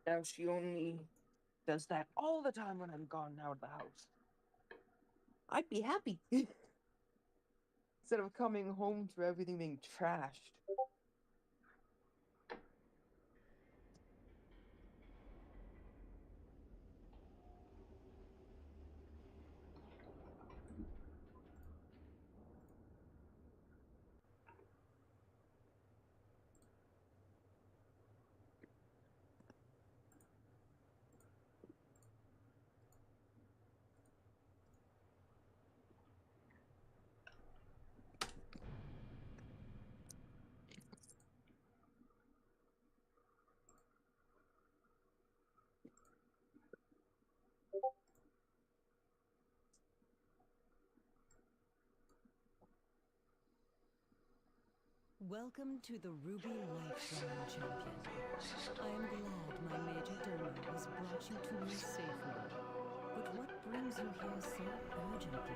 Now she only does that all the time when I'm gone out of the house. I'd be happy. Instead of coming home to everything being trashed. Welcome to the Ruby Lifeline Champion. I am glad my major domo has brought you to me safely. But what brings you here so urgently?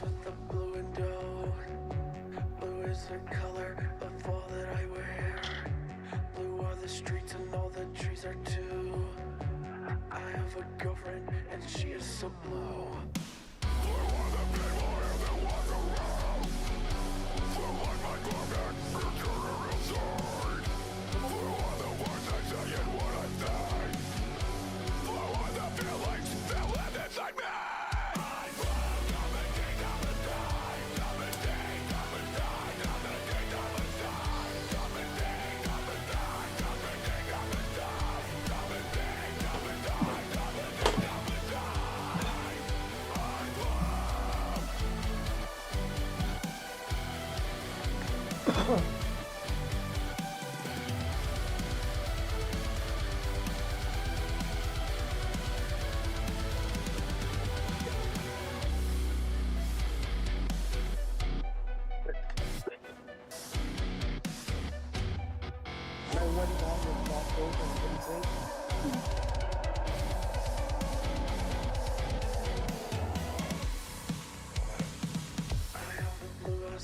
With the blue and gold. Blue is the color of all that I wear. Blue are the streets and all the trees are too. I have a girlfriend and she is so blue. Blue are the people that walk around. Blue like my garment, it's your real side. Blue are the words I say and what I think. Blue are the feelings that live inside me.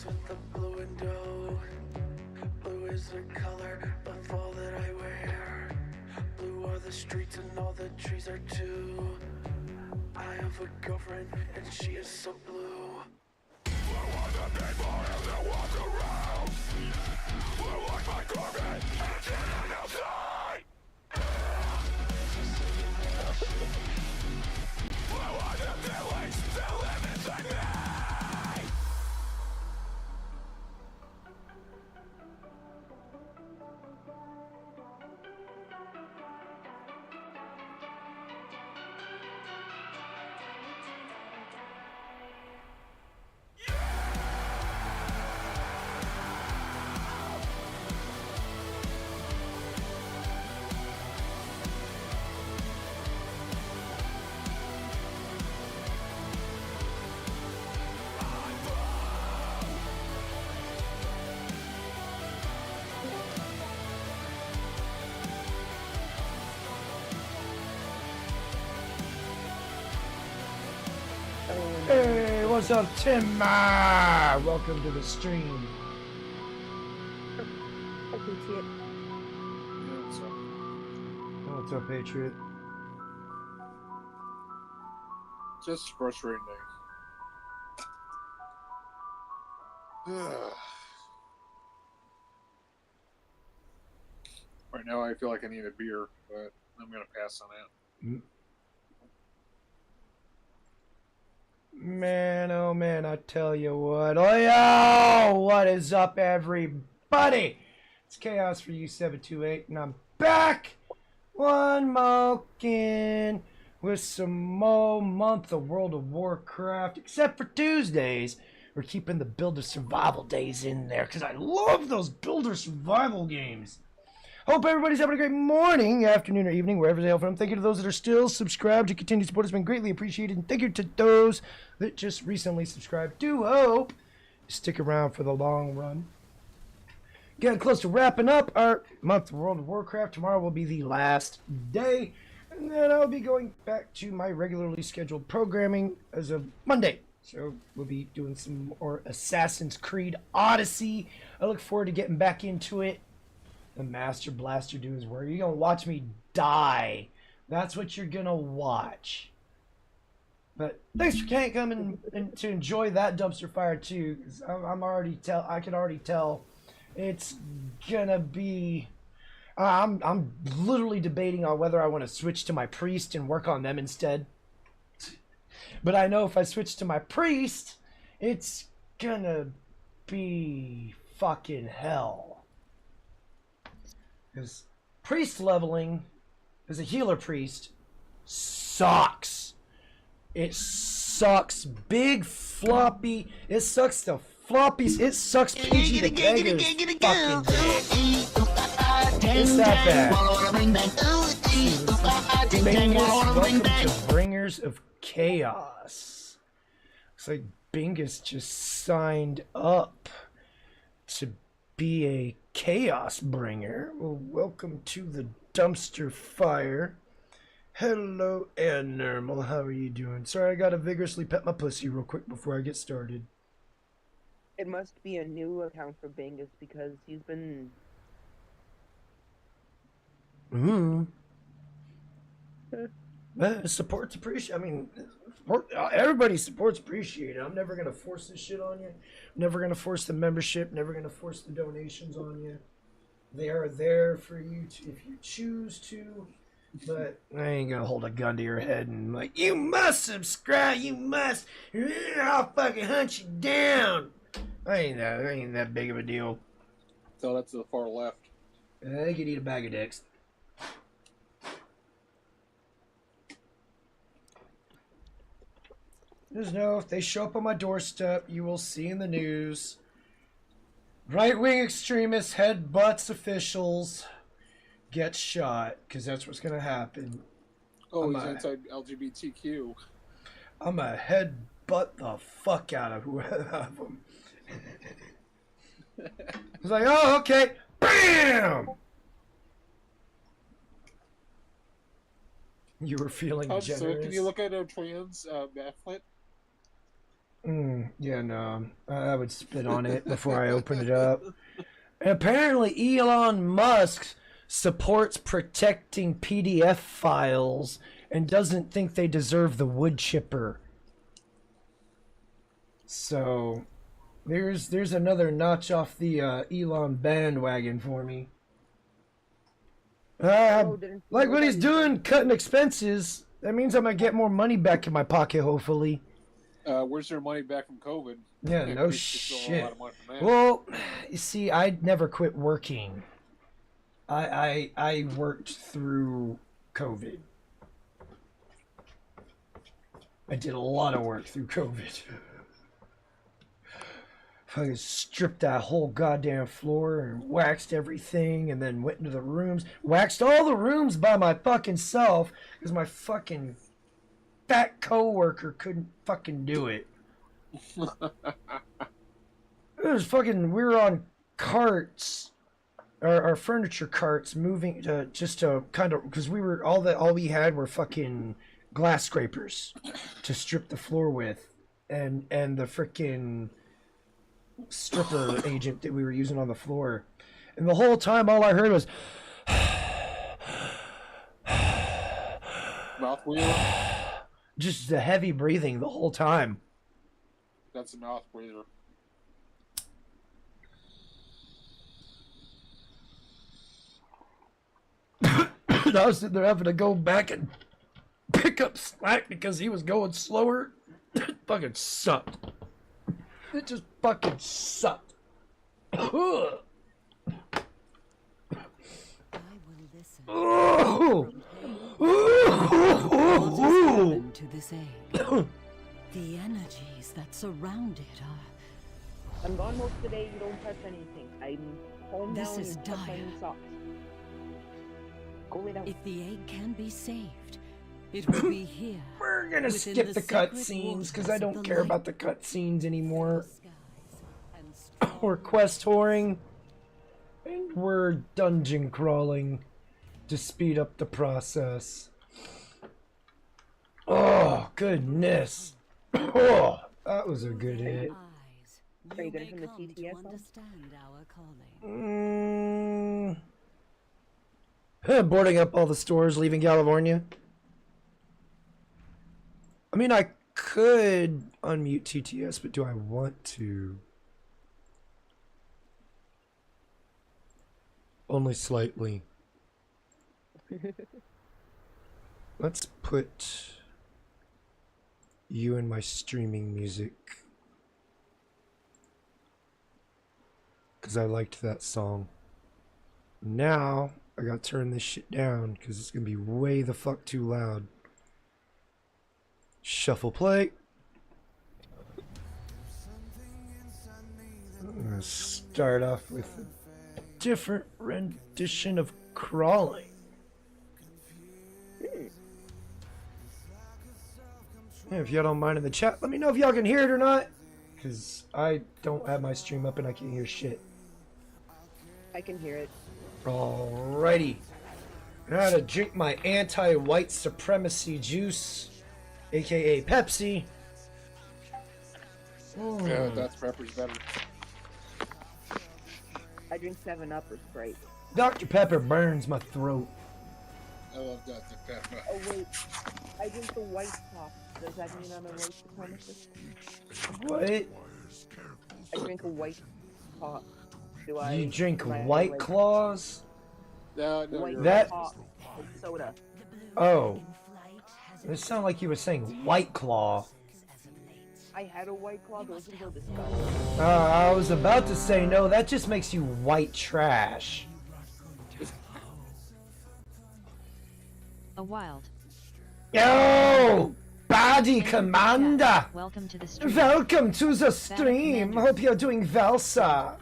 With the blue and gold. Blue is the color of all that I wear. Blue are the streets and all the trees are too. I have a girlfriend and she is so blue. Blue are the people that walk around. Blue like my garment, it's in outside. Blue are the feelings that live inside me. Hey, what's up, Tim? Welcome to the stream. I can see it. What's up, Patriot? Just frustrating. Right now, I feel like I need a beer, but I'm gonna pass on that. Man, oh man, I tell you what. Oh, yo! What is up, everybody? It's Chaosforyou 728, and I'm back one mokin' with some more month of World of Warcraft, except for Tuesdays. We're keeping the Builder Survival days in there, because I love those Builder Survival games. Hope everybody's having a great morning, afternoon, or evening, wherever they hail from. Thank you to those that are still subscribed. Your continued support has been greatly appreciated. And thank you to those that just recently subscribed. Do hope you stick around for the long run. Getting close to wrapping up our month of World of Warcraft. Tomorrow will be the last day. And then I'll be going back to my regularly scheduled programming as of Monday. So we'll be doing some more Assassin's Creed Odyssey. I look forward to getting back into it. The Master Blaster do his work. You're gonna watch me die. That's what you're gonna watch. But thanks for coming and to enjoy that dumpster fire too. Cause I can already tell it's gonna be. I'm literally debating on whether I want to switch to my priest and work on them instead. But I know if I switch to my priest, it's gonna be fucking hell. Because priest leveling as a healer priest sucks. It sucks big floppy. It sucks the floppies. It sucks PG the Gagger's fucking dick. It's that bad. Welcome to Bringers of Chaos. Looks like Bingus just signed up to be a Chaos Bringer. Well, welcome to the dumpster fire. Hello, Abnormal. How are you doing? Sorry, I gotta vigorously pet my pussy real quick before I get started. It must be a new account for Bingus because he's been. Support's appreciated. I mean, everybody's support's appreciated. I'm never gonna force this shit on you. Never gonna force the membership. Never gonna force the donations on you. They are there for you to, if you choose to. But I ain't gonna hold a gun to your head and like, you must subscribe. You must. I'll fucking hunt you down. I ain't that big of a deal. So that's to the far left. I could eat a bag of dicks. Just know if they show up on my doorstep, you will see in the news. Right-wing extremists, headbutts officials, get shot, because that's what's going to happen. Oh, he's anti-LGBTQ. I'm going to headbutt the fuck out of whoever of them. It's like, oh, okay. BAM! You were feeling generous. So can you look at a trans pamphlet? Yeah, no. I would spit on it before I open it up. And apparently Elon Musk supports protecting PDF files and doesn't think they deserve the wood chipper. So there's another notch off the Elon bandwagon for me. Like what he's doing, cutting expenses, that means I'm going to get more money back in my pocket, hopefully. Where's their money back from COVID? Yeah, no shit. Well, you see, I never quit working. I worked through COVID. I did a lot of work through COVID. Fucking stripped that whole goddamn floor and waxed everything and then went into the rooms. Waxed all the rooms by my fucking self because my fucking fat coworker couldn't fucking do it. It was fucking, we were on carts, our furniture carts moving just to kind of, because we were, all we had were fucking glass scrapers to strip the floor with, and the freaking stripper agent that we were using on the floor, and the whole time all I heard was mouth wheel. Just the heavy breathing the whole time. That's a mouth breather. And I was sitting there having to go back and pick up slack because he was going slower. It fucking sucked. It just fucking sucked. I will listen. Oh! What has happened to this egg? The energies that surround it are... I'm gone most of the day, you don't touch anything. I'm home This now is and touch my dire. new socks. Go lay down. If the egg can be saved, it will be here. We're gonna Within skip the the sacred cutscenes because waters I of don't the care light. about the cutscenes anymore. Skies and strong We're quest whoring. And we're dungeon crawling to speed up the process. Oh, goodness. Oh, that was a good hit. eyes. Are you You good may from the come TTS to one? understand our calling. Boarding up all the stores, leaving California. I mean, I could unmute TTS, but do I want to? Only slightly. Let's put you in my streaming music. Because I liked that song. Now, I gotta turn this shit down because it's gonna be way the fuck too loud. Shuffle play. I'm gonna start off with a different rendition of Crawling. Yeah, if y'all don't mind in the chat, let me know if y'all can hear it or not. Because I don't have my stream up and I can't hear shit. I can hear it. Alrighty. Now I gotta drink my anti-white supremacy juice, aka Pepsi. Yeah, that's Pepper's better. I drink 7-Up or Sprite. Dr. Pepper burns my throat. I love Dr. Pepper. Oh wait, I drink the white top. Does that mean I'm a white supremacist? What? I drink a white top. Do I? You drink am I White like Claws? No, White you're That- top with soda. Oh. It sounded like you were saying White Claw. I had a white claw, those are so disgusting. I was about to say, no, that just makes you white trash. A wild. Yo! Body Thank you for the Commander! chat. Welcome to the stream. Welcome to the stream! Commander. Hope you're doing well, sir.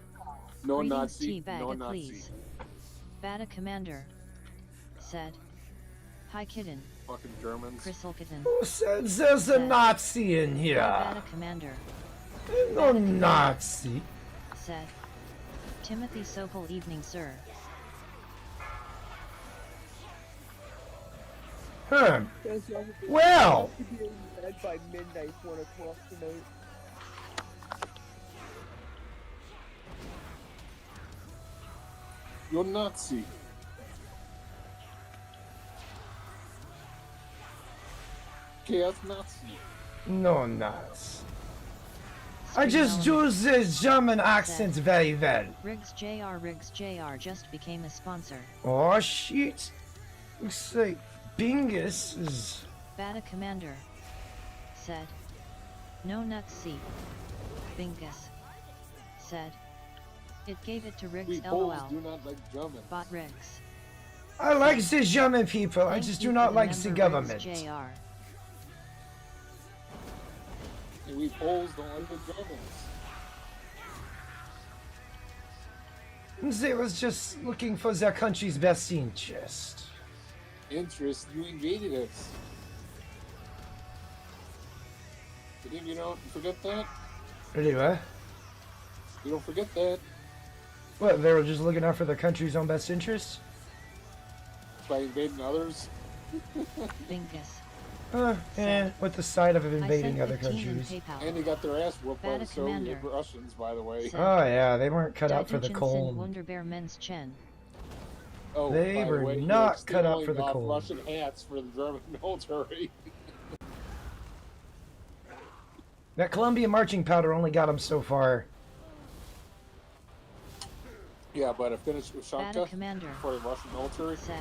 no Greetings, Nazi. T-Bag, No Nazi. please. Bata Commander said, "Hi, kitten. Fucking Germans. Crystal kitten." Who said there's a Nazi in Hi, here? Bata Commander No Nazi. said, "Timothy Sokol, evening, sir." Well, Bed by midnight, 1 o'clock tonight. You're Nazi. Chaos Nazi. no Nazi. I just do the German accent very well. Riggs Jr. just became a sponsor. Oh shit. Looks like Bingus is... Bata Commander said, "No nuts see." Bingus said, "It gave it to We Riggs, Poles lol." do not like Germans. Bot Riggs. I like the German people, I Thank just you do for not like member the Riggs government. Jr. And we Poles don't like the Germans. They was just looking for their country's best interest. Interest, you invaded us. You don't forget that? Anyway, You don't forget that. what, they were just looking out for their country's own best interests? By invading others. Bingus. With the side of I invading sent other 15 in countries. PayPal. And they got their ass whooped by Bata the Soviet Commander. Russians, by the way. Said, Oh yeah, they weren't cut out for the Daijinshin cold. Wonder Bear Men's Chen. Oh, They by the were way, not you're cut out stealing for the off cold. Russian hats for the German military. That Colombian marching powder only got him so far. Yeah, but I finished with Battle Shankta Commander for the Russian military. said,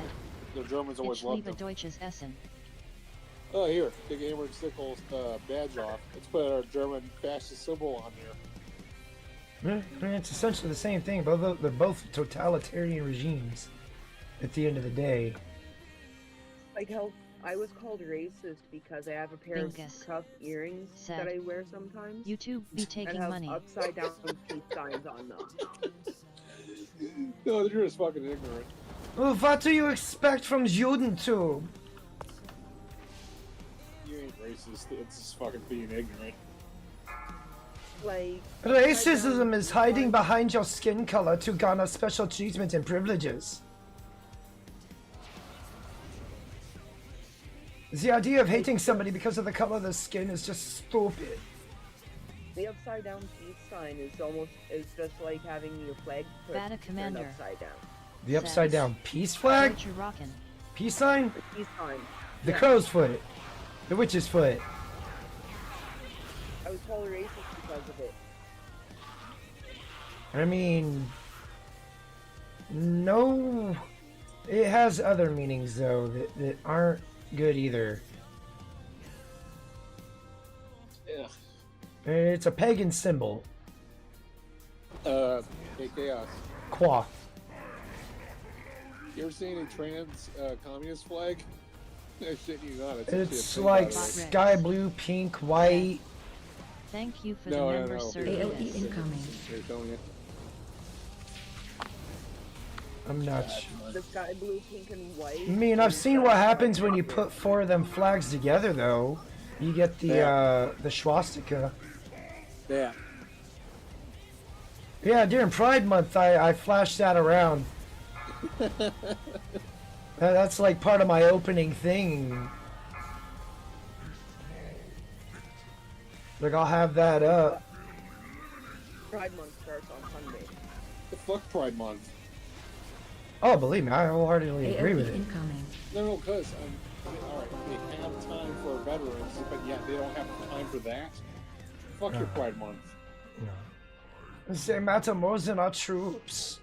The Germans always Ich loved liebe them. deutsches Essen. Oh, here, take Amory Sickles' badge off. Let's put our German fascist symbol on there. I mean, it's essentially the same thing. They're both totalitarian regimes at the end of the day. Like how I was called racist because I have a pair Bingus of cuff earrings said, that I wear sometimes. YouTube be and taking have money. upside down peace signs on them. No, they're just fucking ignorant. Well, what do you expect from Judentum? You ain't racist. It's just fucking being ignorant. Like Racism is hiding behind your skin color to garner special treatment and privileges. The idea of hating somebody because of the color of their skin is just stupid. the upside down peace sign is just like having your flag Bata turned Commander. upside down. The upside down peace flag? What you rockin'? Peace sign? The peace sign. The Yeah. crow's foot. The witch's foot. I was called racist because of it. I mean, no, it has other meanings though that aren't good either. Yeah. It's a pagan symbol. Hey, Chaos. Qua. You ever seen a trans communist flag? I shit you not. It's, It's actually a thing, like by the way. sky blue, pink, white. Thank you for No, the no, member no. service. incoming. They're showing it. I'm not sure. The sky blue, pink, and white. I mean, I've seen what happens when you put four of them flags together though. You get the swastika. Yeah. Yeah, during Pride Month, I flashed that around. That's like part of my opening thing. Like, I'll have that up. Pride Month starts on Sunday. The fuck Pride Month? Oh, believe me, I wholeheartedly agree with it. incoming. No, because alright, they have time for veterans, but yeah, they don't have time for that. Fuck your Pride Month. They matter more than our troops.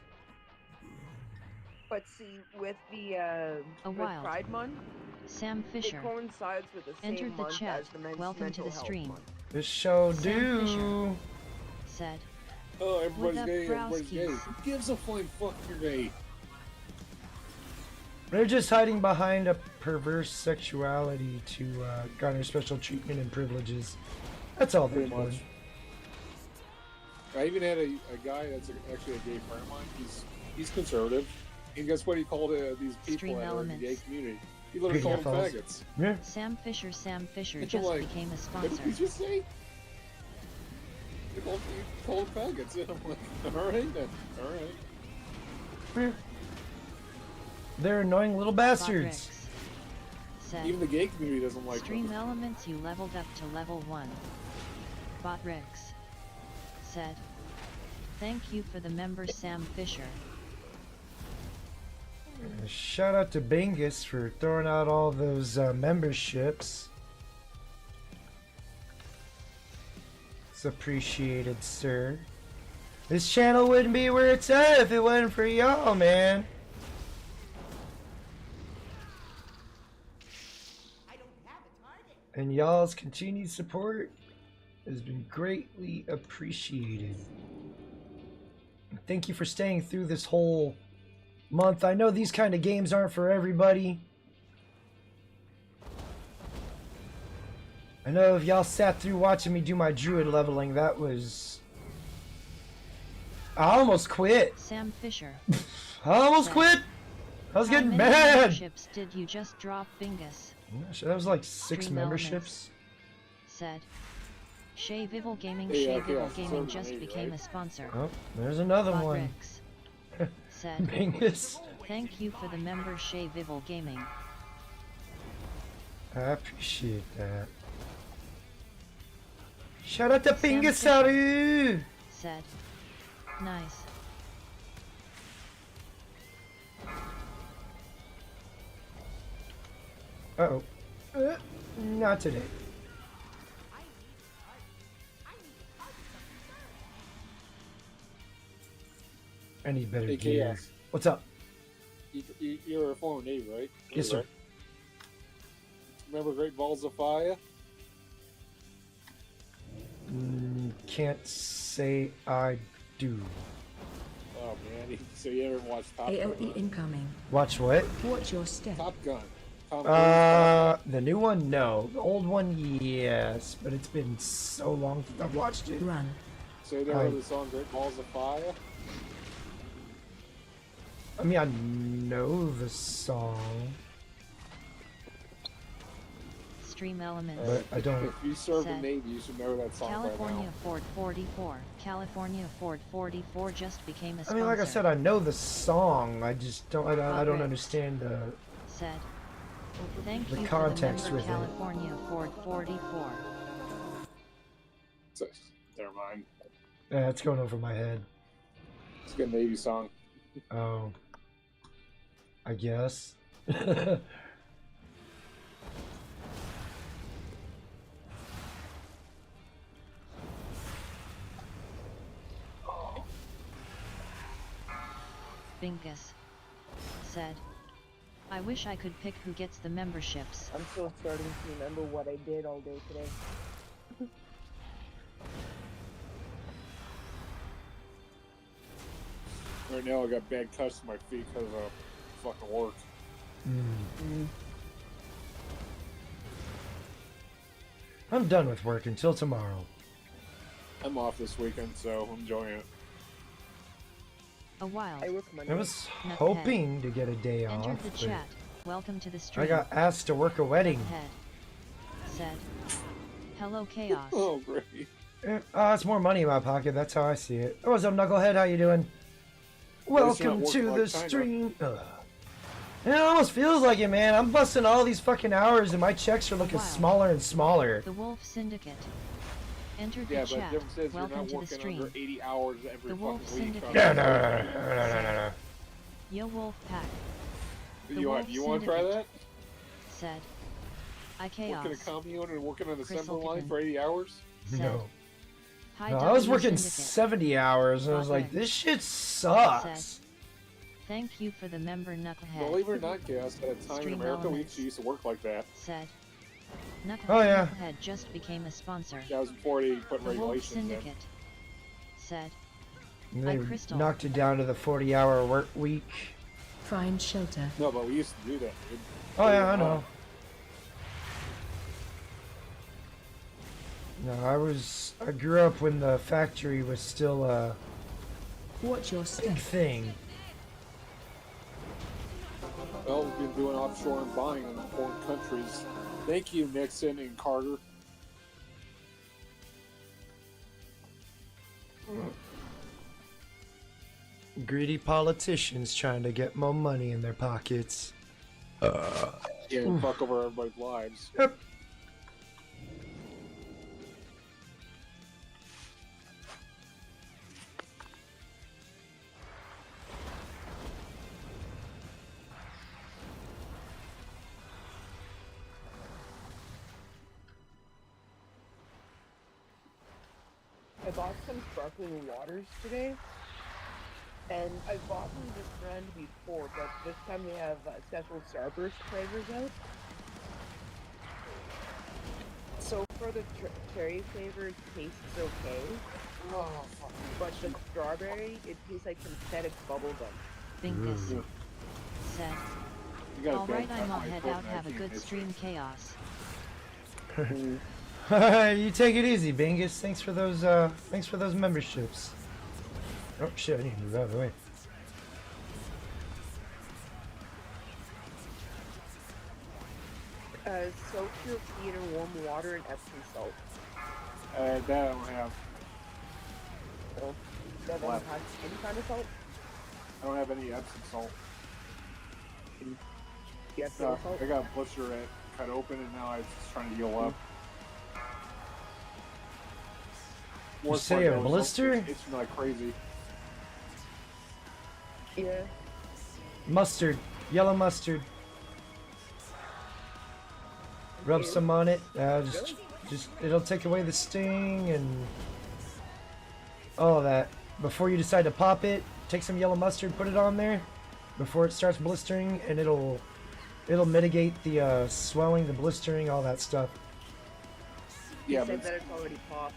But see, with the with wild Pride Month, Sam Fisher it coincides with the same entered the month chat. as the men's Welcome to mental the health stream. month. This show Sam do. said, Oh, everybody's What up, gay, everybody's gay. browskies? Who gives a flying fuck if you're gay? They're just hiding behind a perverse sexuality to garner special treatment and privileges. That's all they're Pretty doing. much. I even had a guy that's actually a gay friend of mine. He's conservative. And guess what he called these people Stream that are in the gay elements. community? He literally called them Pedophiles. faggots. Yeah. Sam Fisher I'm just like, became a What did sponsor. you just say? He called them faggots. And I'm like, alright then. Alright. They're annoying little bastards. Botrix said, Even the gay community doesn't like Stream them. elements you leveled up to level 1. Botrix said, thank you for the member Sam Fisher. Shout out to Bingus for throwing out all those memberships. It's appreciated, sir. This channel wouldn't be where it's at if it wasn't for y'all, man. And y'all's continued support has been greatly appreciated. Thank you for staying through this whole month. I know these kind of games aren't for everybody. I know if y'all sat through watching me do my druid leveling, that was... I almost quit. Sam Fisher. I almost quit. I was How getting many mad. memberships did you just drop, Bingus? That was like 6 Stream memberships. Said. Shay Vival Gaming. Hey, Shay okay, Vival Gaming so just many, became right? a sponsor. Oh, there's another one. Botrix said, Bingus. thank you for the member Shay Vival Gaming. I appreciate that. Shout out to Sam Bingus, Fisher. Saru. Said, nice. Uh-oh. Not today. I need better Hey, gear. Chaos. What's up? You're a former Navy, right? Yes, sir. Right? Remember Great Balls of Fire? Can't say I do. Oh man, so you ever watched Top Gun? AOE incoming. Watch what? Watch your step. Top Gun. Tom Cruise, Top The new one, no. The old one, yes. But it's been so long since I've watched it. Run. Gun. So you never heard the song Great Balls of Fire? I mean, I know the song, Stream elements. but I don't. If you serve the Said, Navy, you should know that song California by now. Ford 44. California Ford 44 just became a I sponsor. mean, like I said, I know the song. I just don't. I don't Rick. understand the. Said, thank The you context for the with member it. California Ford 44. Never mind. Yeah, it's going over my head. It's a good Navy song. Oh. I guess. Binkus said, I wish I could pick who gets the memberships. I'm still starting to remember what I did all day today. Right now I got bad cuts to my feet because of fucking work. I'm done with work until tomorrow. I'm off this weekend, so I'm enjoying it. A wild I work Monday. I was hoping to get a day off. entered the but chat. Welcome to the stream. I got asked to work a wedding. Head said, hello chaos. Oh, great. It's more money in my pocket. That's how I see it. Oh, what's up, Knucklehead? How you doing? Welcome not to working the like China. stream. It almost feels like it, man. I'm busting all these fucking hours, and my checks are looking Wow. smaller and smaller. The Wolf Syndicate entered Yeah, the but the chat. difference is you're Welcome not to the working stream. under 80 hours every The Wolf fucking week. Syndicate. No, no. Yo Wolf Pack The You Wolf want to try Syndicate. that? said, I chaos. Working a commune and working on the Chris assembly line Hulkeman. for 80 hours? Said, No. Hi No, I was W working Syndicate. 70 hours, and I was like, this shit sucks. Thank you for the member Knucklehead. Believe it or not, Chaos, at a time in Stream America we elements. used to work like that. Said, Knucklehead, Oh, yeah. Knucklehead just became a sponsor. That was before they put The Wolf regulations in. Syndicate said, And Hi, they Crystal. knocked it down to the 40-hour work week. Find shelter. No, but we used to do that, dude. Oh, yeah, I know. No, I grew up when the factory was still a Watch your big step. thing. Well, we've been doing offshore and buying in foreign countries. Thank you, Nixon and Carter. Greedy politicians trying to get more money in their pockets. Yeah, and fuck over everybody's lives. Yep. I bought some sparkling waters today, and I've bought them this brand before, but this time they have special Starburst flavors out. So for the cherry flavor, it tastes okay, Oh, fuck. but the strawberry, it tastes like synthetic bubblegum. Binkus said, You got a alright, bad I'm all cut, head my out, foot, have a and I good can't stream, chaos. You take it easy, Bingus. Thanks for those memberships. Oh shit, I need to move out of the way. Soak your feet in warm water and Epsom salt. That I don't have. So, that What? doesn't have any kind of salt? I don't have any Epsom salt. Yes, salt? I got a blister that cut open and now it's just trying to heal up. You say a part, though, is blister? It's itching like crazy. Yeah. Mustard, yellow mustard. Rub Okay. some on it. Just it'll take away the sting and all of that. Before you decide to pop it, take some yellow mustard, put it on there before it starts blistering, and it'll mitigate the swelling, the blistering, all that stuff. You Yeah, said but that it's already popped.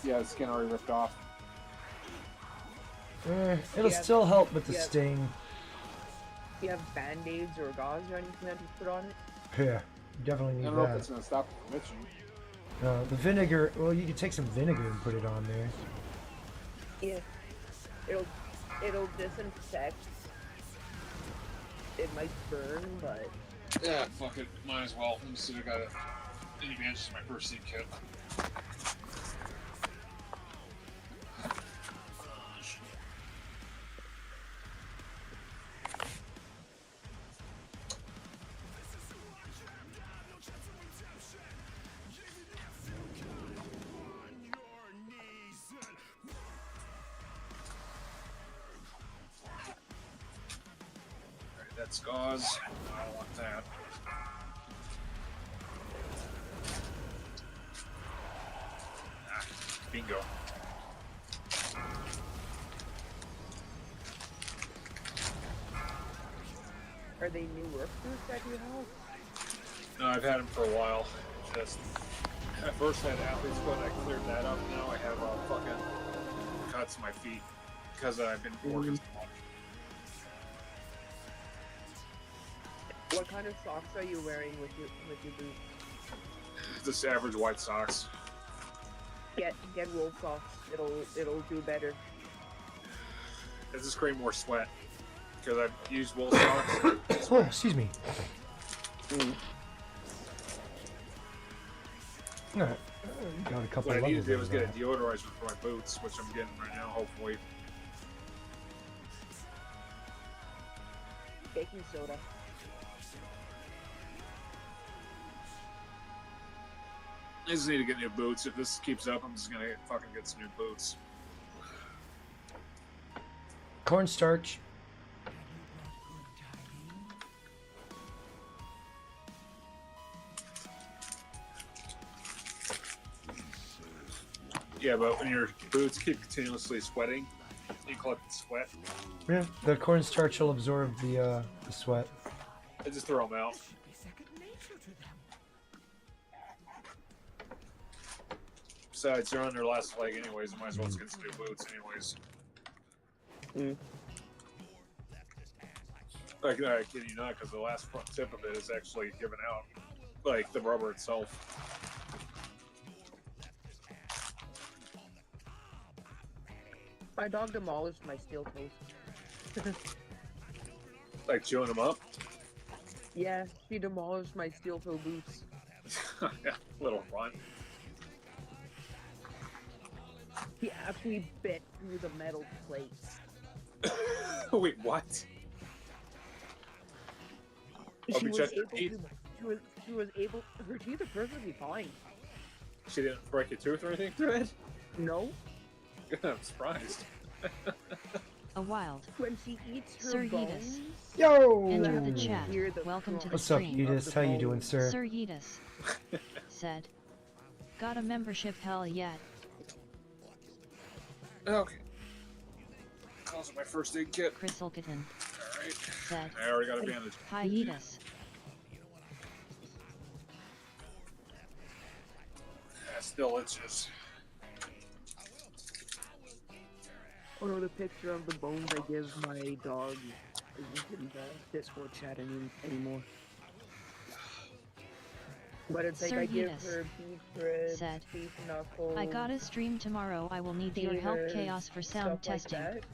yeah, the skin already ripped off. It'll Yeah. still help with the Yeah. sting. Do you have band-aids or gauze or anything that you put on it? Yeah, definitely I need don't know if that. it's gonna stop it from itching. The vinegar, well, you can take some vinegar and put it on there. Yeah. It'll disinfect. It might burn, but Yeah, fuck it. Might as well. Let me see. I got it. Any advantage to my first aid kit. Alright, that's gauze. I don't want that. Bingo. are they new work boots that you have? No, I've had them for a while. Just I first had athlete's foot. I cleared that up. Now I have fucking cuts in my feet because I've been working so much. What kind of socks are you wearing with your boots? Just average white socks. Get wool socks. It'll do better. It just create more sweat because I've used wool socks. Oh, excuse me. Alright, got a couple What I need to levels do of is get a that. deodorizer for my boots, which I'm getting right now, hopefully. Baking soda. I just need to get new boots. If this keeps up, I'm just gonna fucking get some new boots. Cornstarch. Yeah, but when your boots keep continuously sweating, you collect the sweat. Yeah, the cornstarch will absorb the sweat. I just throw them out. Besides, they're on their last leg anyways. I might as well just get some new boots anyways. Like, I kid you not, because the last front tip of it is actually given out. Like, the rubber itself. My dog demolished my steel toes. Like, chewing them up. Yeah, she demolished my steel toe boots. Yeah, little runt. He actually bit through the metal plates. Wait, what? Oh, She we was checked her able teeth. to. She was able. Her teeth are perfectly fine. She didn't break a tooth or anything through it? No, I'm surprised. A wild. when she eats her Sir bones. Yeetus. Yo! Enter the chat. Hear the Welcome to the What's up, stream. Edith? How you doing, sir? Sir Yeetus said, "Got a membership? Hell yeah!" Okay. Those are my first aid kit. Chris Ulkitten Alright. said, I already got a bandage. "Hi Yeetus." Yeah, still itches. Oh no, the picture of the bones I give my dog isn't in the Discord chat anymore. But it's like Sir I give Yeetus her beef ribs, said, beef knuckles. "I got a stream tomorrow. I will need your help. fingers, Chaos for sound stuff like testing." that.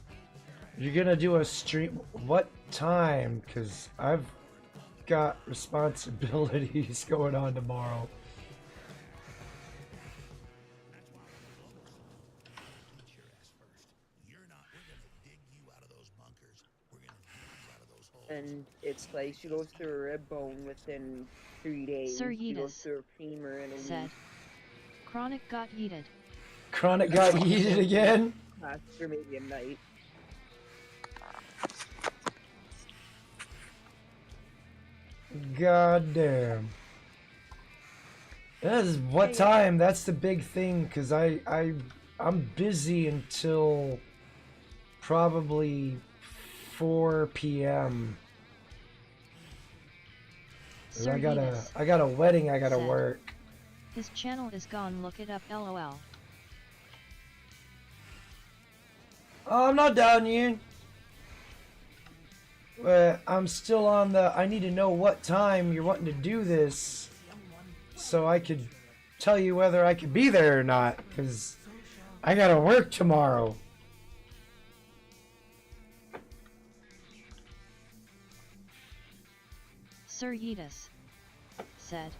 You're gonna do a stream. What time? Because I've got responsibilities going on tomorrow. And it's like she goes through a rib bone within 3 days. Sir She goes Yeetus through a femur in a said, week. "Chronic got yeeted." Chronic got yeeted again. After maybe a night. God damn. That is what time? That's the big thing, because I'm busy until probably 4 p.m. 'Cause Sir I got Vetus a wedding I gotta said, work. His channel is gone, look it up, lol. Oh, I'm not down yet. But I'm still on the, I need to know what time you're wanting to do this so I could tell you whether I could be there or not, because I gotta work tomorrow. Sir Yeetus said,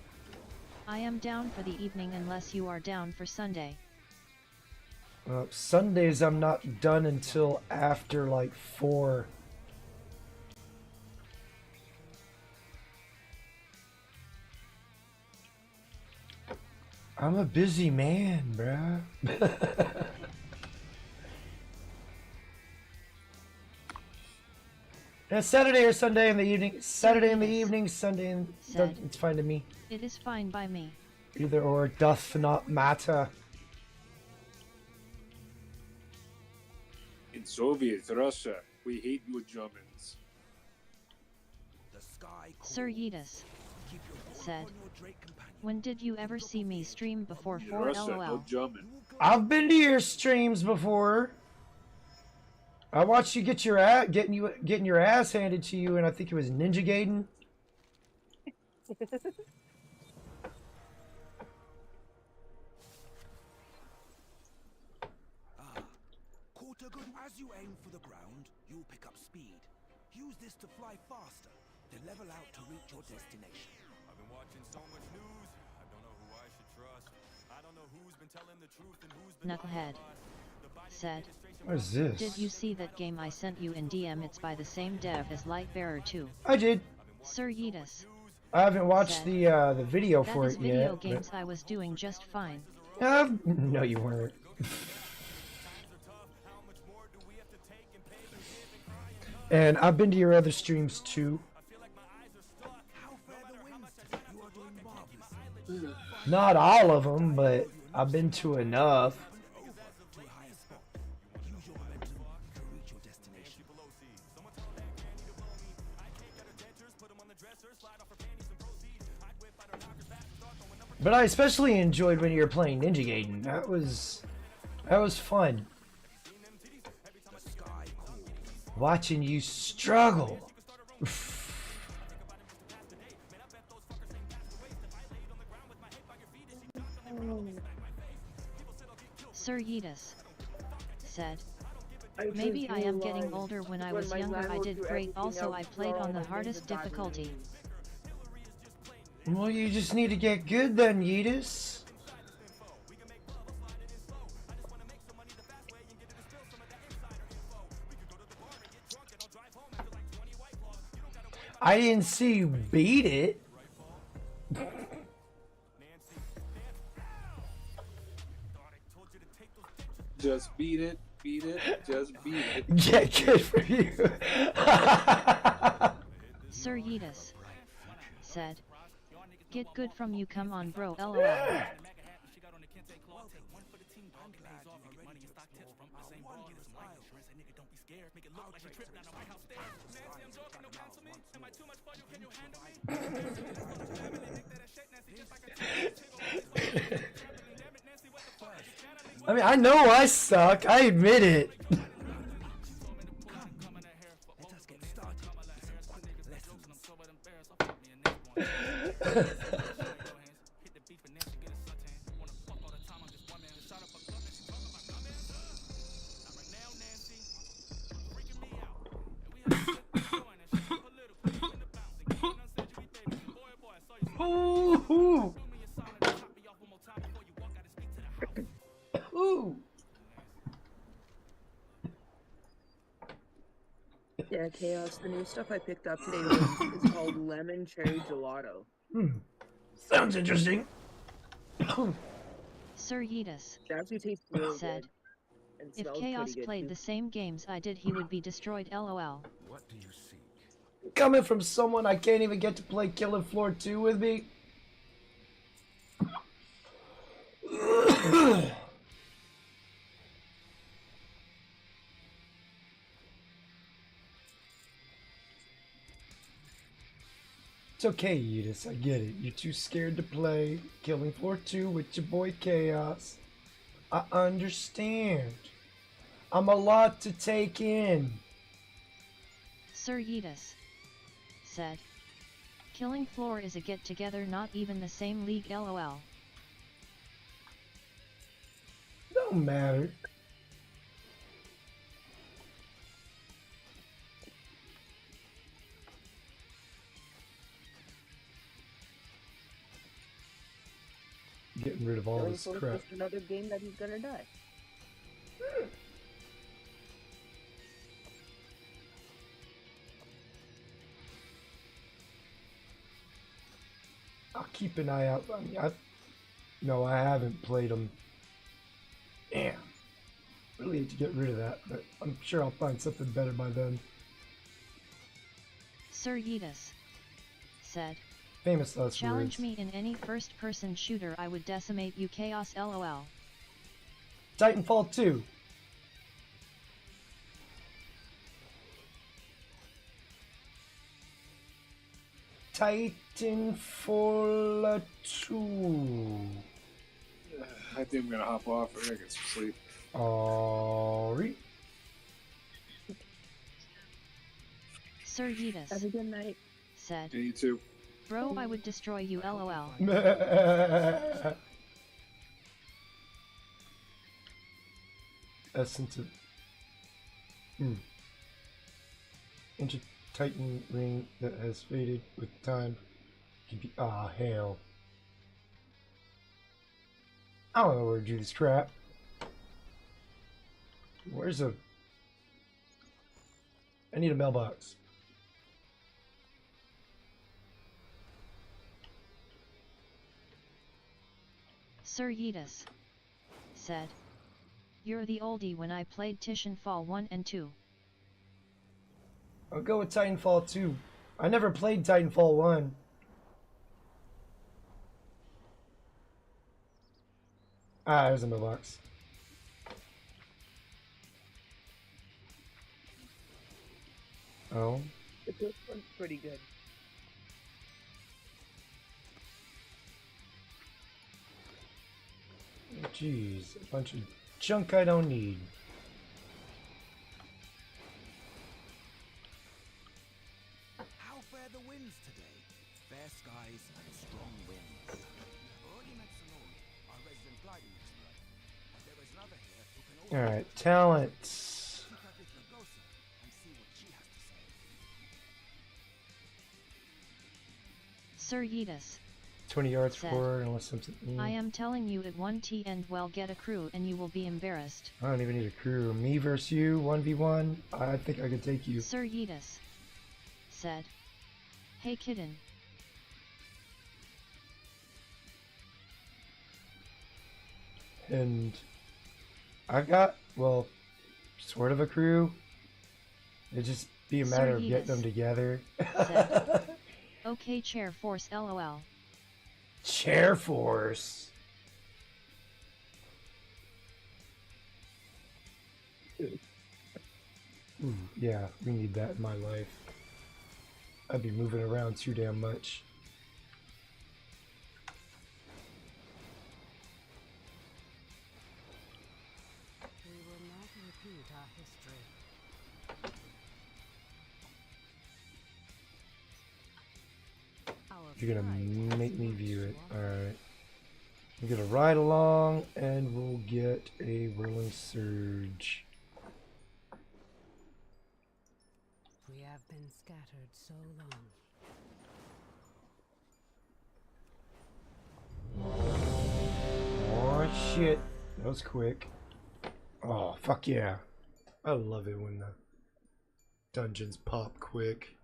I am down for the evening unless you are down for Sunday. Sundays I'm not done until after like 4. I'm a busy man, bruh. Saturday or Sunday in the evening. Saturday in the evening, Sunday in... Said, it's fine to me. It is fine by me. Either or doth not matter. In Soviet Russia, we hate you Germans. Sir Yeetus said, when did you ever see me stream before In 4 Russia, lol? no German. I've been to your streams before. I watched you get your getting your ass handed to you, and I think it was Ninja Gaiden. As you aim for the ground, you'll pick up speed. Use this to fly faster, then level out to reach your destination. I've been watching so much news, I don't know who I should trust. I don't know who's been telling the truth and who's been Knucklehead said, What is this? did you see that game I sent you in DM? It's by the same dev as Lightbearer 2. I did. Sir Yeetus I haven't watched said, the video that for is it video yet. games I was doing just fine. No, you weren't. And I've been to your other streams too. Not all of them, but I've been to enough. But I especially enjoyed when you were playing Ninja Gaiden. That was fun. Watching you struggle. Sir Yeetus said, maybe I am getting older. When I was younger I did great, also I played on the hardest difficulty. Well, you just need to get good then, Yeetus. I didn't see you beat it. Just beat it, just beat it. Yeah, good for you. Sir Yeetus said, get good from you, come on bro, lol. I mean, I know I suck. I admit it. Ooh. Ooh. Yeah, Chaos. The new stuff I picked up today is called Lemon Cherry Gelato. Sounds interesting. Sir Yeetus It actually tastes really said, good. And if smells Chaos pretty good, played too. the same games I did he would be destroyed, lol. What do you seek? Coming from someone I can't even get to play Killing Floor 2 with me. It's okay, Edis. I get it. You're too scared to play Killing Floor 2 with your boy Chaos. I understand. I'm a lot to take in. Sir Yeetus said, Killing Floor is a get-together, not even the same league, lol. Don't matter. Getting rid of all Killing this Floor is crap. just another game that he's gonna die. I'll keep an eye out. I mean, no, I haven't played them. Damn. Really hate to get rid of that, but I'm sure I'll find something better by then. Sir Yeetus said, Famous last challenge words. me in any first-person shooter, I would decimate you, Chaos, lol. Titanfall 2. Titanfall 2. I think I'm gonna hop off. I gotta get some sleep. Alright. Sir Yeetus Have a good night. said, Yeah, you too. bro, I would destroy you, lol. Essence of ancient Titan ring that has faded with time. Could be hell. I don't know where to do this crap. Where's a? I need a mailbox. Sir Yeetus said, you're the oldie when I played Titanfall 1 and 2. I'll go with Titanfall 2. I never played Titanfall 1. There's a mailbox. Oh. The first one's pretty good. Jeez, a bunch of junk I don't need. How fare the winds today? Fair skies and strong winds. Already met Simone, our resident gliding expert. But there is another here who can also Alright, talents. pick up with Ragosa and see what she has to say. Sir Yeetus 20 yards said, forward unless something. I am telling you at 1T and well, get a crew and you will be embarrassed. I don't even need a crew. Me versus you, 1v1. I think I could take you. Sir Yeetus said, hey kitten. And I've got, well, sort of a crew. It'd just be a Sir matter of Yeetus getting them together. said, okay, Chair Force, lol. Chair Force. Ooh, yeah, we need that in my life. I'd be moving around too damn much. We will not repeat our history. You're gonna make me view it. Alright. We're gonna ride along and we'll get a whirling surge. We have been scattered so long. Oh shit. That was quick. Oh fuck yeah. I love it when the dungeons pop quick.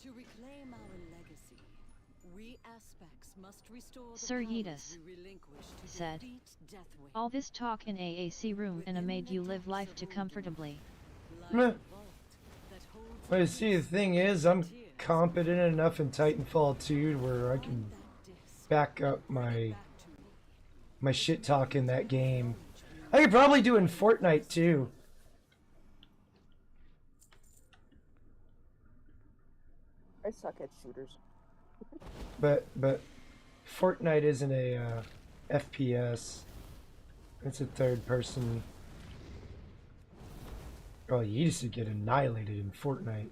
To reclaim our legacy, we aspects must restore the Sir powers Yeetus we relinquished to said, defeat Deathwing. all this talk in AAC room and made you live life too comfortably. Meh. Lies a vault that holds But you see, the thing is, I'm competent enough in Titanfall 2 where I can back up my shit talk in that game. I could probably do it in Fortnite too. I suck at shooters. But Fortnite isn't a FPS. It's a third person. Oh, you used to get annihilated in Fortnite.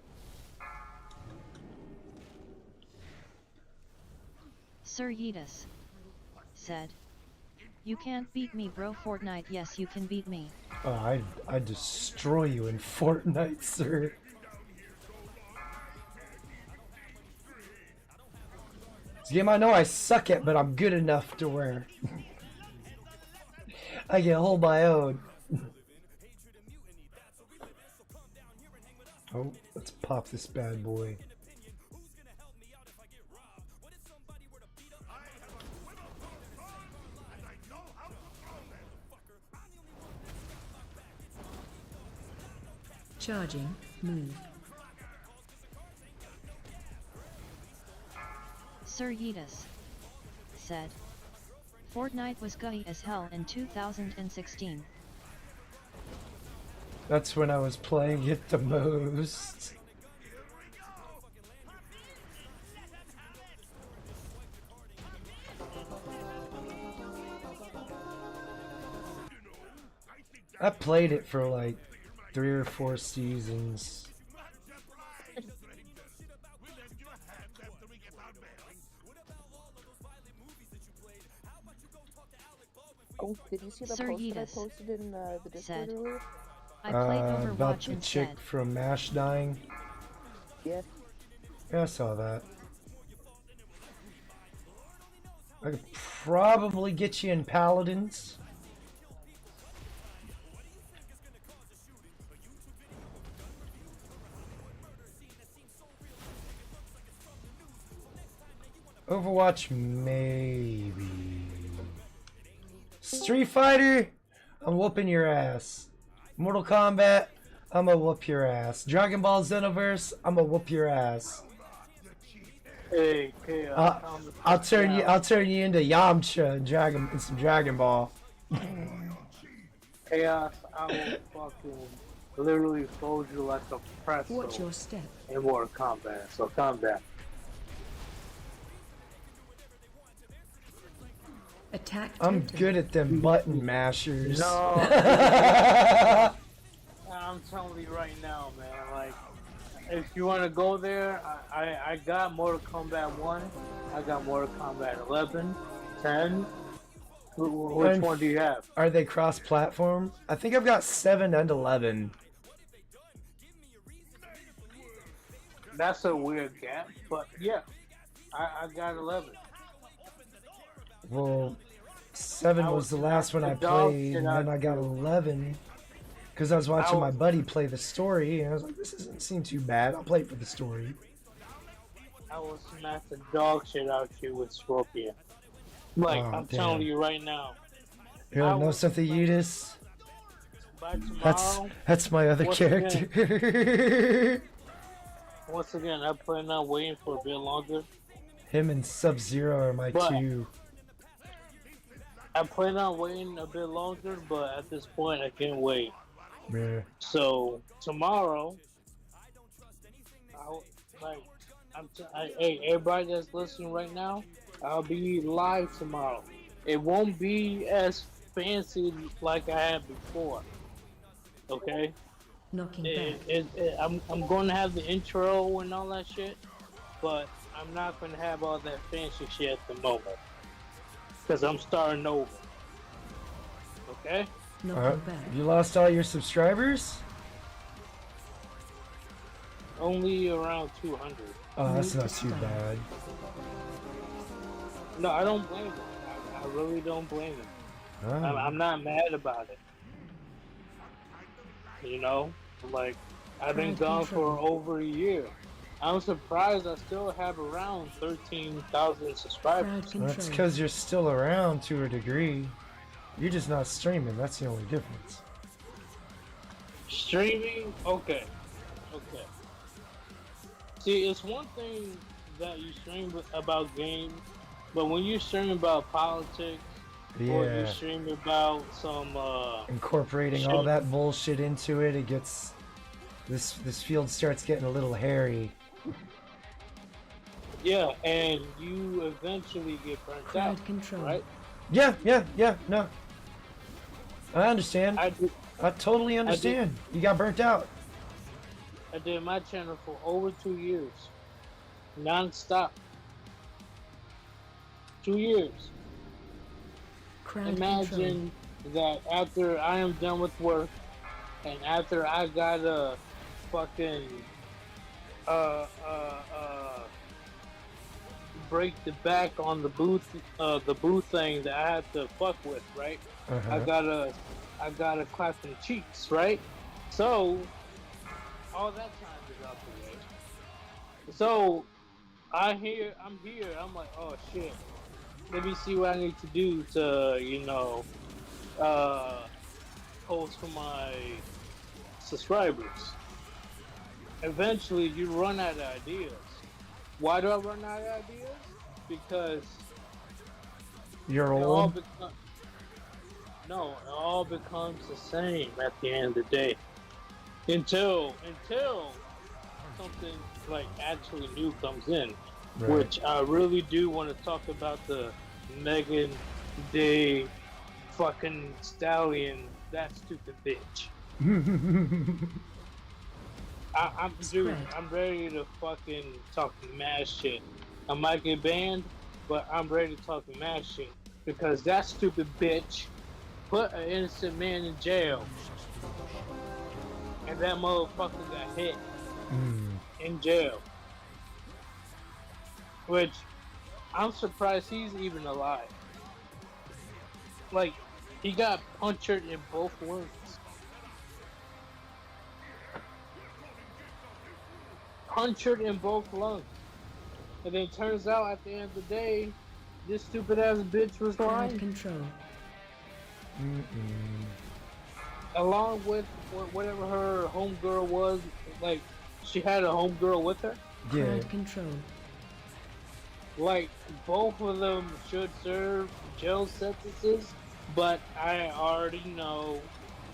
Sir Yeetus said, "You can't beat me, bro. Fortnite, yes, you can beat me." Oh, I'd destroy you in Fortnite, sir. It's a game I know I suck at, but I'm good enough to where I can hold my own. Oh, let's pop this bad boy. Charging. Move. Sir Yeetus said, "Fortnite was gutty as hell in 2016. That's when I was playing it the most. I played it for like 3 or 4 seasons. Oh, did you see the Sir post that I Yeetus posted in the Discord said, earlier? "I played About Overwatch the instead." chick from MASH dying. Yeah. Yeah, I saw that. I could probably get you in Paladins. Overwatch, maybe. Street Fighter, I'm whooping your ass. Mortal Kombat, I'm gonna whoop your ass. Dragon Ball Xenoverse, I'm gonna whoop your ass. Hey, I'll turn you into Yamcha in some Dragon Ball. Chaos, I will fucking literally fold you like a pretzel. Watch your step. In Mortal Kombat, so calm down. Attack. I'm totem. good at them button mashers. No. I'm telling you right now, man. Like, if you want to go there, I got Mortal Kombat 1. I got Mortal Kombat 11, 10. Which one do you have? Are they cross-platform? I think I've got 7 and 11. That's a weird gap, but yeah, I got 11. Well, 7 was the last one I played, and then I got 11 because I was watching my buddy play the story, and I was like, this doesn't seem too bad. I'll play for the story. I will smack the dog shit out you with Scorpion. Like, Oh, I'm damn. telling you right now. You don't know something, Yeetus? By tomorrow, That's my other once character. once again, I plan on waiting for a bit longer. Him and Sub-Zero are my But- 2. I plan on waiting a bit longer, but at this point, I can't wait. Yeah. So tomorrow, hey, everybody that's listening right now, I'll be live tomorrow. It won't be as fancy like I had before. Okay. Knocking back. I'm going to have the intro and all that shit, but I'm not going to have all that fancy shit at the moment. Because I'm starting over. Okay? Knocking back. You lost all your subscribers? Only around 200. Oh, that's not too bad. No, I don't blame them. I really don't blame them. Oh. I'm not mad about it. You know? Like, I've been gone for over a year. I'm surprised I still have around 13,000 subscribers. That's because you're still around to a degree. You're just not streaming. That's the only difference. Streaming? Okay. Okay. See, it's one thing that you stream about games, but when you stream about politics, or you Yeah. stream about some, Incorporating all that bullshit into it, it gets... This field starts getting a little hairy. Yeah, and you eventually get burnt Crowd out, control. right? Yeah, no. I understand. I did, I totally understand. You got burnt out. I did my channel for over 2 years, non-stop. 2 years. Crowd Imagine that after I am done with work, and after I gotta fucking break the back on the booth thing that I had to fuck with, right? I gotta clap them cheeks, right? So all that time is out the way. So I'm here, I'm like, oh shit. Let me see what I need to do to, post for my subscribers. Eventually you run out of ideas. Why do I run out of ideas? Because You're it old. all becomes the same at the end of the day. Until something like actually new comes in. Right. Which I really do want to talk about the Megan Day fucking Stallion, that stupid bitch. I'm ready to fucking talk mad shit. I might get banned, but I'm ready to talk mad shit because that stupid bitch put an innocent man in jail, and that motherfucker got hit in jail. Which I'm surprised he's even alive. Like, he got punctured in both lungs. Punctured in both lungs. And then turns out at the end of the day, this stupid ass bitch was lying. Control. Along with whatever her homegirl was, like, she had a homegirl with her. Yeah. Crowd control. Like, both of them should serve jail sentences, but I already know,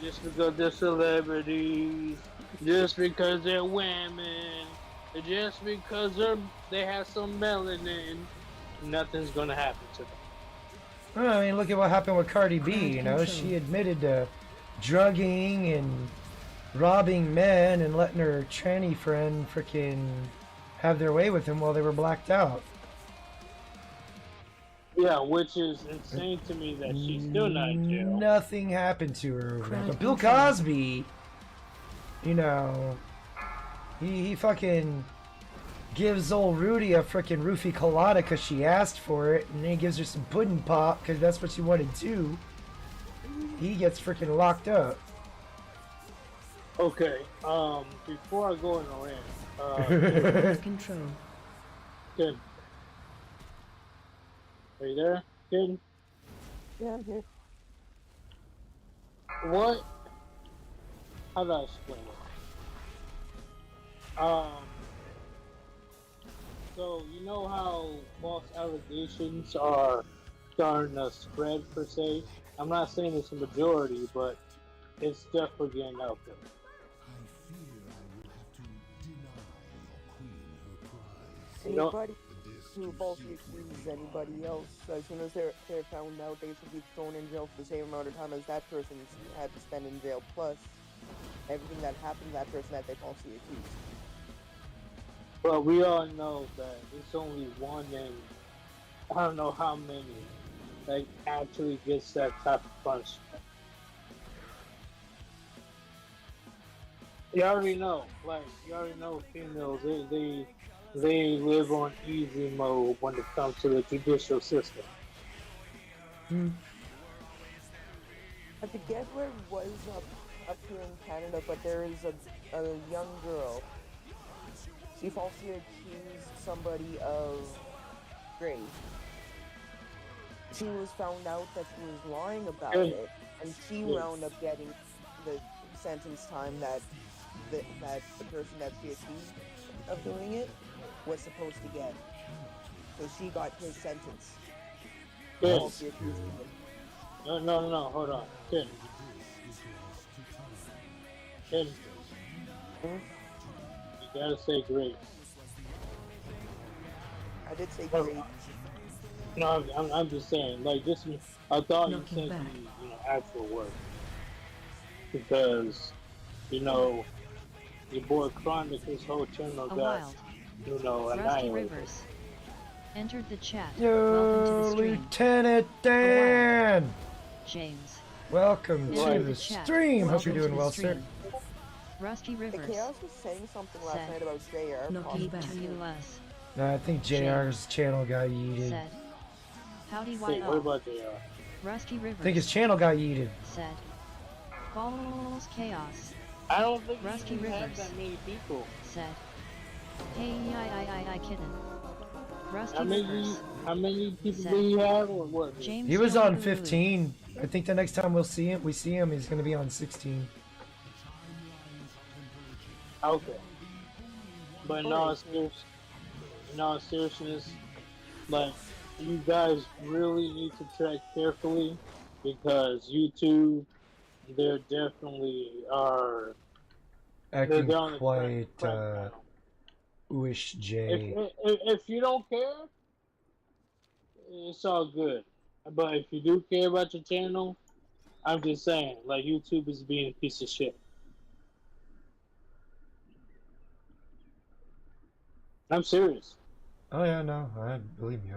just because they're celebrities, just because they're women, just because they have some melanin, nothing's gonna happen to them. Well, I mean, look at what happened with Cardi B. You know, she admitted to drugging and robbing men and letting her tranny friend freaking have their way with him while they were blacked out. Yeah, which is insane to me that she's still not in jail. Nothing happened to her over that. But Bill Cosby, you know, he fucking gives old Rudy a freaking roofie colada because she asked for it, and then he gives her some pudding pop because that's what she wanted too. He gets freaking locked up. Okay, before I go in the rant, Control. Good. Are you there, kid? Yeah, I'm here. What? How do I explain it? So you know how false allegations are starting to spread per se? I'm not saying it's a majority, but it's definitely getting out there. Anybody who falsely accuses anybody else, as soon as they're found out, they should be thrown in jail for the same amount of time as that person had to spend in jail, plus everything that happened to that person that they falsely accused. But we all know that it's only one in I don't know how many that actually gets that type of punishment. You already know, females, they live on easy mode when it comes to the judicial system. I forget where it was up here in Canada, but there is a young girl. She falsely accused somebody of rape. She was found out that she was lying about it, and she wound up getting the sentence time that the person that she accused of doing it was supposed to get. So she got his sentence. Yes. No, hold on. Kid. You gotta say grace. did say great. No, I'm just saying, like, just, I thought you Looking said back. the actual word. Because, your boy Chronic, his whole channel A got, wild. Rusty annihilated. Rivers entered the chat. Welcome to the Yo, stream. Lieutenant Dan! James. Welcome Entered to the chat. stream. Hope Welcome you're doing to the well, sir. stream. Rusty The Rivers. Chaos was saying something last Said. night about JR. Looking possibly. back. TUS. No, I think JR's channel got yeeted. Said. Howdy Wait, what YL. about JR? Rusty Rivers. I think his channel got yeeted. Said. Balls Chaos. I don't think Rusty you have Rivers. that many people. Said. Hey, I kidding. Rusty How many people Said. do you have, or what? James He was on Honolulu. 15. I think the next time we see him, he's going to be on 16. Okay. But in all seriousness, like, you guys really need to track carefully, because YouTube, they're definitely are. Acting they're on the quite crack channel. Wish J. If you don't care, it's all good. But if you do care about your channel, I'm just saying, like, YouTube is being a piece of shit. I'm serious. Oh yeah, no, believe me,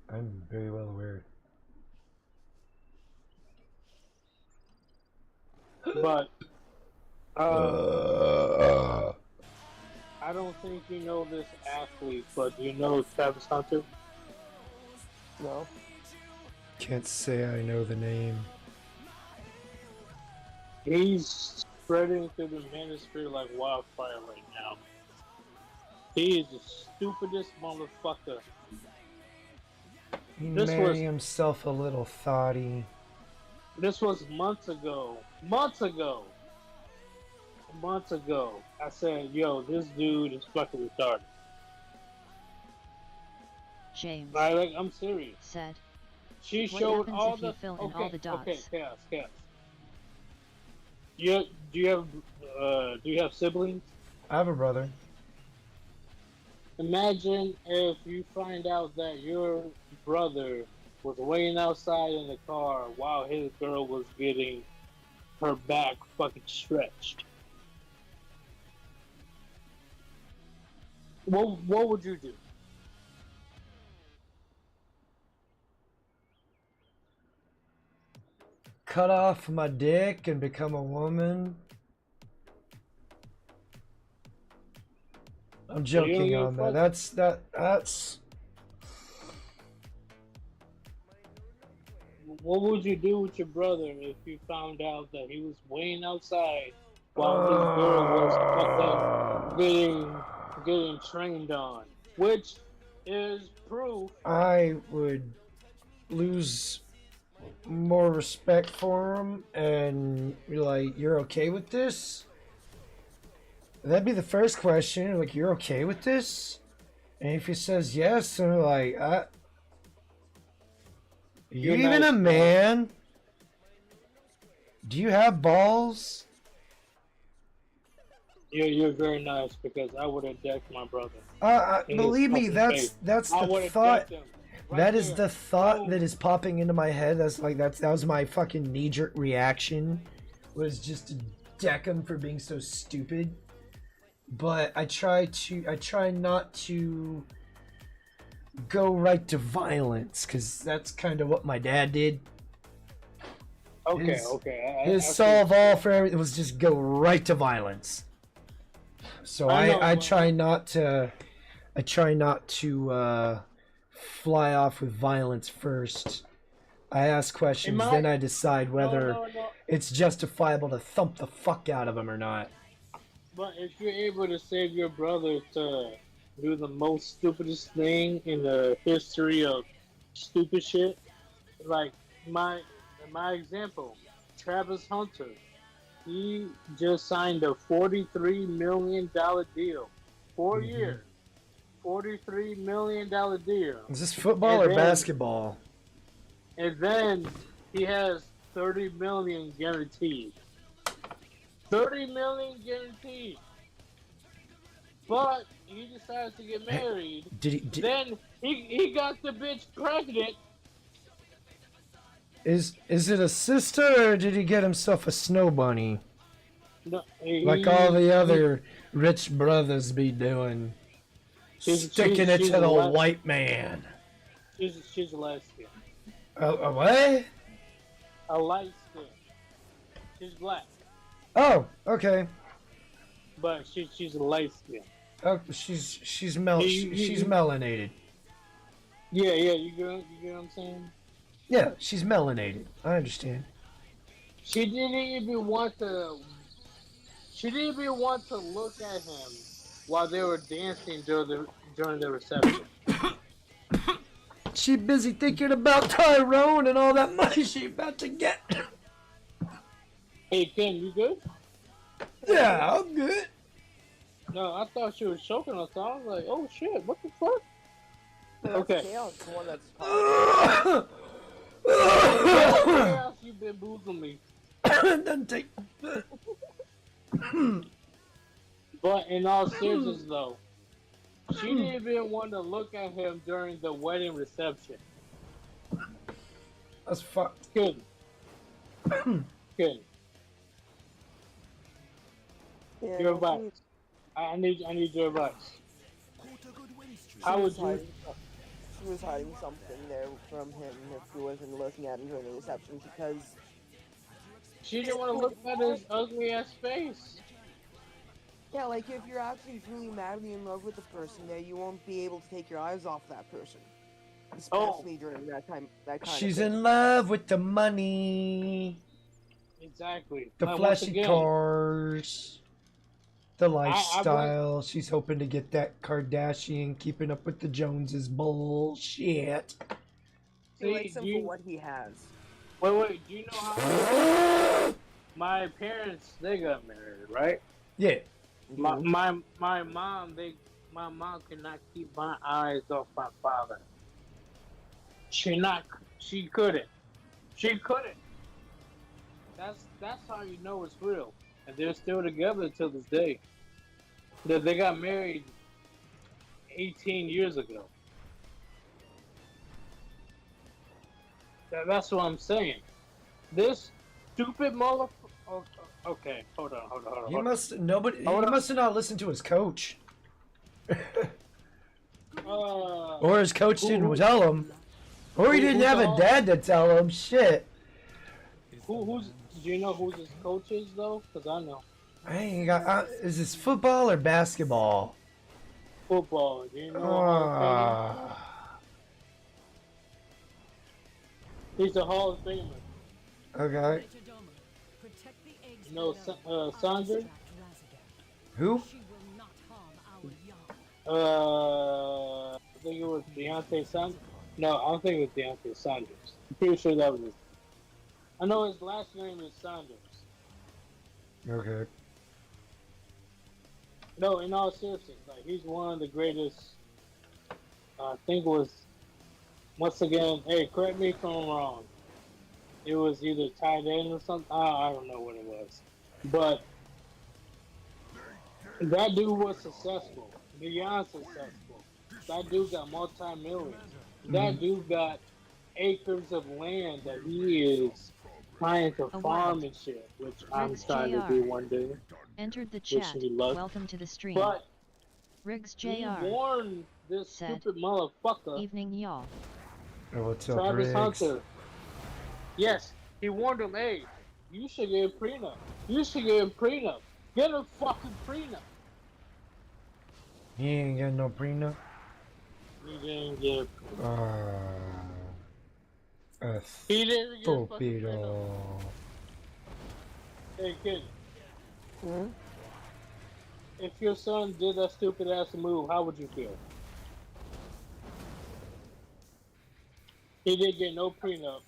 I'm very well aware. But I don't think you know this athlete, but do you know Travis Hunter? No. Can't say I know the name. He's spreading through the manosphere like wildfire right now. He is the stupidest motherfucker. He This made was- himself a little thoughty. This was months ago. Months ago. I said, yo, this dude is fucking retarded. James. Like, I'm serious. Said. She What showed happens all if the you fill in all the dots? Okay, chaos. Do you have siblings? I have a brother. Imagine if you find out that your brother was waiting outside in the car while his girl was getting her back fucking stretched. What would you do? Cut off my dick and become a woman. I'm joking on that. That's. What would you do with your brother if you found out that he was waiting outside while his girl was fucking getting trained on? Which is proof. I would lose more respect for him and be like, you're okay with this? That'd be the first question. Like, you're okay with this? And if he says yes, then we're like, are you You're even nice, a man? Do you have balls? You're very nice, because I would have decked my brother. In his Believe me, fucking that's face. that's I the would've thought. decked him right That is there. the thought Boom. that is popping into my head. That was my fucking knee-jerk reaction. Was just to deck him for being so stupid. But I try not to go right to violence, because that's kind of what my dad did. Okay. His solve all for everything was just go right to violence. So I try not to fly off with violence first. I ask questions, then I decide whether it's justifiable to thump the fuck out of him or not. But if you're able to save your brother to do the most stupidest thing in the history of stupid shit, like my example, Travis Hunter, he just signed a $43 million deal, 4 years, $43 million deal. Is this football or basketball? And then he has $30 million guaranteed. $30 million guaranteed. But he decided to get married. Then he got the bitch pregnant. Is it a sister or did he get himself a snow bunny? No, Like all the other rich brothers be doing. Sticking it to the white man. She's a light skin. A what? A light skin. She's black. Oh, okay. But she's a light skin. Oh, she's melanated. Yeah, you get what I'm saying? Yeah, she's melanated. I understand. She didn't even want to look at him while they were dancing during the reception. She busy thinking about Tyrone and all that money she about to get. Hey Kim, you good? Yeah, I'm good. No, I thought she was choking us. So I was like, oh shit, what the fuck? Okay. Chaos, the one that's Chaos, you bamboozled me. Doesn't take. But in all seriousness, though, she didn't even want to look at him during the wedding reception. That's fucked. Good. Good. Yeah, Your advice. I need your advice. How would you? She was hiding something there from him if he wasn't looking at him during the reception because She didn't want to look at his ugly ass face. yeah, like if you're actually truly madly in love with the person there, you won't be able to take your eyes off that person. Especially during that time She's in love with the money. Exactly. The flashy cars. The lifestyle. She's hoping to get that Kardashian keeping up with the Joneses bullshit. She likes him for what he has. Wait, do you know how my parents, they got married, right? Yeah. My mom cannot keep my eyes off my father. She couldn't. That's how you know it's real. And they're still together till this day. They got married 18 years ago. That's what I'm saying. This stupid motherfucker. Okay, hold on. He must have not listened to his coach. Or his coach didn't tell him. Or he didn't have a dad to tell him. Shit. Do you know who his coach is though? Because I know. I ain't got. Is this football or basketball? Football. Do you know? He's a Hall of Famer. Okay. No, Saunders? Who? I think it was Deontay Saunders. No, I don't think it was Deontay Saunders. I'm pretty sure that was his. I know his last name is Saunders. Okay. No, in all seriousness, like he's one of the greatest. I think it was. Once again, hey, correct me if I'm wrong. It was either tight end or something. I don't know what it was, but that dude was successful, beyond successful. That dude got multi-millions. That dude got acres of land that he is trying to farm and shit, which I'm trying to do one day. Entered the chat. Welcome to the stream. But Riggs Jr. He warned this stupid motherfucker. Evening, y'all. Oh, what's up, Travis Riggs? Hunter. Yes, he warned him, hey, you should get a prenup. Get a fucking prenup. He ain't got no prenup? He didn't get He didn't get a fucking prenup. Hey, kid. If your son did that stupid ass move, how would you feel? He didn't get no prenup.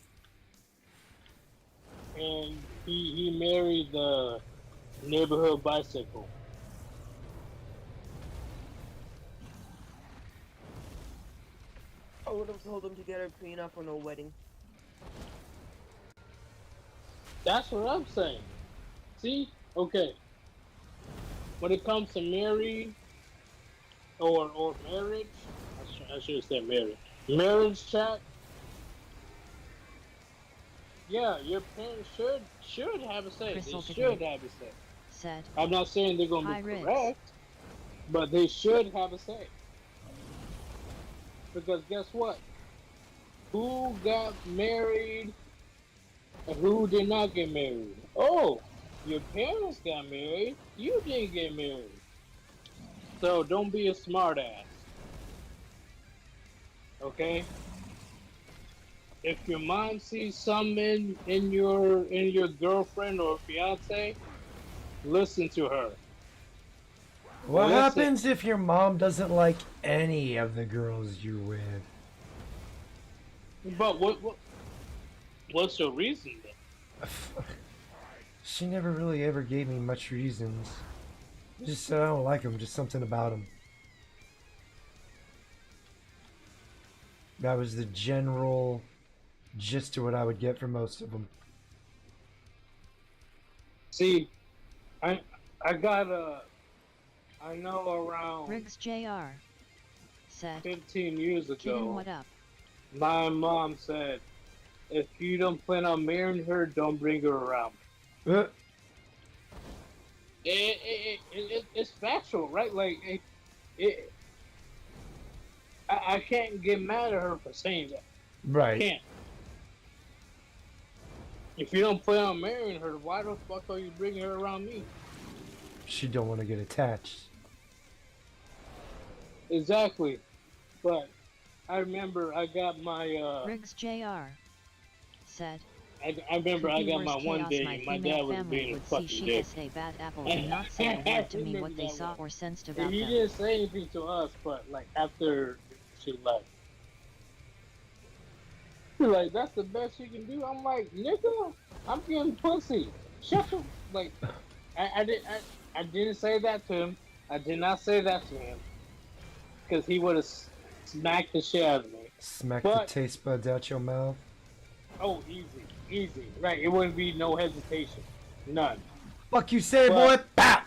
And he married the neighborhood bicycle. I would have told him to get a prenup or no wedding. That's what I'm saying. See? Okay. When it comes to marry or marriage. I should have said marriage. Marriage chat. Yeah, your parents should have a say. They should have a say. Said. I'm not saying they're gonna be correct, but they should have a say. Because guess what? Who got married and who did not get married? Oh, your parents got married. You didn't get married. So don't be a smartass. Okay? If your mom sees something in your girlfriend or fiance, listen to her. What happens if your mom doesn't like any of the girls you're with? But what's your reason then? She never really ever gave me much reasons. Just said I don't like them, just something about them. That was the general gist of what I would get from most of them. See, I know around Riggs Jr. said 15 years ago. Kidding, what up? My mom said, if you don't plan on marrying her, don't bring her around. It's factual, right? Like, I can't get mad at her for saying that. Right. I can't. If you don't plan on marrying her, why the fuck are you bringing her around me? She don't want to get attached. Exactly. But I remember I got my Riggs Jr. said I remember I got my one day and my dad was being a fucking dick. She bad apple did not say a word to me what they saw or sensed about He them. didn't say anything to us, but like after she left. He's like, that's the best you can do. I'm like, nigga, I'm getting pussy. Shut your like I didn't say that to him. I did not say that to him. Because he would have smacked the shit out of me. Smack the taste buds out your mouth? Oh, easy. Right, it wouldn't be no hesitation. None. Fuck you say, boy? Bap!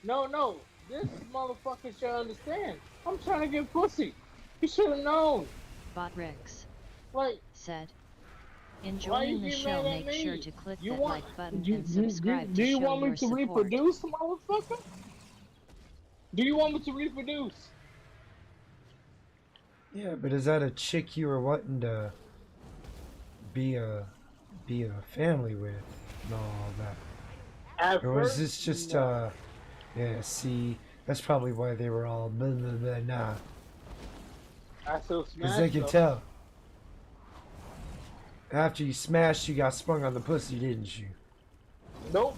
No. This motherfucker should understand. I'm trying to get pussy. He should have known. Bot Riggs like, said, enjoying the show, make sure to click that like button and subscribe do to you show want me your to support. reproduce, motherfucker? Do you want me to reproduce? Yeah, but is that a chick you were wanting to be a family with and all that? Or was this just yeah, see, that's probably why they were all blah blah blah nah. I still smashed. Because they can tell. After you smashed, you got sprung on the pussy, didn't you? Nope.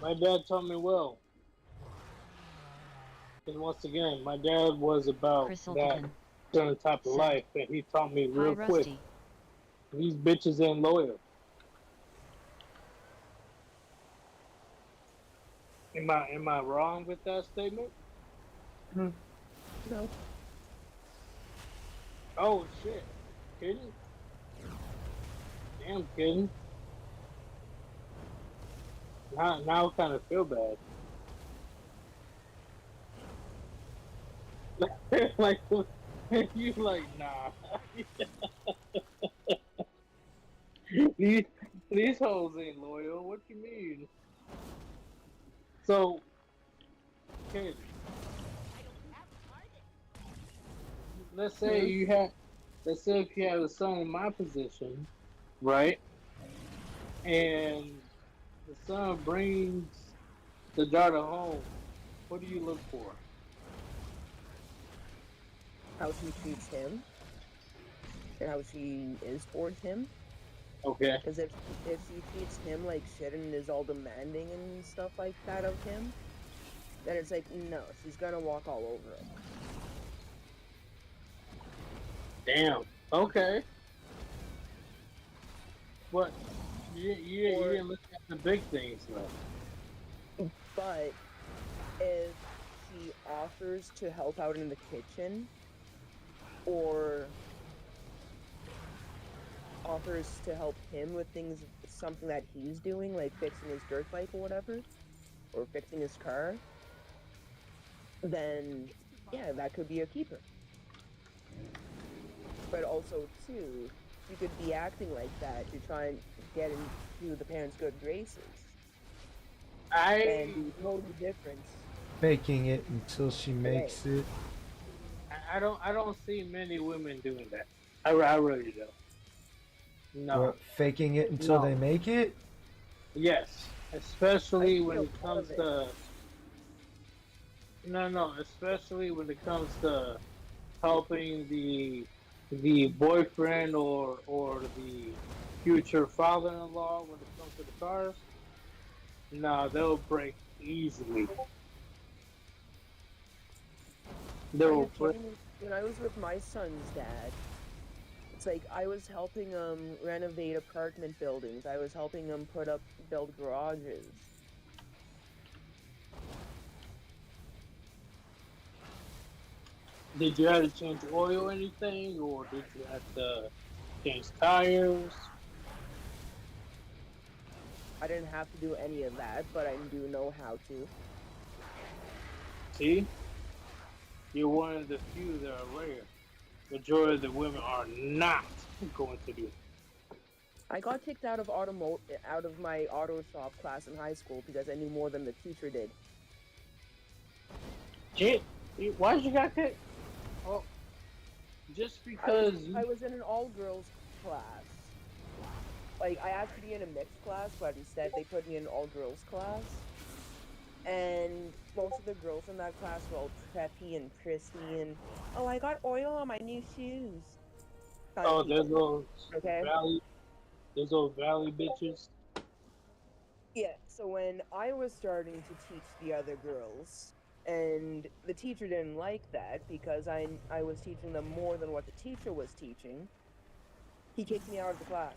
My dad taught me well. And once again, my dad was about that certain type of life, and he taught me real quick. These bitches ain't loyal. Am I wrong with that statement? No. Oh shit. Kidding? Damn kidding. Now I kind of feel bad. Like you like nah. these hoes ain't loyal. What you mean? So, okay. Let's say if you have a son in my position, right? And the son brings the daughter home. What do you look for? How she treats him, and how she is towards him. Okay. Because if she treats him like shit and is all demanding and stuff like that of him, then it's like, no, she's gonna walk all over him. Damn. Okay. But you didn't look at the big things though. But if she offers to help out in the kitchen, or offers to help him with things, something that he's doing, like fixing his dirt bike or whatever, or fixing his car, then yeah, that could be a keeper. But also, too, you could be acting like that to try and get into the parents' good graces. And be totally different. Faking it until she makes it. I don't see many women doing that. I really don't. No. What, faking it until they make it? Yes, especially when it comes to especially when it comes to helping the boyfriend or the future father-in-law when it comes to the cars. No, they'll break easily. They'll break. When I was with my son's dad, it's like I was helping him renovate apartment buildings. I was helping him build garages. Did you have to change oil or anything, or did you have to change tires? I didn't have to do any of that, but I do know how to. See? You're one of the few that are rare. Majority of the women are not going to do it. I got kicked out of my auto shop class in high school because I knew more than the teacher did. Shit, why did you got kicked? Oh, just because I was in an all-girls class. Like, I asked to be in a mixed class, but instead they put me in an all-girls class. And most of the girls in that class were all preppy and prissy and, oh, I got oil on my new shoes. Oh, there's those valley bitches. Yeah, so when I was starting to teach the other girls, and the teacher didn't like that because I was teaching them more than what the teacher was teaching, he kicked me out of the class.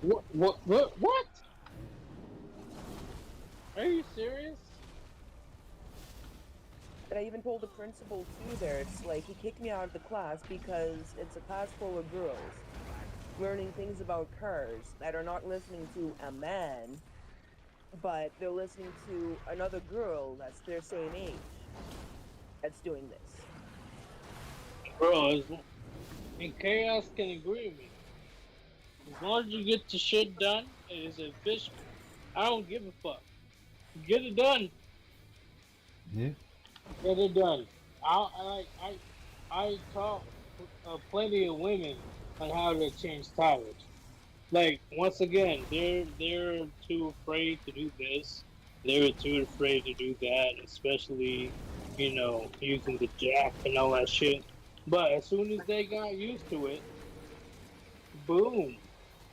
What? Are you serious? And I even told the principal too there, it's like he kicked me out of the class because it's a class full of girls learning things about cars that are not listening to a man, but they're listening to another girl that's their same age that's doing this. Bro, and Chaos can agree with me. As long as you get the shit done, it is efficient. I don't give a fuck. Get it done. Yeah. Get it done. I taught plenty of women on how to change tires. Like, once again, they're too afraid to do this. They're too afraid to do that, especially, using the jack and all that shit. But as soon as they got used to it, boom,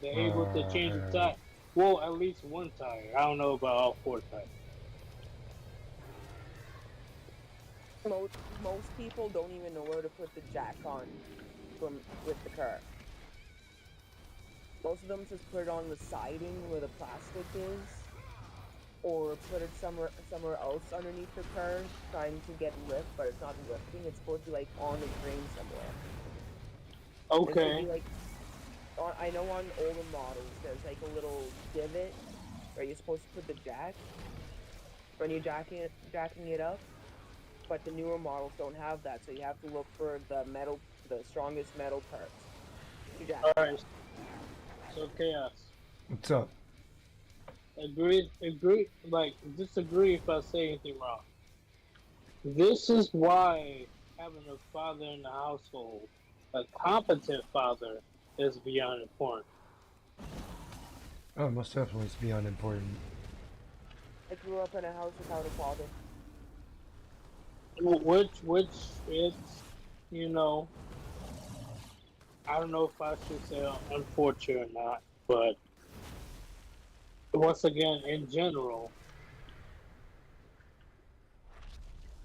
they're able to change the tire. Well, at least one tire. I don't know about all four tires. Most people don't even know where to put the jack on with the car. Most of them just put it on the siding where the plastic is, or put it somewhere else underneath the car, trying to get lift, but it's not lifting. It's supposed to be like on the frame somewhere. Okay. I know on older models there's like a little divot where you're supposed to put the jack when you're jacking it up, but the newer models don't have that, so you have to look for the strongest metal parts to jack. Alright. So Chaos. What's up? Agree, disagree if I say anything wrong. This is why having a father in the household, a competent father, is beyond important. Oh, most definitely it's beyond important. I grew up in a house without a father. Which it's, I don't know if I should say unfortunate or not, but once again, in general,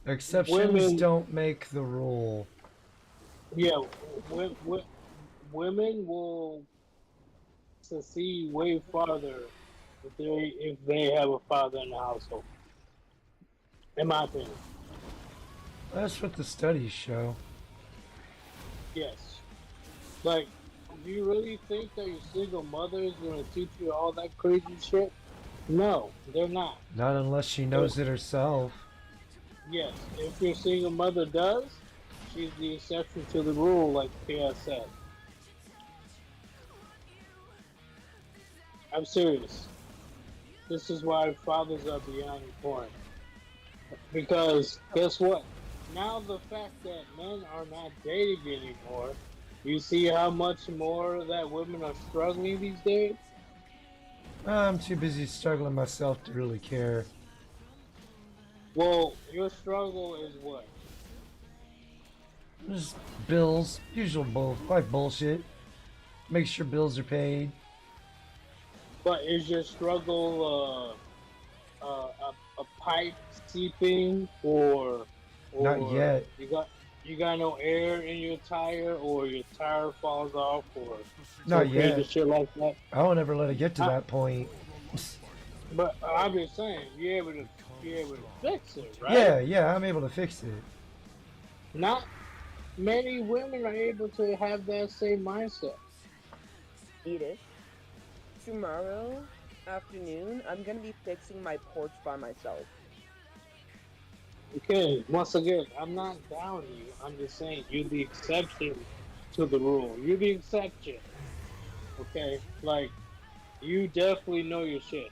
exceptions don't make the rule. Yeah, women will succeed way farther if they have a father in the household. In my opinion. That's what the studies show. Yes. Like, do you really think that your single mother is going to teach you all that crazy shit? No, they're not. Not unless she knows it herself. yes, if your single mother does, she's the exception to the rule, like Chaos said. I'm serious. This is why fathers are beyond important. Because guess what? Now the fact that men are not dating anymore, you see how much more that women are struggling these days? I'm too busy struggling myself to really care. Well, your struggle is what? Just bills, usual like bullshit. Make sure bills are paid. But is your struggle a pipe seeping, or Not yet. you got no air in your tire, or your tire falls off, or Not some crazy yet. shit like that? I won't ever let it get to that point. But I'm just saying, you're able to fix it, right? Yeah, I'm able to fix it. Not many women are able to have that same mindset. Edith, tomorrow afternoon, I'm gonna be fixing my porch by myself. Okay, once again, I'm not down you. I'm just saying you're the exception to the rule. You're the exception. Okay? Like, you definitely know your shit.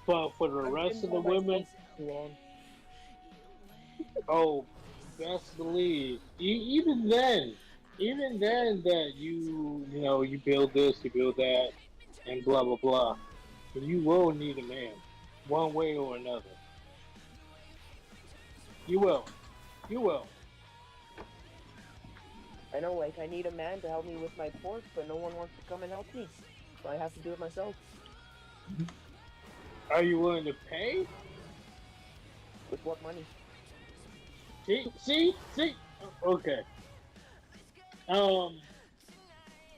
But for the rest of the women, oh, best believe, even then that you know, you build this, you build that, and blah, blah, blah. You will need a man, one way or another. You will. You will. I know, like, I need a man to help me with my porch, but no one wants to come and help me. So I have to do it myself. Are you willing to pay? With what money? See? Okay.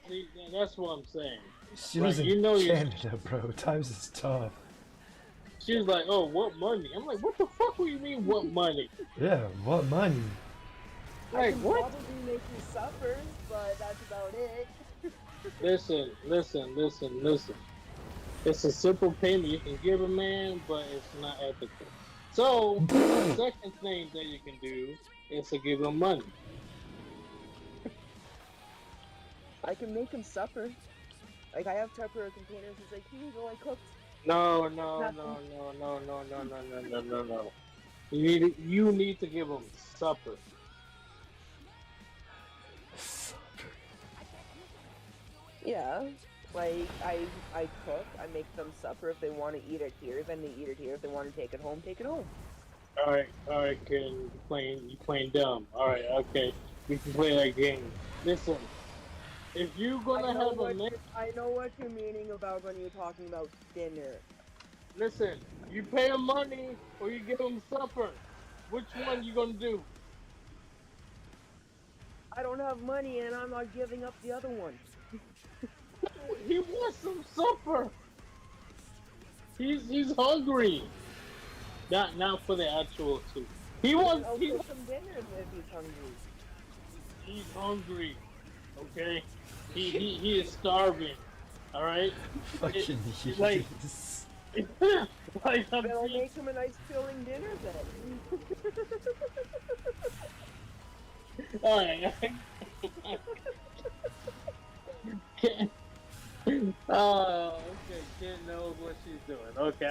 See, that's what I'm saying. She Right, lives in you know Canada, bro. Times is tough. She was like, "Oh, what money?" I'm like, "What the fuck do you mean, what money?" Yeah, what money? I Like, can what? probably make you suffer, but that's about it. Listen. It's a simple payment you can give a man, but it's not ethical. So, the second thing that you can do is to give him money. I can make him suffer. Like, I have Tupperware containers. He's like, here you go, I cooked. No. You need to give him supper. Yeah. Like, I cook, I make them supper. If they want to eat it here, then they eat it here. If they want to take it home, take it home. Alright, Ken, you playing dumb. Alright, okay. We can play that game. Listen, if you gonna have a man... I know what you're meaning about when you're talking about dinner. Listen, you pay him money or you give him supper. Which one you gonna do? I don't have money and I'm not giving up the other one. He wants some supper. He's hungry. Not for the actual two. He wants some dinner if he's hungry. He's hungry. Okay? He is starving. Alright? Fucking like, like then I'll make him a nice filling dinner then. Alright. Oh, okay. Ken knows what she's doing. Okay,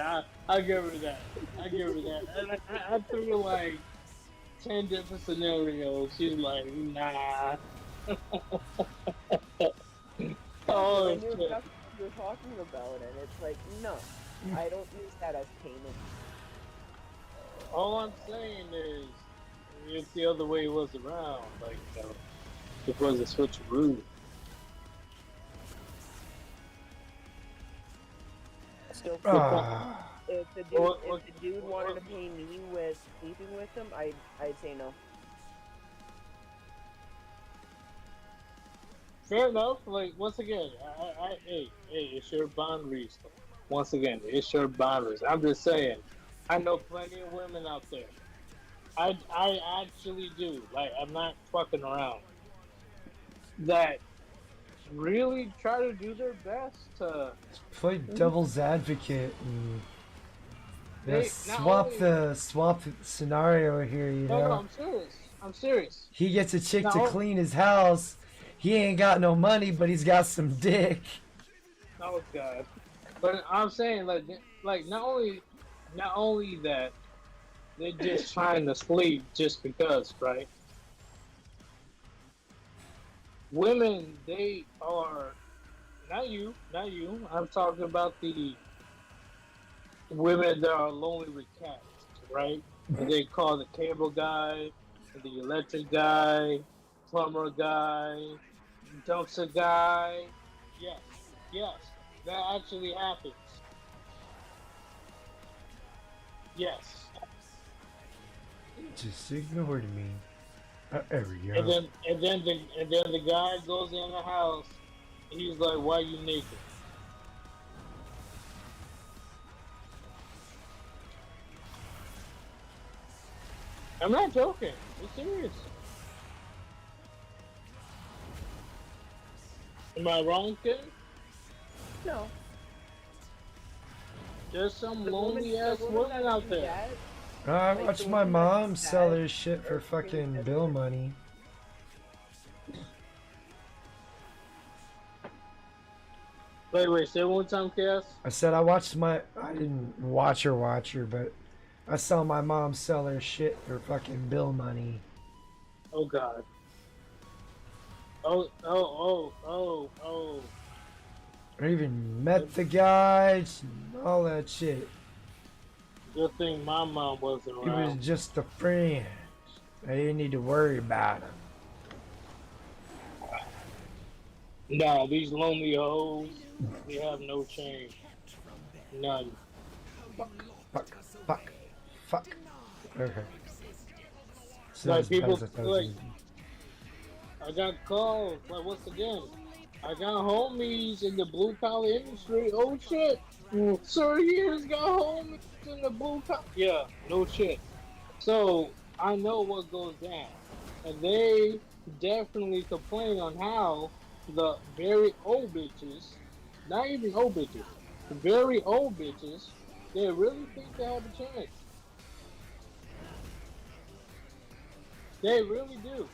I'll give her that. And I threw like 10 different scenarios. She's like, nah. Oh, I knew shit. that's what you were talking about, and it's like, no, I don't use that as payment. All I'm saying is, it's the other way it was around. Like, you know, it was a switcheroo. Still, Ah. if the dude wanted to pay me with sleeping with him, I'd say no. Fair enough. Like, once again, hey, it's your boundaries. Once again, it's your boundaries. I'm just saying, I know plenty of women out there. I actually do. Like, I'm not fucking around. That really try to do their best to play devil's advocate and Yeah, swap the scenario here, you No, know. I'm serious. I'm serious. He gets a chick to No. clean his house. He ain't got no money, but he's got some dick. Oh God. But I'm saying like not only that they're just trying to sleep just because, right? Women, they are not you. I'm talking about the women that are lonely with cats, right? And they call the cable guy, the electric guy, plumber guy, dumpster guy. Yes, yes, that actually happens. Yes. Just ignored me. There we And go. then the guy goes in the house. He's like, "Why you naked?" I'm not joking. I'm serious. Am I wrong, kid? No. There's some The lonely ass woman women that out do there. that, I like, watched the my woman that mom do sell that, their shit for they're fucking really bill money. Wait, say it one time, Chaos. I said I didn't watch her, but I saw my mom sell her shit for fucking bill money. Oh God. Oh. I even met the guys, and all that shit. Good thing my mom wasn't He was around. just a friend. I didn't need to worry about him. Nah, these lonely hoes, they have no change. None. Fuck. Okay. So Like as bad people, as I thought it like, was gonna I got calls. Like, once again, I got homies in the blue collar industry. Oh shit, sir, here's got homies in the blue collar. Yeah, no shit. So I know what goes down, and they definitely complain on how the very old bitches, not even old bitches, the very old bitches, they really think they have a chance. They really do.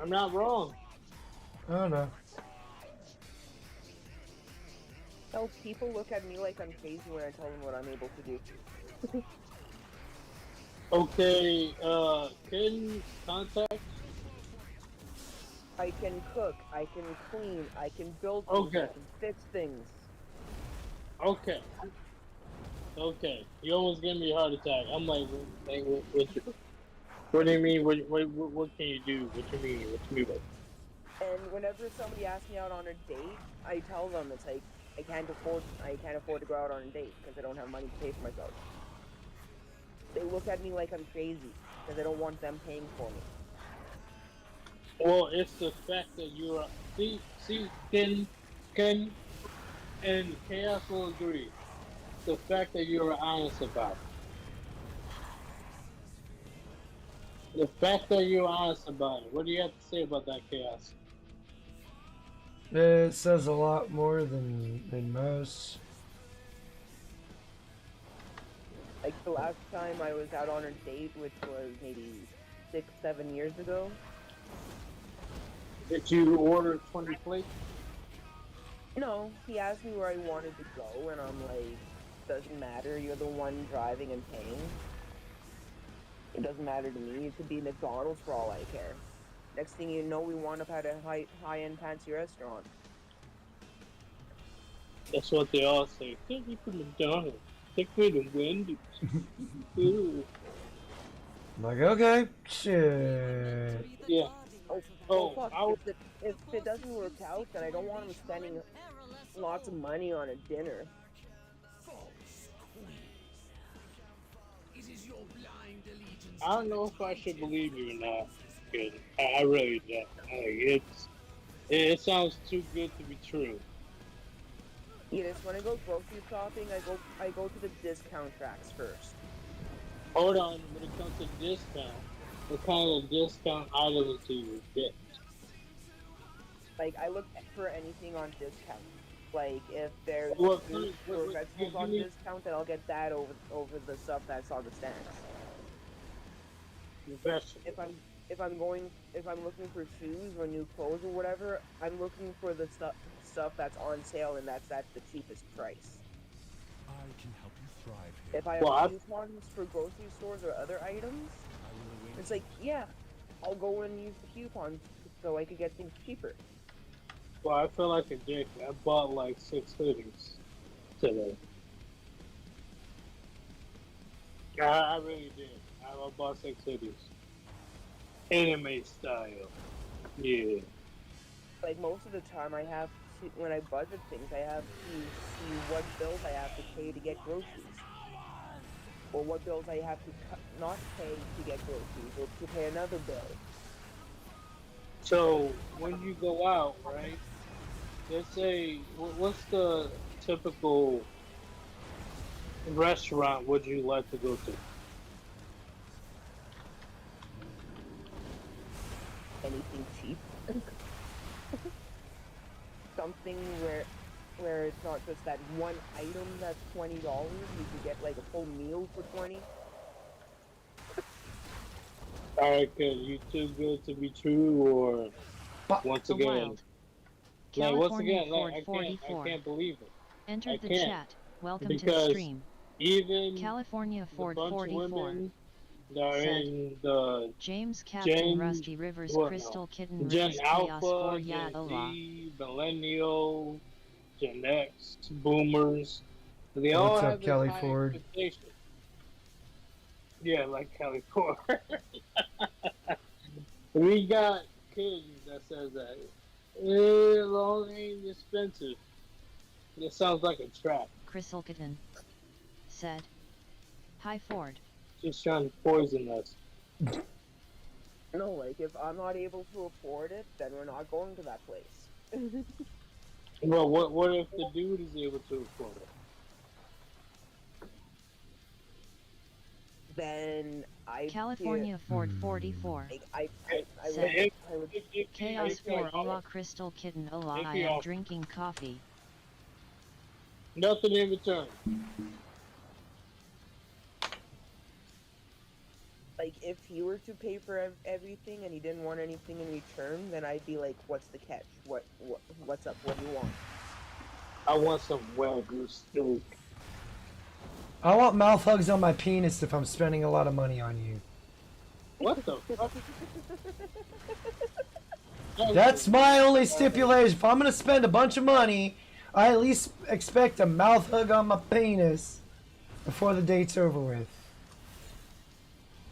I'm not wrong. I don't know. No, people look at me like I'm crazy when I tell them what I'm able to do. Okay, can contact. I can cook, I can clean, I can build things, Okay. I can fix things. Okay. You almost gave me a heart attack. I'm like, what do you mean? What can you do? What you mean? What you mean? And whenever somebody asks me out on a date, I tell them it's like I can't afford to go out on a date because I don't have money to pay for myself. They look at me like I'm crazy because I don't want them paying for me. Well, it's the fact that you're see, Ken, and Chaos will agree. The fact that you're honest about it. The fact that you're honest about it. What do you have to say about that, Chaos? It says a lot more than most. Like the last time I was out on a date, which was maybe 6-7 years ago. Did you order 20 plates? No, he asked me where I wanted to go, and I'm like, doesn't matter, you're the one driving and paying. It doesn't matter to me, it could be McDonald's for all I care. Next thing you know, we wound up at a high-end fancy restaurant. That's what they all say. Take me to McDonald's. Take me to Wendy's. Ooh. I'm like, okay, shit. Yeah. Oh fuck, if it doesn't work out, then I don't want him spending lots of money on a dinner. I don't know if I should believe you or not. Kid. I really don't. It sounds too good to be true. Yes, when I go grocery shopping, I go to the discount racks first. Hold on, when it comes to discount, what kind of discount items do you get? Like, I look for anything on discount. Like, if there's What fruit what- or what- vegetables you on need- discount, then I'll get that over the stuff that's on the stands. Vegetables. If I'm looking for shoes or new clothes or whatever, I'm looking for the stuff that's on sale and that's at the cheapest price. I can help you thrive here. If I have coupons for grocery stores or other items, it's like, yeah, I'll go and use the coupons so I could get things cheaper. Well, I feel like a dick. I bought like 6 hoodies today. I really did. I bought 6 hoodies. Anime style. Yeah. Like, most of the time I have to, when I budget things, I have to see what bills I have to pay to get groceries. Or what bills I have to not pay to get groceries, or to pay another bill. So, when you go out, right, let's say, what's the typical restaurant would you like to go to? Anything cheap. Something where it's not just that one item that's $20. You can get like a full meal for 20. Alright, good. You too good to be true, or once The again, Wild. like, once California again, Ford like, I 44. can't believe it. Entered I the can't. chat. Welcome to the Because stream. even California the Ford bunch of 44. women that are said, in the James Captain Gen, Rusty Rivers what, Crystal no, Kitten Gen Rivers Alpha, Chaosforyou Gen Allah. Z, Millennial, Gen X, Boomers, they all What's have up, this Kelly high Ford? expectation. Yeah, like Kelly Ford. We got kids that says that long ain't expensive. It sounds like a trap. Crystal Kitten said, "Hi Ford. Just trying to poison us. No, like, if I'm not able to afford it, then we're not going to that place. Well, what if the dude is able to afford it? Then California Ford 44. I said, would Chaos for Allah Crystal Kitten Allah. I am drinking coffee. Nothing in return. Like, if he were to pay for everything and he didn't want anything in return, then I'd be like, what's the catch? What's up? What do you want? I want some Wagyu steak. I want mouth hugs on my penis if I'm spending a lot of money on you. What the fuck? That's my only stipulation. If I'm gonna spend a bunch of money, I at least expect a mouth hug on my penis before the date's over with.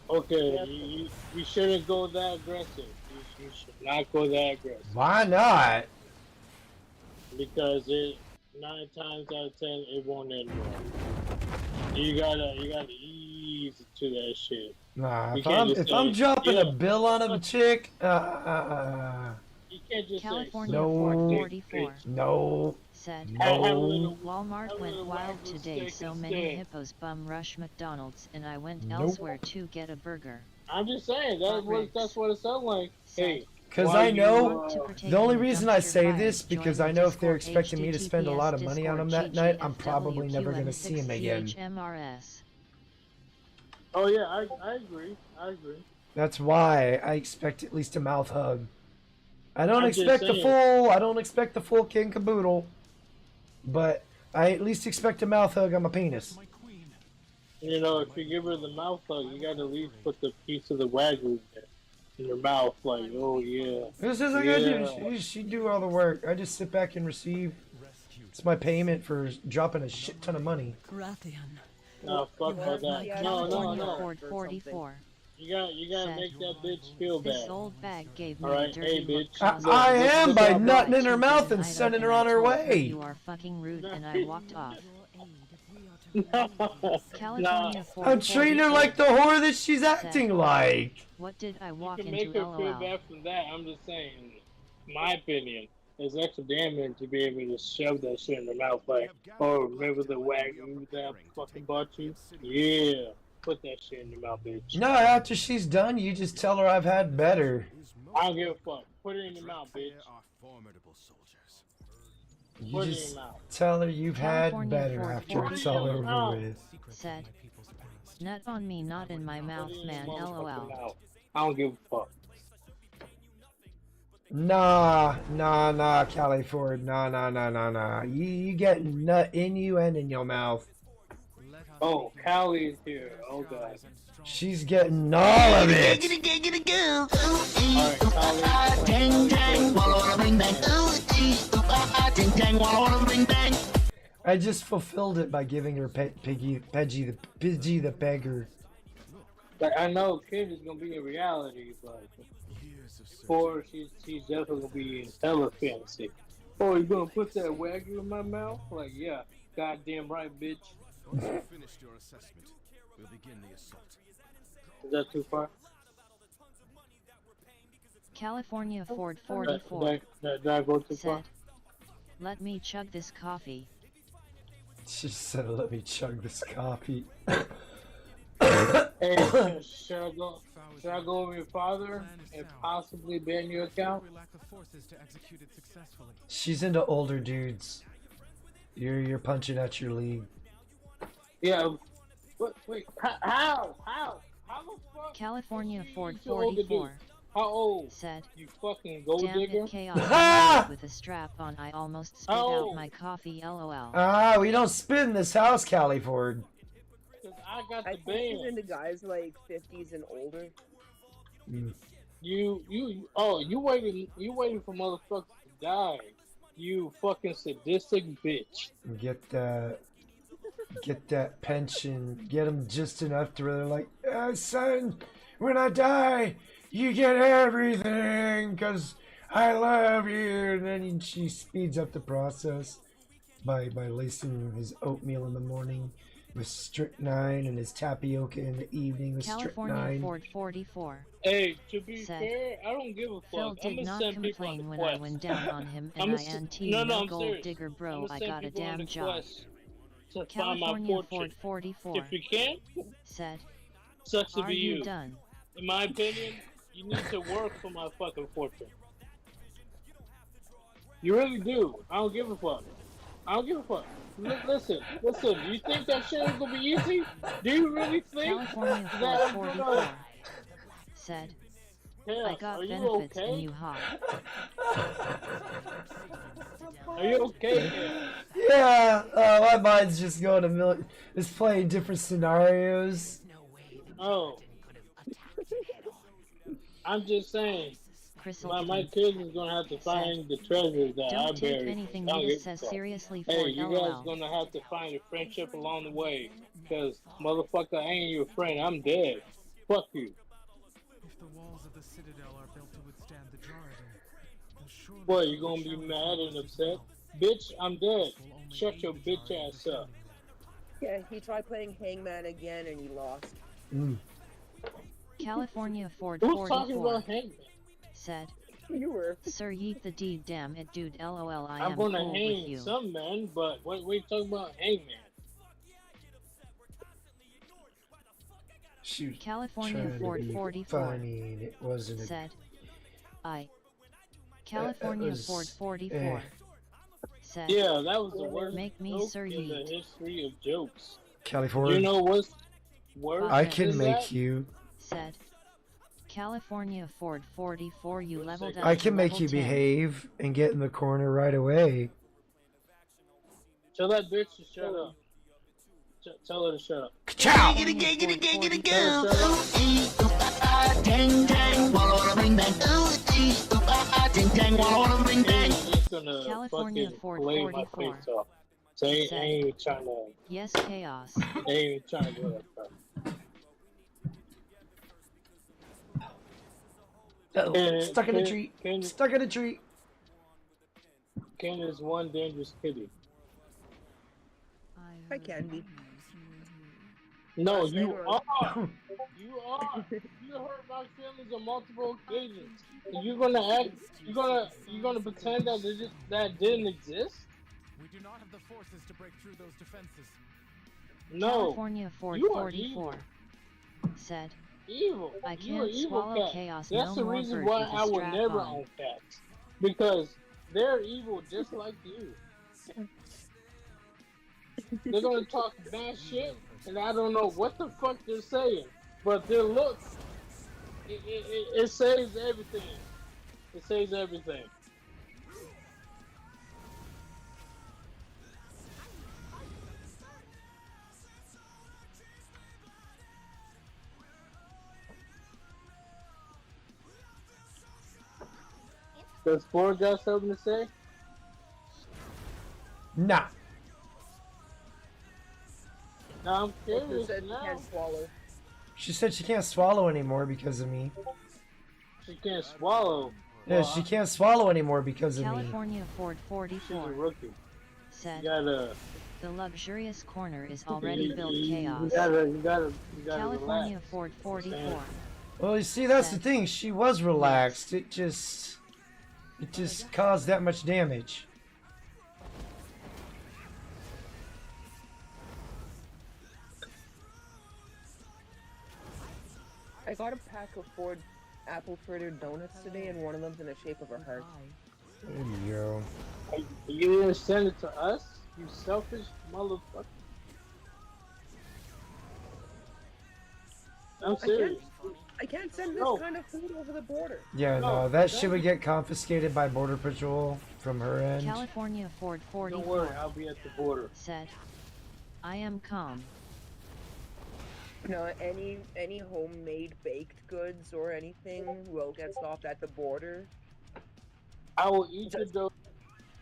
Okay, you shouldn't go that aggressive. You should not go that aggressive. Why not? Because 9 times out of 10 it won't end well. You gotta ease to that shit. Nah, You if I'm dropping a bill on a chick, You can't just California say, Ford no, 44 no, said, no. Walmart went wild today, so many hippos bum rush McDonald's, and I went elsewhere to get a burger. I'm just saying, that's what it sounds like. Hey, Because I know, the only reason I say this, because I know if they're expecting me to spend a lot of money on them that night, I'm probably never going to see him again. Oh yeah, I agree. That's why I expect at least a mouth hug. I don't I'm just expect the saying. I don't expect the full king caboodle, but I at least expect a mouth hug on my penis. You know, if you give her the mouth hug, you gotta at least put the piece of the Wagyu in your mouth, like, oh yeah. This is like I do. She do all the work. I just sit back and receive. It's my payment for dropping a shit ton of money. No, fuck all that. No. Ford 44. You gotta make that bitch feel bad. This old bag gave me Alright, a dirty hey bitch. look. I am by look nutting in her mouth and sending her on her way. You are fucking rude, and I walked off. California Ford I'm treating her like the whore that she's acting like. What did I walk You can into? make her feel LOL. bad from that. I'm just saying, my opinion, it's extra damage to be able to shove that shit in her mouth, like, oh, remember the Wagyu that I fucking bought you? Yeah. Put that shit in your mouth, bitch. No, after she's done, you just tell her I've had better. I don't give a fuck. Put it in your mouth, bitch. Are formidable soldiers. You Put it in just your mouth. tell her you've had California better Ford after Ford it's all Ford. over with. Said, nut on me, not in my mouth, Put it in man, your motherfucking lol. mouth. I don't give a fuck. Nah, Callie Ford. Nah. You get nut in you and in your mouth. Oh, Callie is here. Oh, God. She's getting all of it. I just fulfilled it by giving her Pidgey the beggar. Like, I know Kid is gonna be in reality, but or she's definitely gonna be in hella fantasy. Oh, you gonna put that wagyu in my mouth? Like, yeah, goddamn right, bitch. Once you've finished your assessment, we'll begin the assault. Is that too far? California Ford 44 Did I go too far? said, let me chug this coffee. She said, "Let me chug this coffee." Hey, should I go over your father and possibly ban your account? She's into older dudes. You're punching at your league. Yeah. Wait. How the fuck? California Ford You older 44 dude. How old? said, You fucking gold damn digger. it, chaos with a strap on. I almost spit out my coffee, lol. We don't spit in this house, Callie Ford. I got the I think band. he's into guys like 50s and older. You waiting for motherfuckers to die. You fucking sadistic bitch. Get that pension. Get them just enough to where they're like, son, when I die, you get everything because I love you. And then she speeds up the process by lacing his oatmeal in the morning with strychnine and his tapioca in the evening with California strychnine. Ford 44 Hey, to be said, fair, I don't give a fuck. Phil I'm did gonna not send people on complain the when quest. I went down on him and I'ma I NT no, no I'm gold serious. digger bro, I'ma I send got a people on damn the job. quest to find my California fortune. Ford 44 If you can, said, sucks to are be you you. done? In my opinion, you need to work for my fucking fortune. You really do. I don't give a fuck. Listen. You think that shit is gonna be easy? Do you really think California that Ford I'm 44 gonna... said, Chaos, I got are you benefits okay? and you hot. Are you okay, Chaos? Yeah, my mind's just going to is playing different scenarios. Oh. I'm just saying. My kids is gonna have to find the treasure that I don't take buried. anything I don't Nita give a says fuck. seriously for Hey, you guys LOL. gonna have to find a friendship along the way. Because, motherfucker, I ain't your friend. I'm dead. Fuck you. If the walls of the citadel are built to withstand the Jarden, then surely... What, you gonna be mad and upset? Bitch, I'm dead. Shut your bitch ass up. Yeah, he tried playing Hangman again and he lost. California Ford Who's talking 44 about Hangman? said, You were. Sir yeet the D damn it dude lol I I'm am gonna cool with hang you. some men, but we talking about Hangman. Shoot. California Ford 44 funny, it wasn't said, California Ford 44 said, yeah, that was the worst make me joke Sir in yeet. the history of jokes. California. You know what's worse? I can than make that? you. Said, California Ford 44 you leveled up I to can make level you 10. behave and get in the corner right away. Tell that bitch to shut up. Tell her to shut up. Ciao! California Ford 44 So I said, ain't even trying to. yes chaos. I ain't even trying to do that stuff. Stuck in a tree. Stuck in a tree. Ken is one dangerous kitty. I can be. No, you are. You are. You hurt my feelings on multiple occasions. And you're gonna act. You're gonna pretend that that didn't exist. We do not have the forces to break through those defenses. No. California Ford You are 44 evil. said, Evil. I You can't an evil swallow cat. chaos That's no the more reason bird why with a I would strap never on. own cats. Because they're evil just like you. They're gonna talk bad shit, and I don't know what the fuck they're saying. But their looks, it saves everything. It saves everything. Does Ford got something to say? Nah. Now I'm Who curious said she now. can't swallow? She said she can't swallow anymore because of me. She can't swallow. Yeah, she can't swallow anymore because of me. California Ford She's a 44 rookie. said, You gotta. the luxurious corner is already built You chaos. gotta California relax. Ford 44 Well, you see, that's the said, thing. She was relaxed. It just caused that much damage. I got a pack of Ford apple fritter donuts today, and one of them's in the shape of a heart. There you go. You didn't send it to us, you selfish motherfucker. I'm serious. I can't send this kind of food over the border. Yeah, no, that shit would get confiscated by Border Patrol from her end. California Ford Don't worry, 44 I'll be at the border. said, I am calm. No, any homemade baked goods or anything will get stopped at the border. I will eat the dough.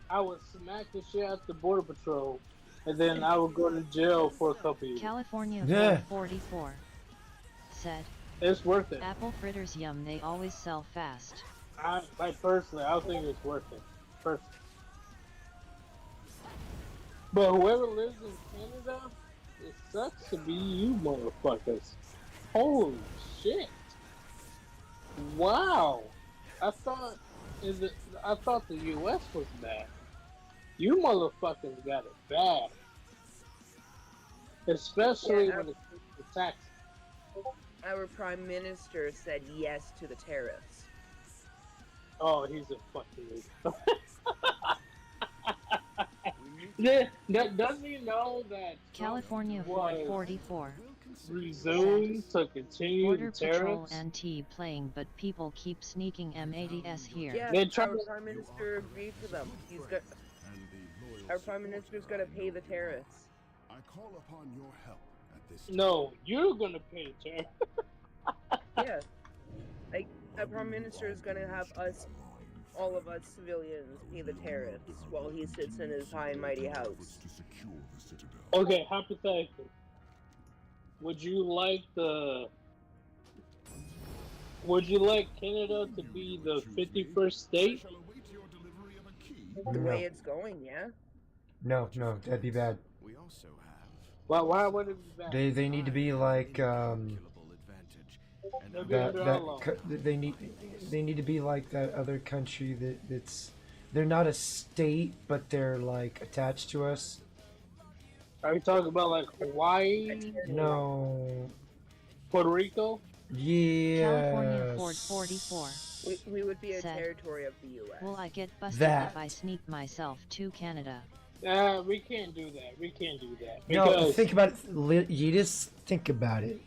I would smack the shit out the border patrol, and then I would go to jail for a couple years. California Yeah. Ford 44 said, It's worth it. apple fritters yum, they always sell fast. Personally, I don't think it's worth it. Personally. But whoever lives in Canada, it sucks to be you motherfuckers. Holy shit. Wow. I thought the US was bad. You motherfuckers got it bad. Especially when it comes to taxes. Our prime minister said yes to the tariffs. Oh, he's a fucking idiot. Yeah, doesn't he know that California Ford 44 resumed to continue Border the Patrol tariffs? NT playing, but people keep sneaking M80s here. Yeah, They tried our to- prime minister agreed to them. Our prime minister's gonna pay the tariffs. I call upon your help at this No, you're gonna pay the tariff. Yeah, like our prime minister is gonna have us, all of us civilians, pay the tariffs while he sits in his high and mighty house. Okay, hypothetically, would you like Canada to be the 51st state? The way it's going, yeah. No, that'd be bad. We also have Why would it be bad? They need to be like They'll be under our law. they need to be like that other country that's they're not a state but they're like attached to us. Are you talking about like Hawaii? No. Puerto Rico? California Yeah. Ford 44 We would be a said, territory of the U.S. will I get busted That. if I sneak myself to Canada? We can't do that. We can't do that. No, Because think about it. You just think about it.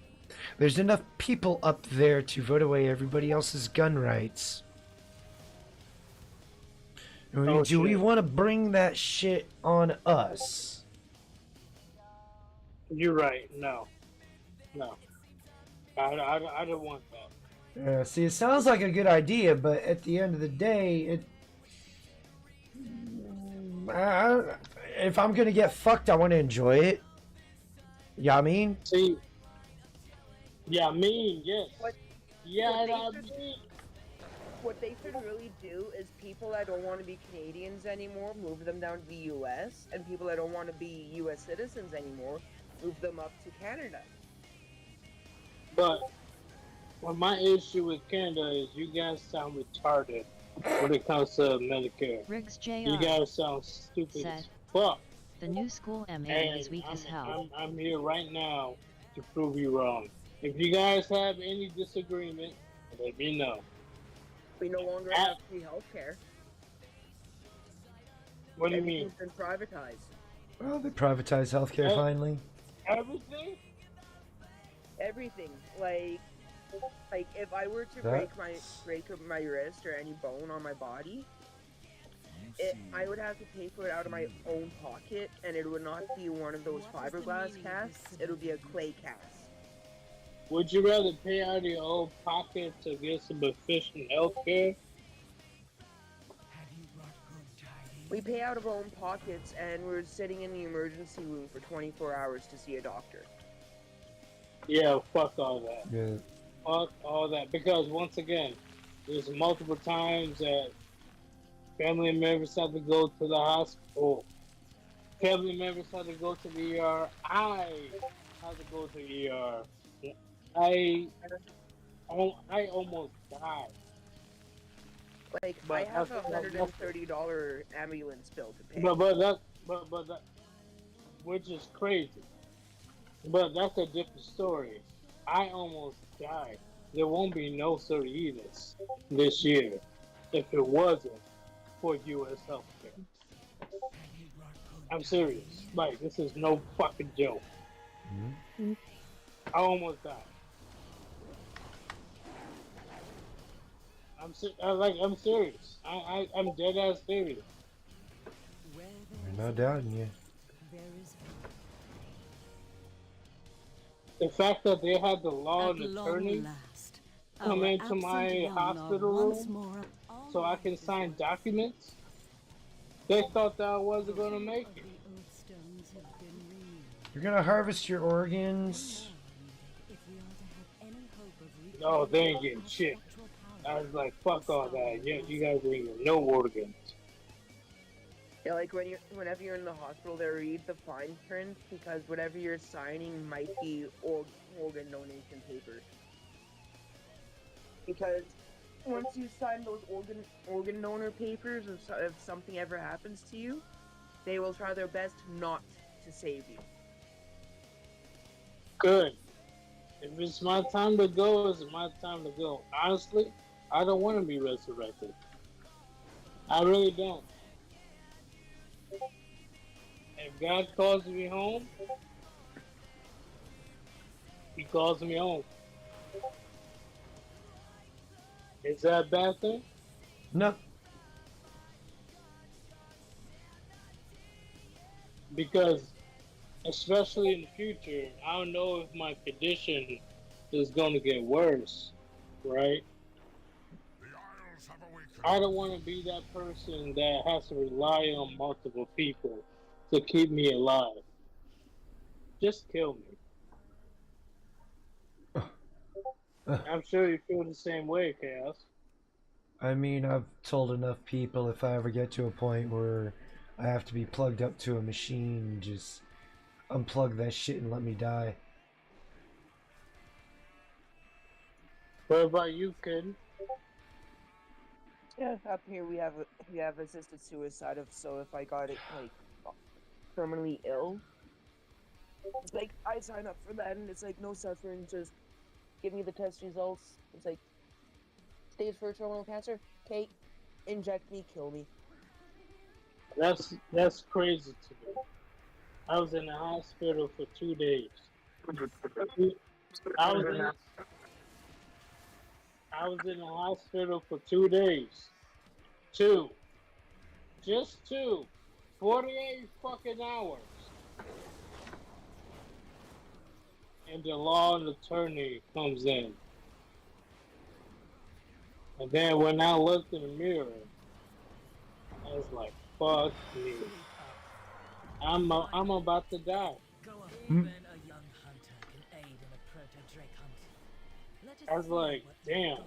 There's enough people up there to vote away everybody else's gun rights. Oh, Do we shit. want to bring that shit on us? You're right. No. I don't want that. See, it sounds like a good idea, but at the end of the day, if I'm gonna get fucked, I want to enjoy it. Yeah, I mean. See. Yeah, I mean, yes. What- Yeah, what they I should- mean. What they should really do is people that don't want to be Canadians anymore, move them down to the U.S., and people that don't want to be U.S. citizens anymore, move them up to Canada. But my issue with Canada is you guys sound retarded when it comes to Medicare. Riggs You Jr. guys sound stupid said, as fuck. the new school MA And is weak as hell. I'm here right now to prove you wrong. If you guys have any disagreement, let me know. We no longer have free healthcare. What do you mean? Everything's been privatized. Well, they privatized healthcare finally. Everything? Everything. Like if I were to break my wrist or any bone on my body, I would have to pay for it out of my own pocket, and it would not be one of those fiberglass casts. It would be a clay cast. Would you rather pay out of your own pocket to get some efficient healthcare? We pay out of our own pockets, and we're sitting in the emergency room for 24 hours to see a doctor. Yeah, fuck all that. Yeah. Fuck all that. Because once again, there's multiple times that family members have to go to the hospital. Family members have to go to the ER. I have to go to the ER. I almost died. Like, I have a $130 ambulance bill to pay. But that, which is crazy. But that's a different story. I almost died. There won't be no Cerritos this year if it wasn't for U.S. healthcare. I'm serious. Like, this is no fucking joke. Mm-hmm. I almost died. I'm serious. I'm dead ass serious. We're not doubting you. The fact that they had the law and attorney come into my hospital room so I can sign documents, they thought that I wasn't gonna make it. You're gonna harvest your organs. No, they ain't getting shit. I was like, fuck all that. Yeah, you guys ain't getting no organs. Yeah, like whenever you're in the hospital, they read the fine print because whatever you're signing might be organ donation papers. Because once you sign those organ donor papers, if something ever happens to you, they will try their best not to save you. Good. If it's my time to go, it's my time to go. Honestly, I don't want to be resurrected. I really don't. If God calls me home, He calls me home. Is that a bad thing? No. Because, especially in the future, I don't know if my condition is going to get worse, right? I don't want to be that person that has to rely on multiple people to keep me alive. Just kill me. I'm sure you feel the same way, Chaos. I mean, I've told enough people if I ever get to a point where I have to be plugged up to a machine, just unplug that shit and let me die. What about you, kid? Yeah, up here we have assisted suicide. So if I got it like terminally ill, it's like I sign up for that, and it's like no suffering, just give me the test results. It's like stage 4 terminal cancer. Okay, inject me, kill me. That's crazy to me. I was in the hospital for 2 days. I was in the hospital for 2 days. Just two. 48 fucking hours. And the law and attorney comes in. And then when I looked in the mirror, I was like, fuck me. I'm about to die. I was like, damn.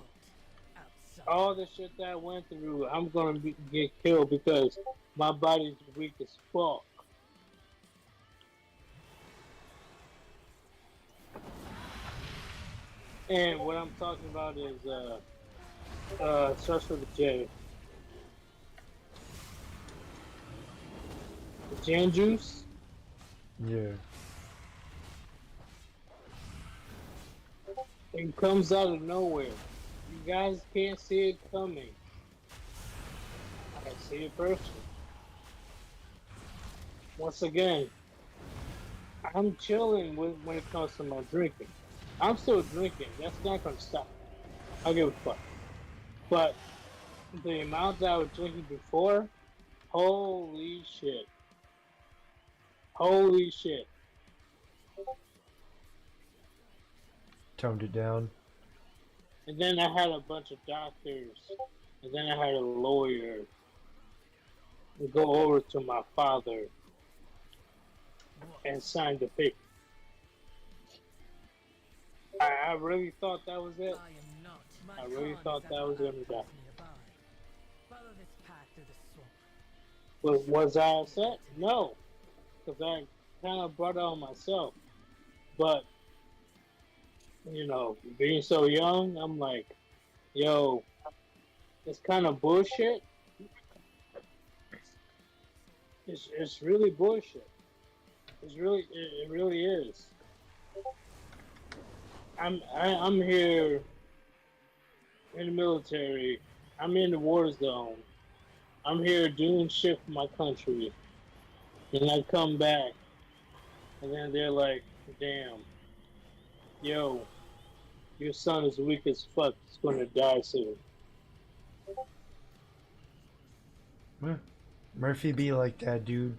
All the shit that I went through, I'm gonna get killed because my body's weak as fuck. And what I'm talking about is starts with a J. The Jan juice? Yeah. It comes out of nowhere. You guys can't see it coming. I see it personally. Once again, I'm chilling when it comes to my drinking. I'm still drinking. That's not gonna stop. I'll give a fuck. But the amount that I was drinking before, holy shit. Holy shit. Toned it down. And then I had a bunch of doctors. And then I had a lawyer go over to my father and sign the paper. I really thought that was it. I really thought that was gonna die. Was I upset? No, because I kind of brought it on myself. But you know, being so young, I'm like, yo, it's kind of bullshit. It's really bullshit. It really is. I'm here in the military. I'm in the war zone. I'm here doing shit for my country. And I come back, and then they're like, damn, yo, your son is weak as fuck. He's gonna die soon. Murphy be like that, dude.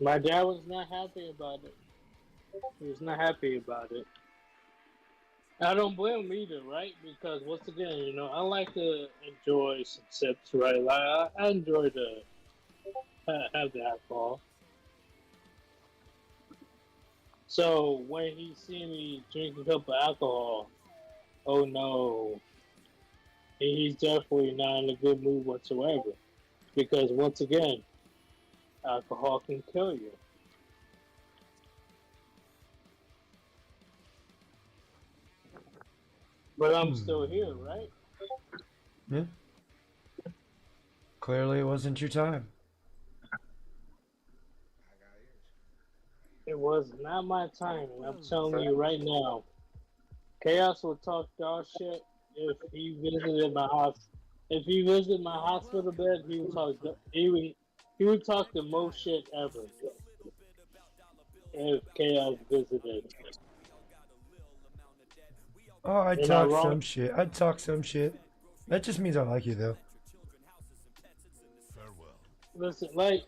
My dad was not happy about it. He was not happy about it. I don't blame him either, right? Because once again, you know, I like to enjoy some sips, right? Like I enjoy to have the alcohol. So when he see me drink a cup of alcohol, oh no, he's definitely not in a good mood whatsoever. Because once again, alcohol can kill you. But I'm still here, right? Yeah. Clearly it wasn't your time. It was not my time, and I'm telling you right now, Chaos will talk dog shit if he visited my house. If he visited my hospital bed, he would talk. He would talk the most shit ever. If Chaos visited. Oh, I'd You're talk not wrong. some shit. I'd talk some shit. That just means I like you, though. Listen, like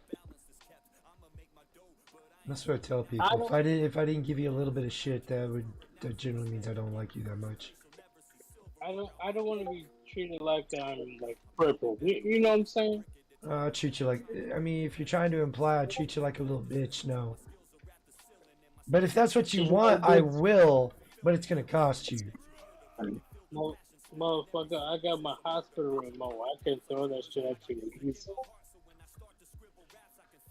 That's what I tell people. If I didn't give you a little bit of shit, that generally means I don't like you that much. I don't want to be treated like I'm like crippled. You know what I'm saying? I treat you like. I mean, if you're trying to imply I treat you like a little bitch, no. But if that's what you want, I will. But it's gonna cost you. Motherfucker, I got my hospital remote. I can throw that shit at you easy.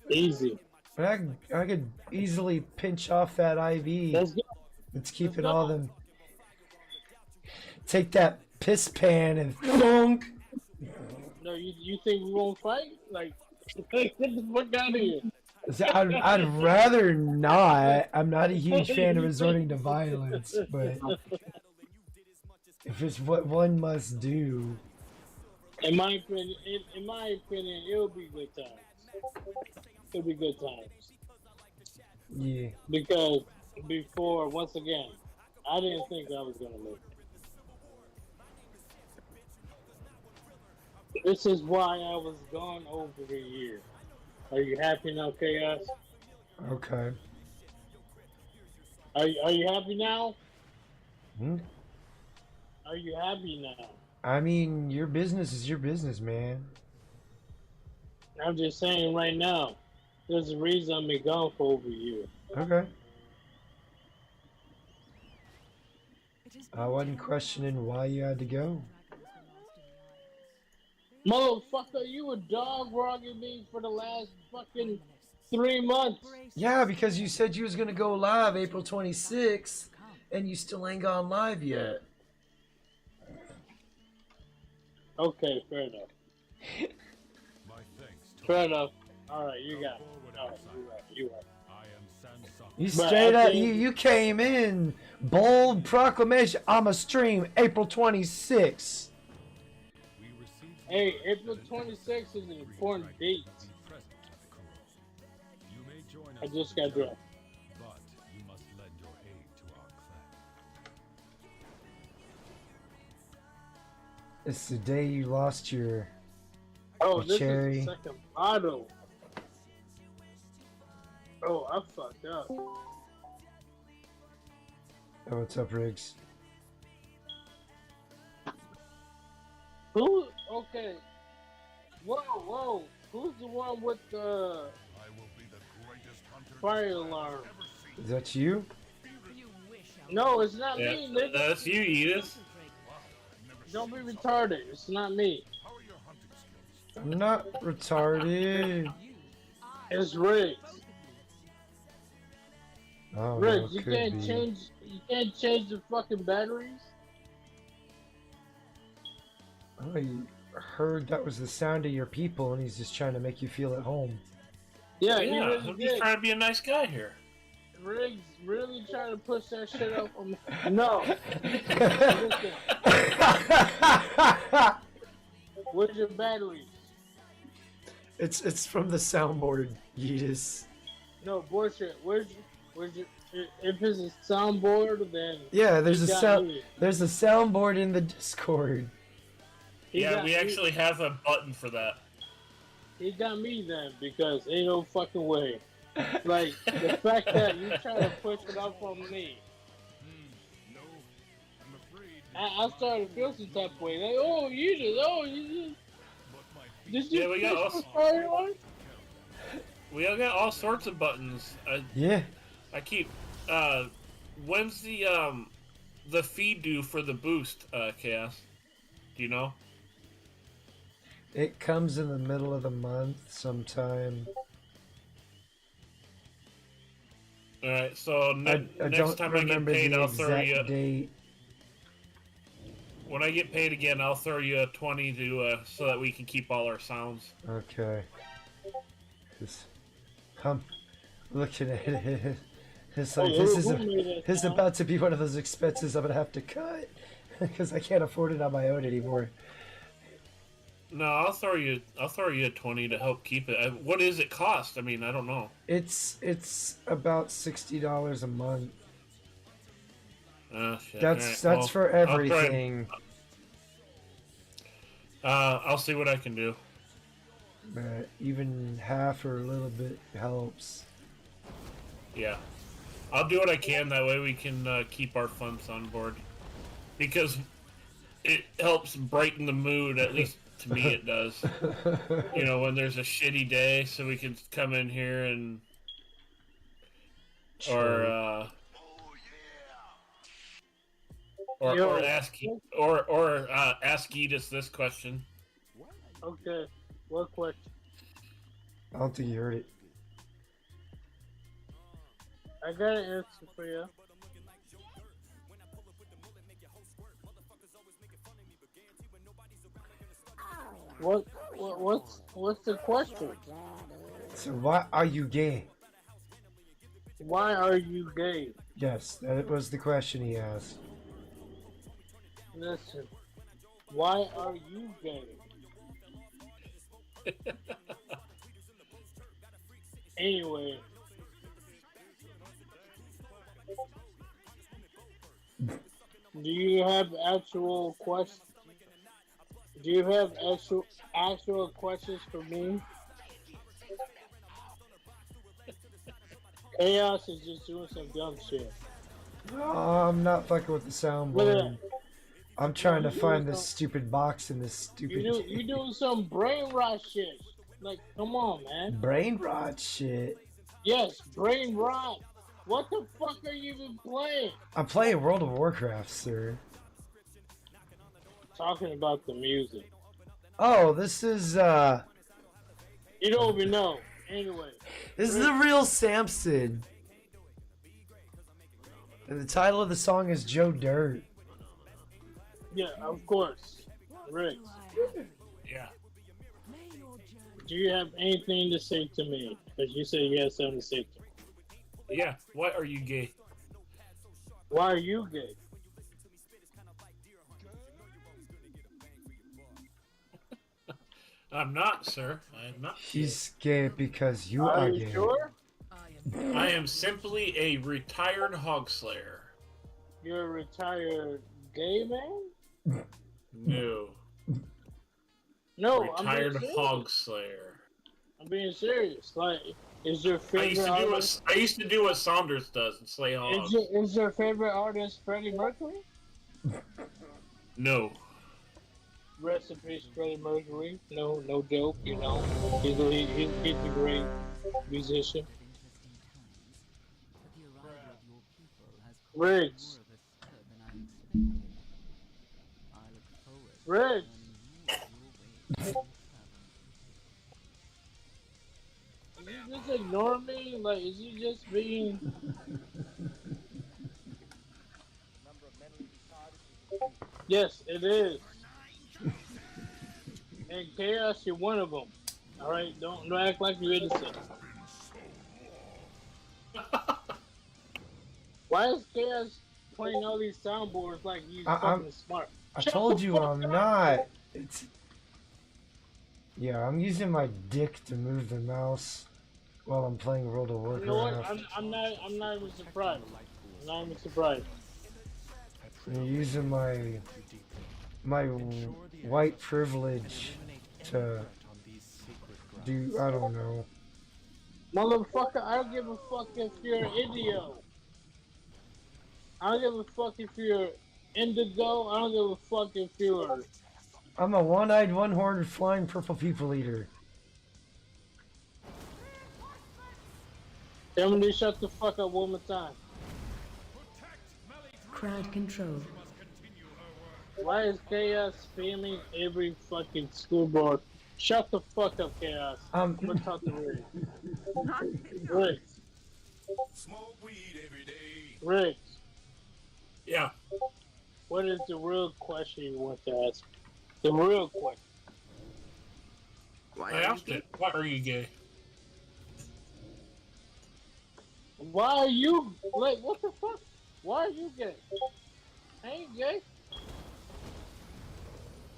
Easy. But I could easily pinch off that IV. It's keeping all them. Take that piss pan and thunk. No, you think we won't fight? Like, get the fuck out of here. I'd rather not. I'm not a huge fan of resorting to violence, but if it's what one must do. In my opinion, it'll be good times. It'll be good times. Yeah. Because before, once again, I didn't think I was gonna live. This is why I was gone over a year. Are you happy now, Chaos? Okay. Are you happy now? Hmm? Are you happy now? I mean, your business is your business, man. I'm just saying right now, there's a reason I've been gone for over a year. Okay. I wasn't questioning why you had to go. Motherfucker, you were dog-rogging me for the last fucking 3 months. Yeah, because you said you was going to go live April 26th, and you still ain't gone live yet. Okay, fair enough. Fair enough. Alright, you got it. Alright, you're right. You straight up, you came in Bold proclamation. I'm a stream April 26th. Hey, April 26th is an important date. I just got drunk. But you must lend your aid to our clan. It's the day you lost your This cherry. is the second bottle. Oh, I fucked up. Oh, what's up, Riggs? Who? Okay. Whoa. Who's the one with the fire alarm? Is that you? No, it's not me, nigga. That's you, Edith. Don't be retarded. It's not me. I'm not retarded. It's Riggs. Oh, Riggs, no, you could can't be. change. You can't change the fucking batteries. I heard that was the sound of your people, and he's just trying to make you feel at home. Yeah, Yeah, he he's really trying to be a nice guy here. Riggs really trying to push that shit up on me. No. Where's your batteries? It's from the soundboard, Yeetus. No bullshit. Where's your? If it's a soundboard, then Yeah, there's he a got sound. me. There's a soundboard in the Discord. Yeah, we actually have a button for that. He got me then because ain't no fucking way. Like the fact that you trying to push it up on me. I started to feel some type of way. Like, oh, you just. Did you Yeah, we got push the fire alarm? We all got all sorts of buttons. Yeah. I keep. When's the feed due for the boost, Chaos? Do you know? It comes in the middle of the month sometime. All right, so I next don't time I get remember paid, the I'll throw you. exact date. When I get paid again, I'll throw you a 20 to so that we can keep all our sounds. Okay. I'm looking at it. It's like this is about to be one of those expenses I'm gonna have to cut because I can't afford it on my own anymore. No, I'll throw you a 20 to help keep it. What does it cost? I mean, I don't know. It's about $60 a month. Shit. That's All right, for everything. I'll see what I can do. Even half or a little bit helps. Yeah, I'll do what I can. That way we can keep our funds on board, because it helps brighten the mood. At least to me, it does. You know, when there's a shitty day, so we can come in here and or ask ask Edith this question. Okay, what question? I don't think you heard it. I got an answer for you. What's the question? So why are you gay? Why are you gay? Yes, that was the question he asked. Listen, why are you gay? Anyway. Do you have actual questions? Do you have actual questions for me? Chaos is just doing some dumb shit. I'm not fucking with the soundboard. I'm trying to find this stupid box in this stupid... You doing some brain rot shit. Like, come on, man. Brain rot shit? Yes, brain rot. What the fuck are you even playing? I'm playing World of Warcraft, sir. Talking about the music. Oh, this is, You don't even know. Anyway. This is the real Samson. And the title of the song is Joe Dirt. Yeah, of course. Rick. Yeah. Do you have anything to say to me? Because you said you have something to say to me. Yeah. Why are you gay? Why are you gay? I'm not, sir. I am not. He's gay because you Are are you gay. sure? I am simply a retired hog slayer. You're a retired gay man? No. No, Retired I'm being hog slayer. I'm being serious. Like, is your favorite artist? I used to do what Saunders does and slay hogs. Is your favorite artist Freddie Mercury? No. Rest in peace, Freddie Mercury. No joke. You know, he's a great musician. Riggs. Riggs. Is he just ignoring me? Like, is he just being... Yes, it is. And Chaos, you're one of them. Alright? Don't act like you're innocent. Why is Chaos playing all these soundboards like he's fucking smart? I told you I'm not. Yeah, I'm using my dick to move the mouse while I'm playing World of Warcraft. You know what? I'm not even surprised. I'm not even surprised. I'm using my white privilege to do, I don't know. Motherfucker, I don't give a fuck if you're Indio. I don't give a fuck if you're Indigo. I don't give a fuck if you're... I'm a one-eyed, one-horned, flying purple people eater. Tell me to shut the fuck up one more time. Crowd control. Why is Chaos spamming every fucking school board? Shut the fuck up, Chaos. We're talking Riggs. Riggs. Smoke weed every day. Riggs. Yeah. What is the real question you want to ask? The real question. I asked it. Why are you gay? Why are you... Like, what the fuck? Why are you gay? I ain't gay.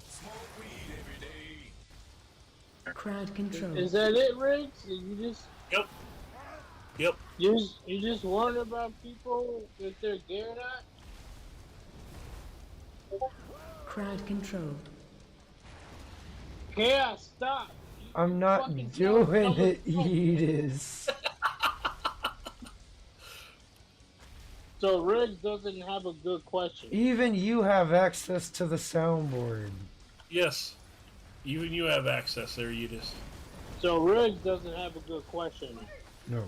Smoke weed every day. Crowd control. Is that it, Riggs? You just... Yep. You just wonder about people if they're gay or not? Crowd control. Chaos, stop! I'm not doing it, Edis. So Riggs doesn't have a good question. Even you have access to the soundboard. Yes. Even you have access there, you just... So Riggs doesn't have a good question. No.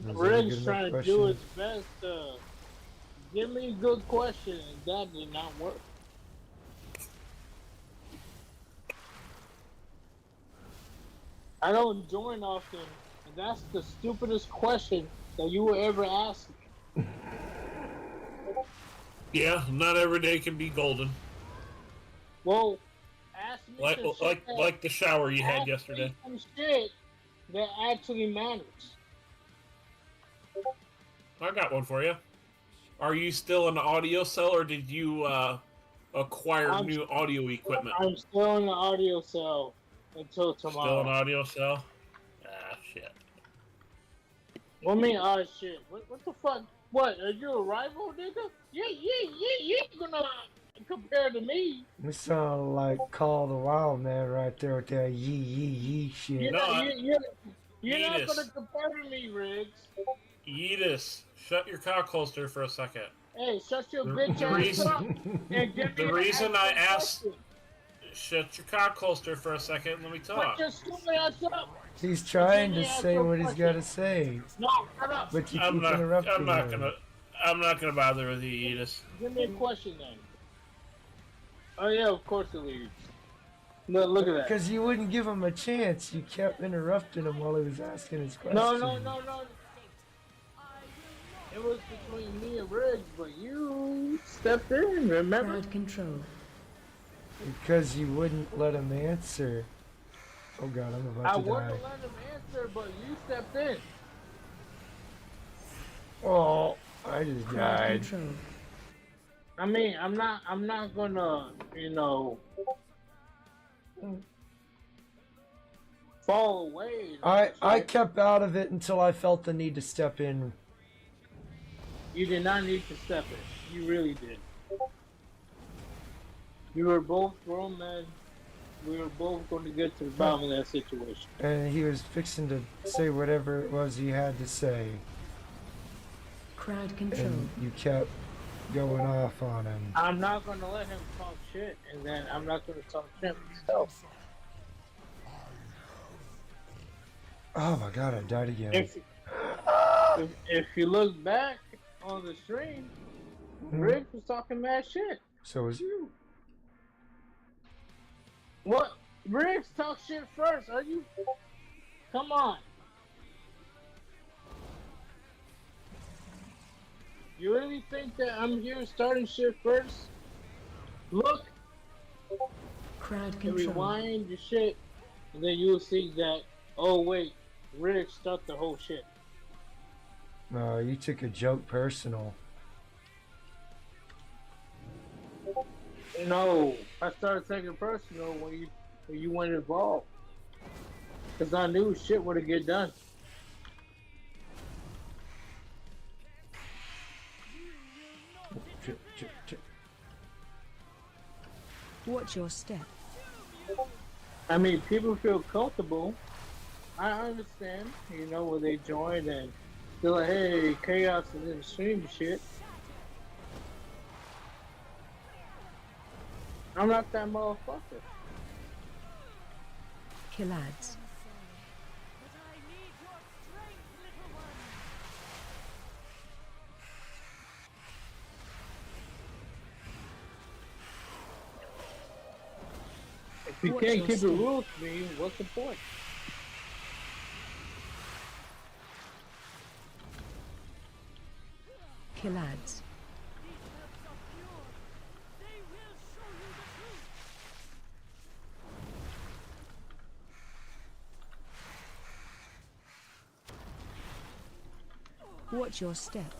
Riggs trying to do his best to give me a good question, and that did not work. I don't join often, and that's the stupidest question that you will ever ask me. Yeah, not every day can be golden. Well, ask me Like the shower you had yesterday. Me some shit that actually matters. I got one for you. Are you still in the audio cell, or did you acquire new audio equipment? I'm still in the audio cell until tomorrow. Still in audio cell? Ah, shit. What mean, shit? What the fuck? What, are you a rival, nigga? You ain't gonna compare to me. You sound like Call the Wild Man right there with that yee shit. You're not gonna compare to me, Riggs. Yeetus, shut your cock holster for a second. Hey, shut your bitch ass up. And give me The reason I asked, question. shut your cock holster for a second, let me talk. Shut your stupid ass up. He's trying to say what he's got to say. No, shut up. But you keep interrupting I'm not him. gonna bother with you, Yeetus. Give me a question then. Oh yeah, of course it leaves. Look at that. Because you wouldn't give him a chance. You kept interrupting him while he was asking his question. No. It was between me and Riggs, but you stepped in, remember? Crowd control. Because you wouldn't let him answer. Oh god, I'm about I to die. wouldn't let him answer, but you stepped in. I just Crowd died. control. I mean, I'm not gonna, fall away. I kept out of it until I felt the need to step in. You did not need to step in. You really did. You were both grown men. We were both going to get to the bottom of that situation. And he was fixing to say whatever it was he had to say. Crowd control. And you kept going off on him. I'm not going to let him talk shit, and then I'm not going to talk shit myself. Oh my god, I died again. If you look back on the stream, Rick was talking mad shit. So was you. What? Riggs talk shit first. Are you? Come on. You really think that I'm here starting shit first? Look. Crowd control. Rewind your shit, and then you'll see that. Oh wait, Riggs started the whole shit. No, you took a joke personal. No, I started taking it personal when you went involved, cause I knew shit would get done. Watch your step. I mean, people feel comfortable. I understand, when they join and they're like, hey, Chaos is in the stream and shit. I'm not that motherfucker. Killads. If you can't keep the rules to me, what's the point? Killads. Watch your step.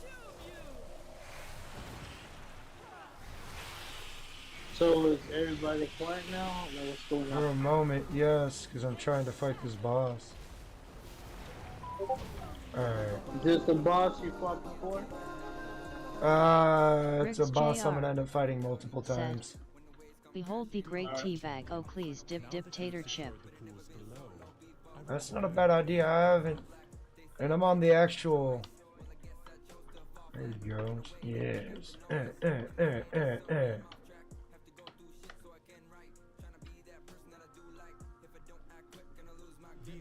So is everybody quiet now? Or what's going on? For a moment, yes, because I'm trying to fight this boss. Alright. Is this the boss you fought before? It's a Rick's boss I'm JR gonna end up fighting multiple said, times. Behold the great teabag, oh please dictator chip. That's not a bad idea, I haven't. And I'm on the actual... There you go. Yes. The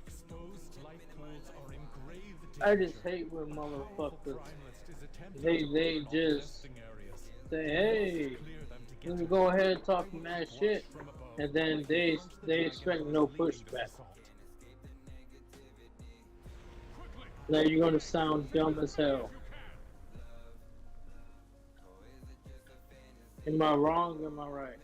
exposed light codes are engraved. I just hate when motherfuckers, they just say, hey, let me go ahead and talk mad shit, and then they expect no pushback. Now you're gonna sound dumb as hell. Am I wrong or am I right?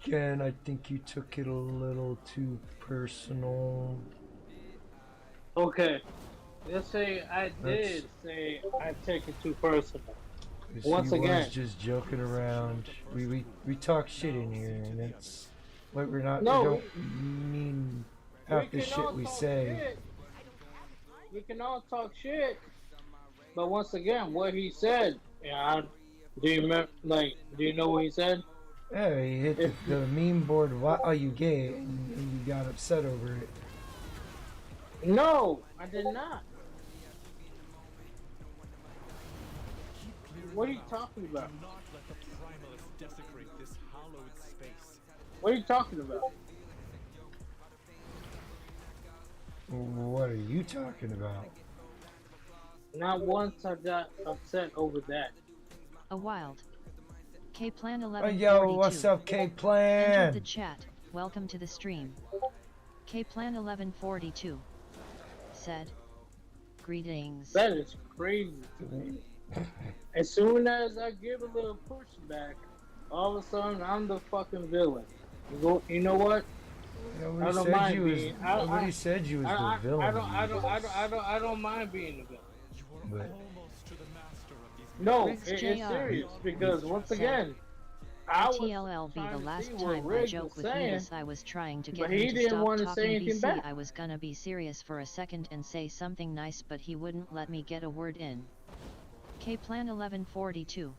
Again, I think you took it a little too personal. Okay, let's say I did say I take it too personal. Once he again, was just joking around. We talk shit in here, and it's like we're not. No, we don't mean half the shit we say. Shit. We can all talk shit, but once again, what he said, do you remember? Like, do you know what he said? Yeah, he hit the meme board. Why are you gay? And you got upset over it. No, I did not. What are you talking about? Do not let the primalists desecrate this hallowed space. What are you talking about? What are you talking about? Not once I got upset over that. A wild. K-Plan Oh, 1142. yo, what's up, K-Plan? Entered the chat. Welcome to the stream. K-Plan 1142 said, greetings. That is crazy to me. As soon as I give a little pushback, all of a sudden I'm the fucking villain. You know what? Nobody said you was the villain. I don't mind being the villain. But No, Riggs it's JR. serious because once again, ITLL be the last time I joke with Nidus. I was trying to get him to stop talking BC. I was gonna be serious for a second and say something nice, but he wouldn't let me get a word in. K-Plan 1142.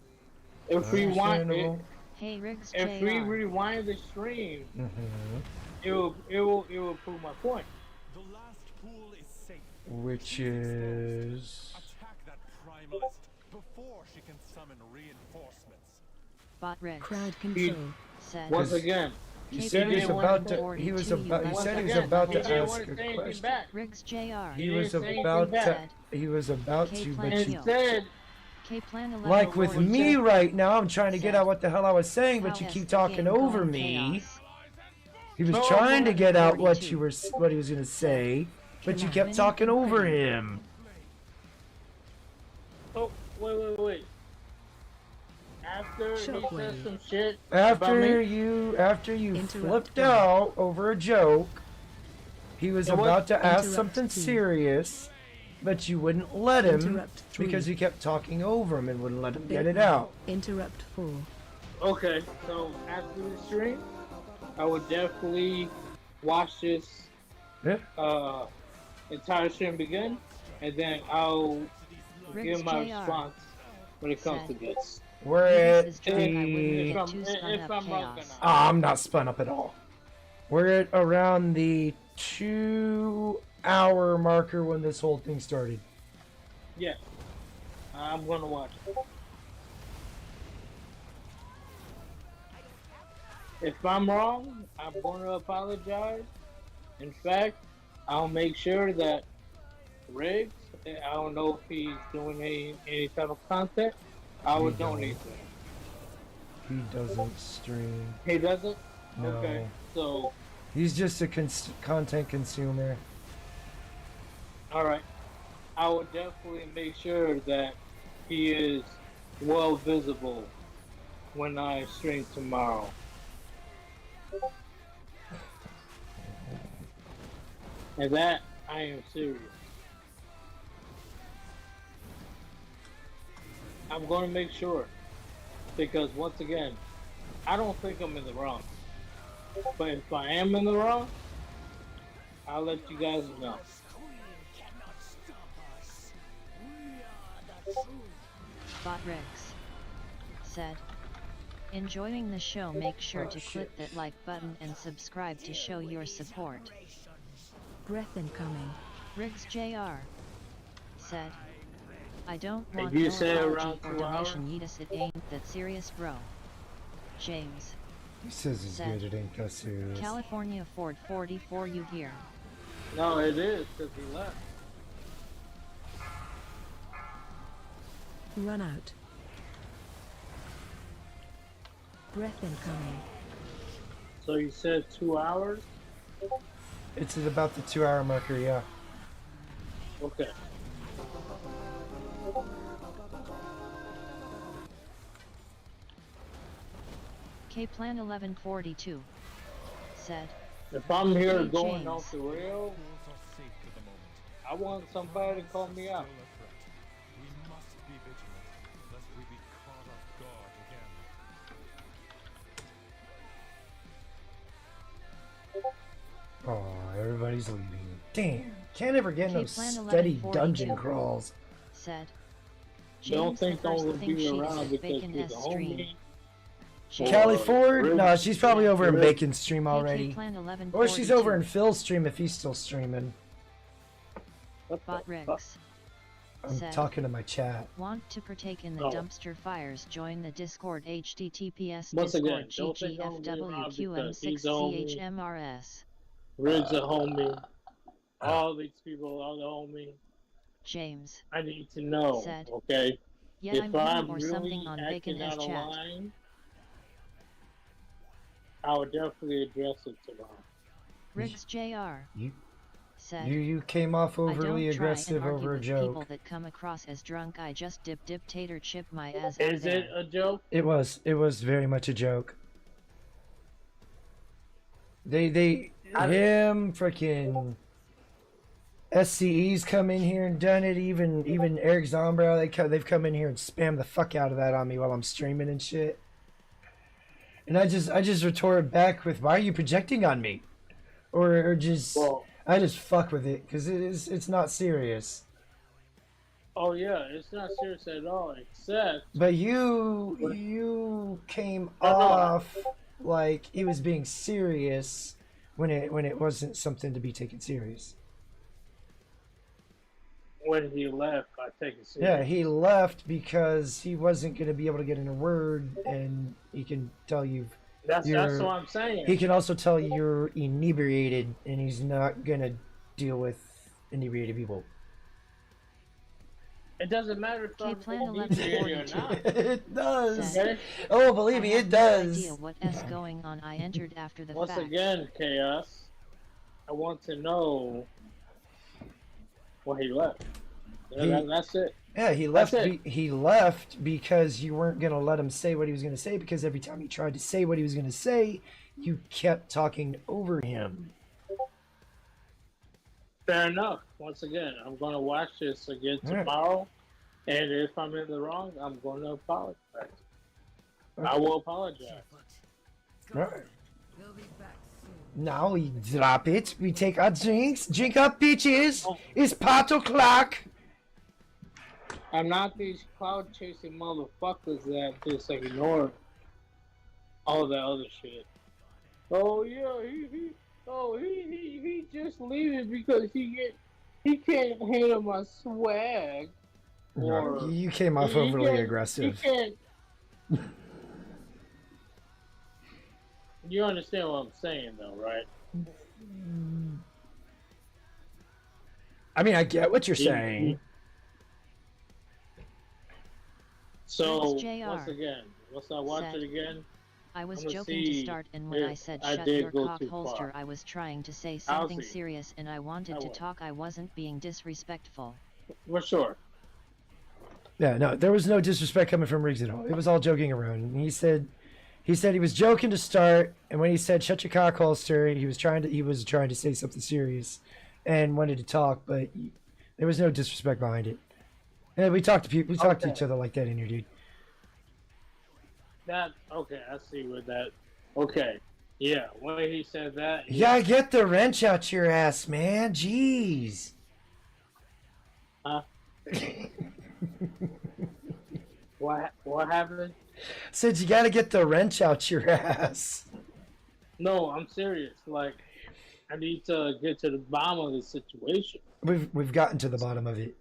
If we want it, hey Riggs if JR. we rewind the stream, it will prove my point. The last pool is safe. which is Attack that primalist before she can summon reinforcements. Bot Riggs. Crowd control. Said. Once again, he said he was about to. He was about. He said he was about to ask a question. Riggs JR. He was about to. He was about to, but you. Instead, Like with me right now, I'm trying to get out what the hell I was saying, but you keep talking over me. He was trying to get out what he was gonna say, but you kept talking over him. oh wait. After he said some shit After you flipped out over a joke, he was about to ask something serious, but you wouldn't let him because you kept talking over him and wouldn't let him get it out. Interrupt 4. Okay, so after the stream, I would definitely watch this entire stream begin, and then I'll give my response when it comes to this. We're at the... If I'm wrong, I'm not spun up at all. We're at around the 2-hour marker when this whole thing started. Yeah, I'm gonna watch it. If I'm wrong, I'm gonna apologize. In fact, I'll make sure that Riggs, I don't know if he's doing any type of content, I would donate to him. He doesn't stream. He doesn't? No. Okay, so... He's just a content consumer. Alright. I would definitely make sure that he is well visible when I stream tomorrow. And that, I am serious. I'm going to make sure. Because once again, I don't think I'm in the wrong. But if I am in the wrong, I'll let you guys know. Bot Riggs said, enjoying the show, make sure to click that like button and subscribe to show your support. Breath incoming. Riggs JR said, I don't want you no say apology around or 2 donation, hours? Yeetus, it ain't that serious, bro. James He says he's said, good, it ain't that serious. California Ford 44 you here. No, it is, because he left. Run out. Breath incoming. So you said 2 hours? It's at about the 2-hour marker, yeah. Okay. K-Plan 1142 said, If I'm here Hey, going James. off the rail, I want somebody to call me out. We must be vigilant, lest we be caught off guard again. Oh, everybody's leaving. Damn, can't ever get no K-Plan steady 1142 dungeon crawls. said, Don't James, think the I'm first gonna thing be she around said because bacon he's S a stream. homie. Callie Ford? Riggs. No, she's probably over in Riggs. Bacon's stream already. K-Plan 1142 Or she's over in Phil's stream if he's still streaming. Bot Riggs I'm said, talking to my chat. want to partake in the Oh. dumpster fires, join the Discord https Once again, discord don't think I'm gonna be around because he's a ggfwqm6chmrs. Riggs a homie. All these people are the homie. James I need to know, said, okay? yet If I'm I'm eating or really something on acting bacon S out of chat. line, I would definitely address it tomorrow. Riggs JR You said, you came off I overly don't try aggressive and argue over a with people joke. that come across as drunk. I just dip tater chip my ass out Is there. it a joke? It was very much a joke. Him freaking SCE's come in here and done it. Even Eric Zombrow, they've come in here and spammed the fuck out of that on me while I'm streaming and shit. And I just retorted back with, "Why are you projecting on me?" Or just I just fuck with it because it's not serious. Oh yeah, it's not serious at all. Except. But you came off like he was being serious when it wasn't something to be taken serious. When he left, I take it serious. Yeah, he left because he wasn't going to be able to get in a word, and he can tell you. That's what I'm saying. He can also tell you you're inebriated, and he's not going to deal with inebriated people. It doesn't matter if I'm inebriated or not. It does. Okay? Oh, believe me, it does. Idea what is going on. I entered after the Once fact. again, Chaos, I want to know why he left. That's it. Yeah, he left. He left because you weren't gonna let him say what he was gonna say. Because every time he tried to say what he was gonna say, you kept talking over him. Fair enough. Once again, I'm gonna watch this again tomorrow, and if I'm in the wrong, I'm gonna apologize. Okay. I will apologize. Right. Now we drop it. We take our drinks. Drink up, bitches. It's pot o'clock. I'm not these cloud chasing motherfuckers that just ignore all that other shit. Oh yeah, he just leaving because he can't handle my swag. Or you came off overly aggressive. He can't. You understand what I'm saying, though, right? I mean, I get what you're saying. So, once again, once I watch it again, I was joking to start, and when I said shut your cock holster, I was trying to say something serious, and I wanted to talk. I wasn't being disrespectful. For sure. Yeah, no, there was no disrespect coming from Riggs at all. It was all joking around. And he said he was joking to start, and when he said shut your cock holster, he was trying to say something serious, and wanted to talk, but there was no disrespect behind it. And we talked to people. We talked to each other like that in here, dude. That okay? I see where that. Okay, yeah. When he said that. Yeah, get the wrench out your ass, man. Jeez. Huh? What happened? Said you gotta get the wrench out your ass. No, I'm serious. Like, I need to get to the bottom of the situation. We've gotten to the bottom of it.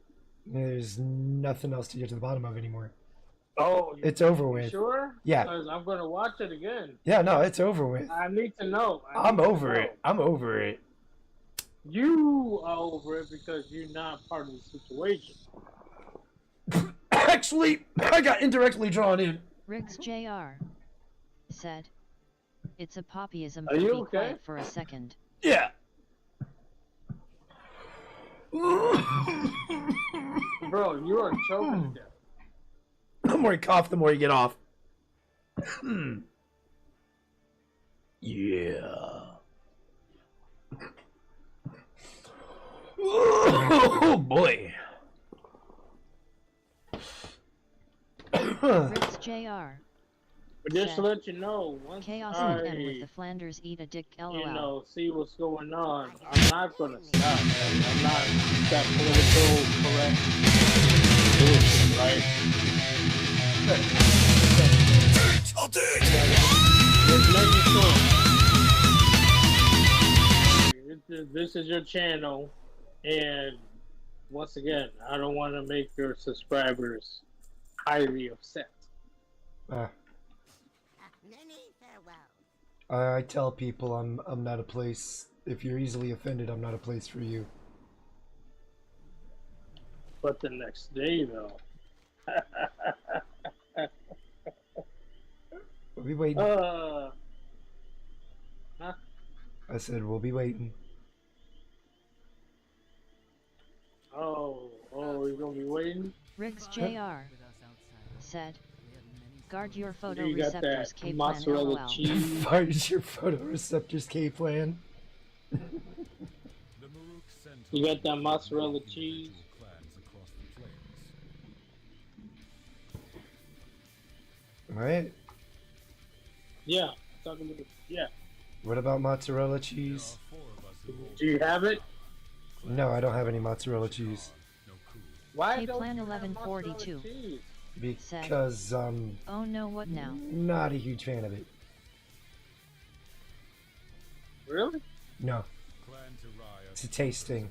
There's nothing else to get to the bottom of anymore. Oh, it's over with. Sure? Yeah. Because I'm gonna watch it again. Yeah, no, it's over with. I need to know. I'm over it. I'm over it. You are over it because you're not part of the situation. Actually, I got indirectly drawn in. Riggs Jr. said, "It's a poppyism. Are you be okay? Quiet for a second." Yeah. Bro, you are choking to death. The more you cough, the more you get off. Yeah. Oh boy. Riggs Jr. But just to let you know, once Chaos I, FM with the Flanders eat a dick. LOL. you know, see what's going on, I'm not gonna stop. Man. I'm not that political correct bullshit, right? This is your channel, and once again, I don't want to make your subscribers highly upset. I tell people I'm not a place. If you're easily offended, I'm not a place for you. But the next day, though. We'll be waiting. Huh? I said we'll be waiting. Oh, you're gonna be waiting? Riggs Jr. said, "Guard your You got photoreceptors, that K-Plan, mozzarella LOL." cheese. Guard your photoreceptors, K-Plan. The Maruk sent You got that mozzarella cheese. Right? Yeah, talking about yeah. What about mozzarella cheese? Do you have it? No, I don't have any mozzarella cheese. Why Hey, don't Plan you have 1142 mozzarella cheese? Because Oh no, what now? not a huge fan of it. Really? No. It's a taste thing.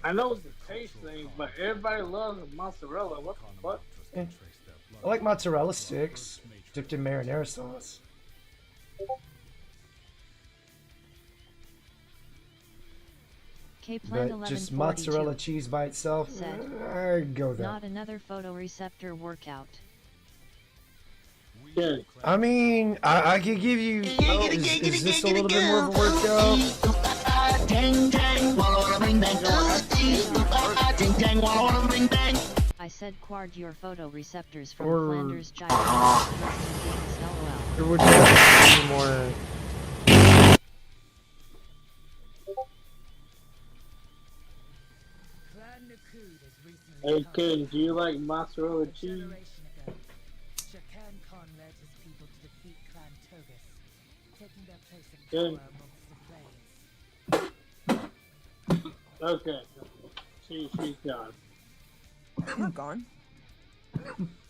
I know it's a taste thing, but everybody loves mozzarella. What the fuck? Eh. I like mozzarella sticks dipped in marinara sauce. But just mozzarella cheese by itself, I'd go there. Not another photoreceptor workout. Good. I mean, I could give you. Is this a little bit more of a workout? I said quard your photoreceptors from Or- Flanders Giant. LOL. There would be more. Hey, Ken, do you like mozzarella cheese? Good. Okay. She's gone. I'm gone.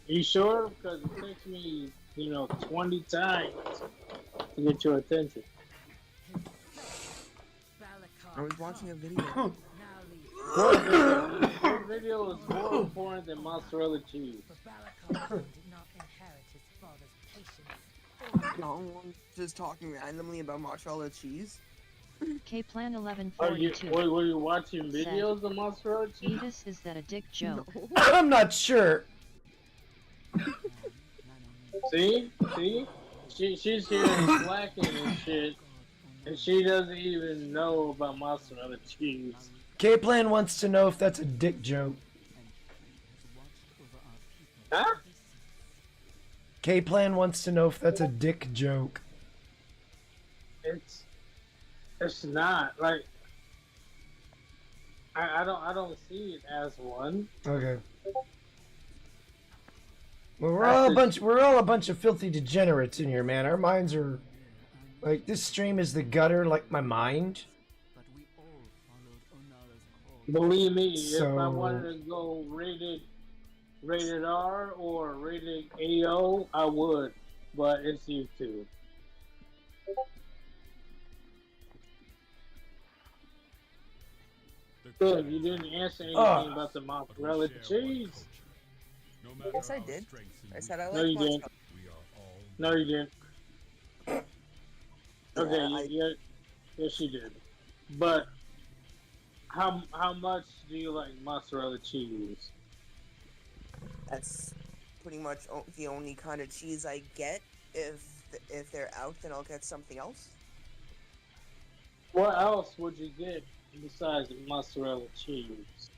You sure? Because it takes me, 20 times to get your attention. I was watching a video. Your video is more important than mozzarella cheese. No, I'm just talking randomly about mozzarella cheese. K Plan Were 1142. you watching videos of mozzarella cheese? Edis, is that a dick joke? I'm not sure. See? She's here slacking and shit, and she doesn't even know about mozzarella cheese. K-Plan wants to know if that's a dick joke. Huh? K-Plan wants to know if that's a dick joke. It's not like I don't see it as one. Okay. Well, we're all a bunch of filthy degenerates in here, man. Our minds are like, this stream is the gutter, like my mind. Believe me, So- if I wanted to go rated R or rated AO, I would, but it's YouTube. Good, you didn't answer anything about the mozzarella cheese. Yes, I did. I said I No, like you didn't. mozzarella. No, you didn't. Okay, yes, you did. But how much do you like mozzarella cheese? That's pretty much the only kind of cheese I get. If they're out, then I'll get something else. What else would you get besides mozzarella cheese?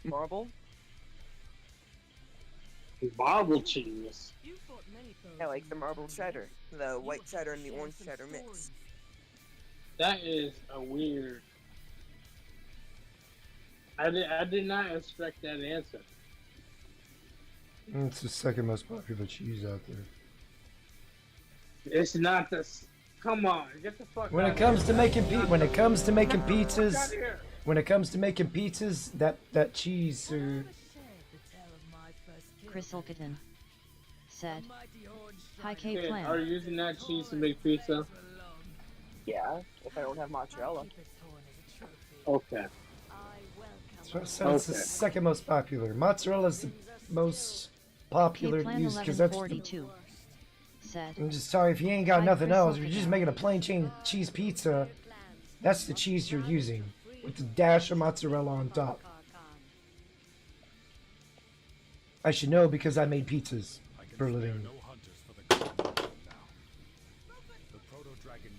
Marble? Marble cheese. I like the marble cheddar, the white cheddar and the orange cheddar mix. That is a weird. I did not expect that answer. It's the second most popular cheese out there. It's not this. Come on, get the fuck. When out it comes to making when it comes to making Get the fuck pizzas, outta here. when it comes to making pizzas, that cheese. Chris Olkitten said, Hi K Okay, Plan. are you using that cheese to make pizza? Yeah, if I don't have mozzarella. Okay. So it's the second most popular. Mozzarella is the most popular K-Plan used because that's. 1142 said, I'm just sorry if you ain't got Hi, nothing Chris else. If you're Olkitten. just making a plain cheese pizza, that's the cheese you're using with the dash of mozzarella on top. I should know because I made pizzas for a living.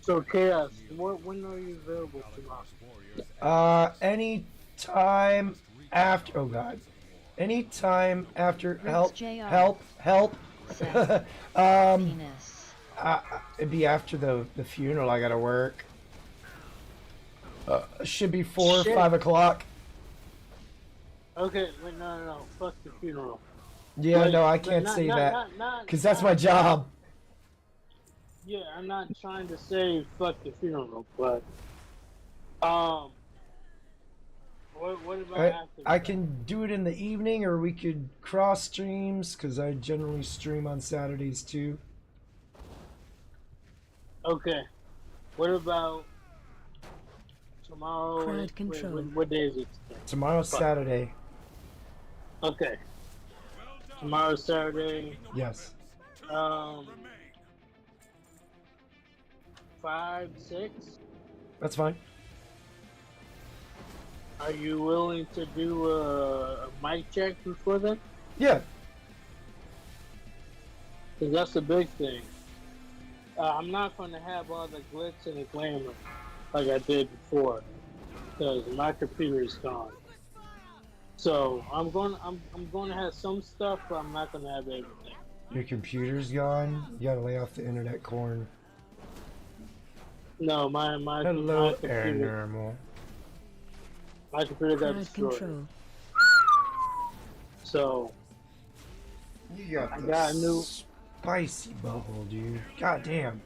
So Chaos, when are you available tomorrow? Any time after. Oh God. Any time after. Help! Help! Help! Penis. It'd be after the funeral. I gotta work. Should be 4 or Shit. 5 o'clock. Okay, wait, no. Fuck the funeral. Yeah, Like, no, I but can't not- say not- that. not- Because that's not- my job. Yeah, I'm not trying to say fuck the funeral, but what about after? I can do it in the evening, or we could cross streams, because I generally stream on Saturdays too. Okay, what about tomorrow? Crowd control. What day is it today? Tomorrow's Fuck. Saturday. Okay, tomorrow's Saturday. Yes. 5, 6. That's fine. Are you willing to do a mic check before then? Yeah. Because that's the big thing. I'm not going to have all the glitz and the glamour like I did before, because my computer is gone. So I'm going to have some stuff, but I'm not going to have everything. Your computer's gone. You gotta lay off the internet corn. No, my Hello, computer, Air Normal. my computer got Crowd destroyed. control. So You got I the got a new. spicy bubble, dude. God damn.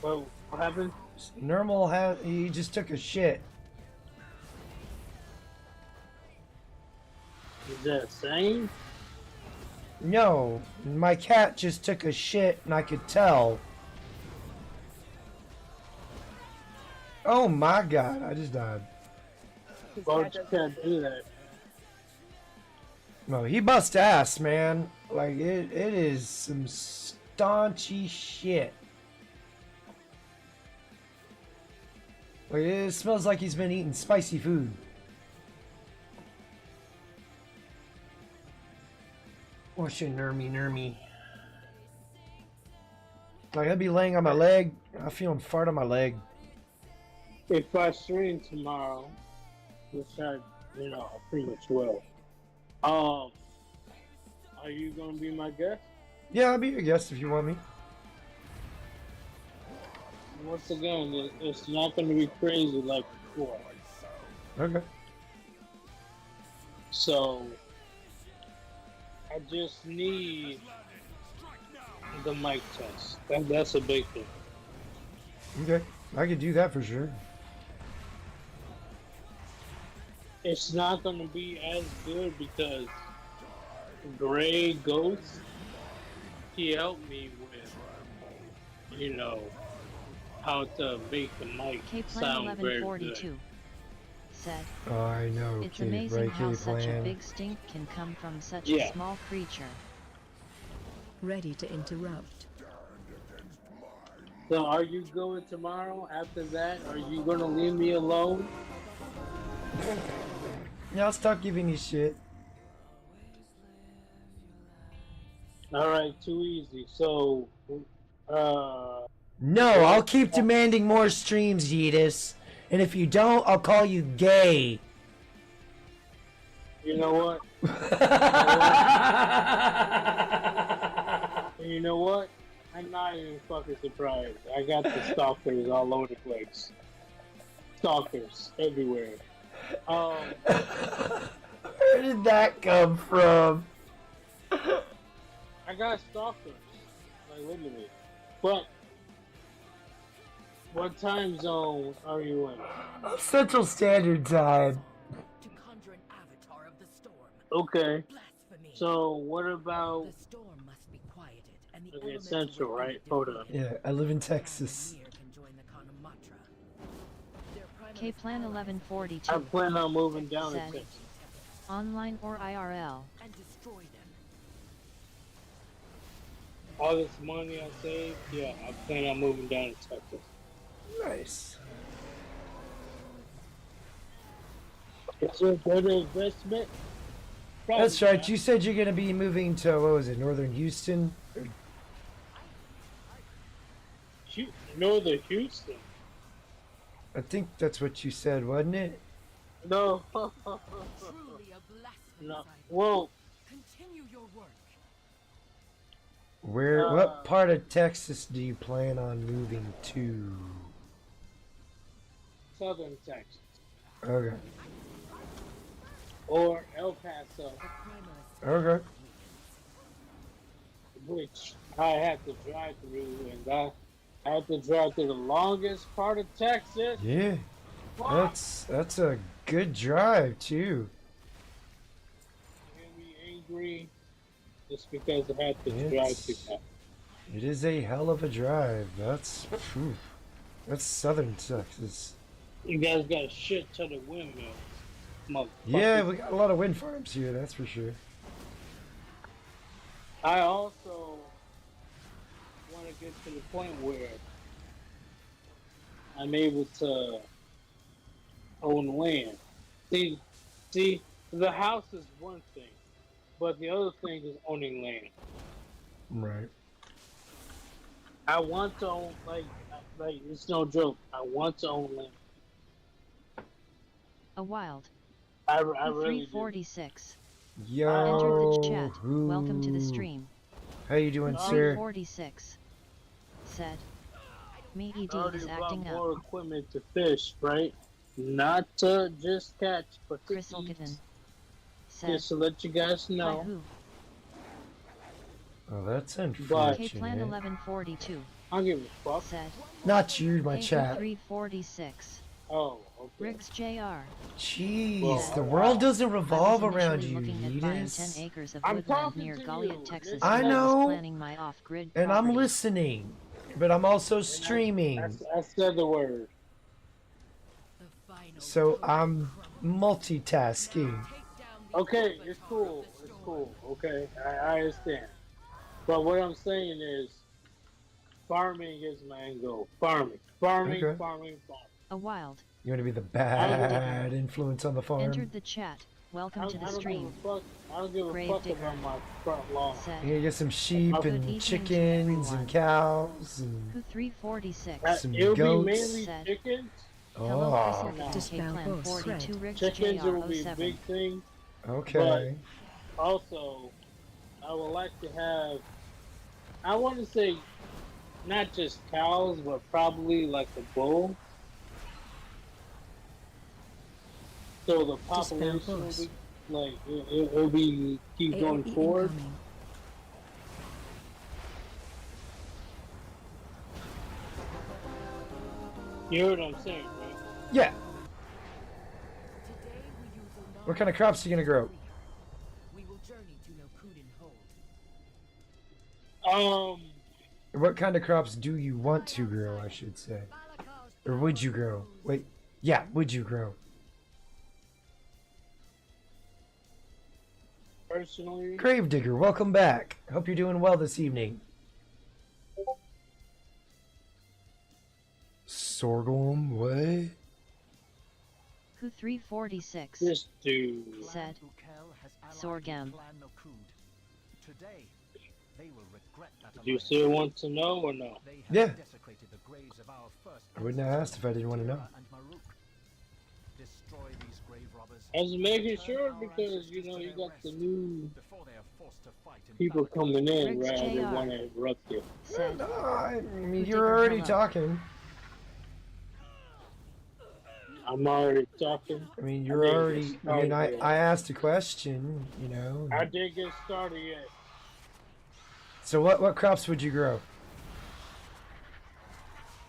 What happened? Normal has. He just took a shit. Is that same? No, my cat just took a shit, and I could tell. Oh my god, I just died. Well, you can't do that. No, he bust ass, man. Like, it is some staunchy shit. Like, it smells like he's been eating spicy food. What's your nermy? Like, I'd be laying on my leg, I feel him fart on my leg. If I stream tomorrow, which I pretty much will. Are you gonna be my guest? Yeah, I'll be your guest if you want me. Once again, it's not gonna be crazy like before. Okay. So I just need the mic test. That's a big thing. Okay, I could do that for sure. It's not gonna be as good because Gray Ghost, he helped me with, how to make the mic sound very good. K-Plan1142 said, Oh, I know. "It's Kid, amazing right, how Kid such a Plan. big stink can come from such Yeah. a small creature." Ready to interrupt. So are you going tomorrow? After that, are you gonna leave me alone? Yeah, I'll stop giving you shit. Alright, too easy. So, No, I'll keep demanding more streams, Yeetus. And if you don't, I'll call you gay. you know what? You know what? I'm not even fucking surprised. I got the stalkers all over the place. Stalkers everywhere. Where did that come from? I got stalkers. Like, literally. But, what time zone are you in? Central Standard Time. To conjure an avatar of the storm. Okay. Blasphemy. So, what about... The storm must be quieted, and the Okay, elements Central, will right? be Hold on. defeated. Yeah, I live in Texas. Here can join the Kanamatra. Their primary K-Plan1142 I plan on moving down to said, Texas. "Online or IRL?" and destroy them. All this money I saved, yeah, I plan on moving down to Texas. Nice. It's a good investment. That's right. You said you're going to be moving to, what was it, Northern Houston? Northern Houston. I think that's what you said, wasn't it? No. Truly a blasphemous No. idea. Whoa. Continue your work. What part of Texas do you plan on moving to? Southern Texas Okay. or El Paso, Okay. which I had to drive through, and I had to drive through the longest part of Texas. Yeah. That's a good drive too. You're gonna be angry just because I had to drive through that. It is a hell of a drive. That's Southern Texas. You guys got a shit ton of windmills. Yeah, we got a lot of wind farms here, that's for sure. I also want to get to the point where I'm able to own land. See, the house is one thing, but the other thing is owning land. Right. I want to own, like it's no joke. I want to own land. A wild. I really do. 346. Yo. Entered the chat. Welcome to the stream. How you doing, sir? 346. Said. Me I ED already is bought acting more up. equipment to fish, right? Not to just catch, but to Chris eat. Olkitten. Said. Just to let you guys By know. who? Oh, that's K-Plan unfortunate. 1142. I don't give a fuck. Said. Not you, my Anchor chat. 346. Oh, okay. Riggs Jr. Jeez, the world doesn't revolve around you, looking at buying 10 Yeetus. acres of I'm woodland talking near to Goliad, you. Texas. I when was know. planning my off-grid And I'm property. listening, but I'm also streaming. I said the word. So I'm multitasking. Okay, it's cool. It's cool. Okay, I understand. But what I'm saying is, farming is my end goal. Farming. Okay. A wild. You want to be the bad influence on the farm? Entered the chat. Welcome to the stream. I don't give a Grave fuck digger. about my front lawn. Said. You get some sheep Good and evening to chickens and everyone. cows and Who 346. some It'll goats. be mainly Said. chickens. Hello, Oh, Chris Olkitten, K-Plan 42. Riggs Chickens Jr. will be a 07. big thing. okay. But also, I would like to have, I want to say, not just cows, but probably like a bull. So the population will be, like, it'll be, keep going forward. You heard what I'm saying, right? Yeah. What kind of crops are you gonna grow? We will journey to no Kuden hold. What kind of crops do you want to grow, I should say? Or would you grow? Wait, yeah, would you grow? Personally, Gravedigger, welcome back. Hope you're doing well this evening. Sorghum, what? Who 346. this dude. Said. Sorghum. Today, they will regret that Do you still want to know or no? Yeah. desecrated the graves of our first I wouldn't have asked if I didn't want to know. and Maruk. Destroy these grave robbers. I was making sure because, you know, you got the new Before they are forced to fight in people coming in, Riggs right? They Jr. want to interrupt you. Said. No, I mean, Who you're did already hello? talking. I'm already talking. I mean, you're already. I mean, I asked a question, you know. I didn't get started yet. So what crops would you grow?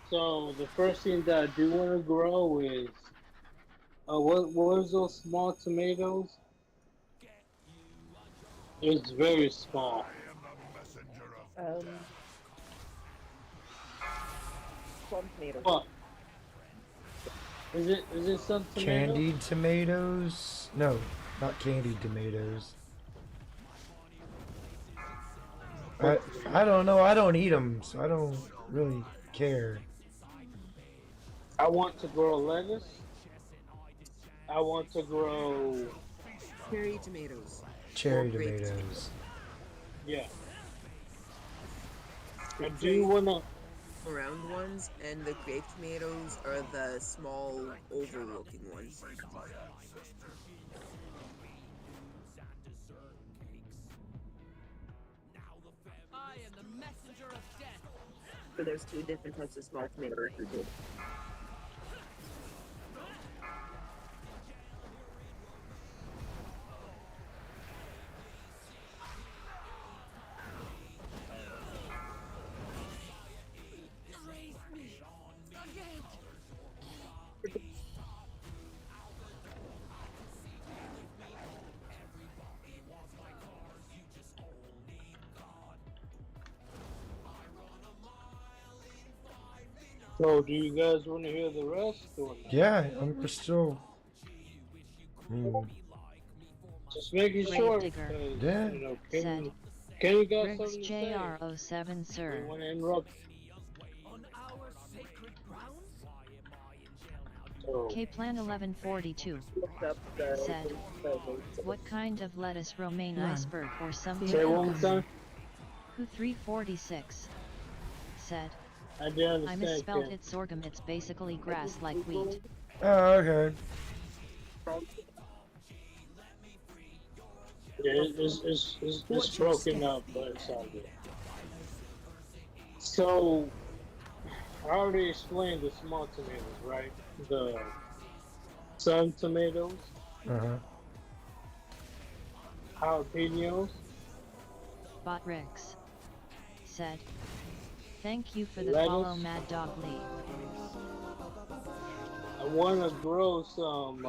So the first thing that I do want to grow is, what was those small tomatoes? It's very small. Plum tomato. What? Is it some tomato? Candied tomatoes? No, not candied tomatoes. I don't know. I don't eat them, so I don't really care. I want to grow lettuce. I want to grow. Cherry tomatoes. Cherry Or grape tomatoes. Yeah. I do wanna. Round ones, and the grape tomatoes are the small, oval-looking ones. I am the messenger of death. So there's two different types of small tomatoes. So, do you guys want to hear the rest or not? Yeah, we're still. Just making sure, because, Yeah. you know, Said. Kenny got Riggs something to say. JR07 sir. I want to interrupt. So, K-Plan 1142 said, what kind of lettuce romaine iceberg or something say one more else? time. Who 346 said, I didn't I understand. misspelled Ken. it sorghum, it's basically grass like wheat. Oh, okay. Yeah, it's broken up, but it's all good. So, I already explained the small tomatoes, right? The sun tomatoes, jalapenos. Bot Riggs said, thank you for the Lettuce. follow Mad Dog Lee. I want to grow some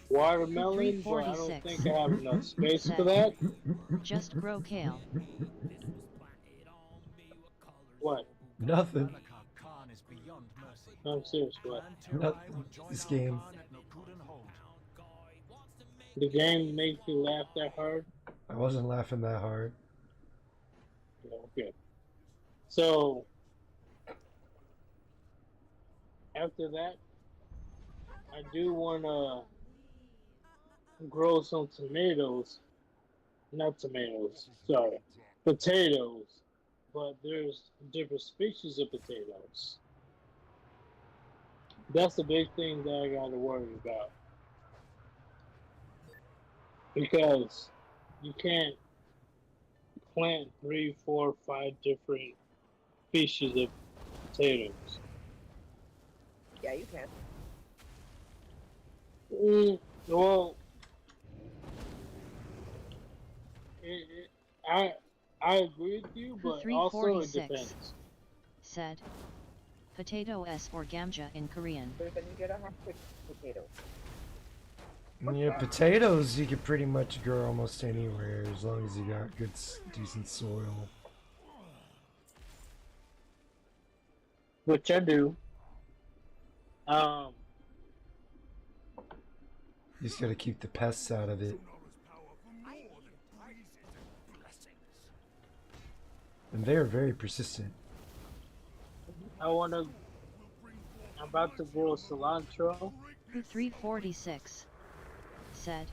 watermelon, but I don't think I have enough space said, for that. Just grow kale. What? Nothing. No, I'm serious, what? Nothing. This game. The game makes you laugh that hard? I wasn't laughing that hard. Okay. So, after that, I do want to grow some tomatoes. Not tomatoes, sorry. Potatoes. But there's different species of potatoes. That's the big thing that I got to worry about. Because you can't plant 3, 4, 5 different species of potatoes. Yeah, you can. Well, I agree with you, but also it depends. Said, potato S or gamja in Korean. Then you get a hot potato. Yeah, potatoes you could pretty much grow almost anywhere as long as you got good, decent soil. Which I do. You just gotta keep the pests out of it. And they are very persistent. I'm about to grow cilantro. Who 346 said,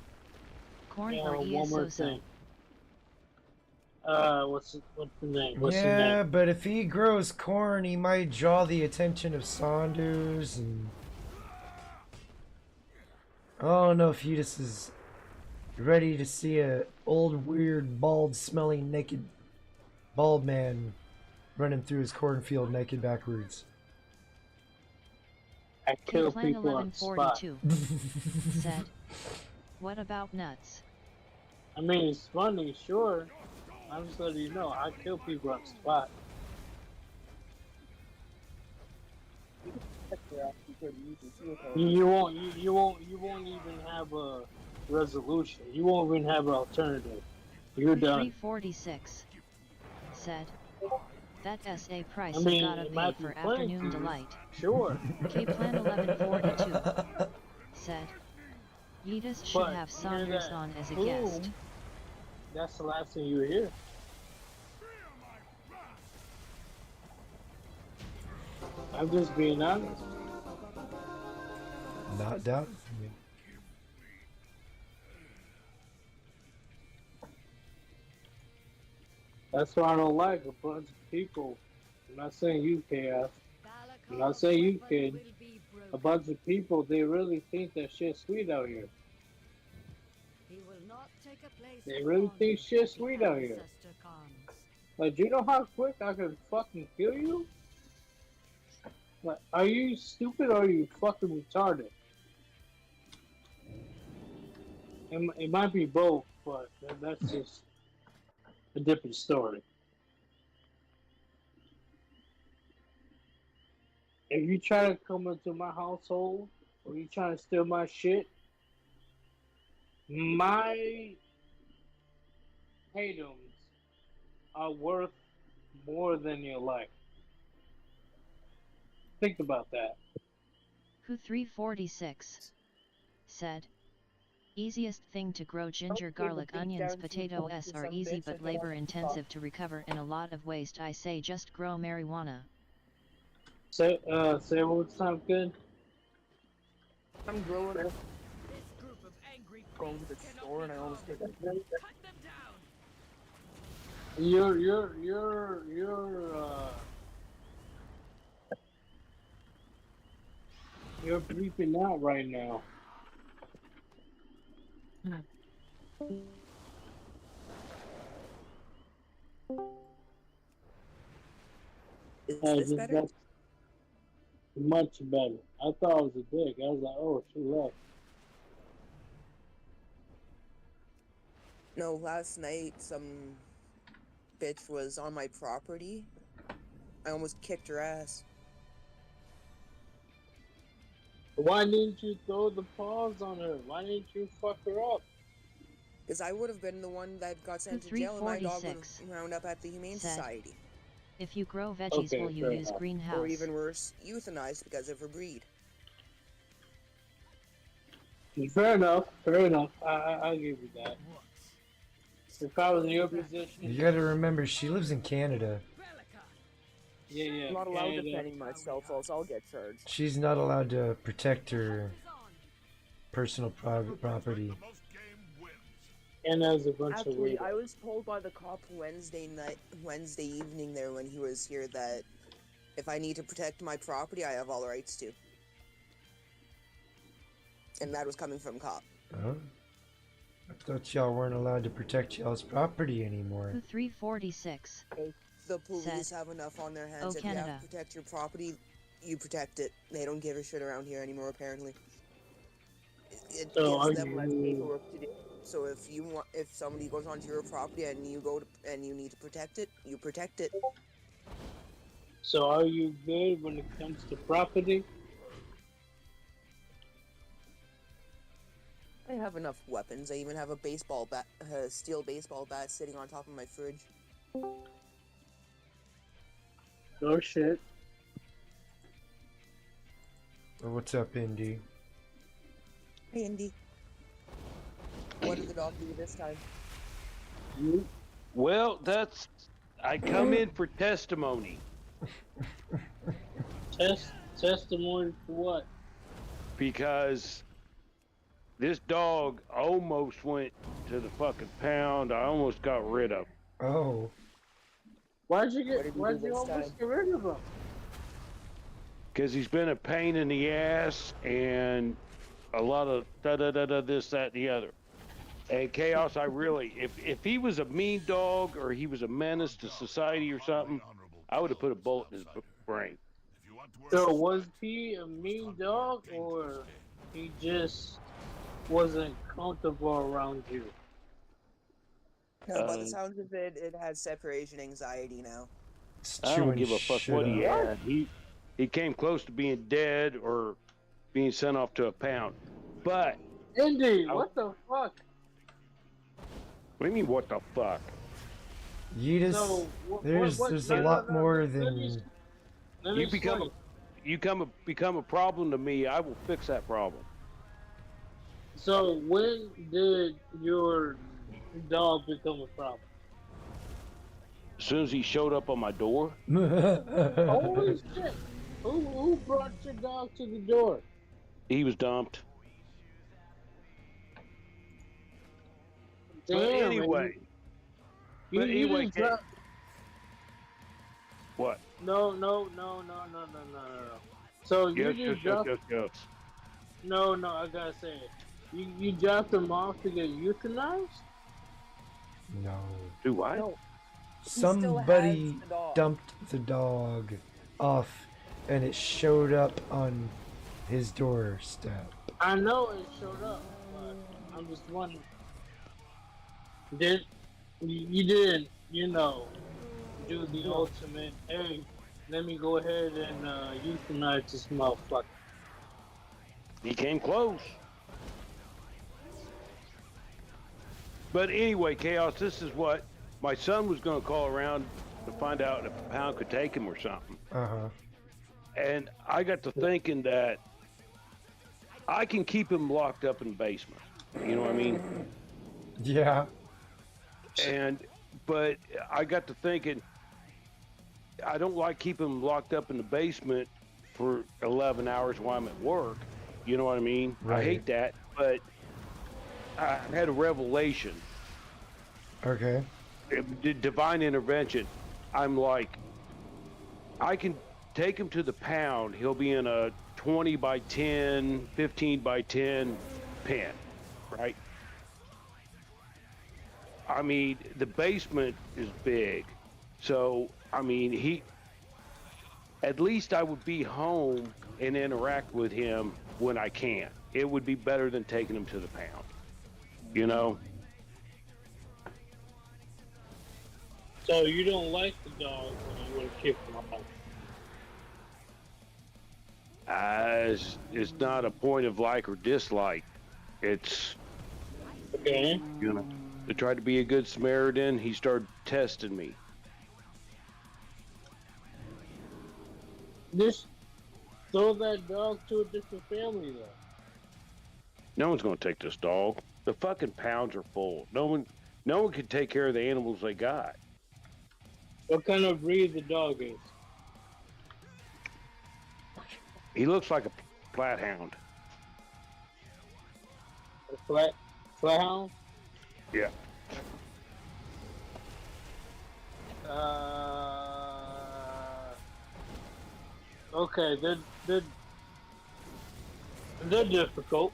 corn or one more ESO. thing. What's the name? What's the Yeah, name? but if he grows corn, he might draw the attention of Saunders, and I don't know if he just is ready to see a old, weird, bald, smelling, naked, bald man running through his cornfield naked backwards. I kill Plan people on spot. 1142 said, what about nuts? I mean, it's funny, sure. I'm just letting you know, I kill people on spot. You won't even have a resolution. You won't even have an alternative. You're done. 346 said, that SA price I mean, you gotta it pay might for be plenty afternoon to you. delight. Sure. K-Plan 1142 said, Yeetus should But have hear Saunders that on as a boom, guest. That's the last thing you hear. I'm just being honest. Not doubt. That's why I don't like a bunch of people. I'm not saying you, Chaos. I'm not saying you, kid. A bunch of people, they really think that shit's sweet out here. They really think shit's sweet out here. Like, do you know how quick I can fucking kill you? Like, are you stupid or are you fucking retarded? It might be both, but that's just a different story. If you try to come into my household or you try to steal my shit, my items are worth more than your life. Think about that. Who 346 said, easiest thing to grow ginger, garlic, onions, potatoes are easy but labor intensive to recover in a lot of waste. I say just grow marijuana. Say what sounds good. I'm growing it. Going to the store and I always take it. You're bleeping out right now. Is this better? That's much better. I thought it was a dick. I was like, oh, she left. No, last night some bitch was on my property. I almost kicked her ass. Why didn't you throw the paws on her? Why didn't you fuck her up? Because I would have been the one that got sent to jail and my dog would have wound up at the Humane Society. If you grow veggies, will you use greenhouse? Or even worse, euthanized because of her breed. Fair enough. I'll give you that. If I was in your position... You gotta remember, she lives in Canada. Yeah. I'm not allowed defending myself, else I'll get charged. She's not allowed to protect her personal private property. And there's a bunch of Actually, I was told by the cop Wednesday evening there when he was here that if I need to protect my property, I have all the rights to. And that was coming from cop. Huh? I thought y'all weren't allowed to protect y'all's property anymore. 346. The police have enough on their hands. If you have to protect your property, you protect it. They don't give a shit around here anymore, apparently. It gives them less paperwork to do. So if somebody goes onto your property and you need to protect it, you protect it. So are you good when it comes to property? I have enough weapons. I even have a baseball bat, steel baseball bat sitting on top of my fridge. Oh shit. Well, what's up, Indy? Hey, Indy. What did the dog do this time? Well, I come in for testimony. Testimony for what? Because this dog almost went to the fucking pound. I almost got rid of him. Oh. Why'd you almost get rid of him? Because he's been a pain in the ass and a lot of this, that, and the other. And Chaos, I really, if he was a mean dog or he was a menace to society or something, I would have put a bullet in his brain. So was he a mean dog or he just wasn't comfortable around you? No, by the sounds of it, it has separation anxiety now. I don't give a fuck what he had. He came close to being dead or being sent off to a pound. But Indy, what the fuck? What do you mean, what the fuck? You just there's a lot more than you become a problem to me. I will fix that problem. So when did your dog become a problem? As soon as he showed up on my door. Holy shit! Who brought your dog to the door? He was dumped. Damn, but anyway. What? No. So you yes. No, I gotta say it. You dropped him off to get euthanized? No. Do what? No. Somebody dumped the dog off and it showed up on his doorstep. I know it showed up, but I'm just wondering. You didn't, do the ultimate, hey, let me go ahead and euthanize this motherfucker. He came close. But anyway, Chaos, this is what my son was going to call around to find out if a pound could take him or something. Uh-huh. And I got to thinking that I can keep him locked up in the basement. You know what I mean? Yeah. But I got to thinking, I don't like keeping him locked up in the basement for 11 hours while I'm at work. You know what I mean? Right. I hate that, but I had a revelation. Okay. Divine intervention. I'm like, I can take him to the pound. He'll be in a 20 by 10, 15 by 10 pen, right? I mean, the basement is big. So, I mean, at least I would be home and interact with him when I can. It would be better than taking him to the pound, you know? So you don't like the dog when you want to keep him out? It's not a point of like or dislike. It's, okay. You know, to try to be a good Samaritan, he started testing me. Just throw that dog to a different family, though. No one's going to take this dog. The fucking pounds are full. No one can take care of the animals they got. What kind of breed the dog is? He looks like a flathound. A flathound? Yeah. Okay, they're difficult.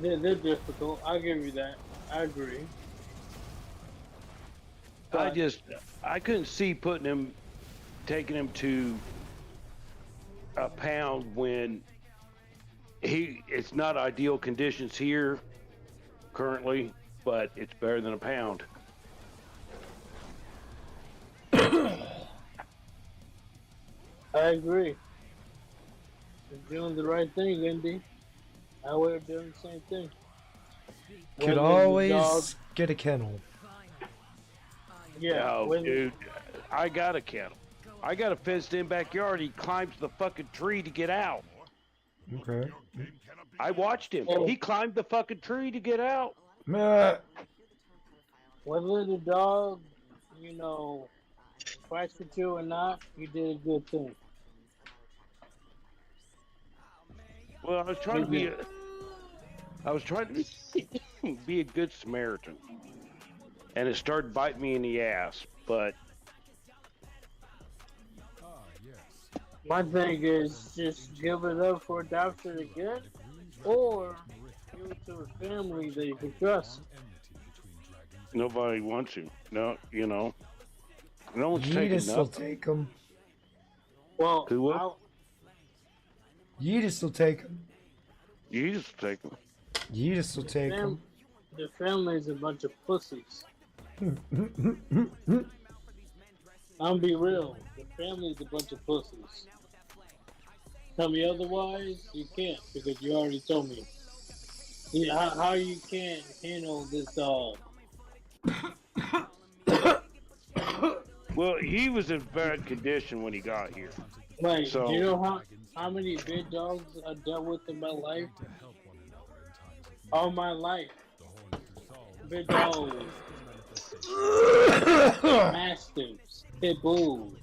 They're difficult. I'll give you that. I agree. I couldn't see taking him to a pound when it's not ideal conditions here currently, but it's better than a pound. I agree. You're doing the right thing, Indy. I would have done the same thing. Could always get a kennel. Yeah, no, dude, I got a kennel. I got a fenced-in backyard. He climbs the fucking tree to get out. Okay. I watched him. He climbed the fucking tree to get out. Meh. Whether the dog, fights with you or not, you did a good thing. Well, I was trying to be a good Samaritan, and it started biting me in the ass. But my thing is just give it up for adoption again, or give it to a family that you can trust. Nobody wants you. No, no one's taking Yeetus will take him. Well, who will? Yeetus will take him. Yeetus will take him. Yeetus will take him. The family's a bunch of pussies. I'll be real. The family's a bunch of pussies. Tell me otherwise, you can't, because you already told me. How you can't handle this dog? Well, he was in bad condition when he got here. Like, so, do you know how many big dogs I dealt with in my life? All my life. Big dogs. Mastiffs. Pit bulls.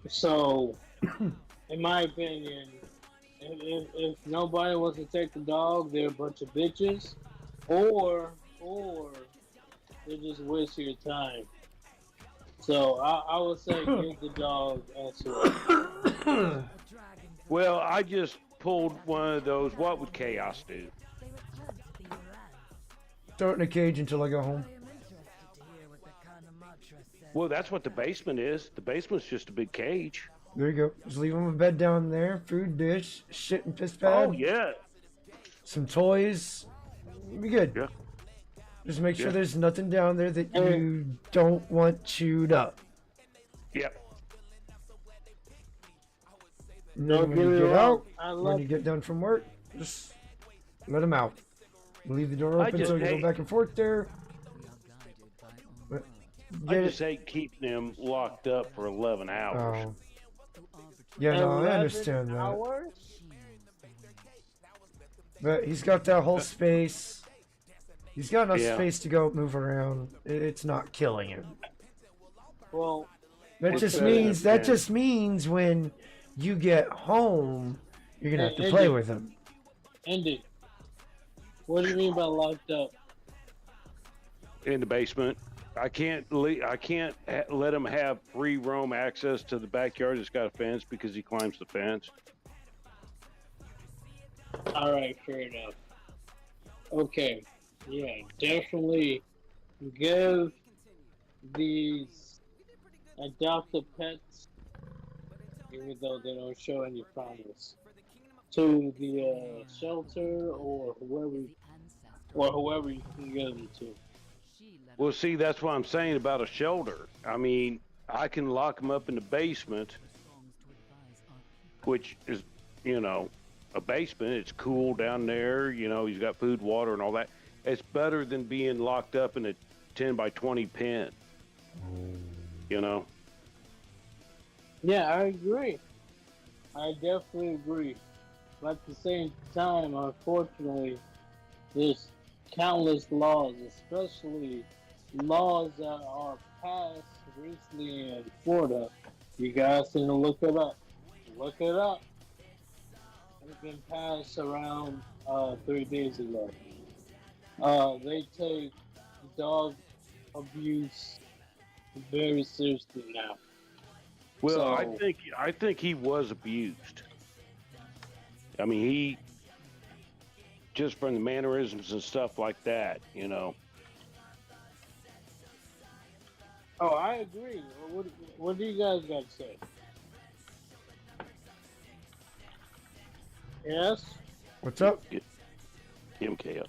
So, in my opinion, if nobody wants to take the dog, they're a bunch of bitches, or they're just wasting your time. So I would say give the dog elsewhere. Well, I just pulled one of those. What would Chaos do? Throw it in a cage until I go home. Well, that's what the basement is. The basement's just a big cage. There you go. Just leave him a bed down there, food dish, shit and piss pad. Oh, yeah. Some toys. Be good. Yeah. Just make sure there's nothing down there that you don't want chewed up. Yep. And then when you get out, when you get done from work, just let him out. Leave the door open so you go back and forth there. I just hate keeping him locked up for 11 hours. Oh. Yeah, no, I understand that. Hours? But he's got that whole space. He's got enough Yeah. space to go move around. It's not killing him. Well, That just means when you get home, you're gonna have to play with him. Andy, what do you mean by locked up? In the basement. I can't let him have free roam access to the backyard. It's got a fence because he climbs the fence. All right, fair enough. Okay, yeah, definitely give these adopted pets, even though they don't show any promise, to the shelter or whoever you can get them to. Well, see, that's what I'm saying about a shelter. I mean, I can lock him up in the basement, which is, you know, a basement. It's cool down there. You know, he's got food, water, and all that. It's better than being locked up in a 10 by 20 pen. You know? Yeah, I agree. I definitely agree. But at the same time, unfortunately, there's countless laws, especially laws that are passed recently in Florida. You guys need to look it up. Look it up. It's been passed around 3 days ago. They take dog abuse very seriously now. Well, So- I think he was abused. I mean, he just from the mannerisms and stuff like that, you know. Oh, I agree. What do you guys got to say? Yes? What's up? Get him chaos.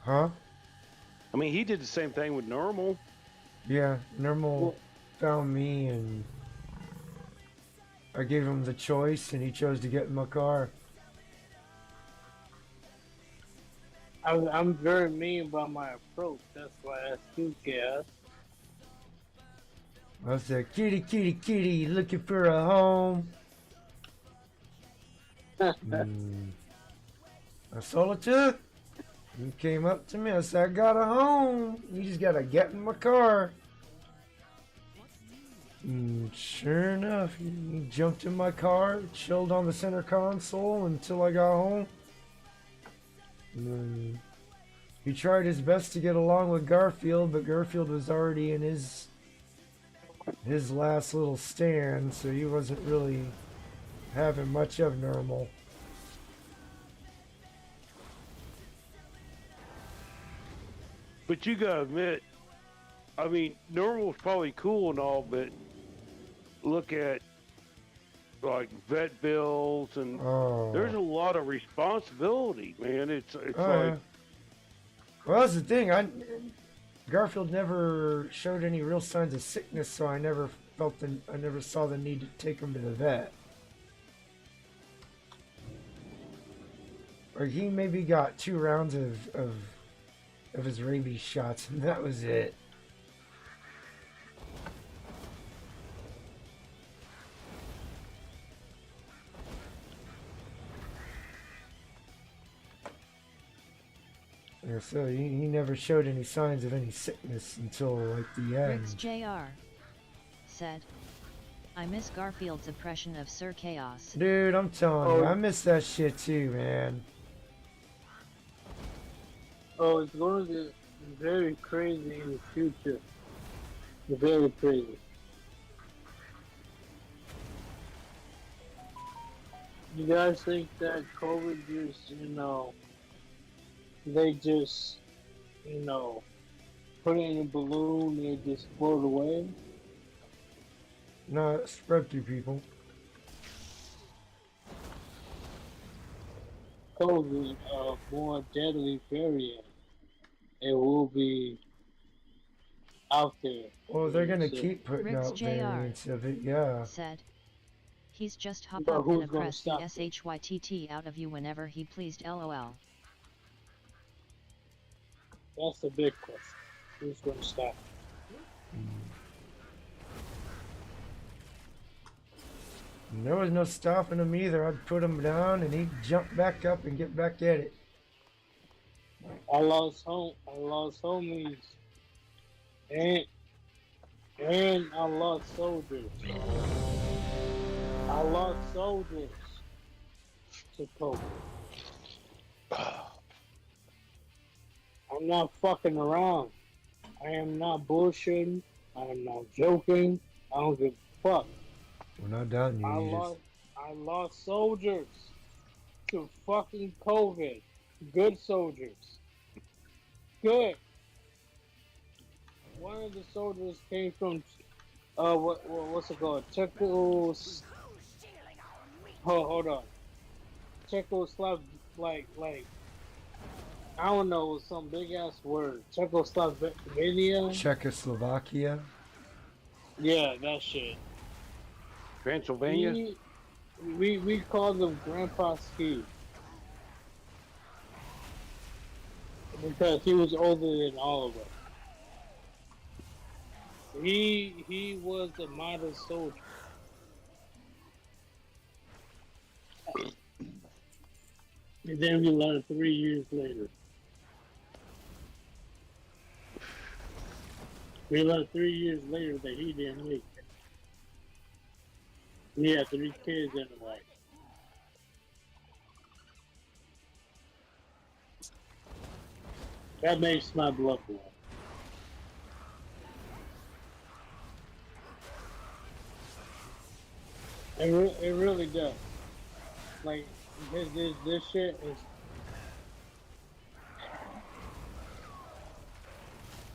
Huh? I mean, he did the same thing with Normal. Yeah, Normal found me and I gave him the choice and he chose to get in my car. I'm very mean about my approach. That's why I asked you, Chaos. I said, kitty, kitty, kitty, looking for a home. I sold it to. He came up to me. I said, I got a home. You just gotta get in my car. And sure enough, he jumped in my car, chilled on the center console until I got home. And then he tried his best to get along with Garfield, but Garfield was already in his last little stand, so he wasn't really having much of Normal. But you gotta admit, I mean, Normal's probably cool and all, but look at like vet bills and there's a lot of responsibility, man. It's like Well, that's the thing. Garfield never showed any real signs of sickness, so I never saw the need to take him to the vet. Or he maybe got 2 rounds of his rabies shots, and that was it. Yeah, so he never showed any signs of any sickness until like the end. Rix Jr. said, I miss Garfield's impression of Sir Chaos. Dude, I'm telling you, I miss that shit too, man. Oh, it's going to get very crazy in the future. Very crazy. You guys think that COVID just, they just, put it in a balloon and it just float away? No, it spread through people. COVID, a more deadly variant. It will be out there. Well, they're gonna keep putting Rix out Jr. variants of it, yeah. said, he's just hop But up who's and gonna press stop the it? SHYTT out of you whenever he pleased, lol. That's the big question. Who's going to stop? And there was no stopping him either. I'd put him down and he'd jump back up and get back at it. I lost homies, and I lost soldiers. I lost soldiers to COVID. I'm not fucking around. I am not bullshitting. I am not joking. I don't give a fuck. We're not doubting you. I lost soldiers to fucking COVID. Good soldiers. Good. One of the soldiers came from what's it called? Hold on. Czechoslovakia, like I don't know, some big ass word. Czechoslovakia. Czechoslovakia. Yeah, that shit. Pennsylvania. We call them Grandpa Ski because he was older than all of us. He was a model soldier. And then we learned 3 years later. We learned 3 years later that he didn't make it. He had 3 kids and a wife. That makes my blood boil. It really does. Like this shit is.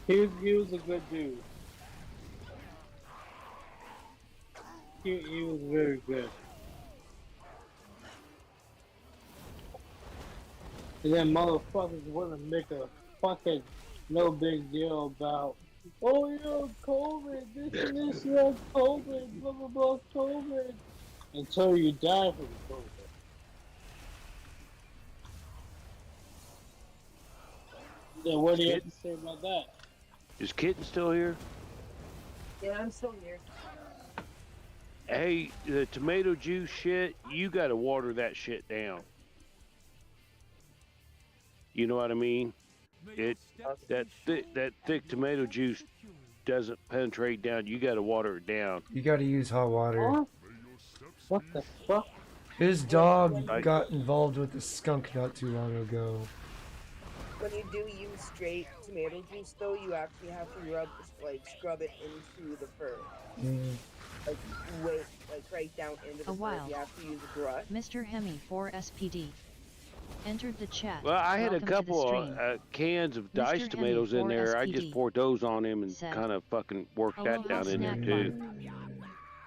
He was a good dude. He was very good. And then motherfuckers want to make a fucking no big deal about, oh yeah, COVID, this and this, yeah, COVID, blah blah blah, COVID, until you die from COVID. Then what do you have to say about that? Is Kitten still here? Yeah, I'm still here. Hey, the tomato juice shit, you gotta water that shit down. You know what I mean? That thick tomato juice doesn't penetrate down. You gotta water it down. You gotta use hot water. Huh? What the fuck? His dog got involved with a skunk not too long ago. When you do use straight tomato juice, though, you actually have to scrub it into the fur. Right down into the fur. You have to use a brush. Mr. Hemi 4SPD entered the chat. Well, I had a Welcome couple of cans of diced tomatoes in there. I just poured those on him and kind of fucking worked that down in there too.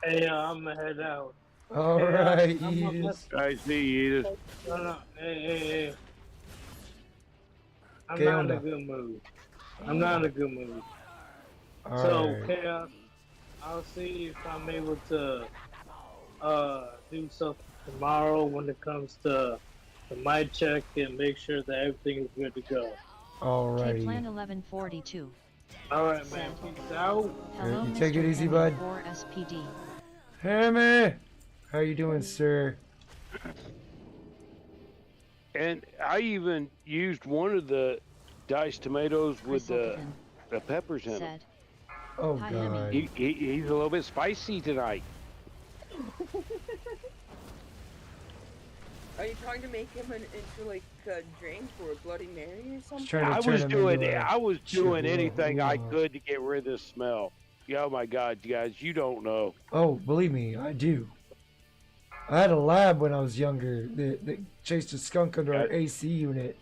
Hey, I'm gonna head out. All right, Edith. I see you, Edith. No, hey. I'm ¿Qué not in onda? a good mood. I'm not in a good mood. All So, right. Chaos, I'll see if I'm able to do something tomorrow when it comes to my check and make sure that everything is good to go. Alrighty. Plan 1142. Alright, man. Peace out. Hello, You take Mr. it easy, Hemi bud. 4SPD. Hey, man. How you doing, sir? And I even used one of the diced tomatoes with the peppers in it. Said. Oh, Hi, God. He's a little bit spicy tonight. Are you trying to make him into like a drink or a Bloody Mary or something? Trying to I turn was him doing into a anything I chihuahua. could to get rid of this smell. Yeah, oh my God, you guys, you don't know. Oh, believe me, I do. I had a lab when I was younger that chased a skunk under our AC unit,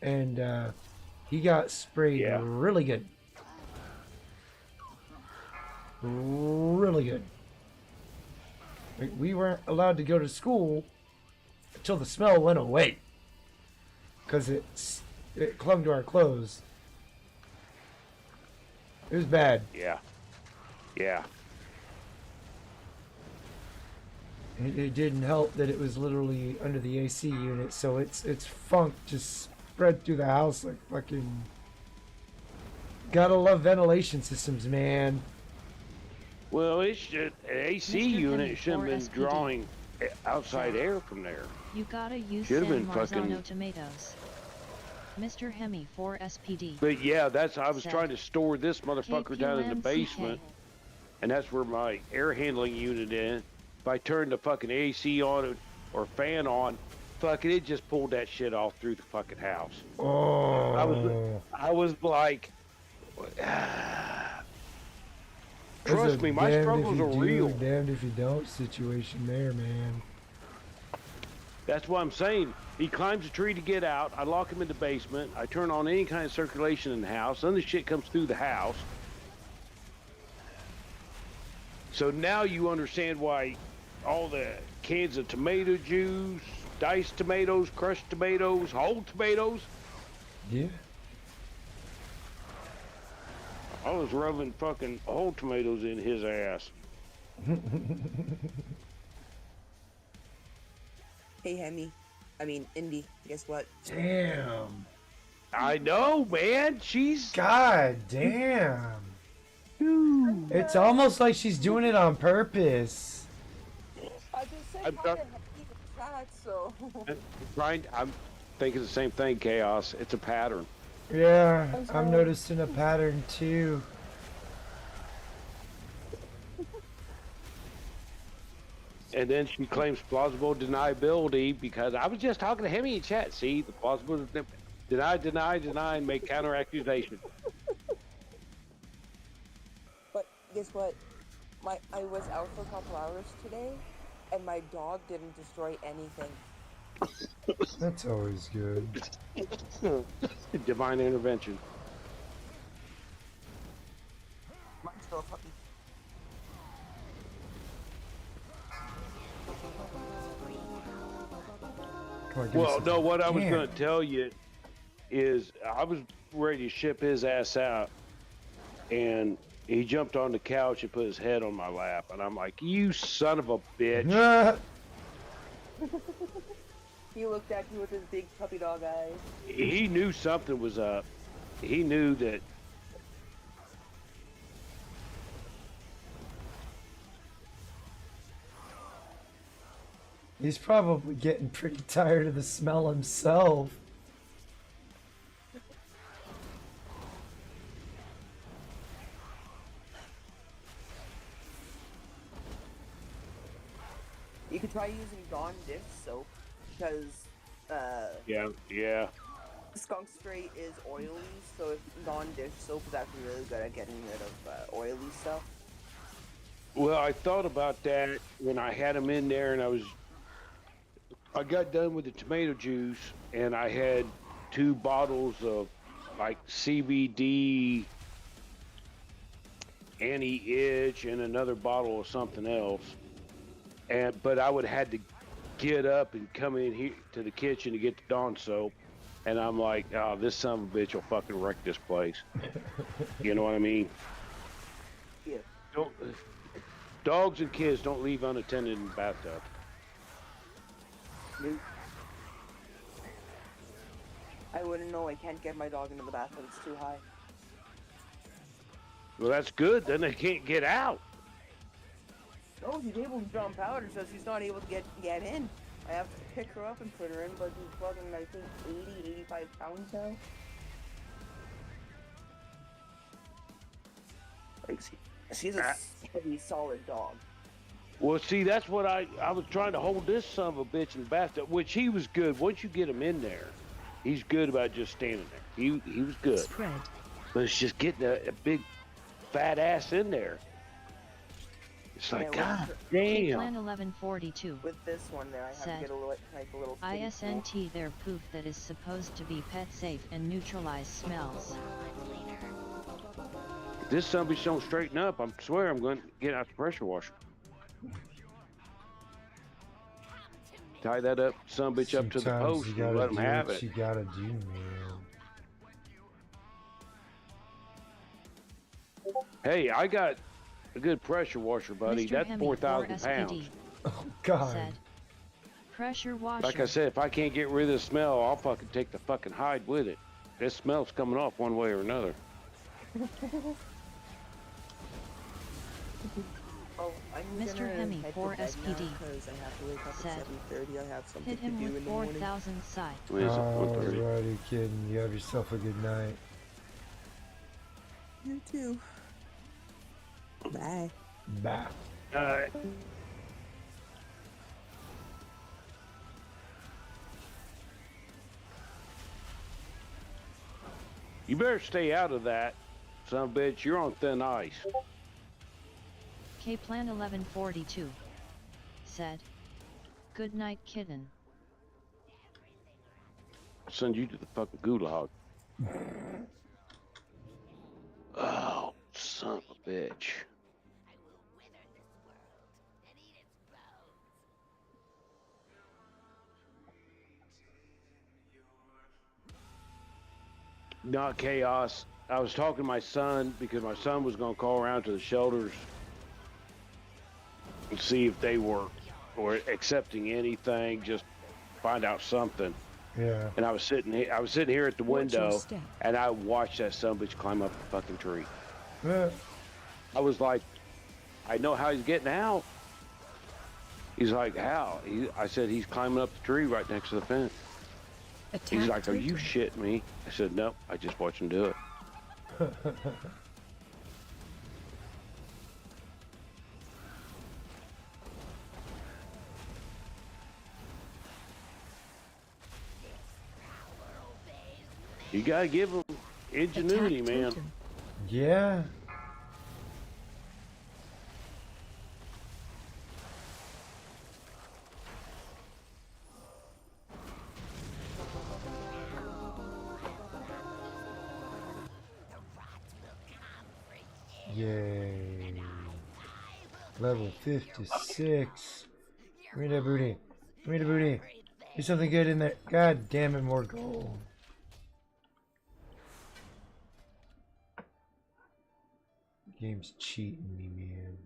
and he got sprayed really good. Really good. We weren't allowed to go to school until the smell went away, because it clung to our clothes. It was bad. Yeah. Yeah. It didn't help that it was literally under the AC unit, so its funk just spread through the house like fucking. Gotta love ventilation systems, man. Well, it should, an AC Mr. unit Hemi, should have been 4SPD. drawing outside air from there. You gotta use Should have San been Marzano fucking. tomatoes. Mr. Hemi 4SPD. But yeah, I was Said. trying to store this motherfucker down in the KQNCK. basement, and that's where my air handling unit is. If I turned the fucking AC on or fan on, fucking it just pulled that shit off through the fucking house. Oh. I was like, trust me, my struggles are real. Damned if you don't situation there, man. That's what I'm saying. He climbs a tree to get out. I lock him in the basement. I turn on any kind of circulation in the house. Then the shit comes through the house. So now you understand why all the cans of tomato juice, diced tomatoes, crushed tomatoes, whole tomatoes. Yeah. I was rubbing fucking whole tomatoes in his ass. Hey, Hemi. I mean, Indy. Guess what? Damn. I know, man. She's. God damn. It's almost like she's doing it on purpose. I just said hi to Hemi in the chat, so. I'm thinking the same thing, Chaos. It's a pattern. Yeah, I'm noticing a pattern too. And then she claims plausible deniability because I was just talking to Hemi in chat. See, the plausible deny, and make counter accusation. But guess what? I was out for a couple hours today, and my dog didn't destroy anything. That's always good. Divine intervention. Mine's still a puppy. Well, no, what I was going to tell you is I was ready to ship his ass out, and he jumped on the couch and put his head on my lap, and I'm like, you son of a bitch. He looked at you with his big puppy dog eyes. He knew something was up. He knew that. He's probably getting pretty tired of the smell himself. You could try using Dawn dish soap because yeah. skunk spray is oily, so if Dawn dish soap is actually really good at getting rid of oily stuff. Well, I thought about that when I had him in there, and I got done with the tomato juice, and I had 2 bottles of like CBD anti-itch and another bottle of something else. But I would have had to get up and come in here to the kitchen to get the Dawn soap, and I'm like, oh, this son of a bitch will fucking wreck this place. You know what I mean? Yeah. Dogs and kids don't leave unattended in the bathtub. Nope. I wouldn't know. I can't get my dog into the bathroom. It's too high. Well, that's good. Then they can't get out. No, he's able to jump out. It says he's not able to get in. I have to pick her up and put her in, but he's fucking, I think, 80, 85 pounds now. Like, she's a heavy, solid dog. Well, see, that's what I was trying to hold this son of a bitch in the bathtub, which he was good. Once you get him in there, he's good about just standing there. He was good. Spread. But it's just getting a big fat ass in there. It's like, God damn. Plan 1142. With this one there, I have to get a little, like a little... ISNT their poof that is supposed to be pet safe and neutralize smells. If this son of a bitch don't straighten up, I swear I'm going to get out the pressure washer. Tie that up, son of a bitch, up to the post and let him have it. You gotta do, man. Hey, I got a good pressure washer, buddy. Mr. That's Hemi 4,000 4SPD pounds. Oh, God. Said, pressure washer. Like I said, if I can't get rid of the smell, I'll fucking take the fucking hide with it. This smell's coming off one way or another. Oh, I'm Mr. gonna Hemi head 4 to bed now SPD because I have to wake up said, at 7:30. I have something hit to him do with in the morning. 4,000 psi. Alrighty, kid. You have yourself a good night. You too. Bye. Bye. Alright. You better stay out of that, son of a bitch. You're on thin ice. K-Plan 1142 said, good night, kitten. I'll send you to the fucking gulag. Oh, son of a bitch. Not Chaos. I was talking to my son because my son was going to call around to the shelters and see if they were accepting anything, just find out something. Yeah. And I was sitting here at the window, and I watched that son of a bitch climb up the fucking tree. Yeah. I was like, I know how he's getting out. He's like, how? I said, he's climbing up the tree right next to the fence. He's like, are you shitting me? I said, nope, I just watched him do it. You gotta give him ingenuity, man. Yeah. Yay. Level 56. Give me that booty. Give me the booty. There's something good in there. God damn it, more gold. Game's cheating me, man.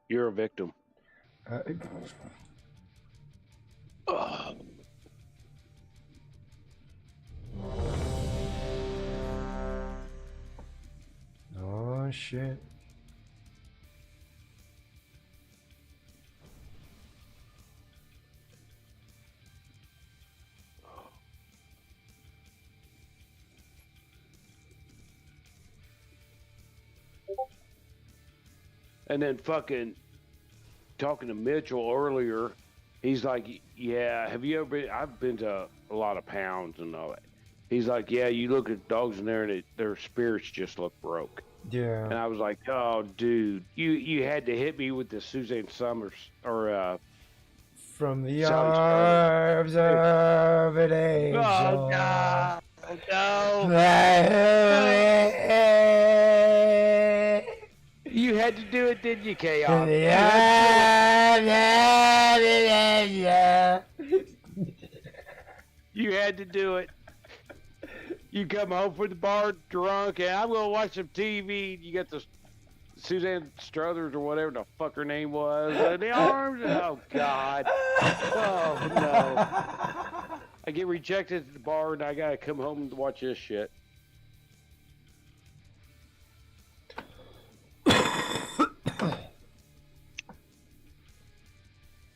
You're a victim. Oh, shit. And then fucking talking to Mitchell earlier, he's like, yeah, have you ever been, I've been to a lot of pounds and all that. He's like, yeah, you look at dogs in there and their spirits just look broke. Yeah. And I was like, oh, dude, you had to hit me with the Suzanne Summers, or, From the arms of an angel. Oh, no. No. You had to do it, didn't you, Chaos? You had to do it. You come home from the bar drunk, and I'm going to watch some TV. You got the Suzanne Struthers or whatever the fuck her name was. In the arms. Oh, God. Oh, no. I get rejected at the bar, and I got to come home and watch this shit.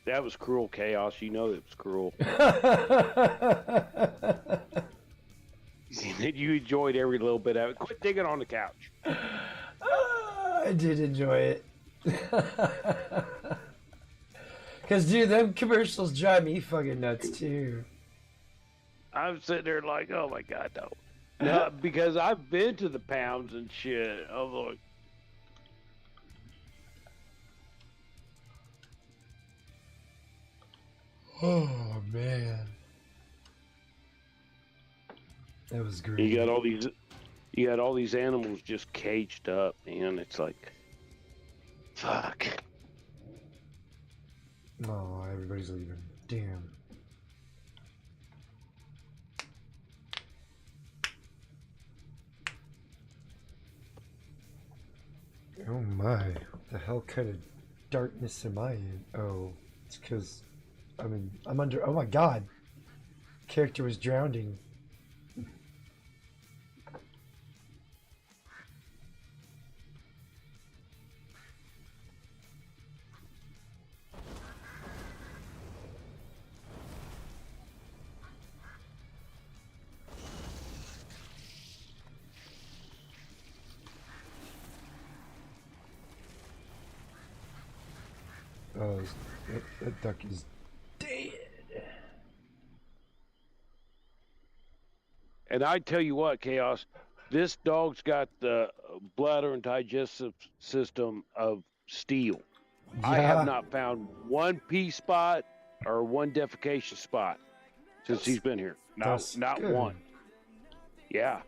That was cruel, Chaos. You know it was cruel. You enjoyed every little bit of it. Quit digging on the couch. I did enjoy it. Because, dude, them commercials drive me fucking nuts, too. I'm sitting there like, oh, my God, no. No, because I've been to the pounds and shit. I'm like, oh, man. That was great. you got all these animals just caged up, man. It's like, fuck. Oh, everybody's leaving. Damn. Oh my. What the hell kind of darkness am I in? Oh, it's because I'm under. Oh my god. Character was drowning. It Oh, that duck is dead. And I tell you what, Chaos, this dog's got the bladder and digestive system of steel. Yeah. I have not found one pee spot or one defecation spot since he's been here. Not good. one. Yeah,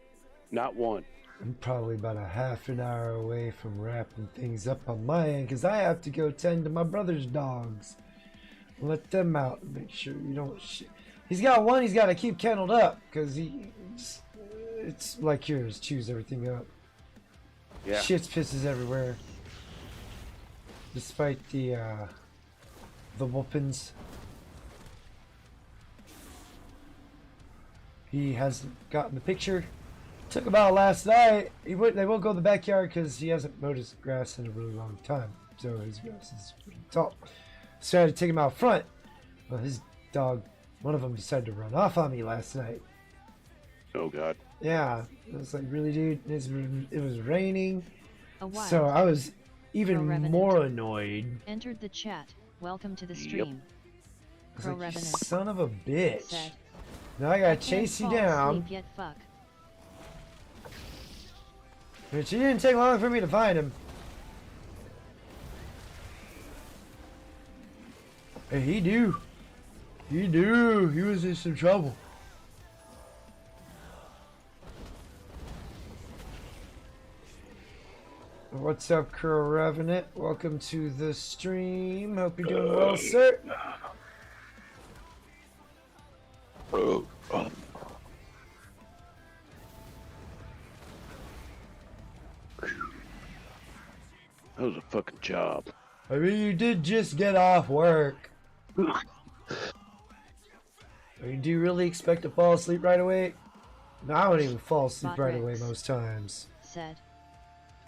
not one. I'm probably about a half an hour away from wrapping things up on my end because I have to go tend to my brother's dogs. Let them out and make sure you don't He's got one he's got to keep kenneled up because it's like yours, chews everything up. Yeah. Shits, pisses everywhere. Despite the whoopings. He hasn't gotten the picture. Took him out last night. They won't go in the backyard because he hasn't mowed his grass in a really long time. So his grass is pretty tall. So I had to take him out front. Well, his dog, one of them decided to run off on me last night. Oh, God. Yeah. I was like, really, dude? It was raining. A wild So I was even Pro-Revenant more annoyed. entered the chat. Welcome to the stream. I was like, you Pro-Revenant son of a bitch. said, Now I I gotta can't chase you fall down. asleep yet, fuck. Which it didn't take long for me to find him. Hey, he do. He do. He was in some trouble. What's up, Curl Revenant? Welcome to the stream. Hope you're doing well, sir. That was a fucking job. I mean, you did just get off work. I mean, do you really expect to fall asleep right away? No, I don't even fall asleep right away most times. Said,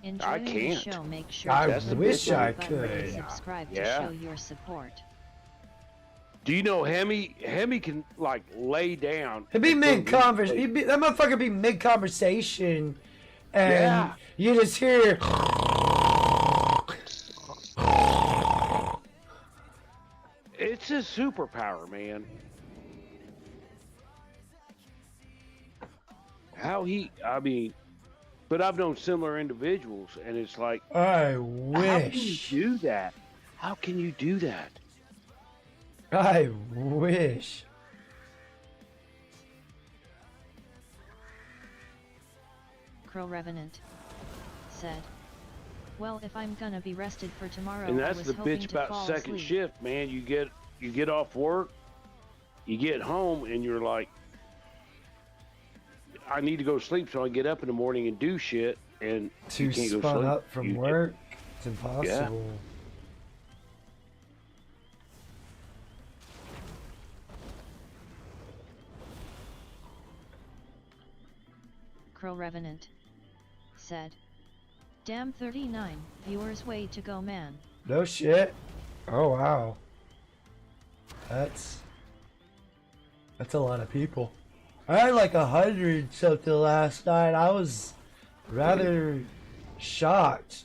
enjoying the can't. show, make sure I to hit wish the I button and could. subscribe Yeah. to show your support. Do you know Hemi can like lay down? He'd be and mid go conversation. That motherfucker be mid conversation, and Yeah. you just hear. It's his superpower, man. I mean, but I've known similar individuals, and it's like, I how can you wish. do that? How can you do that? I wish. Crow Revenant said, well, if I'm gonna be rested for tomorrow, And I that's was the hoping bitch to about fall second asleep. shift, man. You get off work, you get home, and you're like, I need to go sleep, so I get up in the morning and do shit, and To you can't go spun sleep. up from You- work, it's impossible. Crow Revenant said, damn 39, viewers way to go, man. No shit. Oh wow. That's a lot of people. I had like 100 something last night. I was rather shocked.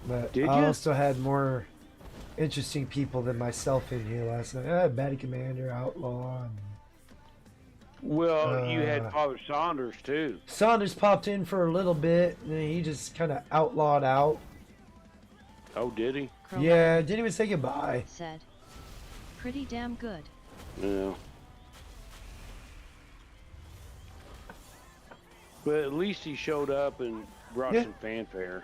But Did I ya? also had more interesting people than myself in here last night. I had Batty Commander, Outlaw, and Well, you had Father Saunders too. Saunders popped in for a little bit, and then he just kind of outlawed out. Oh, did he? Crow Yeah, didn't even say goodbye. said, pretty damn good. Yeah. But at least he showed up and brought Yeah. some fanfare.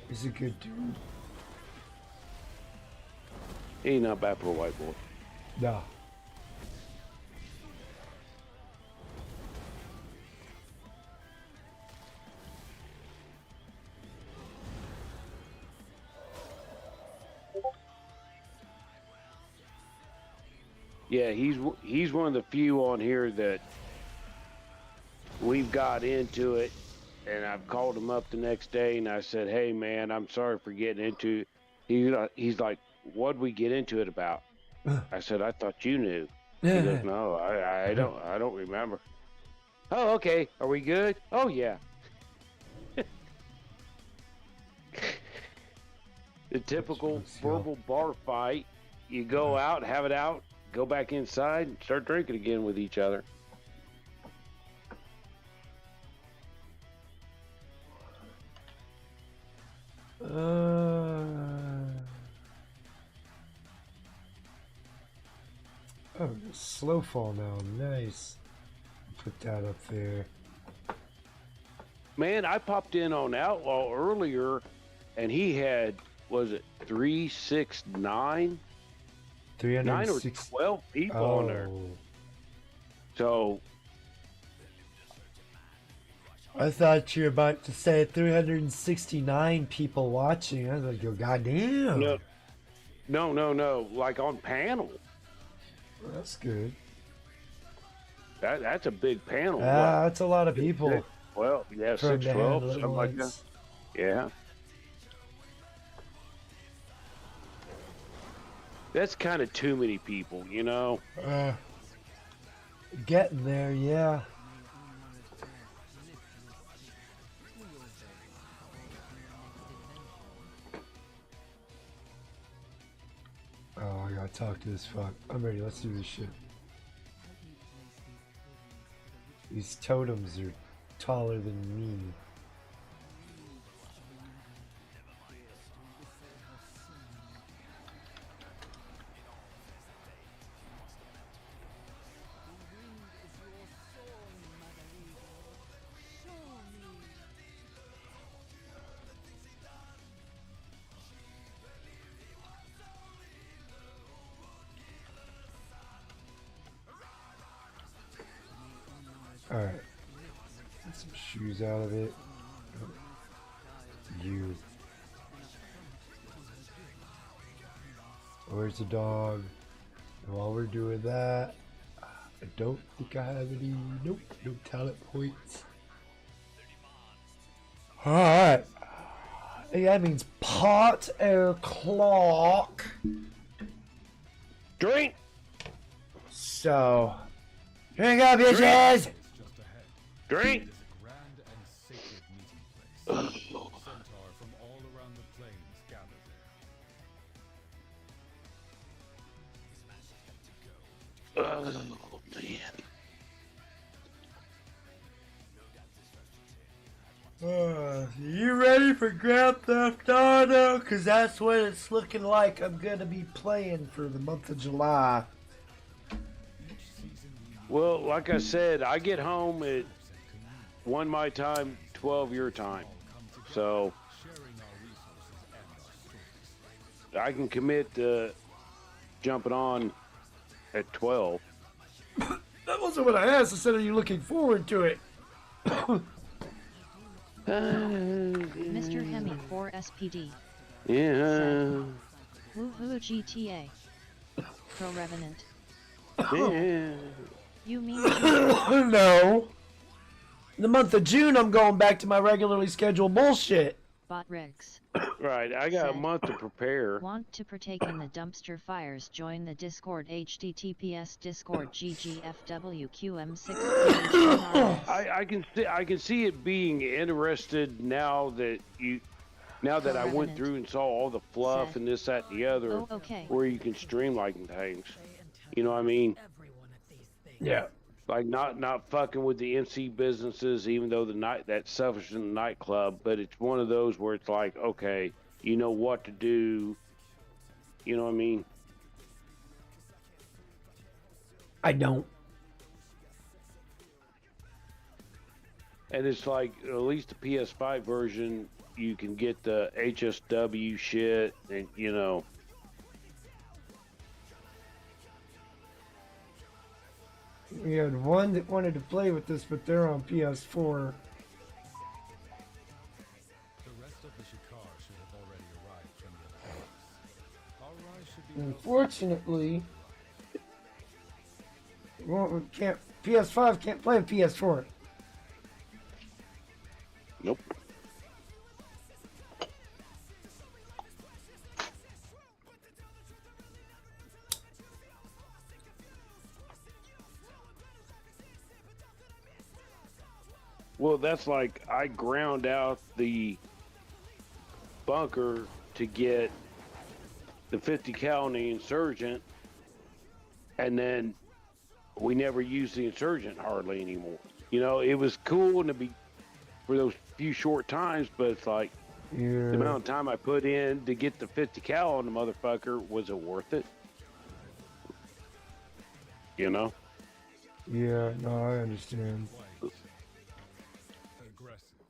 He's a good dude. He ain't not bad for a white boy. No. Yeah, he's one of the few on here that we've got into it, and I've called him up the next day, and I said, "Hey, man, I'm sorry for getting into." He's like, "What'd we get into it about?" I said, "I thought you knew." He goes, "No, I don't remember." Oh, okay. Are we good? Oh, yeah. The typical verbal bar fight. You go out, have it out, go back inside, and start drinking again with each other. Oh, slow fall now. Nice. Put that up there. Man, I popped in on Outlaw earlier, and he had, was it 369? 9 or 12 people on there. So I thought you were about to say 369 people watching. I was like, "Yo, goddamn!" No. Like on panel. Well, that's good. That's a big panel. Ah, that's a lot of people. Well, yeah, 612, something like that. Yeah. That's kind of too many people, you know? Getting there, yeah. Oh, I gotta talk to this fuck. I'm ready, let's do this shit. These totems are taller than me. Alright. Get some shoes out of it. You. Where's the dog? And while we're doing that, I don't think I have any. Nope, no talent points. Alright. Hey, that means pot o'clock. Drink! So. Drink up, bitches! Drink! Oh, man. You ready for Grand Theft Auto? Cause that's what it's looking like I'm gonna be playing for the month of July. Well, like I said, I get home at 1 my time, 12 your time. So I can commit to jumping on at 12. That wasn't what I asked. I said, are you looking forward to it? Mr. Hemi 4 SPD. Yeah. Woohoo GTA. Pro Revenant. Yeah. You mean No. In the month of June, I'm going back to my regularly scheduled bullshit. Bot Regs. Right, I got a month to prepare. Want to partake in the dumpster fires? Join the Discord. HTTPS Discord GGFWQM6. I can see it being interested now that I went through and saw all the fluff and this, that, and the other, where you can streamline things. You know what I mean? Yeah. Like not fucking with the MC businesses, even though that suffers in the nightclub, but it's one of those where it's like, okay, you know what to do. You know what I mean? I don't. And it's like, at least the PS5 version, you can get the HSW shit, and you know. We had one that wanted to play with us, but they're on PS4. The rest of the Shikar should have already arrived from the other house. Our rise should be Unfortunately, well, PS5 can't play with PS4. Nope. that's like I ground out the bunker to get the 50 cal and the insurgent, and then we never used the insurgent hardly anymore. You know, it was cool to be for those few short times, but it's like the amount of time I put in to get the 50 cal on the motherfucker, was it worth it? You know? Yeah, no, I understand. Aggressive.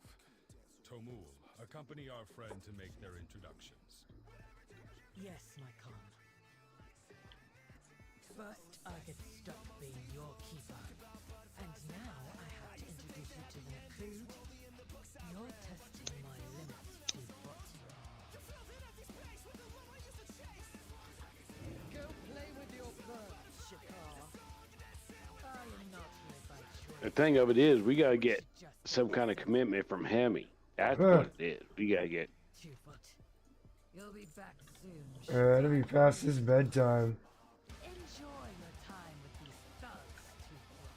Tomul, accompany our friend to make their introductions. Yes, my Khan. First, I get stuck being your keeper. And now I have to introduce you to the food. You're testing my limits, T-Bot. Go play with your birds, Shakar. I am not here by choice. The thing of it is, we gotta get some kind of commitment from Hemi. That's what it is. We gotta get. You'll be back soon. It'll be past his bedtime. Enjoy your time with these thugs, T-Bot.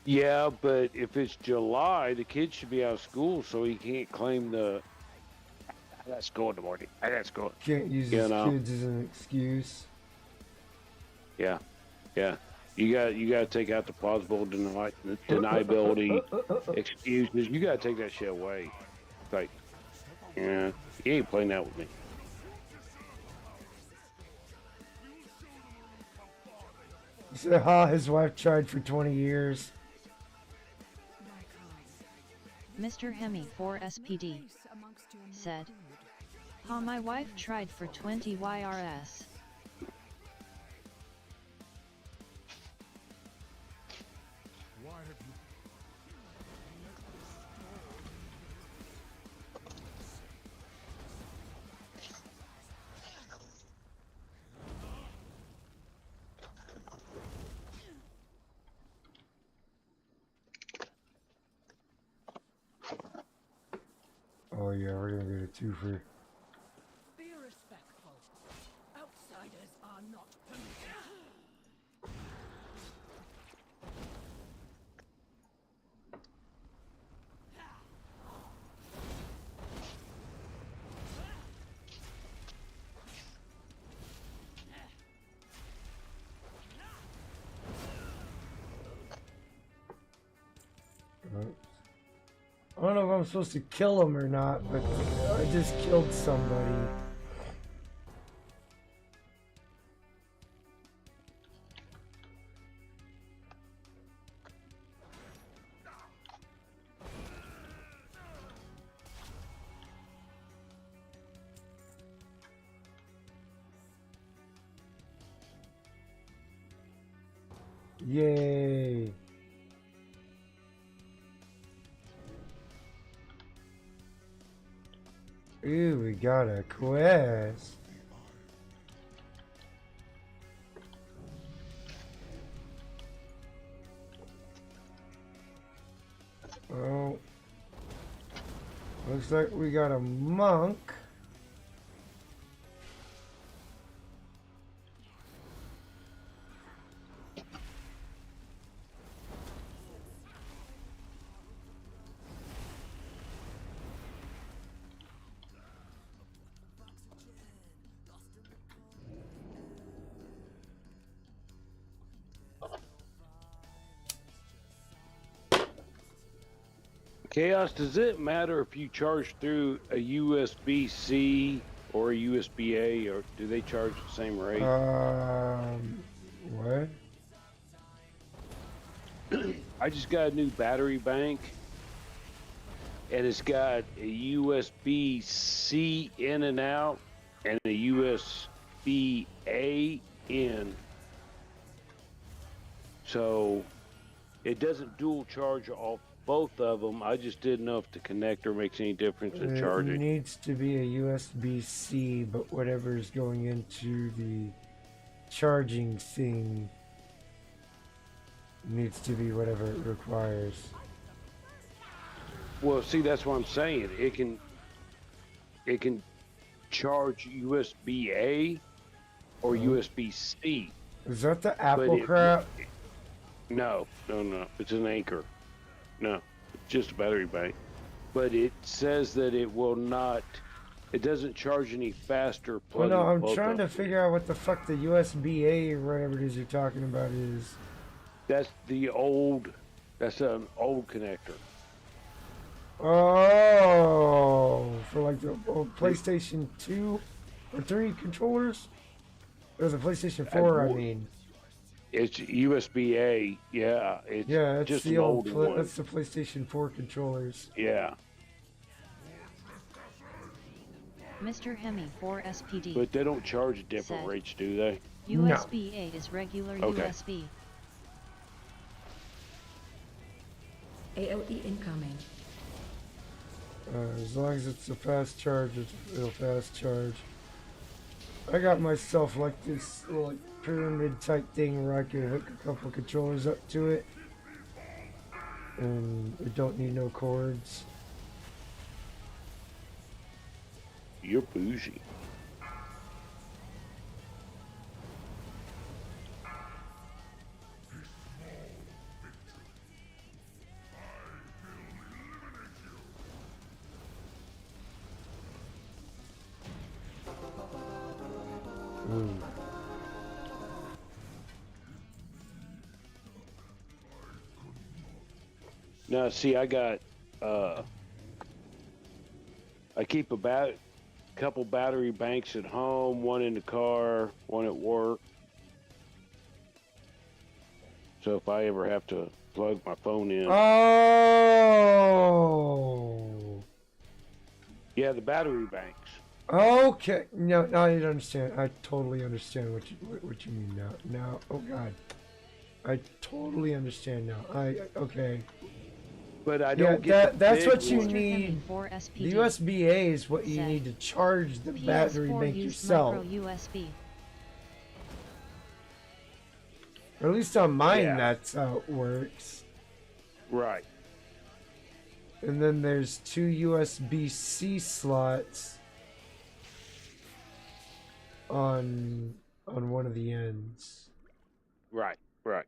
Yeah, but if it's July, the kid should be out of school, so he can't claim the. I got school in the morning. I got school. Can't use his kids as an excuse. Yeah, yeah. You got to take out the plausible deniability excuses. You got to take that shit away. Like, yeah, he ain't playing that with me. He said, "Ha, his wife tried for 20 years." Mr. Hemi 4SPD said, "Ha, my wife tried for 20 YRS." Why have you... Oh yeah, we're gonna get a twofer. Be respectful. Outsiders are not permitted. I don't know if I'm supposed to kill him or not, but I just killed somebody. Yay! Ooh, we got a quest. Oh, looks like we got a monk. Chaos, does it matter if you charge through a USB-C or a USB-A, or do they charge the same rate? What? I just got a new battery bank, and it's got a USB-C in and out, and a USB-A in. So it doesn't dual charge off both of them. I just didn't know if the connector makes any difference in charging. It needs to be a USB-C, but whatever is going into the charging thing needs to be whatever it requires. Well, see, that's what I'm saying. It can charge USB-A or USB-C. Is that the Apple crap? No. It's an Anchor. No. just a battery bank. But it says that it will not. It doesn't charge any faster. Well, no, I'm both trying of to them. figure out what the fuck the USB-A or whatever it is you're talking about is. That's the old. That's an old connector. Oh, for like the old PlayStation 2 or 3 controllers? Or the PlayStation 4, I mean. It's USB-A. Yeah, it's Yeah, just the an old older one. that's the PlayStation 4 controllers. Yeah. Mr. Hemi 4 SPD. But they don't charge at different Said. rates, do they? USB-A is regular Okay. USB. AOE incoming. As long as it's a fast charge, it'll fast charge. I got myself like this little pyramid type thing where I can hook a couple controllers up to it. And it don't need no cords. You're bougie. Now, see, I got, I keep a couple battery banks at home, one in the car, one at work. So if I ever have to plug my phone in. Oh! Yeah, the battery banks. Okay. No, I didn't understand. I totally understand what you mean now. Now, oh god. I totally understand now. Okay. But I don't get that's big what you ones. need. The USB-A is what you need to charge the battery bank yourself. USB. Or at least on mine, Yeah. that's how it works. Right. And then there's 2 USB-C slots on one of the ends. Right. Right.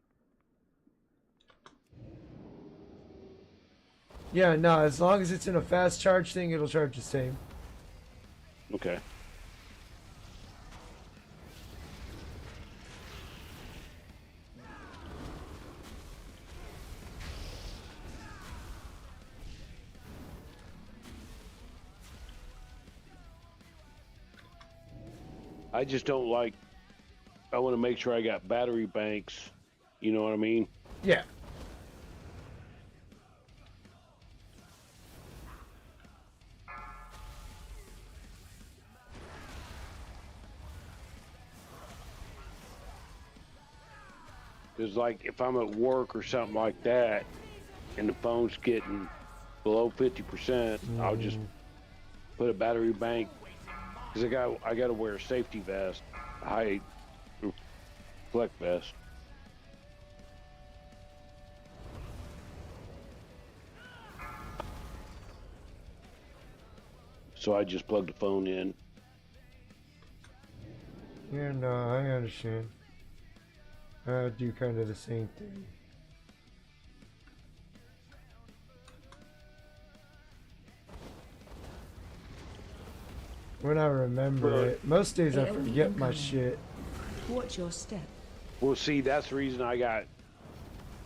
Yeah, no, as long as it's in a fast charge thing, it'll charge the same. Okay. I just don't like. I want to make sure I got battery banks. You know what I mean? Yeah. Because, like, if I'm at work or something like that, and the phone's getting below 50%, I'll just put a battery bank. Because I got to wear a safety vest, high reflect vest. So I just plug the phone in. Yeah, no, I understand. I do kind of the same thing. When I remember it. Most days I forget my shit. Watch your step. Well, see, that's the reason I got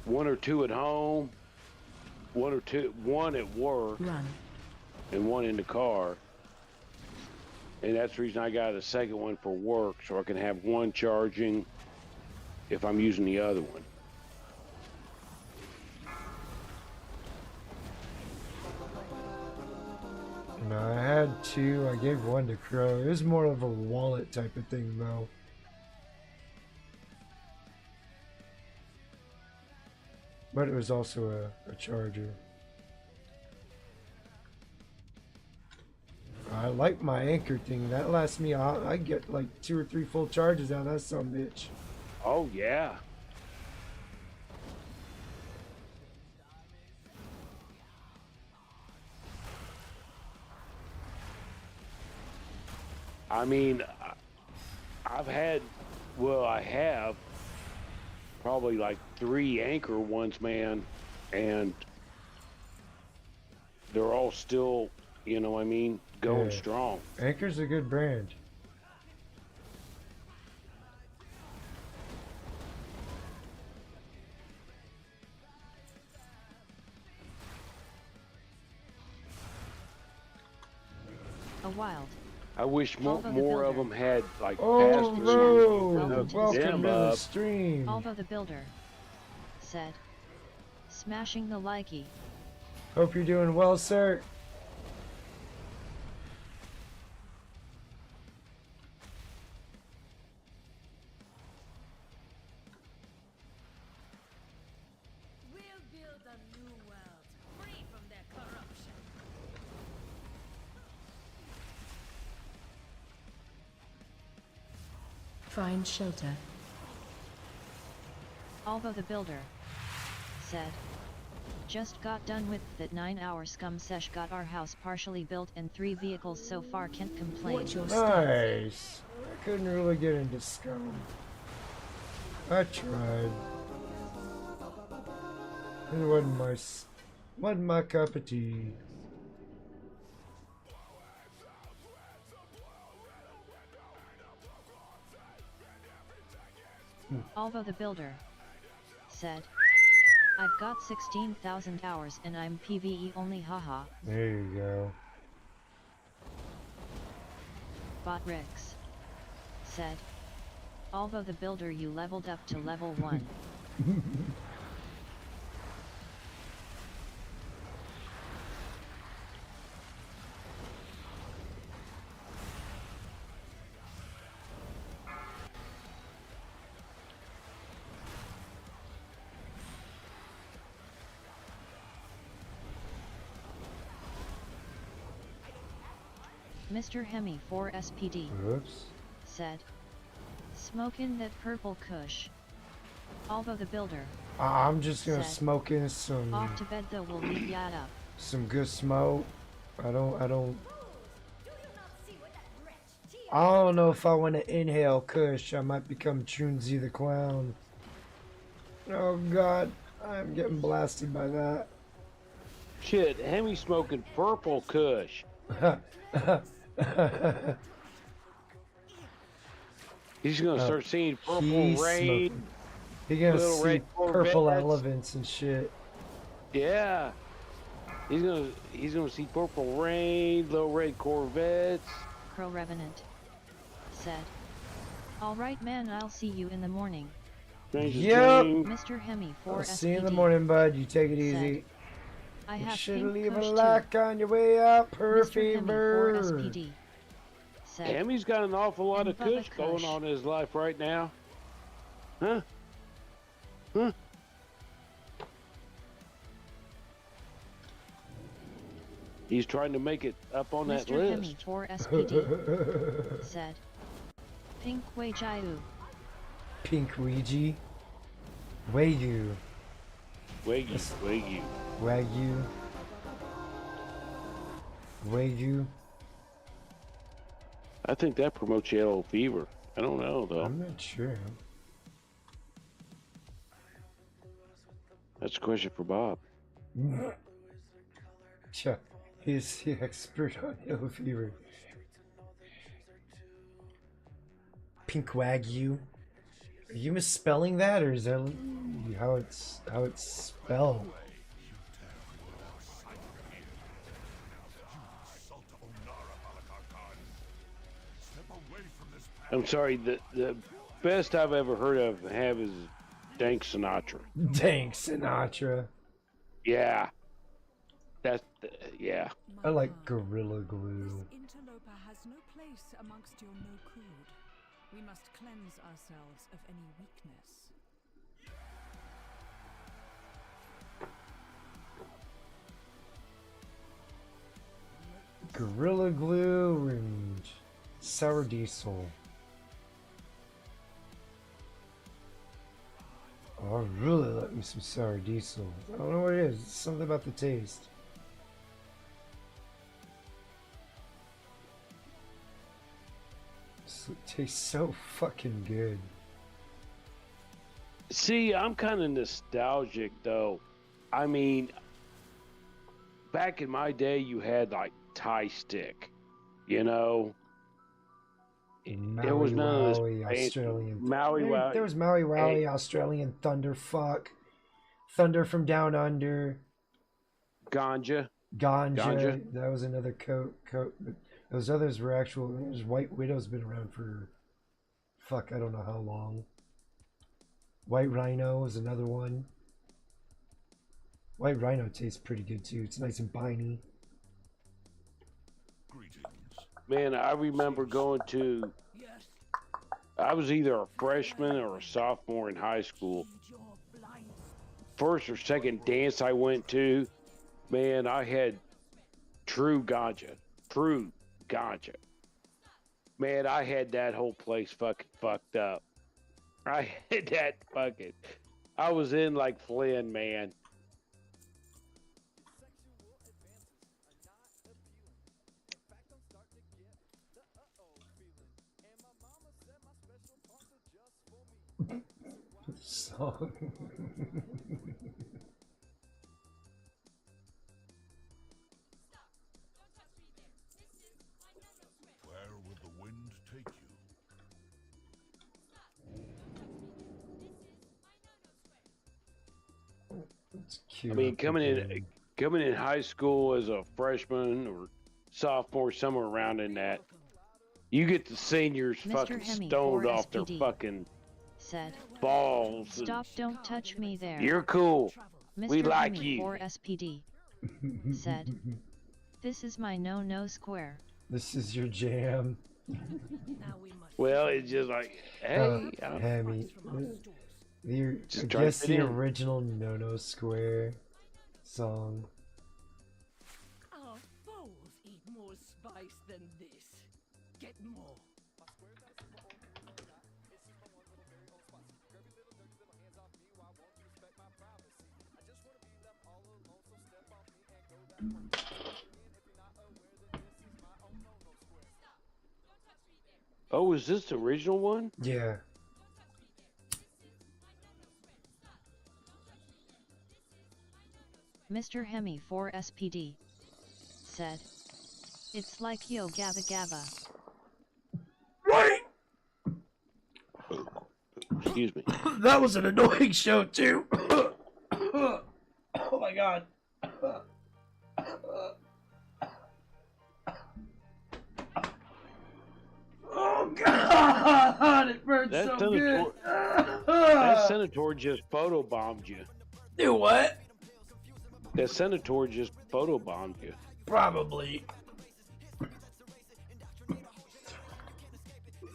1 or 2 at home, 1 at work, and 1 in the car. And that's the reason I got a second one for work, so I can have 1 charging if I'm using the other one. No, I had 2. I gave 1 to Crow. It was more of a wallet type of thing, though. But it was also a charger. I like my anchor thing. That lasts me. I get like 2 or 3 full charges out of that son of a bitch. Oh, yeah. I mean, I have probably like 3 anchor ones, man, and they're all still, you know what I mean, going Yeah. strong. Anchor's a good brand. A wild. I wish more Alva the more of Builder. them had like Oh, pass-through. Welcome to the welcome stream. to the stream. Alva the Builder said, smashing the likey. Hope you're doing well, sir. We'll build a new world, free from their corruption. Find shelter. Alva the Builder said, just got done with that 9-hour scum sesh, got our house partially built and 3 vehicles so far, can't complain. Nice. I couldn't really get into scum. I tried. It wasn't my cup of tea. Alva the Builder said, I've got 16,000 hours and I'm PvE only, haha. There you go. Bot Rix said, Alva the Builder, you leveled up to level 1. Mr. Hemi 4 SPD Oops. said, smokin' that purple kush. Alva the Builder I'm just gonna said, smoke in some off to bed though, we'll leave yat up. some good smoke. I don't know if I want to inhale Kush. I might become Chunzi the Clown. Oh God, I'm getting blasted by that. Shit, Hemi smoking purple kush. He's gonna start seeing purple He's rain. smoking. He's gonna little see red purple Corvettes. elephants and shit. Yeah. He's gonna see purple rain, little red Corvettes. Crow Revenant said, alright man, I'll see you in the morning. Yep. Mr. Hemi 4 I'll SPD see you in the morning, bud. You take it said, easy. I You have should pink leave a kush like on your way up, per Mr. Hemi 4 fever. SPD said, Hemi's got an awful lot of And Bubba kush going Kush. on in his life right now. Huh? Huh? He's trying to make it up on that Mr. Hemi list. 4 SPD said, Pink Wajayu. Pink Ouija. Wagyu. Wagyu. Wagyu. Wagyu. I think that promotes yellow fever. I don't know though. I'm not sure. That's a question for Bob. Yeah, he's the expert on yellow fever. Pink Wagyu. Are you misspelling that, or is that how it's spelled? I'm sorry, the best I've ever heard of have is Dank Sinatra. Dank Sinatra. Yeah. Yeah. I like Gorilla Glue. Interloper has no place amongst your no-code. We must cleanse ourselves of any weakness. Gorilla Glue and Sour Diesel. Oh, I really like me some Sour Diesel. I don't know what it is. It's something about the taste. It tastes so fucking good. See, I'm kind of nostalgic though. I mean, back in my day, you had like Thai stick, you know. There was none of this Australian. Maui Wowie. There was Maui Wowie, Australian Thunderfuck, Thunder from Down Under, Ganja. That was another coat. Those others were actual. White Widow's been around for, fuck, I don't know how long. White Rhino is another one. White Rhino tastes pretty good too. It's nice and piney. Man, I remember going to. I was either a freshman or a sophomore in high school. First or second dance I went to, man, I had true ganja. Man, I had that whole place fucking fucked up. I had that fucking. I was in like Flynn, man. Song. Where will the wind take you? It's cute. I mean, coming in high school as a freshman or sophomore, somewhere around in that, you get the seniors Mr. fucking Hemi, stoned 4 off their SPD, fucking said, balls. "Stop, don't touch me there." You're cool. Mr. We like Hemi, you. 4 SPD, said, "This is my no square." This is your jam. Well, it's just like, hey, Hemi. I Just guess fit the in. original No Square song. Our foes eat more spice than this. Get more. Oh, is this the original one? Yeah. Mr. Hemi, 4 SPD, said, "It's like Yo Gabba Gabba." Right! Excuse me. That was an annoying show, too. Oh my god. Oh god! It burns so good. That senator just photobombed you. Do what? That senator just photobombed you. Probably.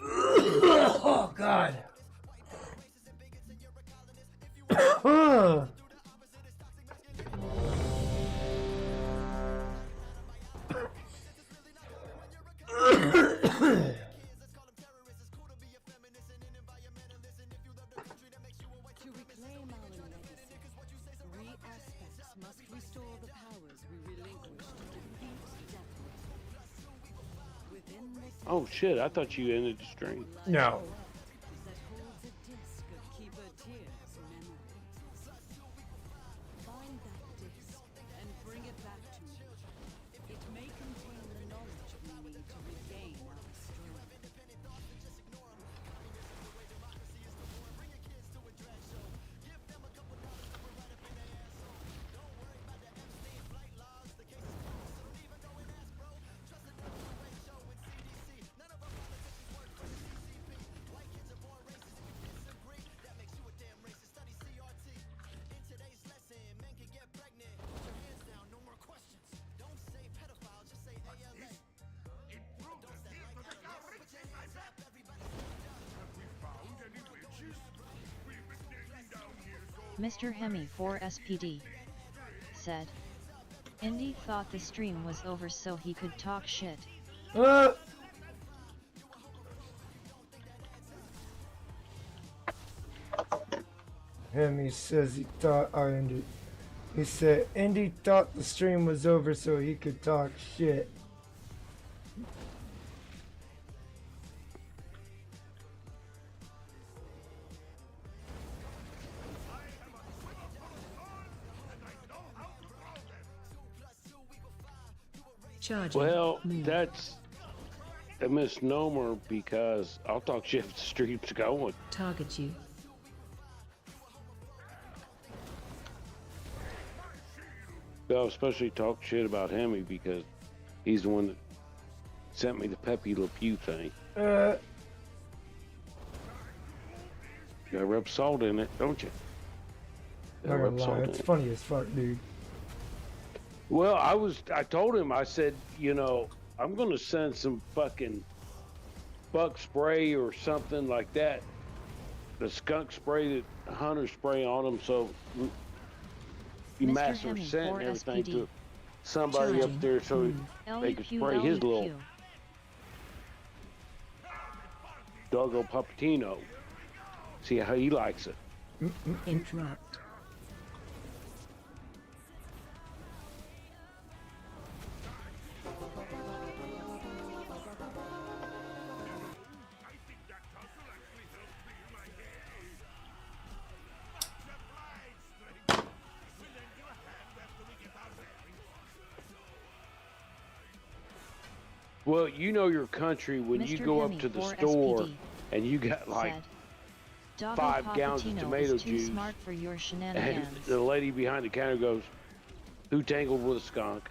Oh god. To reclaim our legacy, 3 aspects must restore the powers we relinquished to defeat death. Within the Oh shit! I thought you ended the stream. No. that holds a disc of Keeper Tear's memories. Find that disc and bring it back to me. It may contain the knowledge we need to regain our strength. Mr. Hemi, 4 SPD, said, "Indy thought the stream was over so he could talk shit." Him, he says he thought Indy. He said Indy thought the stream was over so he could talk shit. Charging. Well, Move. that's a misnomer because I'll talk shit if the stream's going. Target you. I'll especially talk shit about Hemi because he's the one that sent me the Pepe Le Pew thing. You gotta rub salt in it, don't you? Not gonna lie, it's funny as fuck, dude. Well, I told him, I said, you know, I'm gonna send some fucking bug spray or something like that. The skunk spray that hunters spray on them, so you Mr. master Hemi, scent and 4 everything SPD. to somebody up there so they can spray his little doggo Papatino. See how he likes it. Interrupt. Well, you know your country when you Mr. go Hemi, up to the 4 store SPD, and you got like said, Doggo 5 gallons of Papatino tomato is too juice, smart for your and shenanigans. the lady behind the counter goes, "Who tangled with a skunk?"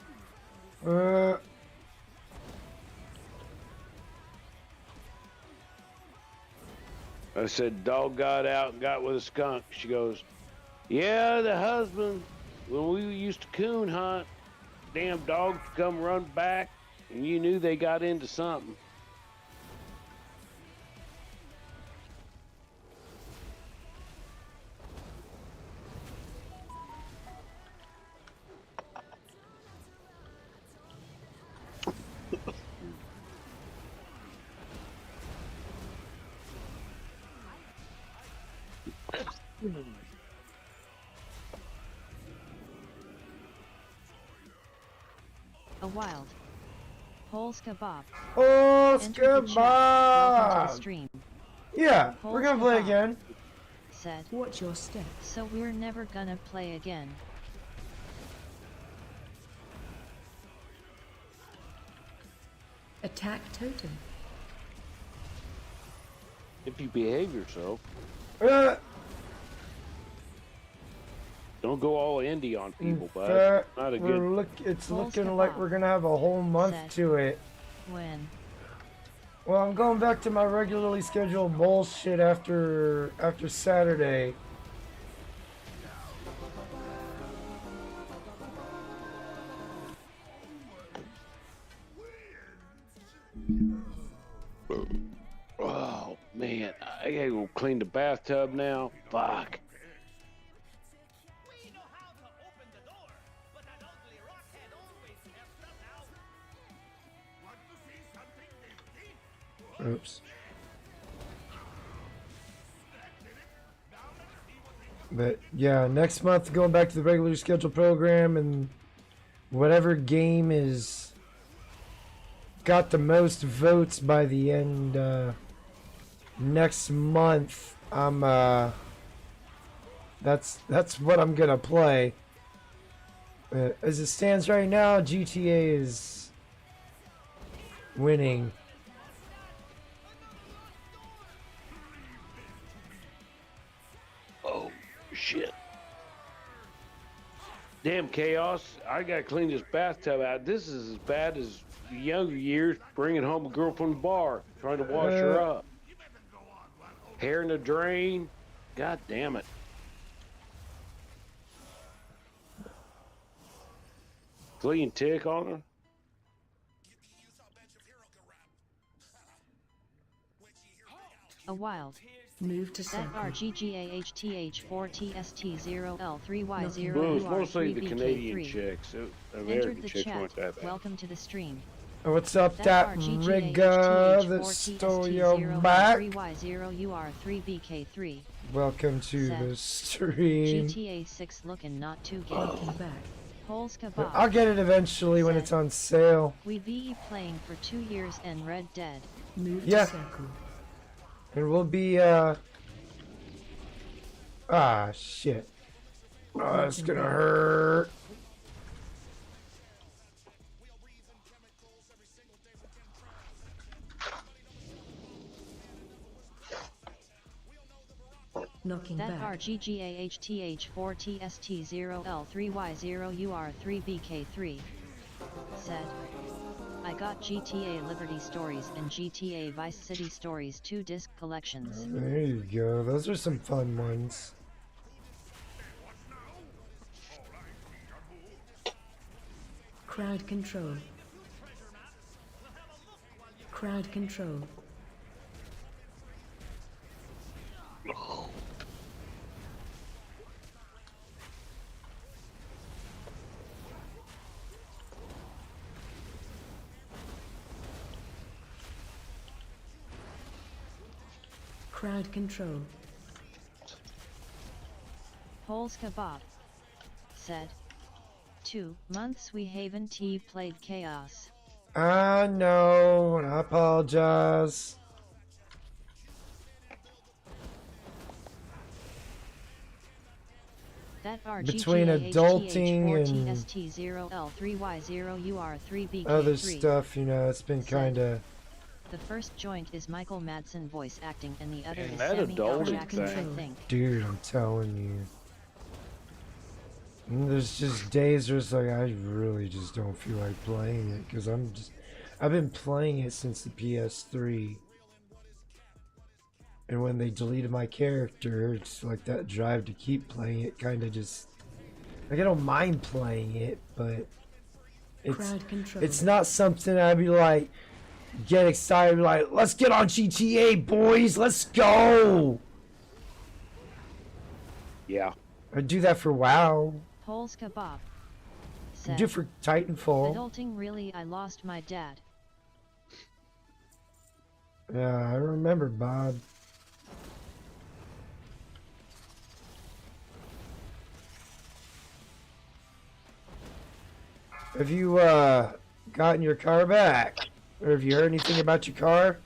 I said, "Dog got out and got with a skunk." She goes, "Yeah, the husband. When we used to coon hunt, damn dogs would come run back, and you knew they got into something." A wild. Holes kebab. Holes Enter the chat. Welcome to the kebab. stream. Yeah, we're Holes gonna play kebab again. Said. Watch your step. So we're never gonna play again. Attack totem. If you behave yourself, don't go all indie on people, bud. Not a good. It's looking like we're gonna have a whole month to it. When? Well, I'm going back to my regularly scheduled bullshit after Saturday. Oh man, I gotta go clean the bathtub now. Fuck. Oops. But yeah, next month going back to the regular scheduled program, and whatever game is got the most votes by the end next month, I'm that's what I'm gonna play. As it stands right now, GTA is winning. Oh shit. Damn, Chaos, I gotta clean this bathtub out. This is as bad as the younger years bringing home a girl from the bar, trying to wash her up. Hair in the drain. God damn it. Flea and tick on her. A wild. Move to That circle. RGGAHTH4TST0L3Y0 Well, it's mostly the Canadian UR3BK3. chicks. Entered American the chicks chat. weren't that bad. Welcome to the stream. What's up, that rigger that stole your back? UR3BK3. Welcome to the stream. GTA 6 looking not too gay. Welcome back. Holes kebab. I'll get it eventually when it's on sale. We'd be playing for 2 years and Red Dead. Move Yeah. to circle. And we'll be, shit. Oh, that's gonna hurt. knocking That back. RGGAHTH4TST0L3Y0UR3BK3 said, I got GTA Liberty Stories and GTA Vice City Stories 2 disc collections. There you go. Those are some fun ones. Crowd control. Crowd control. Crowd control. Holes Kebab said, 2 months we haven't played Chaos. I know, and I apologize. That Between adulting and RGGAHTH4TST0L3Y0UR3BK3 other stuff, you know, it's been kind of... The first joint is Michael Madsen voice acting and the other Ain't is that Sammy L. adulting Jackson, I thing? think. Dude, I'm telling you. And there's just days where it's like, I really just don't feel like playing it, because I've been playing it since the PS3. And when they deleted my character, it's like that drive to keep playing it kind of just... Like, I don't mind playing it, but... It's not something I'd be like, get excited, like, let's get on GTA, boys, let's go! Yeah. I'd do that for WoW. Holes Kebab I'd said, do it for Titanfall. Adulting really, I lost my dad. Yeah, I remember, Bob. Have you, gotten your car back? Or have you heard anything about your car?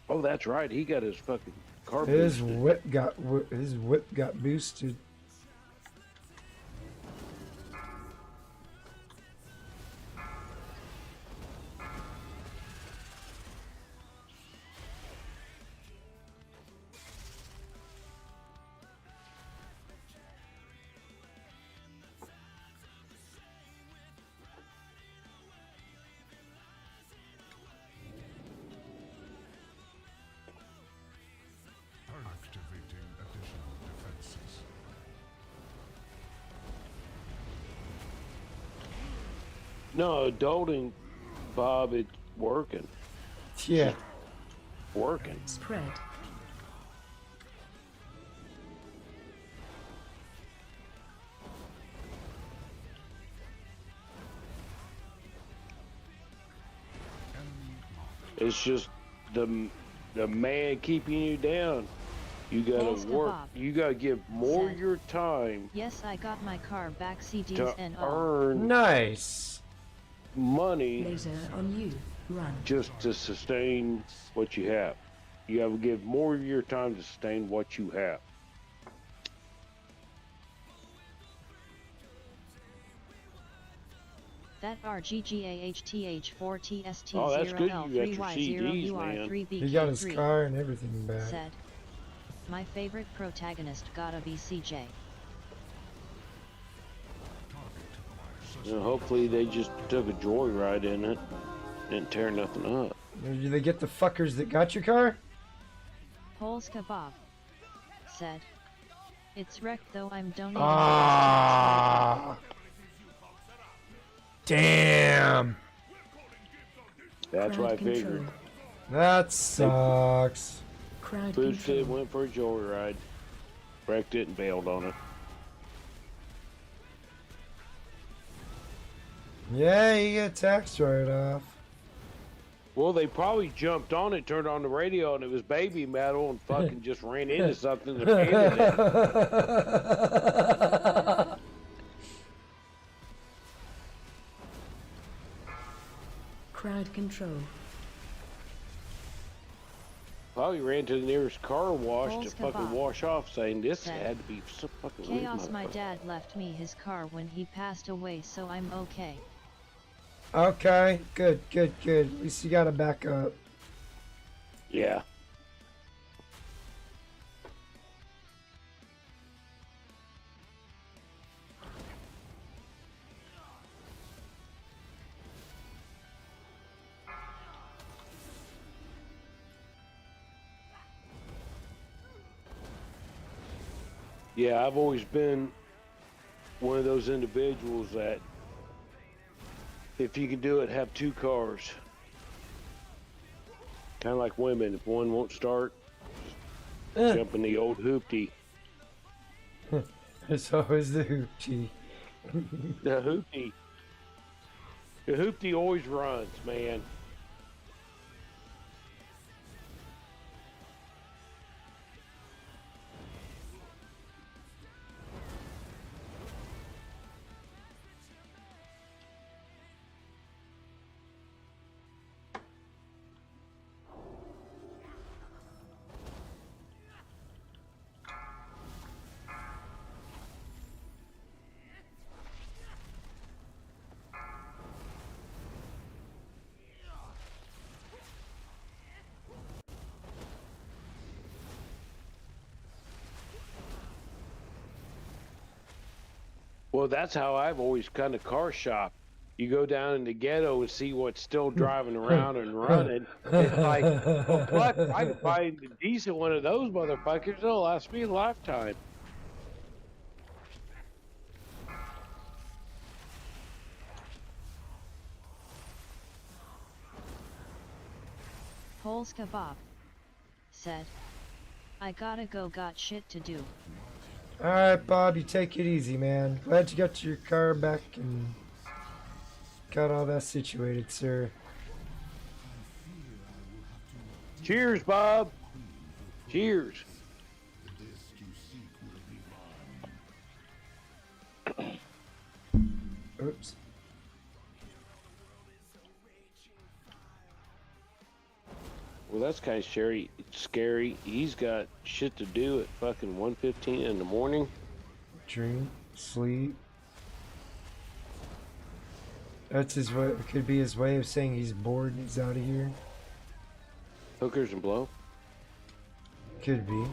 Oh, that's right. He got his fucking car His boosted. his whip got boosted. Activating additional defenses. No, adulting, Bob, it's working. Yeah. Working. Spread. It's just the man keeping you down. You gotta Holes work. Kebab You gotta give more said, of your time Yes, I got my car back, CDs to and all. earn Nice money Laser on you. Run. just to sustain what you have. You gotta give more of your time to sustain what you have. That RGGAHTH4TST0L3Y0UR3BK3 Oh, that's good you got your CDs, man. He got his car and everything back. said, my favorite protagonist gotta be CJ. You know, hopefully they just took a joyride in it, didn't tear nothing up. Did they get the fuckers that got your car? Holes Kebab said, it's wrecked though, I'm donating Ah. Damn. That's what I Crowd figured. control. That sucks. Crowd Boosted, control. went for a joyride, wrecked it and bailed on it. Yeah, you get a tax write-off. Well, they probably jumped on it, turned on the radio, and it was baby metal, and fucking just ran into something and painted it. Crowd control. Probably ran to the nearest car wash Holes to fucking Kebab wash off, saying this said, had to be so fucking weird, Chaos, my motherfucker. dad left me his car when he passed away, so I'm okay. Okay, good, good, good. At least you got a backup. Yeah. Yeah, I've always been one of those individuals that if you can do it, have 2 cars. Kind of like women. If one won't start, jump in the old hoopty. It's always the hoopty. The hoopty. The hoopty always runs, man. Well, that's how I've always kind of car shop. You go down in the ghetto and see what's still driving around and running. It's like, well, fuck, I can buy a decent one of those motherfuckers. It'll last me a lifetime. Polska Bob said, I gotta go, got shit to do. Alright, Bob, you take it easy, man. Glad you got your car back and got all that situated, sir. Cheers, Bob. Cheers. Oops. Well, that's kind of scary. He's got shit to do at fucking 1:15 in the morning. Drink, sleep. That's his way. It could be his way of saying he's bored and he's out of here. Hookers and blow. Could be.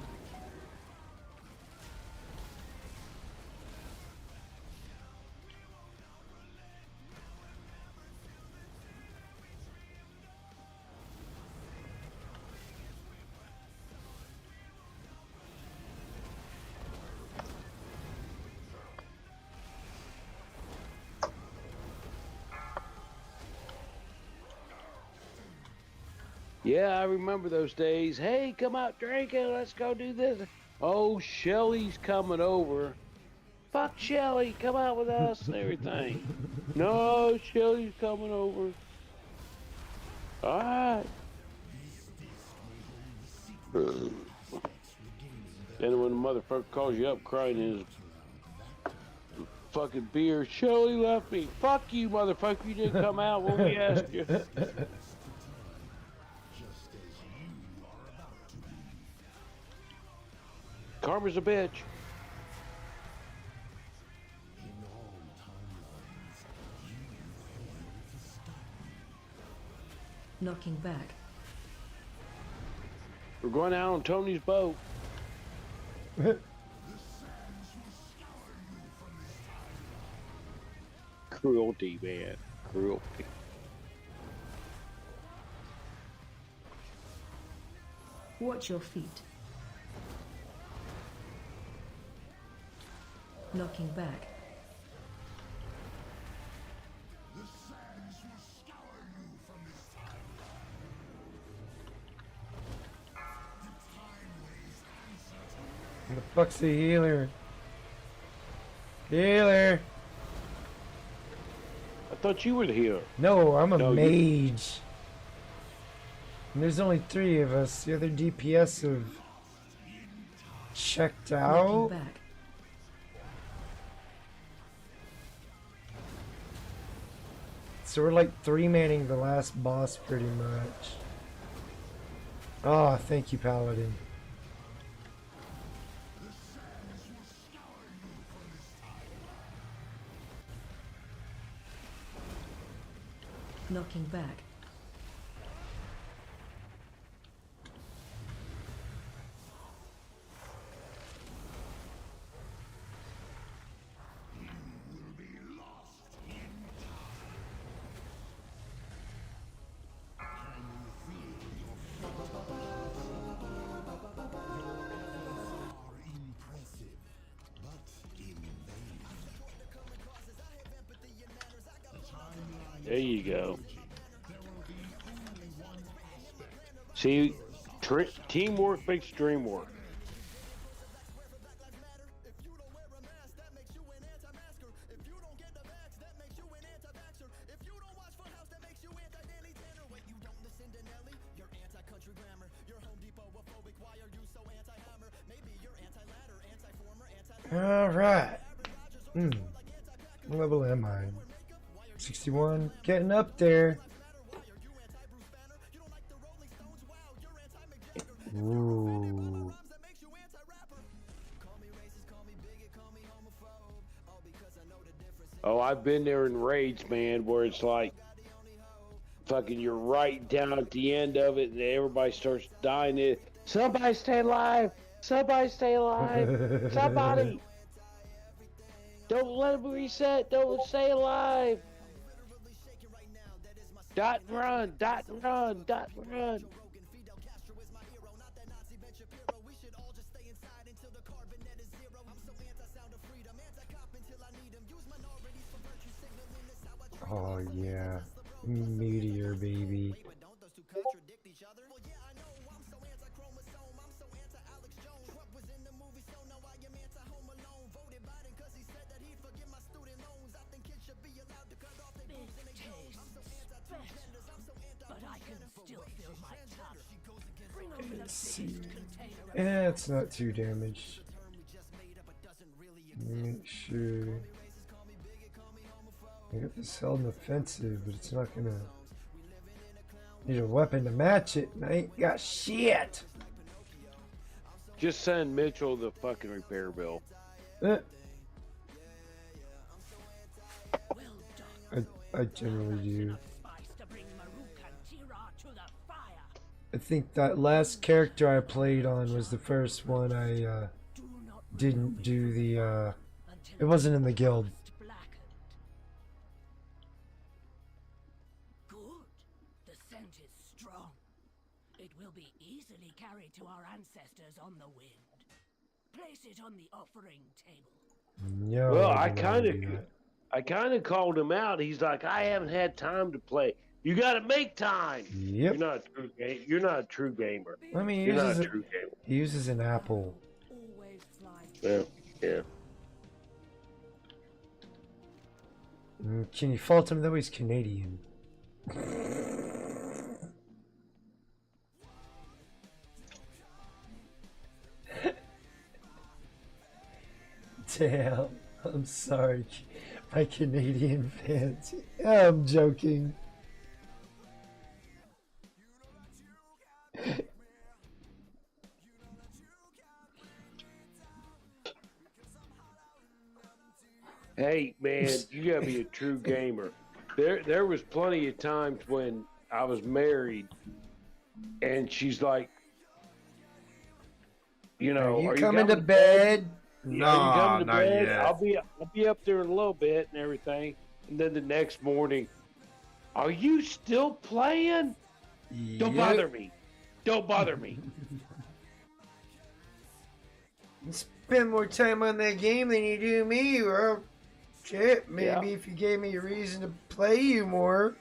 Yeah, I remember those days. Hey, come out drinking. Let's go do this. Oh, Shelly's coming over. Fuck Shelly. Come out with us and everything. No, Shelly's coming over. All right. Then when the motherfucker calls you up crying in his fucking beer, Shelly left me. Fuck you, motherfucker. You didn't come out when we asked you. Karma's a bitch. Knocking back. We're going out on Tony's boat. Cruelty, man. Cruelty. Watch your feet. Knocking back. Who the fuck's the healer? Healer! I thought you were the healer. No, I'm a No, mage. And there's only 3 of us. The other DPS have checked out. Knocking back. So we're like 3-manning the last boss pretty much. Oh, thank you, Paladin. Knocking back. There you go. See, teamwork makes dream work. All right. What level am I? 61. Getting up there. Ooh. Oh, I've been there in Raids, man, where it's like fucking you're right down at the end of it and everybody starts dying. Somebody stay alive! Somebody stay alive! Somebody! Don't let them reset! Don't stay alive! Dot and run! Dot and run! Dot and run! Oh yeah, Meteor baby. Let's see. Yeah, it's not too damaged. Make sure. I got this held in offensive, but it's not gonna. Need a weapon to match it, and I ain't got shit. Just send Mitchell the fucking repair bill. I generally do. I think that last character I played on was the first one I didn't do the. It wasn't in the guild. Carried to our ancestors on the wind. Place it on the offering table. No, well, I kind of called him out. He's like, I haven't had time to play. You got to make time. Yep. You're not a true gamer. I mean, you're not a true gamer. He uses an apple. Yeah. Can you fault him though? He's Canadian. Damn, I'm sorry, my Canadian fans. I'm joking. Hey, man, you gotta be a true gamer. There was plenty of times when I was married, and she's like, are you coming to bed? No, not bed? Yet. I'll be up there in a little bit and everything, and then the next morning, are you still playing? Yep. Don't bother me. Don't bother me. You spend more time on that game than you do me. Well, shit, maybe if you gave me a reason to play you more.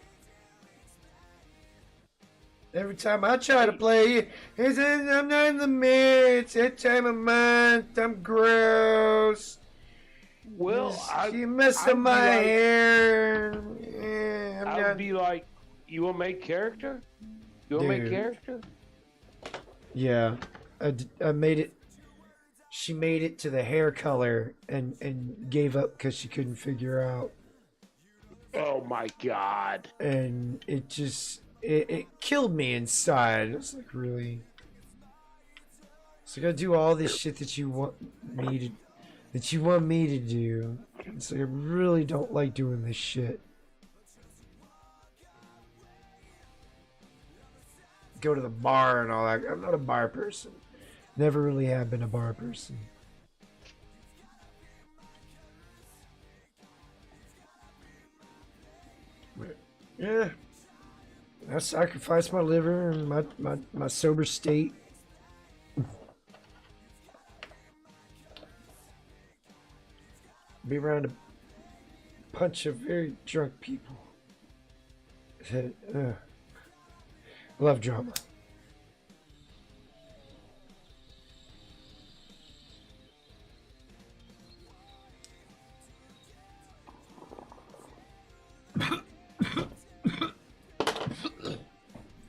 Every time I try to play you, he says I'm not in the mood. It's that time of month. I'm gross. Well, you mess up my hair. Yeah, I would be like, you want to make character? You want to make character? Yeah, I made it. She made it to the hair color and gave up because she couldn't figure out. Oh my god! And it just. It killed me inside. It was like, really? So I gotta do all this shit that you want me to do. It's like I really don't like doing this shit. Go to the bar and all that. I'm not a bar person. Never really have been a bar person. But, yeah. I sacrificed my liver and my sober state. Be around a bunch of very drunk people. Love drama.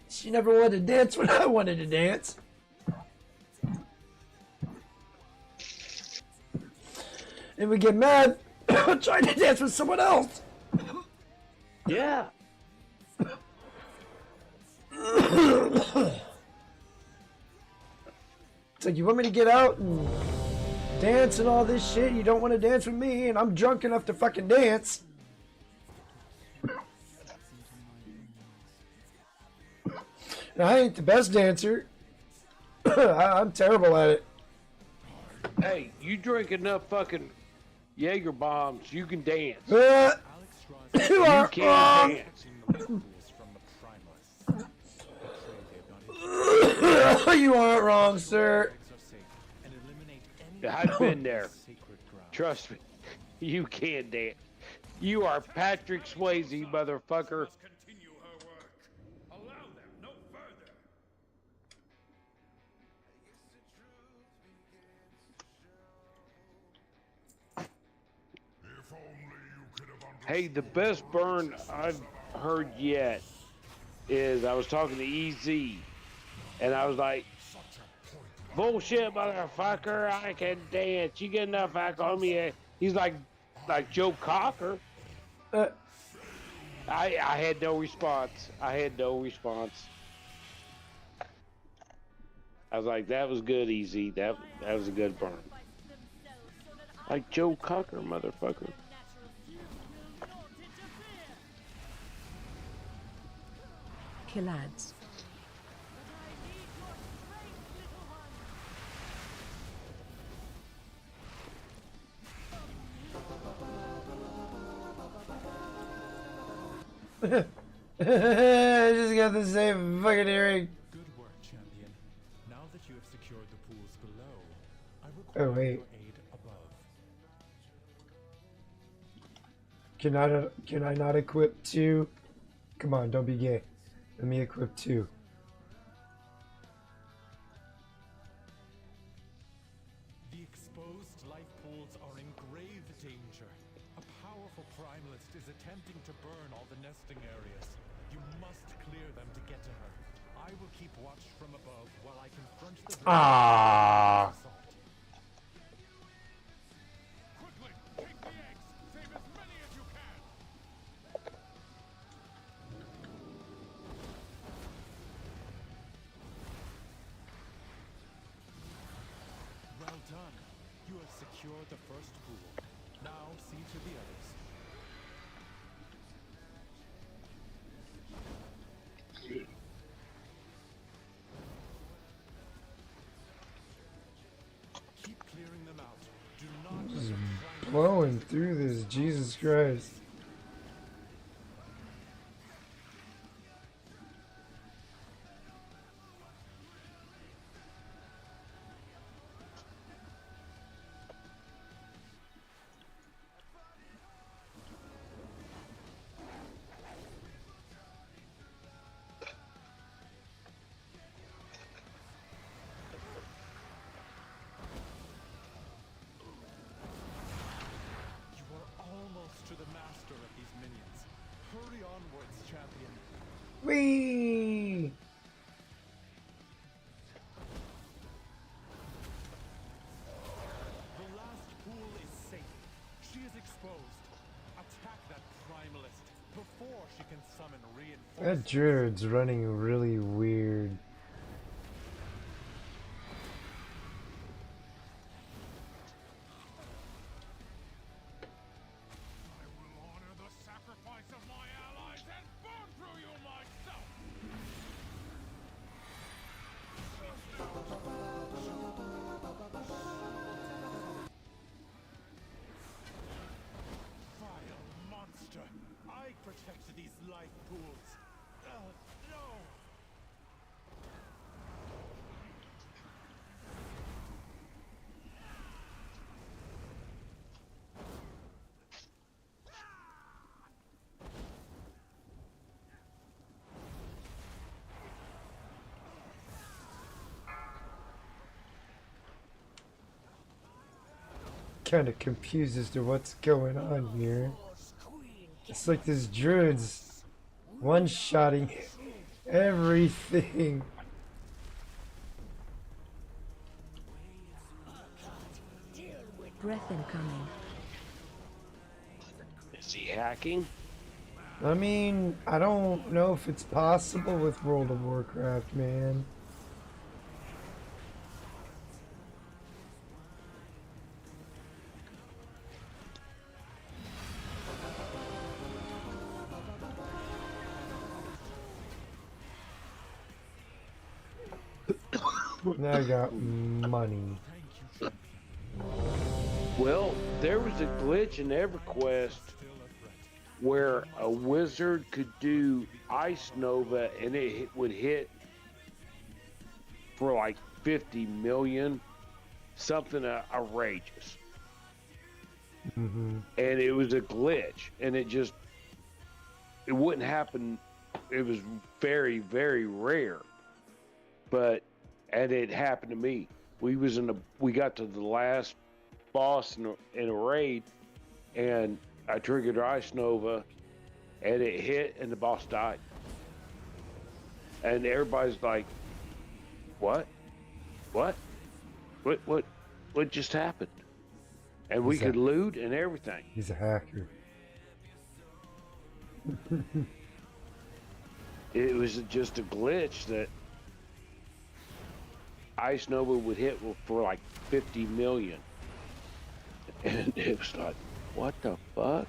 She never wanted to dance when I wanted to dance. And we get mad trying to dance with someone else. Yeah. It's like, you want me to get out and dance and all this shit? You don't want to dance with me, and I'm drunk enough to fucking dance. And I ain't the best dancer. I'm terrible at it. Hey, you drink enough fucking Jaeger bombs, you can dance. You are can wrong. dance. You aren't wrong, sir. I've been there. Trust me, you can dance. You are Patrick Swayze, motherfucker. Hey, the best burn I've heard yet is I was talking to EZ, and I was like, bullshit, motherfucker, I can dance. You get enough alcohol on me. He's like Joe Cocker. I had no response. I was like, that was good, EZ. That was a good burn. Like Joe Cocker, motherfucker. Kill ads. I just got the same fucking earring. Good work, champion. Now that you have secured the pools below, I require Oh, wait. your aid above. Can I not equip 2? Come on, don't be gay. Let me equip 2. The exposed life pools are in grave danger. A powerful primalist is attempting to burn all the nesting areas. You must clear them to get to her. I will keep watch from above while I confront the Ah. Quickly, take the eggs. Save as many as you can. Well done. You have secured the first pool. Now see to the others. Keep clearing them out. Do not let Just them blowing through this, Jesus Christ. You are almost to the master of these minions. Hurry onwards, champion. Whee! The last pool is safe. She is exposed. Attack that primalist before she can summon reinforcements. That druid's running really weird. I will honor the sacrifice of my allies and burn through you myself. Vile monster! I protect these life pools. No! kind of confused as to what's going on here. It's like this druid's one-shotting everything. Breath incoming. Is he hacking? I mean, I don't know if it's possible with World of Warcraft, man. I got money. Well, there was a glitch in EverQuest where a wizard could do Ice Nova and would hit for like 50 million, something outrageous. Mm-hmm. And it was a glitch, and it wouldn't happen. It was very, very rare, and it happened to me. We got to the last boss in a raid, and I triggered Ice Nova, and it hit, and the boss died. And everybody's like, "What? What just happened?" And we could loot and everything. He's a hacker. It was just a glitch that Ice Nova would hit for like 50 million. And it was like, what the fuck?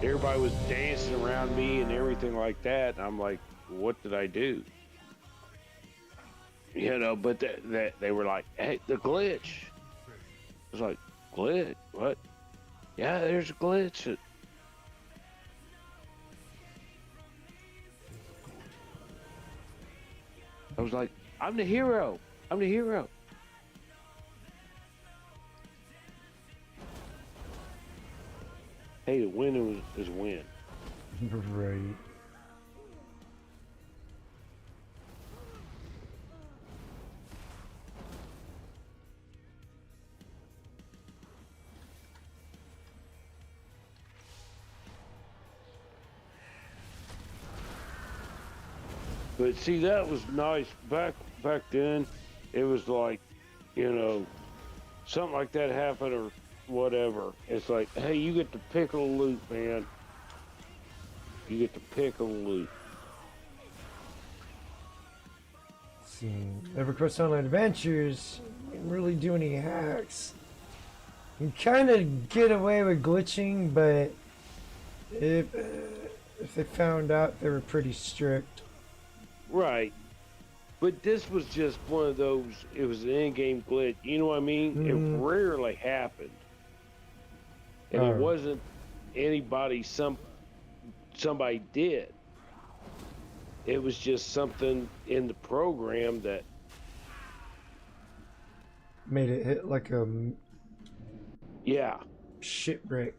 Everybody was dancing around me and everything like that. And I'm like, what did I do? You know, but they were like, hey, the glitch. I was like, glitch? What? Yeah, there's a glitch. I was like, I'm the hero. I'm the hero. Hey, the win is a win. Right. But see, that was nice back then. It was like, you know, something like that happened or whatever. It's like, hey, you get to pick a loot, man. You get to pick a loot. See, EverQuest Online Adventures, you didn't really do any hacks. You kind of get away with glitching, but if they found out, they were pretty strict. Right. But this was just one of those, it was an in-game glitch. You know what I mean? Mm-hmm. It rarely happened. And it wasn't anybody, somebody did. It was just something in the program that made it hit like a shipwreck.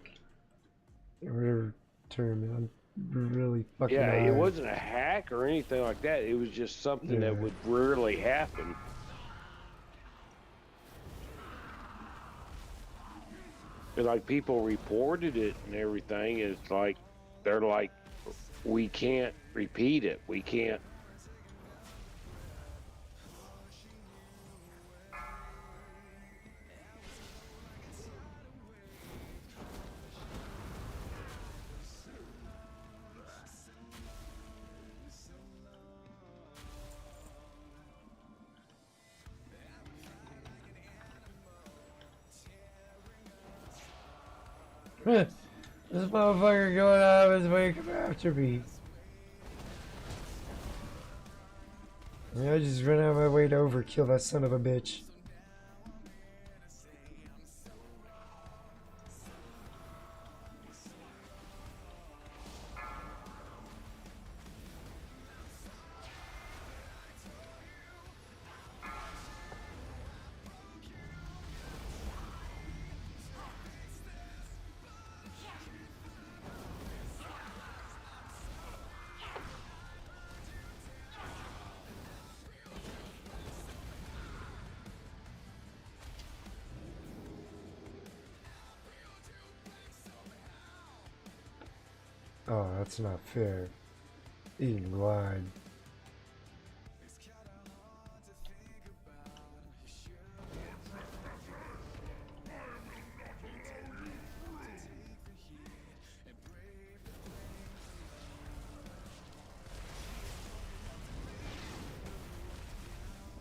Whatever term, I'm really fucking it wasn't a hack or anything like that. It was just something that would rarely happen. And like people reported it and everything. It's like they're like, we can't repeat it. We can't. This motherfucker going out of his way to come after me. I just ran out of my way to overkill that son of a bitch. Oh, that's not fair. Eating blind.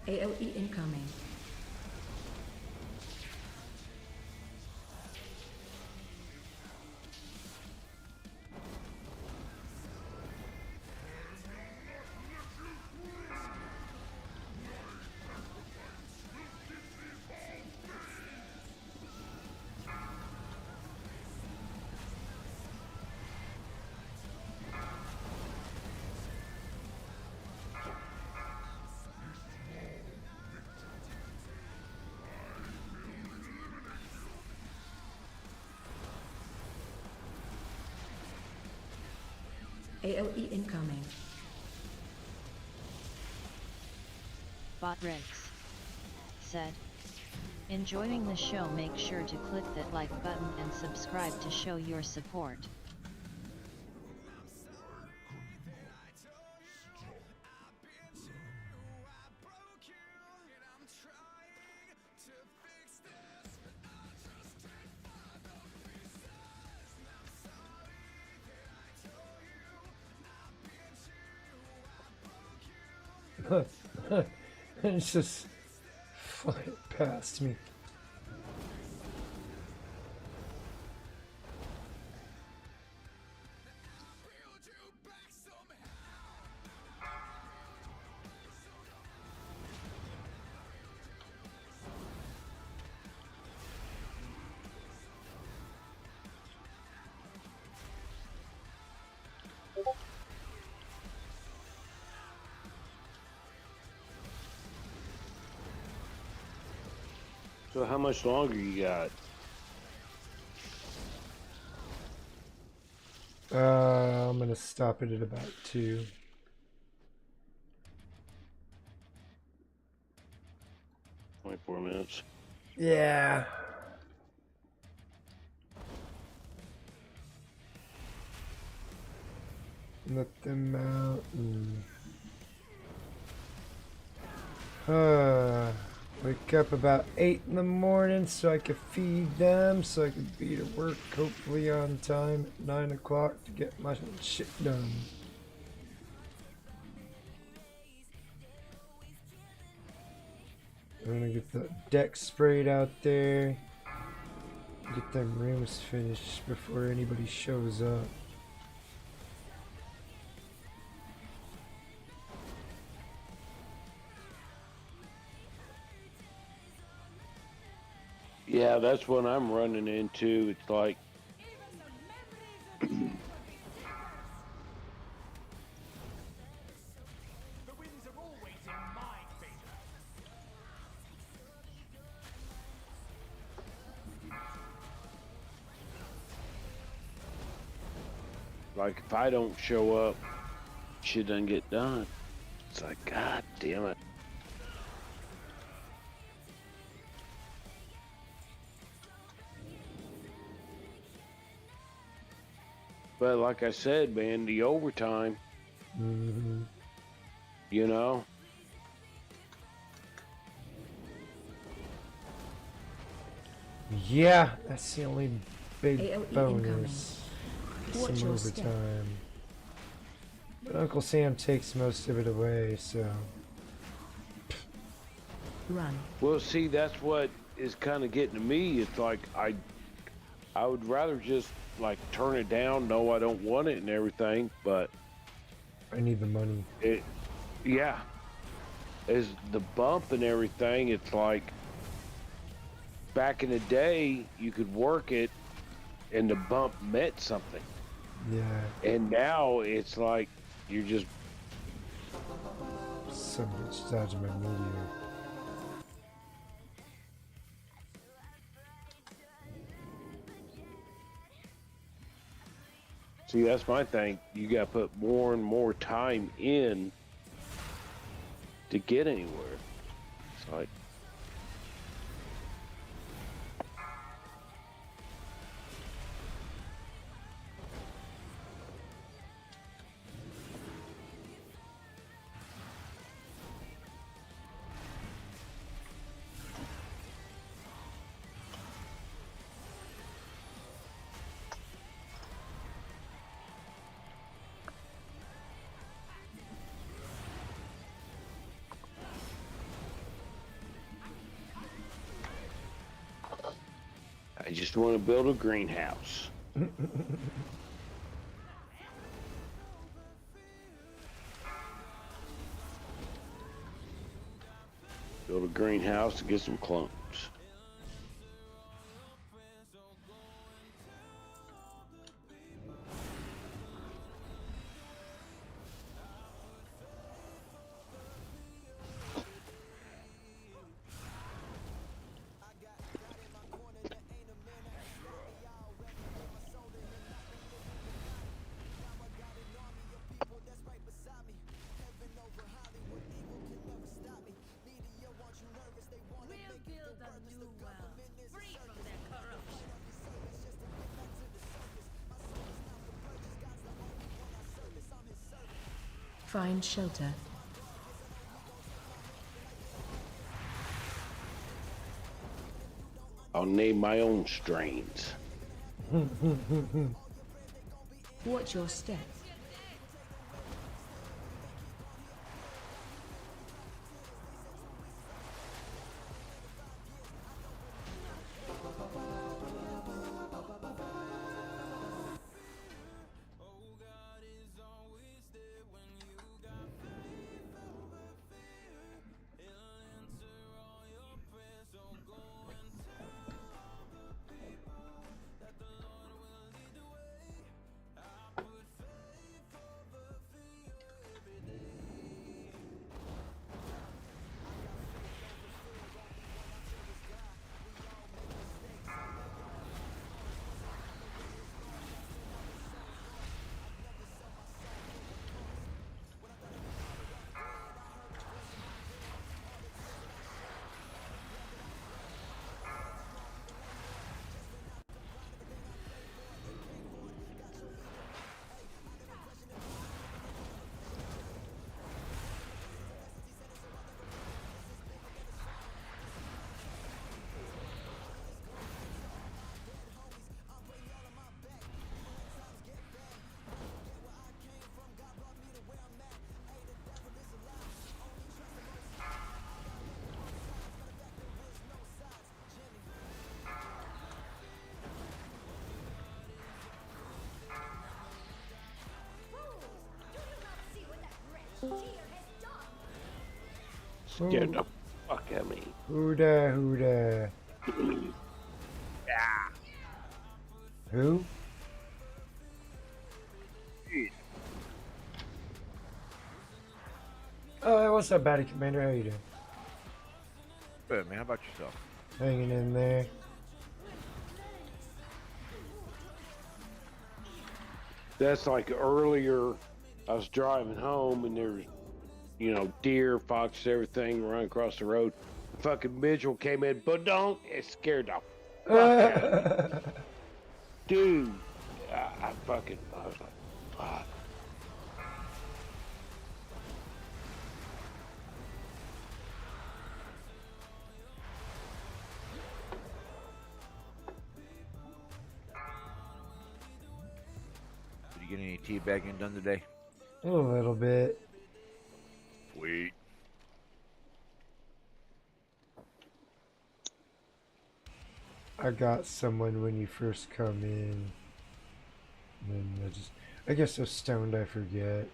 AOE incoming. AOE incoming. Bot Rex said, enjoying the show, make sure to click that like button and subscribe to show your support. It's just flying past me. So how much longer you got? I'm gonna stop it at about 2. Minutes. Yeah. Let them out and wake up about 8 in the morning so I could feed them, so I could be to work hopefully on time at 9 o'clock to get my shit done. I'm gonna get the deck sprayed out there, get them rooms finished before anybody shows up. Yeah, that's what I'm running into. It's like like if I don't show up, shit doesn't get done. It's like, God damn it. But like I said, man, the overtime, you know? Yeah, that's the only big AOE bonus. Watch Some your step. overtime. But Uncle Sam takes most of it away, so. Run. Well, see, that's what is kind of getting to me. It's like I would rather just like turn it down, know I don't want it and everything, but I need the money. Yeah. As the bump and everything, it's like back in the day, you could work it and the bump meant something. Yeah. And now it's like you're just some bitch dodging my meteor. See, that's my thing. You got to put more and more time in to get anywhere. It's like, just want to build a greenhouse. Build a greenhouse to get some clones. Find shelter. I'll name my own strains. Watch your step. Scared the fuck out of me. Who da, who da? Yeah. Who? Oh, what's up, Batty Commander? How you doing? Good, man. How about yourself? Hanging in there. That's like earlier, I was driving home and there's, you know, deer, foxes, everything running across the road. The fucking Mitchell came in, but don't, it scared the fuck out of me. Dude, I was like, fuck. Did you get any teabagging done today? A little bit. Sweet. I got someone when you first come in. And then I guess I was stoned, I forget.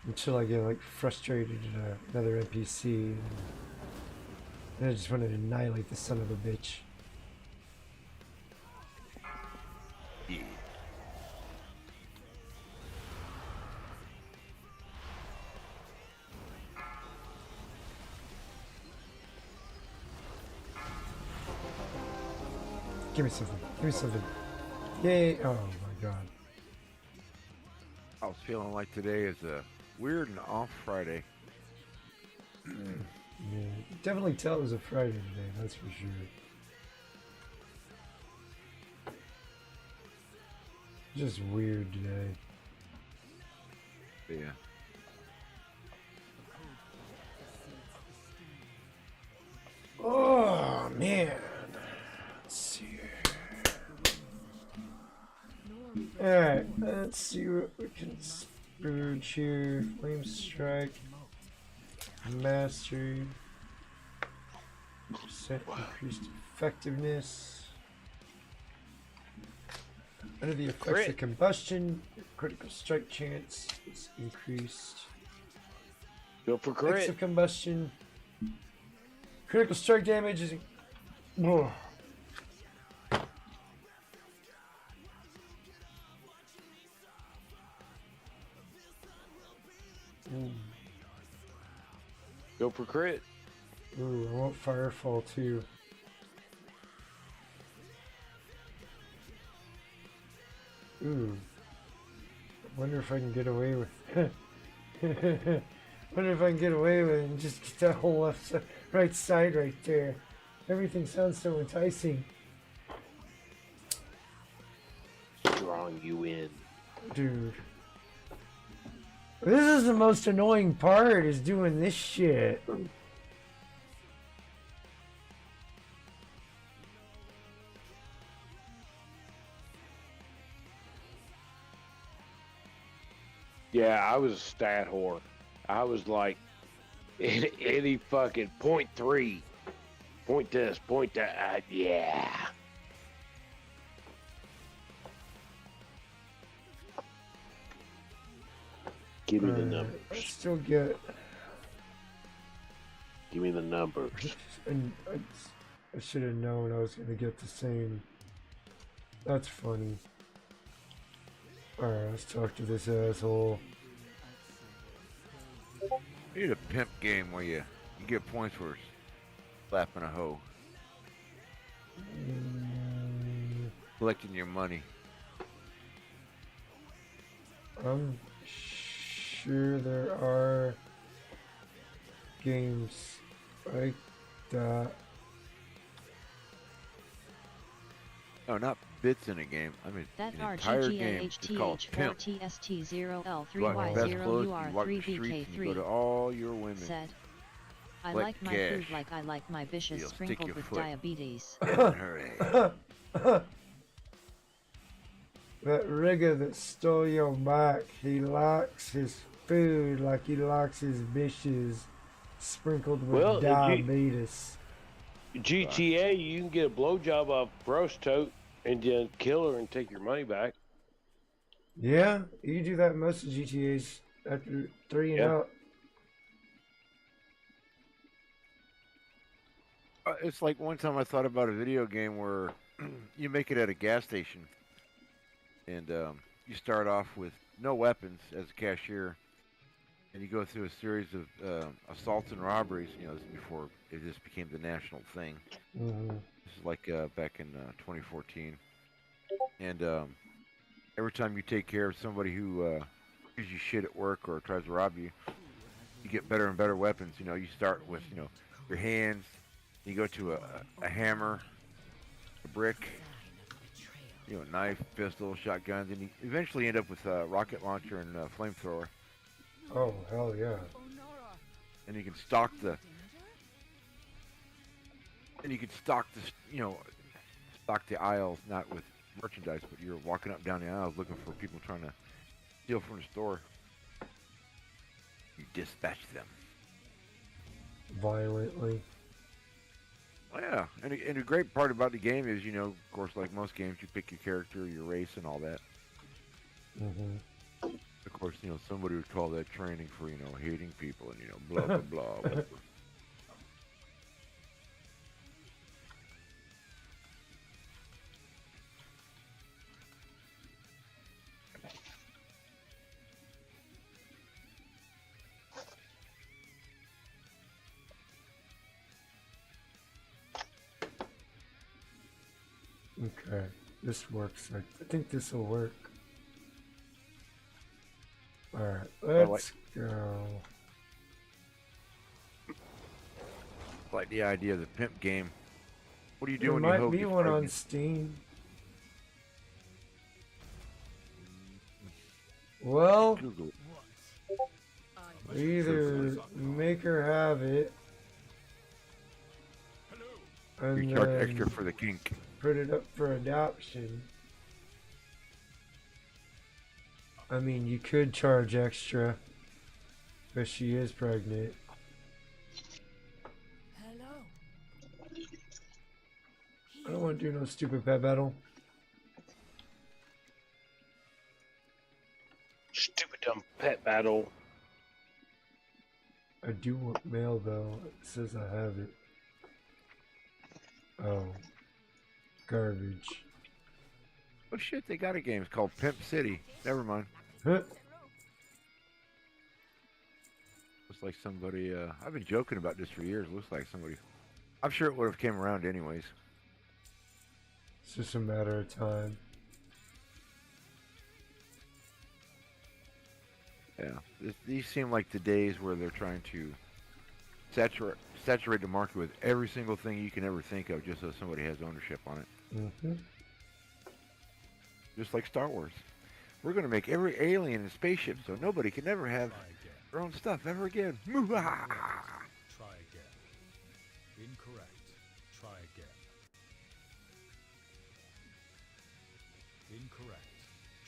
Until I get like frustrated at another NPC. And I just want to annihilate the son of a bitch. Yeah. Give me something. Give me something. Yay! Oh my god. I was feeling like today is a weird and off Friday. Yeah, definitely tell it was a Friday today, that's for sure. Just weird today. Yeah. Oh man. Let's see here. Alright, let's see what we can spurge here. Flame Strike. Mastery. Percent increased effectiveness. Under the effects Crit. of combustion, your critical strike chance is increased. Go for Effects crit. of combustion. Critical strike damage is. Whoa. Go for crit. Ooh, I want Firefall too. Ooh. I wonder if I can get away with wonder if I can get away with it and just get that whole right side right there. Everything sounds so enticing. Drawing you in. Dude. This is the most annoying part, is doing this shit. Yeah, I was a stat whore. I was like, any fucking .3, point this, point that. Yeah. Give me the numbers. I still get. Give me the numbers. And I should have known I was gonna get the same. That's funny. Alright, let's talk to this asshole. You need a pimp game where you get points for slapping a hoe. Collecting your money. I'm sure there are games like that. No, not bits in a game. I mean, That an entire game is called pimp. You walk the best clothes, you walk the streets, and you go to all your women. Said, I Collect like my cash. food like I like my vicious You'll stick sprinkled your with foot diabetes. Hurry. That rigger that stole your bike, he likes his food like he likes his bitches sprinkled with Well, diabetes. GTA, you can get a blowjob off Bros Tote and then kill her and take your money back. Yeah, you do that in most of GTAs after 3 and Yeah. out. It's like one time I thought about a video game where you make it at a gas station, and you start off with no weapons as a cashier, and you go through a series of assaults and robberies. You know, this is before it just became the national thing. Mm-hmm. This is like back in 2014, and every time you take care of somebody who gives you shit at work or tries to rob you, you get better and better weapons. You know, you start with your hands. You go to a hammer, a brick, knife, pistol, shotguns, and you eventually end up with a rocket launcher and a flamethrower. Oh, hell yeah. And you can stock the stock the aisles, not with merchandise, but you're walking up down the aisles looking for people trying to steal from the store. You dispatch them violently. Oh, yeah, and a great part about the game is, of course, like most games, you pick your character, your race, and all that. Mm-hmm. Of course, somebody would call that training for, hating people and, blah, blah, blah, whatever. Okay, this works. I think this will work. Alright, let's go. Like the idea of the pimp game. What do you do There when your hoe might be gets one on pregnant? Steam. Well, Google it. either make her have it, and You charge then extra for the kink. put it up for adoption. I mean, you could charge extra, but she is pregnant. Hello. I don't want to do no stupid pet battle. Stupid dumb pet battle. I do want mail though. It says I have it. Oh. Garbage. Oh shit, they got a game. It's called Pimp City. Never mind. Huh. Looks like somebody, I've been joking about this for years. Looks like somebody, I'm sure it would have came around anyways. It's just a matter of time. Yeah, these seem like the days where they're trying to saturate the market with every single thing you can ever think of just so somebody has ownership on it. Mm-hmm. Just like Star Wars. We're going to make every alien and spaceship so nobody can ever have their own stuff ever again. Try again. Incorrect. Try again. Incorrect.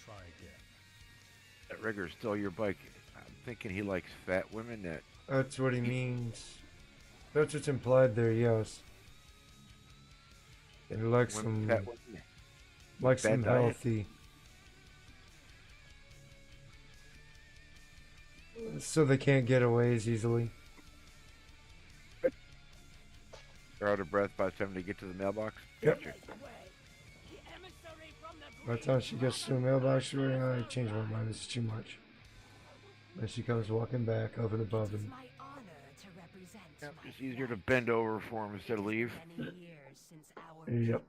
Try again. That rigger stole your bike. I'm thinking he likes fat women that... That's what he means. That's what's implied there, yes. He likes Women, some... fat women. Likes Bad some diet. healthy. So they can't get away as easily. They're out of breath by the time they get to the mailbox. Yep. Gotcha. By the time she gets to the mailbox, she's already, I changed my mind, this is too much. Then she comes walking back up and above him. Yep, it's easier to bend over for him instead of leave. Yep.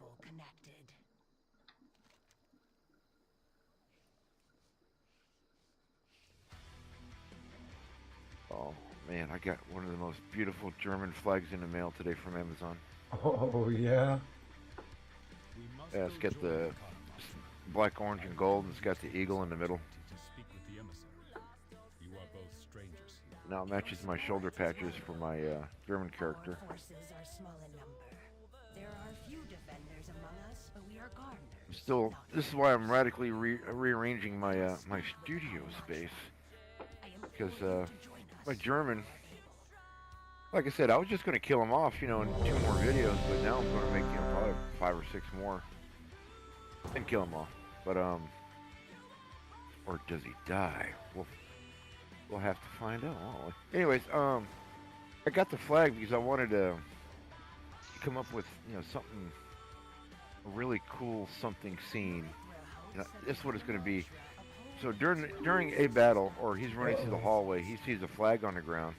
Oh man, I got one of the most beautiful German flags in the mail today from Amazon. Oh yeah. Yeah, it's got the black, orange, and gold, and it's got the eagle in the middle. Speak with the emissary. You are both strangers. Now it matches my shoulder patches for my German character. Forces are small in number. There are few defenders among us, but we are gardeners. Still, this is why I'm radically rearranging my my studio space, because my German, like I said, I was just going to kill him off, you know, in 2 more videos, but now I'm going to make, you know, probably 5 or 6 more and kill him off. But or does he die? We'll have to find out. Won't we? Anyways, I got the flag because I wanted to come up with, you know, something, a really cool something scene. You know, this is what it's going to be. So during a battle, or he's running through the hallway, he sees a flag on the ground.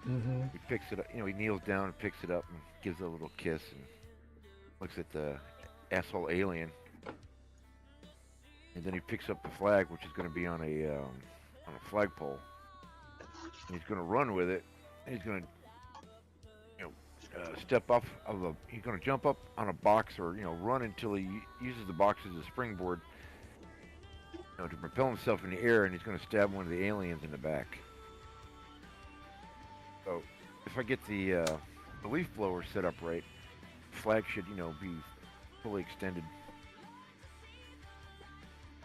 Mm-hmm. He picks it up, you know, he kneels down and picks it up and gives it a little kiss and looks at the asshole alien. And then he picks up the flag, which is going to be on a flagpole. And he's going to run with it. And he's going to, you know, step off of a. He's going to jump up on a box, or, you know, run until he uses the box as a springboard, you know, to propel himself in the air, and he's going to stab one of the aliens in the back. So if I get the leaf blower set up right, the flag should, you know, be fully extended.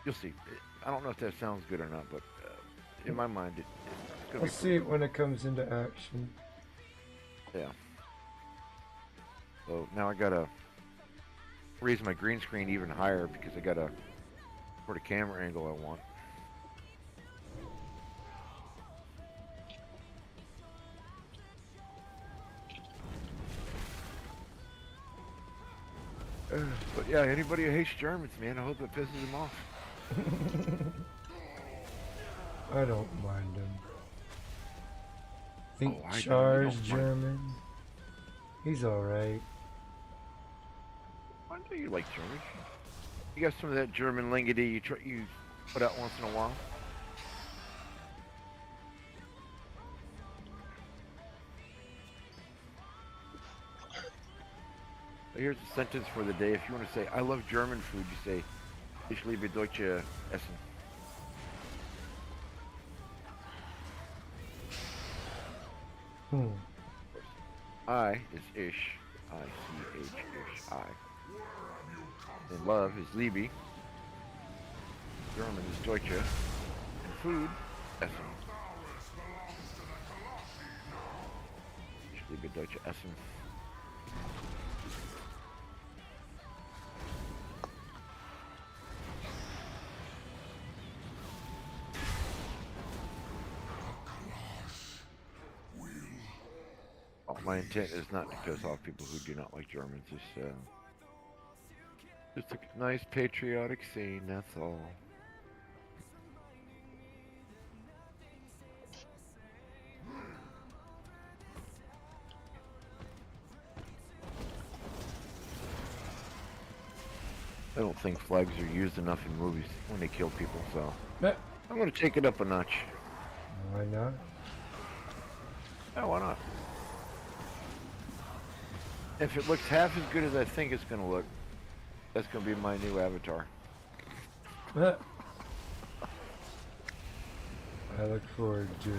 You'll see. I don't know if that sounds good or not, but in my mind, it's going to be... We'll see it when it comes into action. Yeah. So now I gotta raise my green screen even higher because I gotta for the camera angle I want. But yeah, anybody who hates Germans, man, I hope it pisses them off. I don't mind him. Think I Char's don't mind. German. He's alright. I know you like German. You got some of that German lingity you put out once in a while. Here's a sentence for the day. If you want to say, I love German food, you say, Ich liebe deutsche Essen. I is ish. I-C-H, ish, I. And love is Liebe. German is Deutsche. And food, Essen. Ich liebe deutsche Essen. my intent is not to piss off people who do not like Germans. Just a nice patriotic scene, that's all. I don't think flags are used enough in movies when they kill people, so I'm gonna take it up a notch. Why not? Yeah, why not? If it looks half as good as I think it's gonna look, that's gonna be my new avatar. I look forward to it.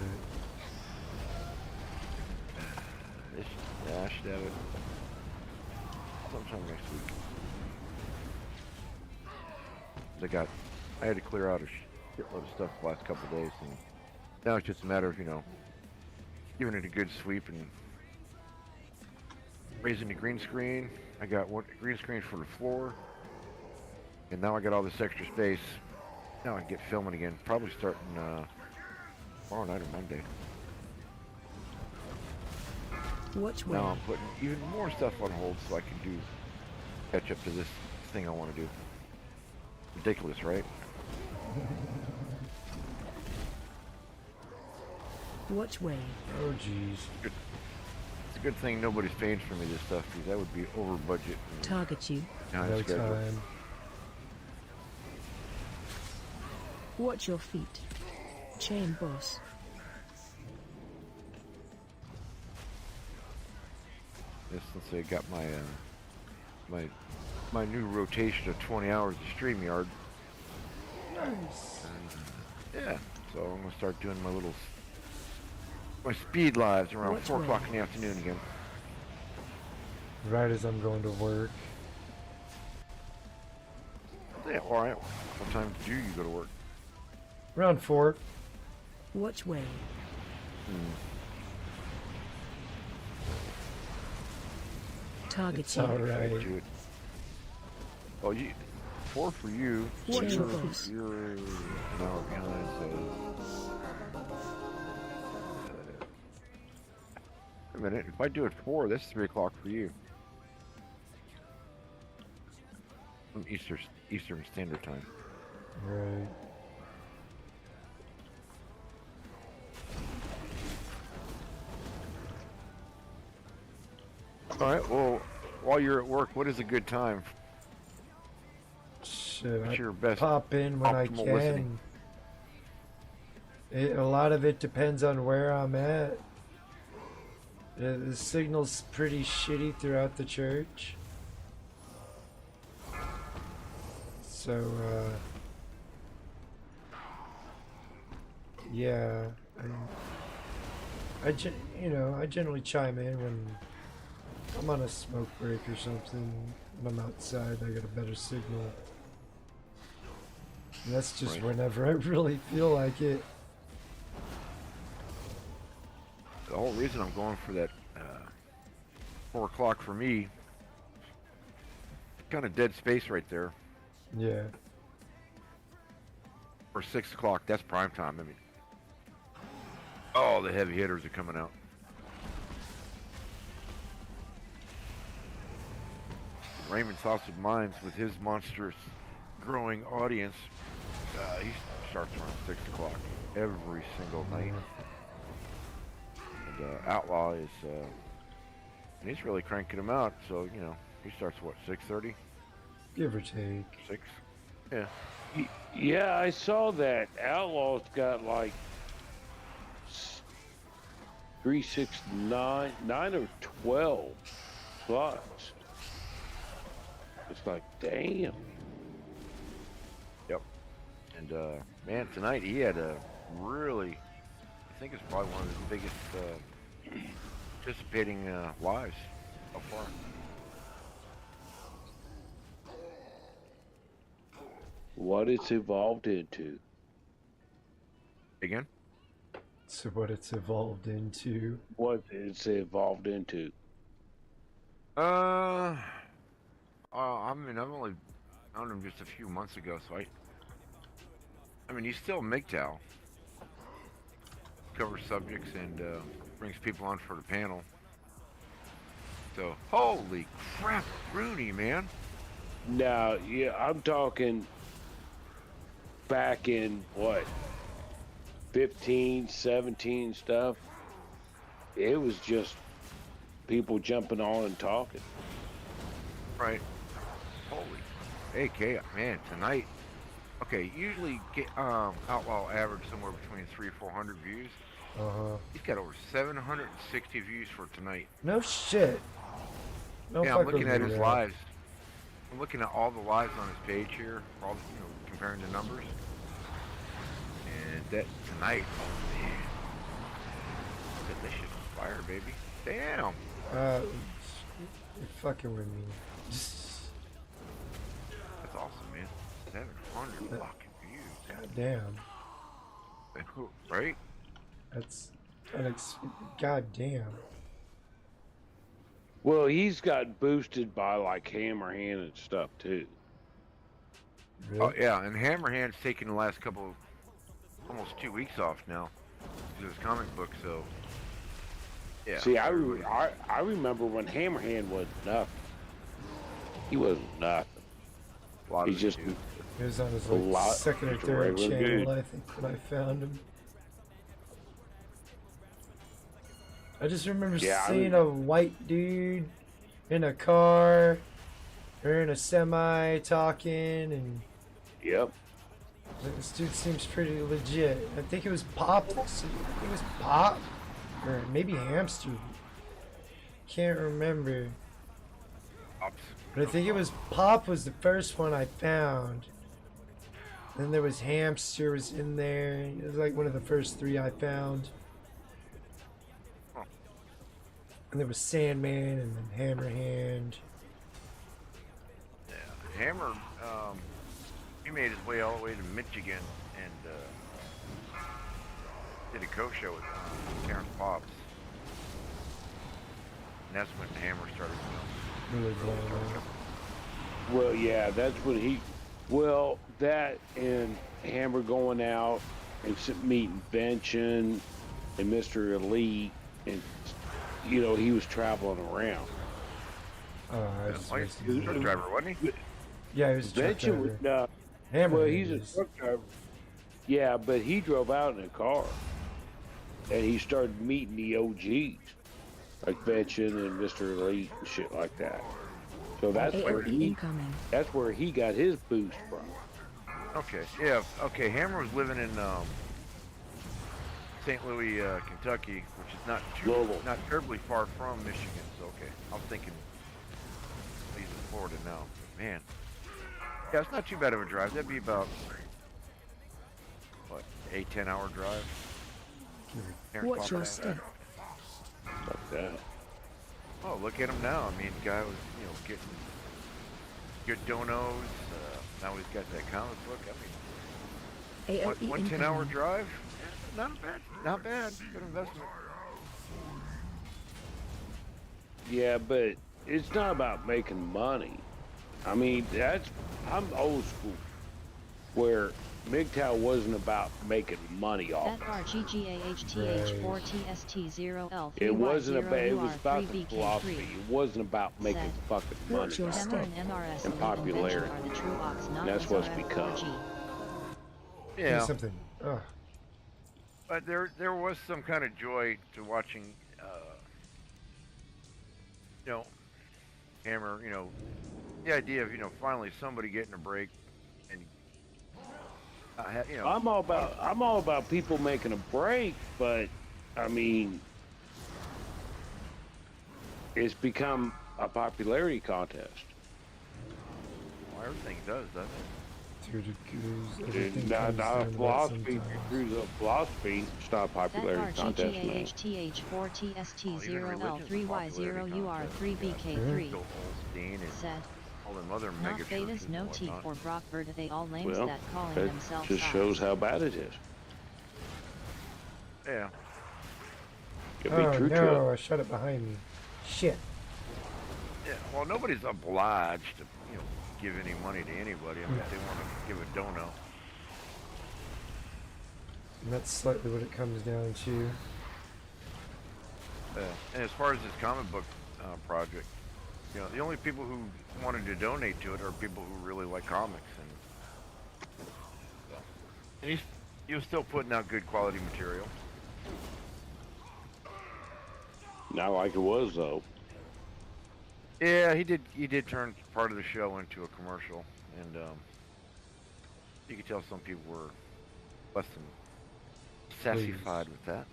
Yeah, I should have it sometime next week. I had to clear out a shitload of stuff the last couple of days, and now it's just a matter of, you know, giving it a good sweep and raising the green screen. I got one green screen for the floor, and now I got all this extra space. Now I can get filming again, probably starting tomorrow night or Monday. Watch Now I'm putting even more stuff on hold so I can catch up to this thing I want to do. Ridiculous, right? Watch way. Oh jeez. It's a good thing nobody's paying for me this stuff, because that would be over budget. Target you. No time. Watch your feet. Chain boss. Yes, since I got my new rotation of 20 hours of StreamYard. Nice. Yeah, so I'm gonna start doing my speed lives around 4 o'clock in the afternoon again. Right as I'm going to work. Yeah, alright. What time do you go to work? Around 4. Watch way. Target it's you. Alright. Oh, 4 for you. Watch your you're boss. an hour behind, so. Wait a minute, if I do it 4, that's 3 o'clock for you. From Eastern Standard Time. Right. Alright, well, while you're at work, what is a good time? Shit, What's I your best pop in when I optimal can. listening? A lot of it depends on where I'm at. The signal's pretty shitty throughout the church. So, yeah, I generally chime in when I'm on a smoke break or something. When I'm outside, I get a better signal. And that's just whenever I really feel like it. The whole reason I'm going for that 4 o'clock for me, kind of dead space right there. Yeah. Or 6 o'clock, that's prime time. I mean, oh, the heavy hitters are coming out. Raymond Sausage Mines, with his monstrous growing audience, he starts around 6 o'clock every single night. And Outlaw is, and he's really cranking them out. So you know, he starts what, 6:30? Give or take. 6. Yeah. Yeah, I saw that. Outlaw's got like 3, 6, 9 or 12 slots. It's like, damn. Yep. And man, tonight he had a really, I think it's probably one of the biggest participating lives so far. What it's evolved into. Again? So what it's evolved into. What it's evolved into. I mean, I've only known him just a few months ago, so I mean, he's still MGTOW. Covers subjects and brings people on for the panel. though. Holy crap, Rooney, man. Now, yeah, I'm talking back in what, 15, 17 stuff. It was just people jumping on and talking. Right. Holy. Hey, man, tonight. Okay, usually Outlaw average somewhere between 300-400 views. He's got over 760 views for tonight. No shit. No yeah, I'm looking at fucking his way. lives. I'm looking at all the lives on his page here, all comparing the numbers. And that tonight, oh man, set this shit on fire, baby. Damn. You're fucking with me. That's awesome, man. 700 fucking views. God damn. Right? That's God damn. Well, he's got boosted by like Hammerhand and stuff too. Really? Oh yeah, and Hammerhand's taking the last almost 2 weeks off now. To his comic book, so yeah. See, I remember when Hammerhand was nothing. He wasn't nothing. He's just He was on his a lot- second or just a third regular channel, dude. I think, when I found him. I just remember seeing a white dude in a car or in a semi talking, and yep. This dude seems pretty legit. I think it was Pop. I think it was Pop, or maybe Hamster. Can't remember. But I think it was Pop was the first one I found. Then there was Hamster was in there. It was like one of the first three I found. And there was Sandman and then Hammerhand. Yeah, Hammer, he made his way all the way to Michigan and did a co-show with Terrence Pops. And that's when Hammer started Really blowing up. Well, yeah, that's when that and Hammer going out and meeting Benson and Mr. Elite, and he was traveling around. Oh, I just he was a truck driver, wasn't he? Yeah, he was a truck Benson driver. was well, he's a truck driver. Yeah, but he drove out in a car, and he started meeting the OGs, like Benson and Mr. Elite and shit like that. So that's where he got his boost from. Okay, yeah, okay. Hammer was living in St. Louis, Kentucky, which is not terribly far from Michigan. So okay, I was thinking he's in Florida now. But man, yeah, it's not too bad of a drive. That'd be about what, 8-10 hour drive. Watch your step. Like that. Oh, look at him now. I mean, the guy was, getting good donos. Now he's got that comic book. I mean, one 10-hour drive? Yeah, not bad. Not bad. Good investment. Yeah, but it's not about making money. I mean, I'm old school, where MGTOW wasn't about making money off it. FRGGAHTH4TST0L3Y0UR3BK3 It wasn't about, it was about the philosophy. It wasn't about making fucking money and popularity. And that's what's become. Yeah. Something. Oh. But there was some kind of joy to watching, Hammer, the idea of, finally somebody getting a break and, I'm all about people making a break, but I mean, it's become a popularity contest. Well, everything does, doesn't it? Not a philosophy. Screws up philosophy. It's not a popularity contest, man. FRGGAHTH4TST0L3Y0UR3BK3 said. Not Vedas, no T for Brockbird, they all lames Well, that calling that themselves just shows how bad it is. Yeah. Oh no, I shut it behind me. Shit. Yeah, well, nobody's obliged to, give any money to anybody. I mean, if they want to give a dono. And that's slightly what it comes down to. And as far as this comic book, project. You know, the only people who wanted to donate to it are people who really like comics, and he was still putting out good quality material. Not like it was though. Yeah, he did turn part of the show into a commercial, and you could tell some people were less than satisfied with that.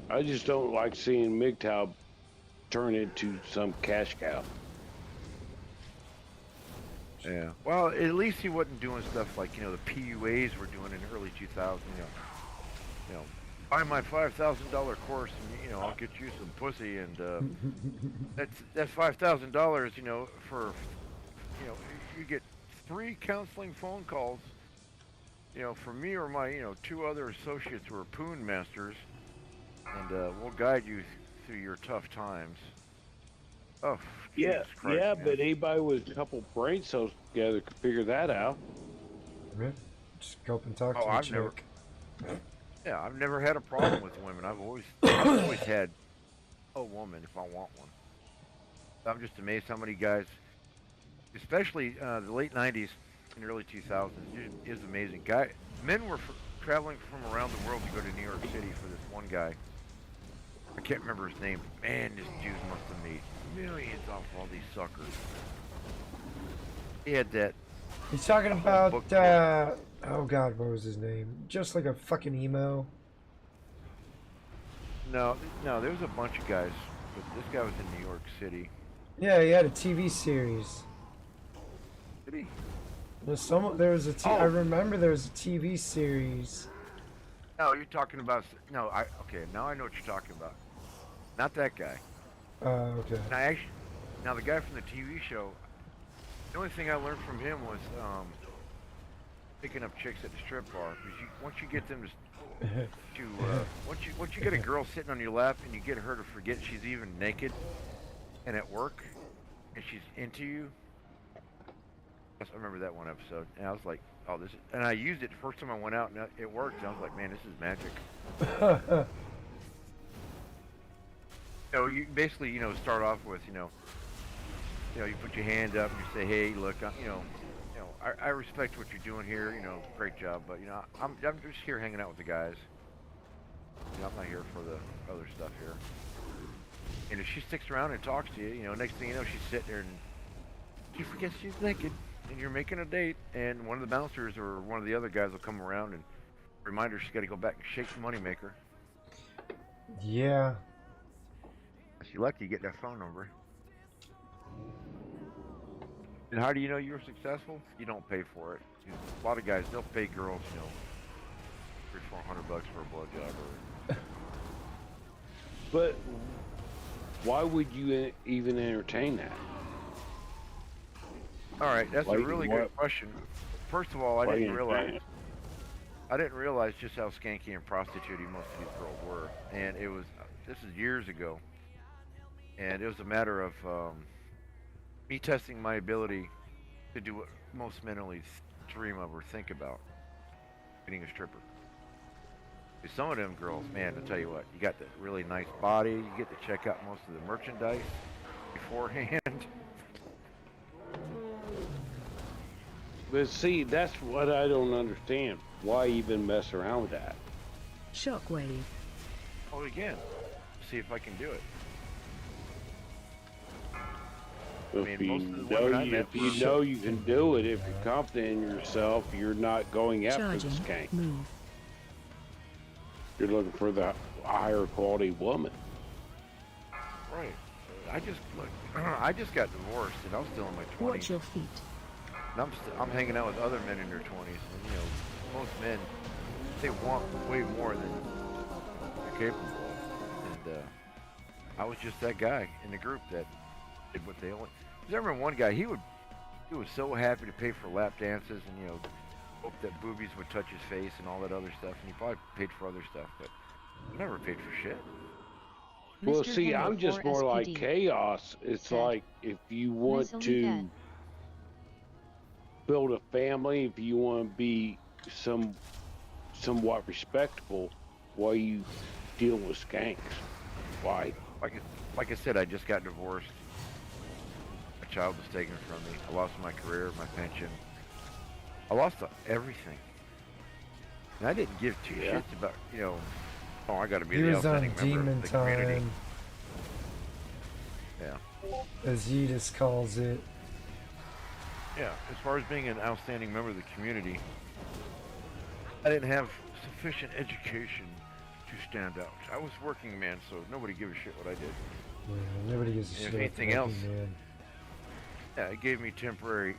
I just don't like seeing MGTOW turn into some cash cow. Yeah. Well, at least he wasn't doing stuff like, you know, the PUAs were doing in early 2000. You know, buy my $5,000 course, and you know, I'll get you some pussy, and that's $5,000. You know, for you get 3 counseling phone calls. You know, from me or my 2 other associates who are poon masters, and we'll guide you through your tough times. Oh, yeah, Christ, yeah, man. but anybody with a couple brain cells together could figure that out. Yeah. Just go up and talk to the I've chick. I've never had a problem with women. I've always had a woman if I want one. I'm just amazed how many guys, especially the late 90s and early 2000s, is amazing. Men were traveling from around the world to go to New York City for this one guy. I can't remember his name. Man, this dude must have made millions off all these suckers. He had that. He's talking about, oh god, what was his name? Just like a fucking emo. No, there was a bunch of guys, but this guy was in New York City. Yeah, he had a TV series. Did he? There was a I remember there was a TV series. No, you're talking about, okay, now I know what you're talking about. Not that guy. Okay. Now the guy from the TV show, the only thing I learned from him was picking up chicks at the strip bar. Because once you get them once you get a girl sitting on your lap and you get her to forget she's even naked and at work and she's into you. I remember that one episode, and I was like, oh, this is, and I used it the first time I went out, and it worked, and I was like, man, this is magic. You basically, start off with, you put your hand up and you say, hey, look, I respect what you're doing here, great job, but, I'm just here hanging out with the guys. I'm not here for the other stuff here. And if she sticks around and talks to you, next thing you know, she's sitting there and she forgets she's naked. And you're making a date, and one of the bouncers or one of the other guys will come around and remind her she's got to go back and shake the moneymaker. Yeah. If you're lucky, you get that phone number. And how do you know you're successful? You don't pay for it. A lot of guys, they'll pay girls, $300-400 for a blowjob. But why would you even entertain that? All right, that's a really good question. First of all, I didn't realize just how skanky and prostituting most of these girls were, and this is years ago, and it was a matter of me testing my ability to do what most men only dream of or think about, getting a stripper. Some of them girls, man, I'll tell you what, you got that really nice body, you get to check out most of the merchandise beforehand. But see, that's what I don't understand. Why even mess around with that? Shockwave. Oh, again, see if I can do it. If you know you can do it, if you're confident in yourself, you're not going after the skank. Move. You're looking for the higher quality woman. Right. I just got divorced, and I was still in my 20s. Watch your feet. And I'm hanging out with other men in their 20s, and most men, they want way more than they're capable of. And I was just that guy in the group that did what they only. Because I remember one guy, he was so happy to pay for lap dances and hope that boobies would touch his face and all that other stuff, and he probably paid for other stuff, but never paid for shit. Well, see, I'm just more like Chaos. It's like if you want to build a family, if you want to be somewhat respectable, why you deal with skanks? Why? Like I said, I just got divorced. My child was taken from me. I lost my career, my pension. I lost everything. And I didn't give two shits about, oh, I got to be He the was on outstanding member demon of the community. time, Yeah. as he just calls it. Yeah, as far as being an outstanding member of the community, I didn't have sufficient education to stand out. I was working man, so nobody gave a shit what I did. Yeah, nobody gives a shit If about anything the else, working man. yeah, it gave me temporary,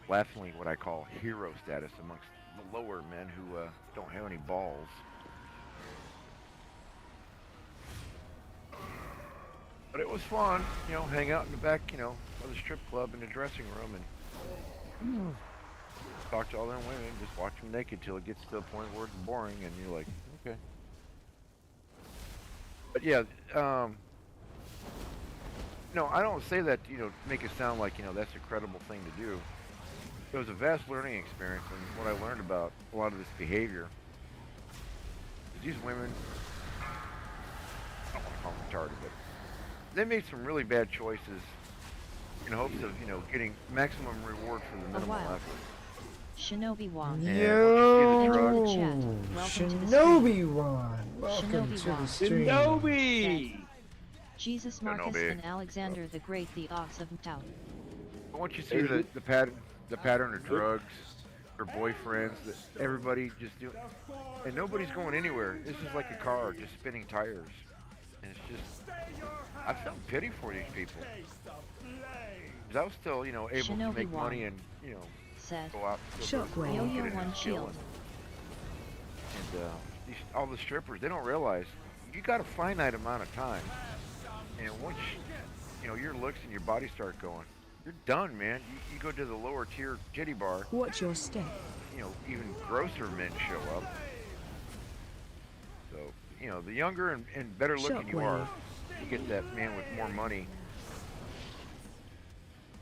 laughingly what I call hero status amongst the lower men who don't have any balls. But it was fun, hang out in the back, of the strip club in the dressing room and talk to all them women, just watch them naked till it gets to a point where it's boring and you're like, okay. But yeah, I don't say that, to make it sound like, that's a credible thing to do. It was a vast learning experience, and what I learned about a lot of this behavior is these women, I don't want to call them retarded, but they made some really bad choices in hopes of, getting maximum reward for the minimal effort. Shinobi Wan. Yo, Shinobi Wan, welcome to the stream. Shinobi! Jesus, Marcus, Shinobi. and Alexander the Great, the Ox of Tau. But once you see the pattern of drugs, their boyfriends, that everybody just doing, and nobody's going anywhere. This is like a car just spinning tires, and it's just, I felt pity for these people. 'Cause I was still, able to make money and, go out and Shockwave. get One in shield. And all the strippers, they don't realize you got a finite amount of time, and once your looks and your body start going, you're done, man. You go to the lower tier titty bar. Watch your step. Even grosser men show up. So, the younger and better looking you are, you get that man with more money.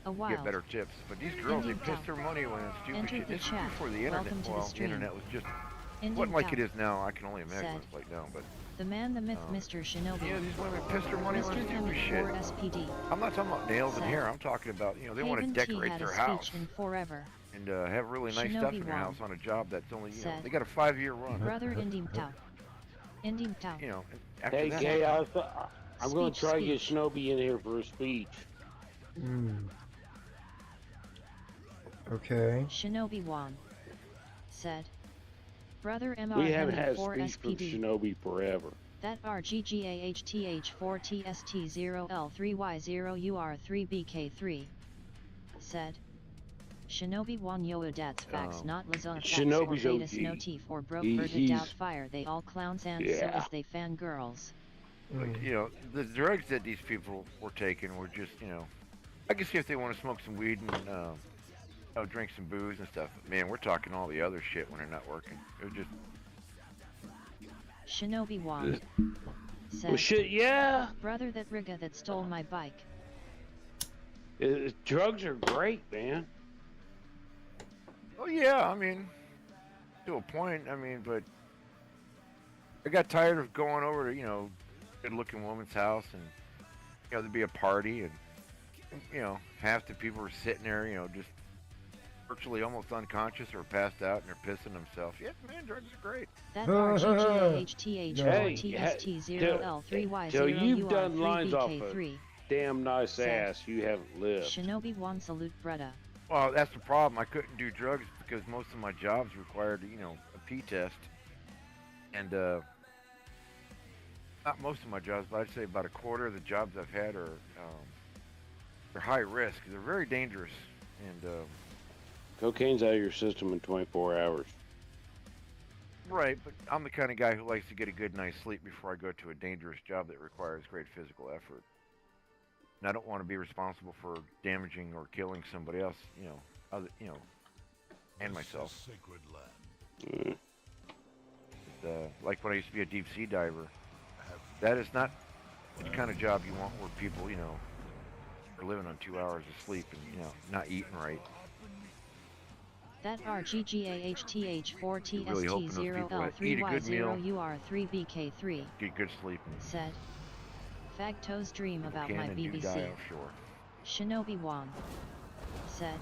You get better tips. But these girls, they piss their money away on stupid shit. This is before the internet. Well, the internet was just wasn't like it is now. I can only imagine what it's like now. But the man, the myth, Mr. Shinobi. yeah, these women piss their money on stupid shit. SPD. I'm not talking about nails and hair. I'm talking about they want to decorate their house and have really nice stuff in their house on a job that's only they got a 5-year run. Brother Indim Tau. Indim Tau. After Hey, that, Chaos, I'm going to try to get Shinobi in here for a speech. Okay. Shinobi Wan said, Brother We haven't had a MR4 speech from SPD. Shinobi forever. That RGGAHTH4TST0L3Y0UR3BK3 said, Shinobi Wan Yoadats fax not Lazone fax or Shinobi's Vetus OG. Notif or Broke He's- Birded Doubt Fire they all clowns and so Yeah. is they fangirls. the drugs that these people were taking were just, I can see if they want to smoke some weed and drink some booze and stuff. But man, we're talking all the other shit when they're not working. It was just Shinobi Wan said, Well, shit, yeah. Brother that Riga that stole my bike. Drugs are great, man. Oh yeah, I mean, to a point. I mean, but I got tired of going over to good-looking woman's house and there'd be a party and half the people were sitting there just virtually almost unconscious or passed out and they're pissing themselves. Yeah, man, drugs are great. That RGGAHTH4TST0L3Y0UR3BK3 Till you've done lines off a damn nice ass, you haven't lived. Shinobi Wan salute Bretta. Well, that's the problem. I couldn't do drugs because most of my jobs required, a P test. And, not most of my jobs, but I'd say about a quarter of the jobs I've had are, they're high risk. They're very dangerous. And, Cocaine's out of your system in 24 hours. right, but I'm the kind of guy who likes to get a good night's sleep before I go to a dangerous job that requires great physical effort. And I don't want to be responsible for damaging or killing somebody else, and myself. Like when I used to be a deep sea diver, that is not the kind of job you want where people, are living on 2 hours of sleep and, not eating right. That RGGAHTH4TST0L3Y0 really hoping those people that eat a good meal UR3BK3 get good sleep and said, Fagto's dream about can my and do die BBC. offshore. Shinobi Wong said,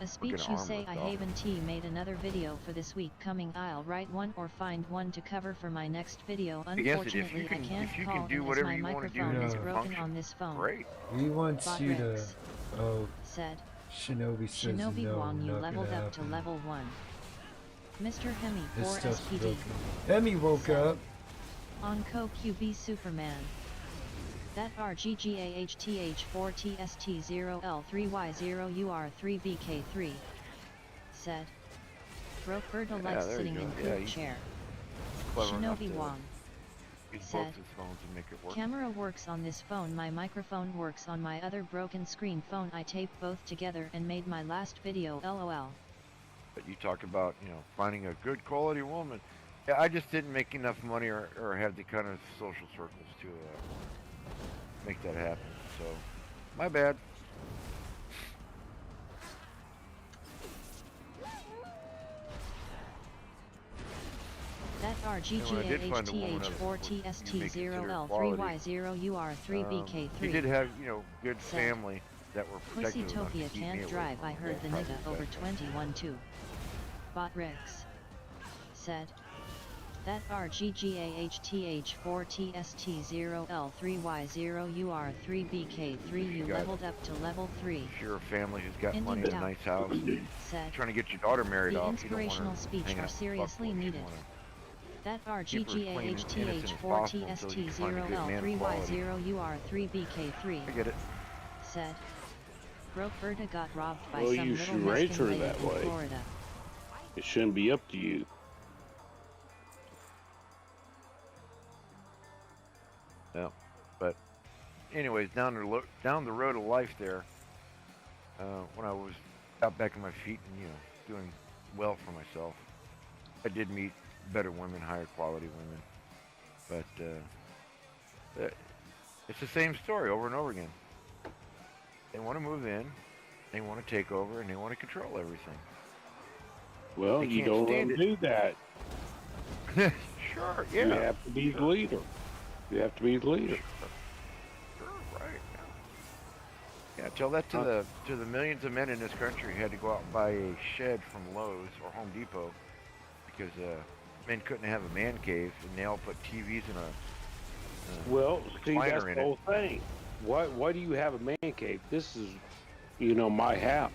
a speech gonna you arm say lift I off. Haven T made another video for this week coming. I'll write one or find one to cover for my next video. I guess that if you Unfortunately, can, I can't if you call can do in as whatever my you want to do microphone is Yeah. broken function, on this phone. great. He wants Bot you to. Rex Oh, said, Shinobi says Shinobi no, Wong, you not leveled gonna up to happen. level 1. Mr. Hemi His 4 stuff's SPD broken. Emmy woke said, up. Onco QB Superman. That RGGAHTH4TST0L3Y0UR3BK3 said, Roberta likes there you sitting go. in Yeah, poop he's chair. clever enough Shinobi to Wong use said, both his phones and make it work. camera works on this phone, my microphone works on my other broken screen phone. I taped both together and made my last video, LOL. But you talk about, finding a good quality woman. Yeah, I just didn't make enough money or have the kind of social circles to make that happen. So, my bad. That RGGAHTH4TST0L3Y0UR3BK3 He did have, good family that were protective enough to Pussytopia keep me can't away drive, from I him. heard the That's nigga probably over best. 21 too. Bot Rex said, that RGGAHTH4TST0L3Y0UR3BK3 you got leveled up to level 3. If you're a family who's got Indie money and a Doubt nice house, said, trying to get your daughter married the off, you don't want inspirational her speech hanging are out with seriously fuckboys. You needed. wanna That keep her as clean and innocent as possible until you can find a good man of quality. RGGAHTH4TST0L3Y0UR3BK3 I get it. said, Roberta got robbed by Well, some you little should raise Mexican her lady that in way. Florida. It shouldn't be up to you. Yeah, but anyways, down the road of life there, when I was out back on my feet and doing well for myself, I did meet better women, higher quality women, but it's the same story over and over again. They want to move in, they want to take over, and they want to control everything. Well, They you can't don't let stand them do that. Sure, yeah. You have to be the leader. You have to be the leader. Sure, right. Yeah, tell that to the millions of men in this country who had to go out and buy a shed from Lowe's or Home Depot because men couldn't have a man cave, and they all put TVs in a Well, see, recliner that's in the whole thing. Why do you have a man cave? This is, my house.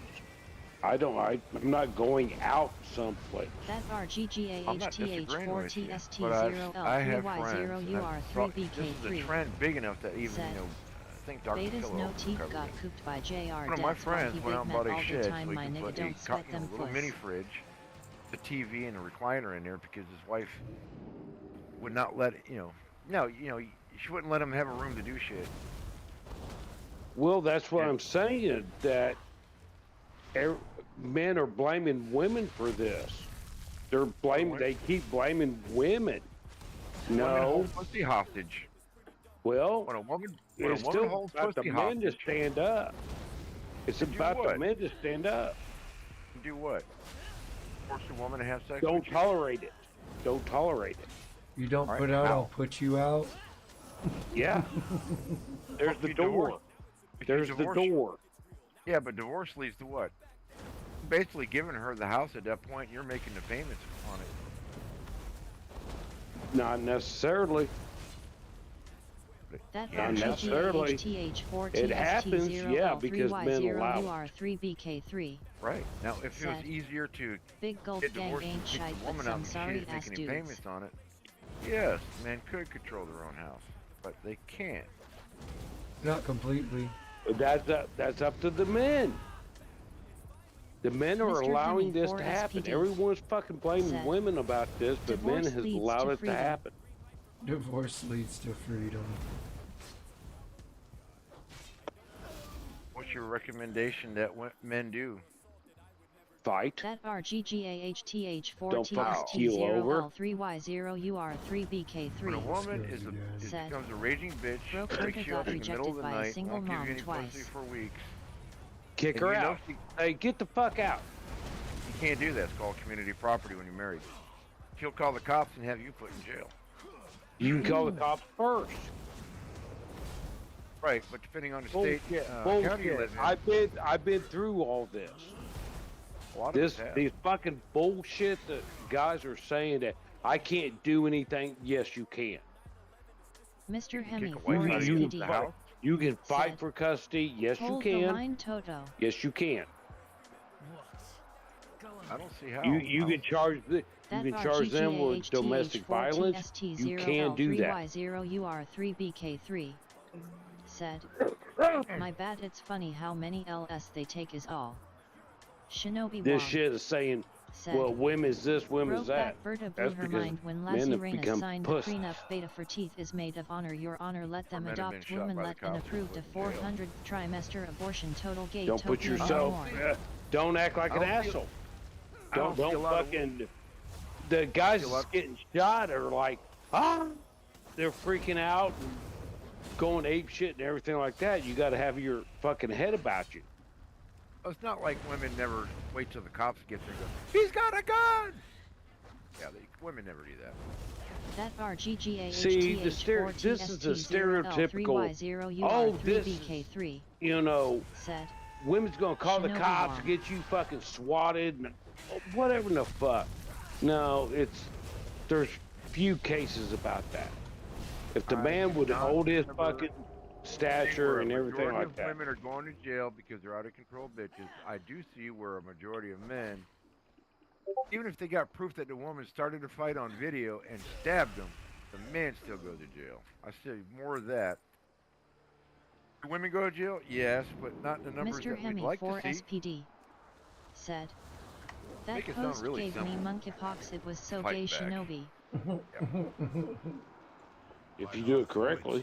I'm not going out someplace. That I'm not disagreeing with you, but I have friends, and I've thought this is a RGGAHTH4TST0L3Y0UR3BK3 trend big enough that even, said, I think Dr. Beta's Pillow no teeth covered got it. cooked by JR. One of my That's why friends he went out and big bought Mac a all shed the so time, he my can nigga put don't sweat them a little puss. mini fridge, a TV, and a recliner in there because his wife would not let she wouldn't let him have a room to do shit. Well, that's what I'm saying, that men are blaming women for this. They keep blaming women. Women No. hold pussy hostage. Well, when a woman it's still holds about the pussy men to hostage, stand up. It's to do about the what? men to stand up. Do what? Force a woman to have sex Don't with you? tolerate it. Don't tolerate it. You don't All put right, out, how? I'll put you out. Yeah. There's If the you door. divorce- if you There's the divorce- door. Yeah, but divorce leads to what? Basically giving her the house at that point. You're making the payments on it. Not necessarily. That Not necessarily. It happens, yeah, because men allow it. RGGAHTH4TST0L3Y0UR3BK3 Right. Now, if it was said, easier to Big Gulp get Gang divorced and ain't kick shite the but woman out some because she sorry didn't ass make any dudes. payments on it, yes, men could control their own house, but they can't. Not completely. That's up to the men. The men are Mr. allowing Hemi this for to happen. SPD Everyone's fucking blaming said, women about this, but men divorce has leads allowed to it to freedom. happen. Divorce leads to freedom. What's your recommendation that men do? Fight. That Don't fucking keel over. RGGAHTH4TST0L3Y0UR3BK3 When a woman said, becomes a raging bitch, Roberta wakes you up got in the middle of rejected the by a night, single won't give mom you any twice. pussy for weeks. Kick and her you know out. Hey, get the fuck out. You can't do that. It's called community property when you're married. She'll call the cops and have you put in jail. You can call the cops first. Right, but depending on the state, Bullshit. county you live in. I've been through all this. A lot of us have. These fucking bullshit that guys are saying that I can't do anything. Yes, you can. Mr. Hemi, You can fight for custody. Yes, you Hold can. the line, Toto. Yes, you can. I don't see how. You can charge them with domestic violence. You can do that. Y0L3Y0UR3BK3 said, "My bad. It's funny how many LS they take is all." Shinobi This Wong shit is saying, said, well, women's this, women's that. Berta blew That's her because mind when men Lassie have Reyna become signed pussies. the prenup. Beta for teeth is made of honor. Your honor, let them Men have adopt been shot women, by the let an cops approved a and put in jail. 400th trimester abortion total gay Don't put Tokyo no yourself. more. Don't act like an asshole. Don't fucking. The guys that's getting shot are like, they're freaking out and going ape shit and everything like that. You got to have your fucking head about you. It's not like women never wait till the cops get there and go, he's got a gun! Yeah, women never do that. That RGGAHTH See, this is the stereotypical, oh, this is, you know, said, women's going to call the Shinobi cops, Wong. get you fucking swatted, and whatever the fuck. No, there's few cases about that. If the man would hold his fucking stature and everything like that. Women are going to jail because they're out of control bitches. I do see where a majority of men, even if they got proof that the woman started a fight on video and stabbed them, the men still go to jail. I see more of that. Do women go to jail? Yes, but not in the numbers Mr. that we'd Hemi like for to see. SPD said, that Make it sound post really gave simple. me monkeypox. It was so Fight gay, back. Shinobi. If you do it correctly.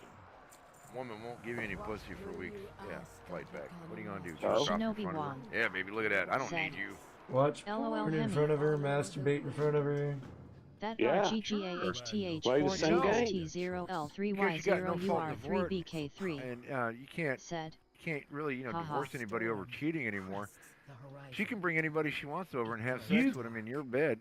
Woman won't give you any pussy for weeks. Yeah, fight back. What are you gonna do? Oh. Just drop in Shinobi front of her? Wong. Yeah, baby, look at that. I don't Said, need you. Watch LOL porn in Hemi. front of her, masturbate in front of her. That Yeah. RGGAHTH Play the same game. T0L3Y0UR3BK3 And you can't said, really, Haha. divorce anybody over cheating anymore. She can bring anybody she wants over and have sex with them in your bed.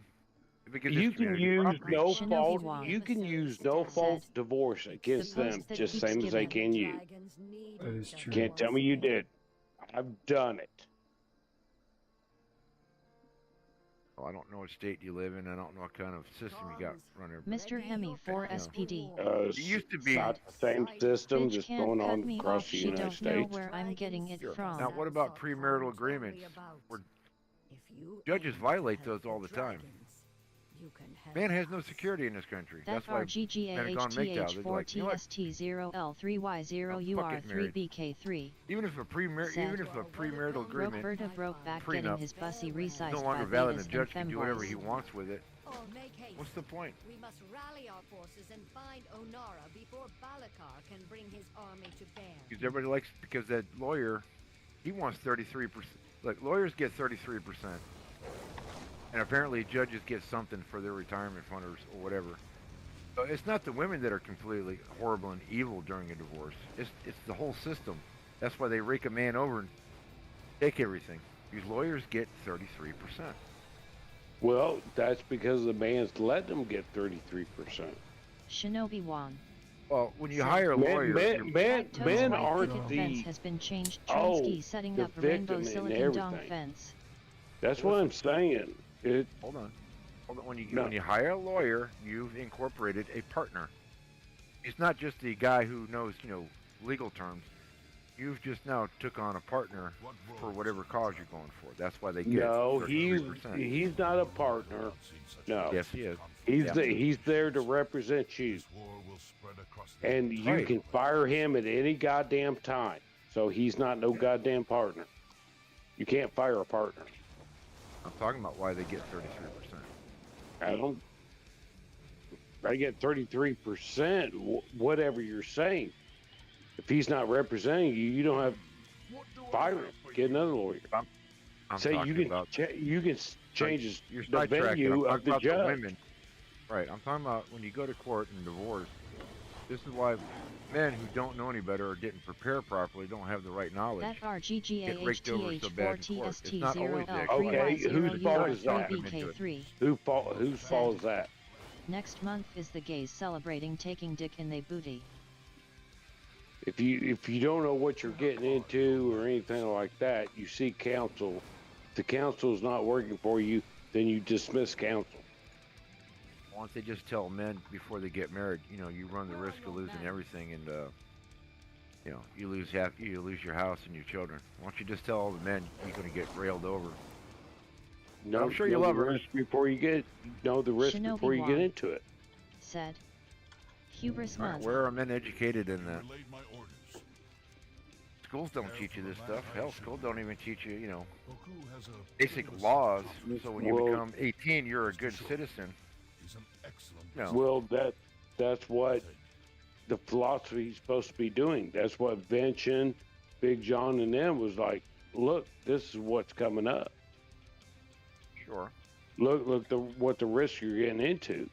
Because You it's can community use property. no Shinobi fault. Wong You can use no fault divorce against The post them, that just keeps same as they giving. can you. That is true. Can't tell me you did. I've done it. Well, I don't know what state you live in. I don't know what kind of system you got running. Mr. Hemi for SPD It used to be. Not the same system Bitch just can't going cut on me across off. the She United don't know States. where I'm getting it from. Now, what about premarital agreements? Where judges violate those all the time. Man has no security in this country. That That's why men have gone MGTOW. They're like, you know what? RGGAHTH4TST0L3Y0UR3BK3 Even if a premarital agreement Berta broke back getting prenup his bussy is resized no by longer valid, and betas the judge and can do whatever he femboys. wants with it. Oh, make haste. What's the point? We must rally our forces and find Onara before Balakar can bring his army to bear. Because everybody likes, because that lawyer, he wants 33%. Look, lawyers get 33%. And apparently judges get something for their retirement fund or whatever. So it's not the women that are completely horrible and evil during a divorce. It's the whole system. That's why they rake a man over and take everything. These lawyers get 33%. Well, that's because the man's letting them get 33%. Shinobi Wong. Well, when you hire a lawyer, Men aren't Picket the fence has been changed. Trinsky setting the up a rainbow victim in silicon dong everything. fence. That's what I'm saying. Hold on. When you hire a lawyer, you've incorporated a partner. It's not just the guy who knows, legal terms. You've just now took on a partner for whatever cause you're going for. That's why they get No, 33%. he's not a partner. No. Yes, he is. He's there to represent you. And you can fire him at any goddamn time. So he's not no goddamn partner. You can't fire a partner. I'm talking about why they get 33%. I get 33%, whatever you're saying. If he's not representing you, you don't have fire him. Get another lawyer. I'm Say talking you can about, you can change you're the venue I'm of the talking about judge. women. Right. I'm talking about when you go to court and divorce, This is why men who don't know any better or didn't prepare properly don't have the right knowledge. That Get raked over so bad in court. It's not always the Okay, whose fault is that? RGGAHTHT0L3Y0UR3BK3. Whose fault is that? Next month is the gays celebrating taking dick in they booty. If you don't know what you're getting into or anything like that, you seek counsel. If the counsel is not working for you, then you dismiss counsel. Why don't they just tell men before they get married? You know, you run the risk of losing everything, and you know, you lose your house and your children. Why don't you just tell all the men you're going to get railed over? No, I'm sure you love the her. risk before you get the risk Shinobi before you get into it. Said. Hubris All right, month. where are men educated in that? Schools don't teach you this stuff. Hell, school don't even teach you, you know, basic laws. So when you become 18, you're a good citizen. No. Well, that's what the philosophy is supposed to be doing. That's what Vention, Big John, and them was like. Look, this is what's coming up. Sure. Look, what the risk you're getting into.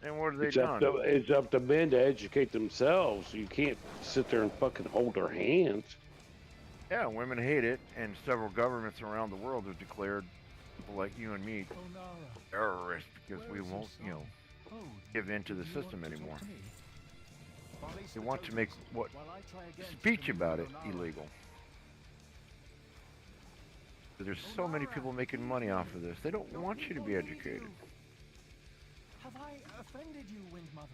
And what have they It's done? it's up to men to educate themselves. You can't sit there and fucking hold their hands. Yeah, women hate it, and several governments around the world have declared people like you and me terrorists because we won't, you know, give in to the system anymore. They want to make what speech about it illegal. There's so many people making money off of this. They don't want you to be educated. Have I offended you, Wind Mother?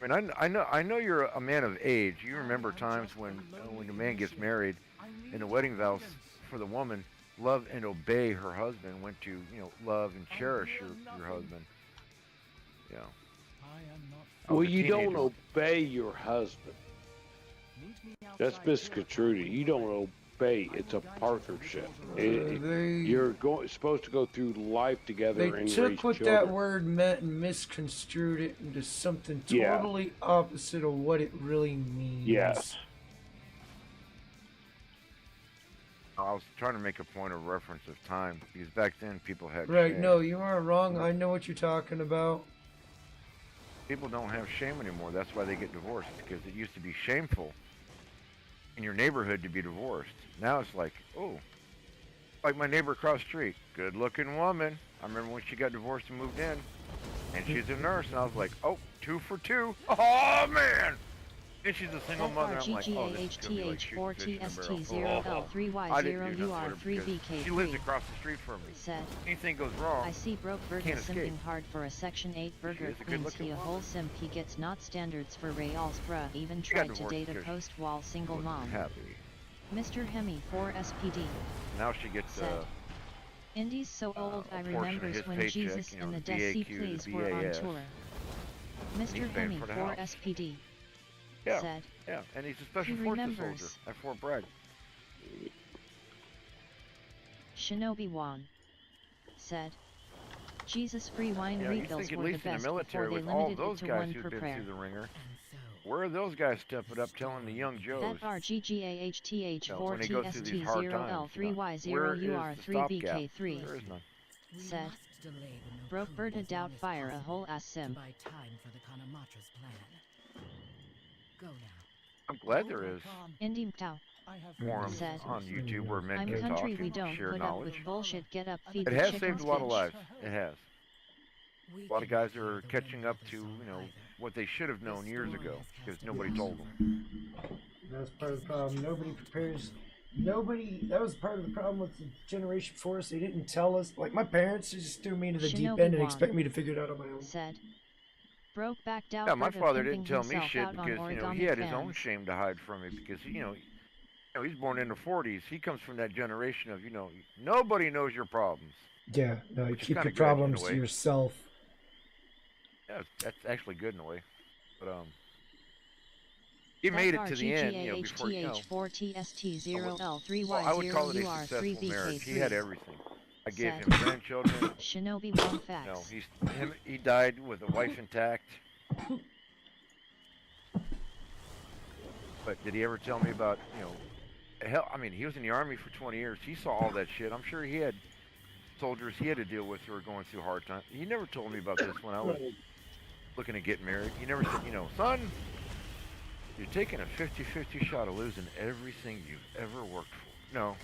I mean, I know you're a man of age. You remember times when a man gets married, and the wedding vows for the woman, love and obey her husband, went to, you know, love and cherish your husband. Yeah. Well, you don't obey your husband. That's misconstrued. You don't obey. It's a partnership. You're supposed to go through life together They and took raise what children. that word meant and misconstrued it into something totally opposite of what it really means. Yes. I was trying to make a point of reference of time because back then people had Right, shame. no, you aren't wrong. I know what you're talking about. People don't have shame anymore. That's why they get divorced, because it used to be shameful in your neighborhood to be divorced. Now it's like, oh, like my neighbor across the street, good looking woman. I remember when she got divorced and moved in, and she's a nurse, and I was like, oh, 2 for 2. Oh, man. And she's a single mother. I'm like, oh, this is going to be like shooting fish in a barrel. I didn't do nothing for her because she lives across the street from me. Said. Anything goes wrong, I see Broke Bird can't is escape. simping hard for a Section 8 burger is a queen. good-looking He a woman. whole simp. He gets not standards for Rayals bruh. Even She got tried to divorced date a because post-wall single she wasn't mom. happy. Mr. Hemi 4 SPD. Now she gets Said. Indy's so old I portion of remembers his when paycheck, Jesus you know, and the the Desi BAQ, Please the were on BAS. tour. He's Mr. paying Hemi for the 4 house. SPD. Yeah, Said. yeah, and he's a special He forces soldier remembers. at Fort Bragg. Shinobi Wan. Said. Jesus free wine You know, you refills think at were the least in the best military before they with all limited it those to guys one who've per been prayer. through the ringer, where are those guys stepping up telling the young Joes? That RGGAHTH You know, when they go through these hard times, you know, where is the stopgap? TST0L3Y0UR3BK3. There is none. Said. Broke Bird a doubt fire a whole ass sim. Buy time for the Kanamatra's plan. Go now. I'm glad there is Indy Tao. forums Said. on YouTube where men I'm can talk country we and don't share put up knowledge. with bullshit. Get up, feed It the has chickens, saved a lot of bitch. lives. It has. A lot of guys are catching up to, you know, what they should have known years ago because nobody told them. That's part of the problem. Nobody prepares. That was part of the problem with the Generation Force. They didn't tell us. Like my parents just threw me into the deep Shinobi end and Wan. expect me to figure it out on my own. Said. Broke backed out. Yeah, my Bird father pimping didn't tell me himself shit out on because, you know, he origami had his own fans. shame to hide from me because, you know, he's born in the 40s. He comes from that generation of, you know, nobody knows your problems. Yeah, no, you Which is keep kinda your good in a problems to way. yourself. Yeah, that's actually good in a way. But, he made it to the end, you know, before, you know. RGGAHTH4TST0L3Y0UR3BK3. Well, I would call it a successful marriage. He had everything. I gave Said. him grandchildren. Shinobi One Facts. No, he died with a wife intact. But did he ever tell me about, you know, hell, I mean, he was in the Army for 20 years. He saw all that shit. I'm sure he had soldiers he had to deal with who were going through hard times. He never told me about this when I was looking at getting married. You never said, son, you're taking a 50-50 shot of losing everything you've ever worked for. No.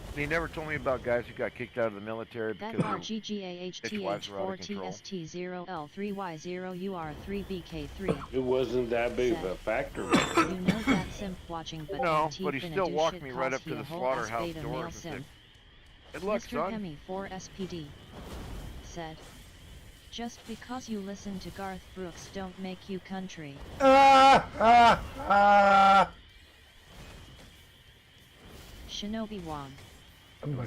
And he never told me about guys who got kicked out of the military because their ex-wives were out of control. GGAHTH4TST0L3Y0UR3BK3. It wasn't that big of a factor. You know that simp watching, but no, but he still walked me right up to the slaughterhouse doors and said, "Good luck, Mr. son." Hemi 4SPD said, "Just because you listen to Garth Brooks don't make you country." Shinobi Wong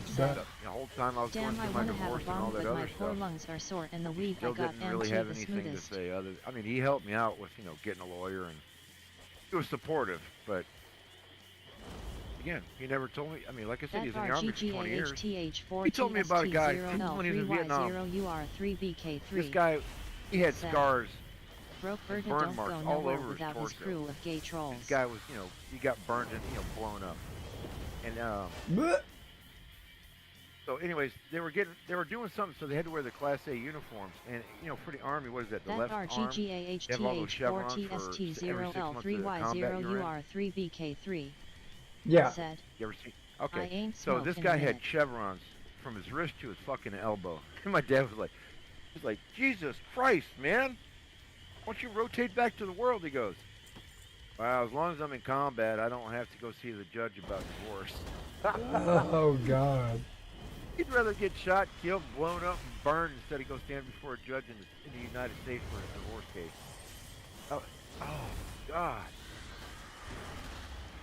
said, The whole time I was "Damn, going I through my want to have a divorce and all bomb, that but my other poor stuff, lungs are sore, and the week Joe I got didn't really MT have the anything to smoothest." say other. I mean, he helped me out with getting a lawyer, and he was supportive. But again, he never told me. I mean, like I said, he was in the army for 20 years. He told me about a guy when he was in Vietnam. This guy, he had scars, burn marks all over his torso. This guy was, he got burned and blown up. And so, anyways, they were doing something, so they had to wear the Class A uniforms. And for the Army, what is that? The left arm. They have all those chevrons for every 6 months of combat you're in. UR3BK3. Yeah. Said, You ever see? I Okay. ain't So this smoking guy a had minute. chevrons from his wrist to his fucking elbow. And my dad was like, Jesus Christ, man! Why don't you rotate back to the world? He goes, well, as long as I'm in combat, I don't have to go see the judge about divorce. Oh, God. He'd rather get shot, killed, blown up, and burned instead of go stand before a judge in the United States for a divorce case. Oh, God.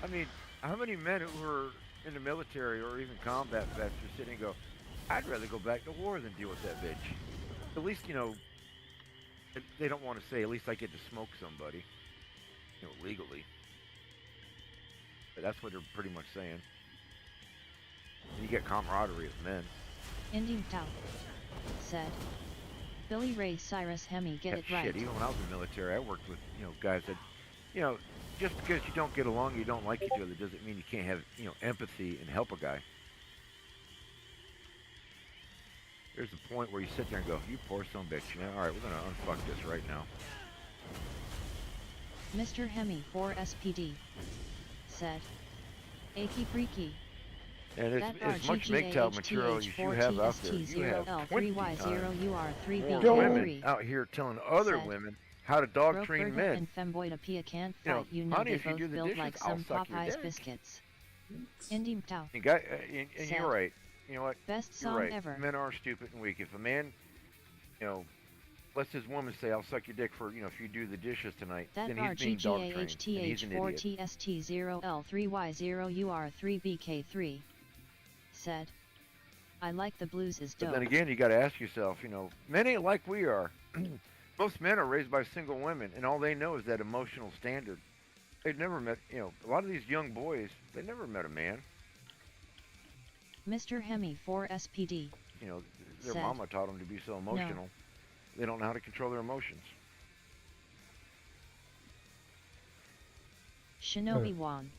I mean, how many men who were in the military or even combat vets are sitting and go, I'd rather go back to war than deal with that bitch. At least, they don't want to say, at least I get to smoke somebody, legally. But that's what they're pretty much saying. You get camaraderie with men. Ending Tao said, Billy Ray Cyrus Hemi, get it right. Shit, even when I was in the military, I worked with, guys that, just because you don't get along, you don't like each other, doesn't mean you can't have, empathy and help a guy. There's a point where you sit there and go, you poor son of a bitch, all right, we're going to unfuck this right now. Mr. Hemi 4SPD said, Achy Freaky. And as much MGTOW material as you have out there, you have 20 times more women out here telling other women how to dog train men. And Femboidapia can't fight, honey, they if you both do the built dishes, like I'll some suck your Popeyes dick. biscuits. Indim Tao. And you're right. You know what? Best you're song right. ever. Men are stupid and weak. If a man, lets his woman say, I'll suck your dick for, if you do the dishes tonight, then he's being dog trained. And he's an idiot. GGAHTH4TST0L3Y0UR3BK3 said, I like the blues is dope. But then again, you got to ask yourself, men ain't like we are. Most men are raised by single women, and all they know is that emotional standard. They've never met, a lot of these young boys, they never met a man. Mr. Hemi 4SPD Their said, mama taught them to be so emotional. No. They don't know how to control their emotions. Shinobi Wong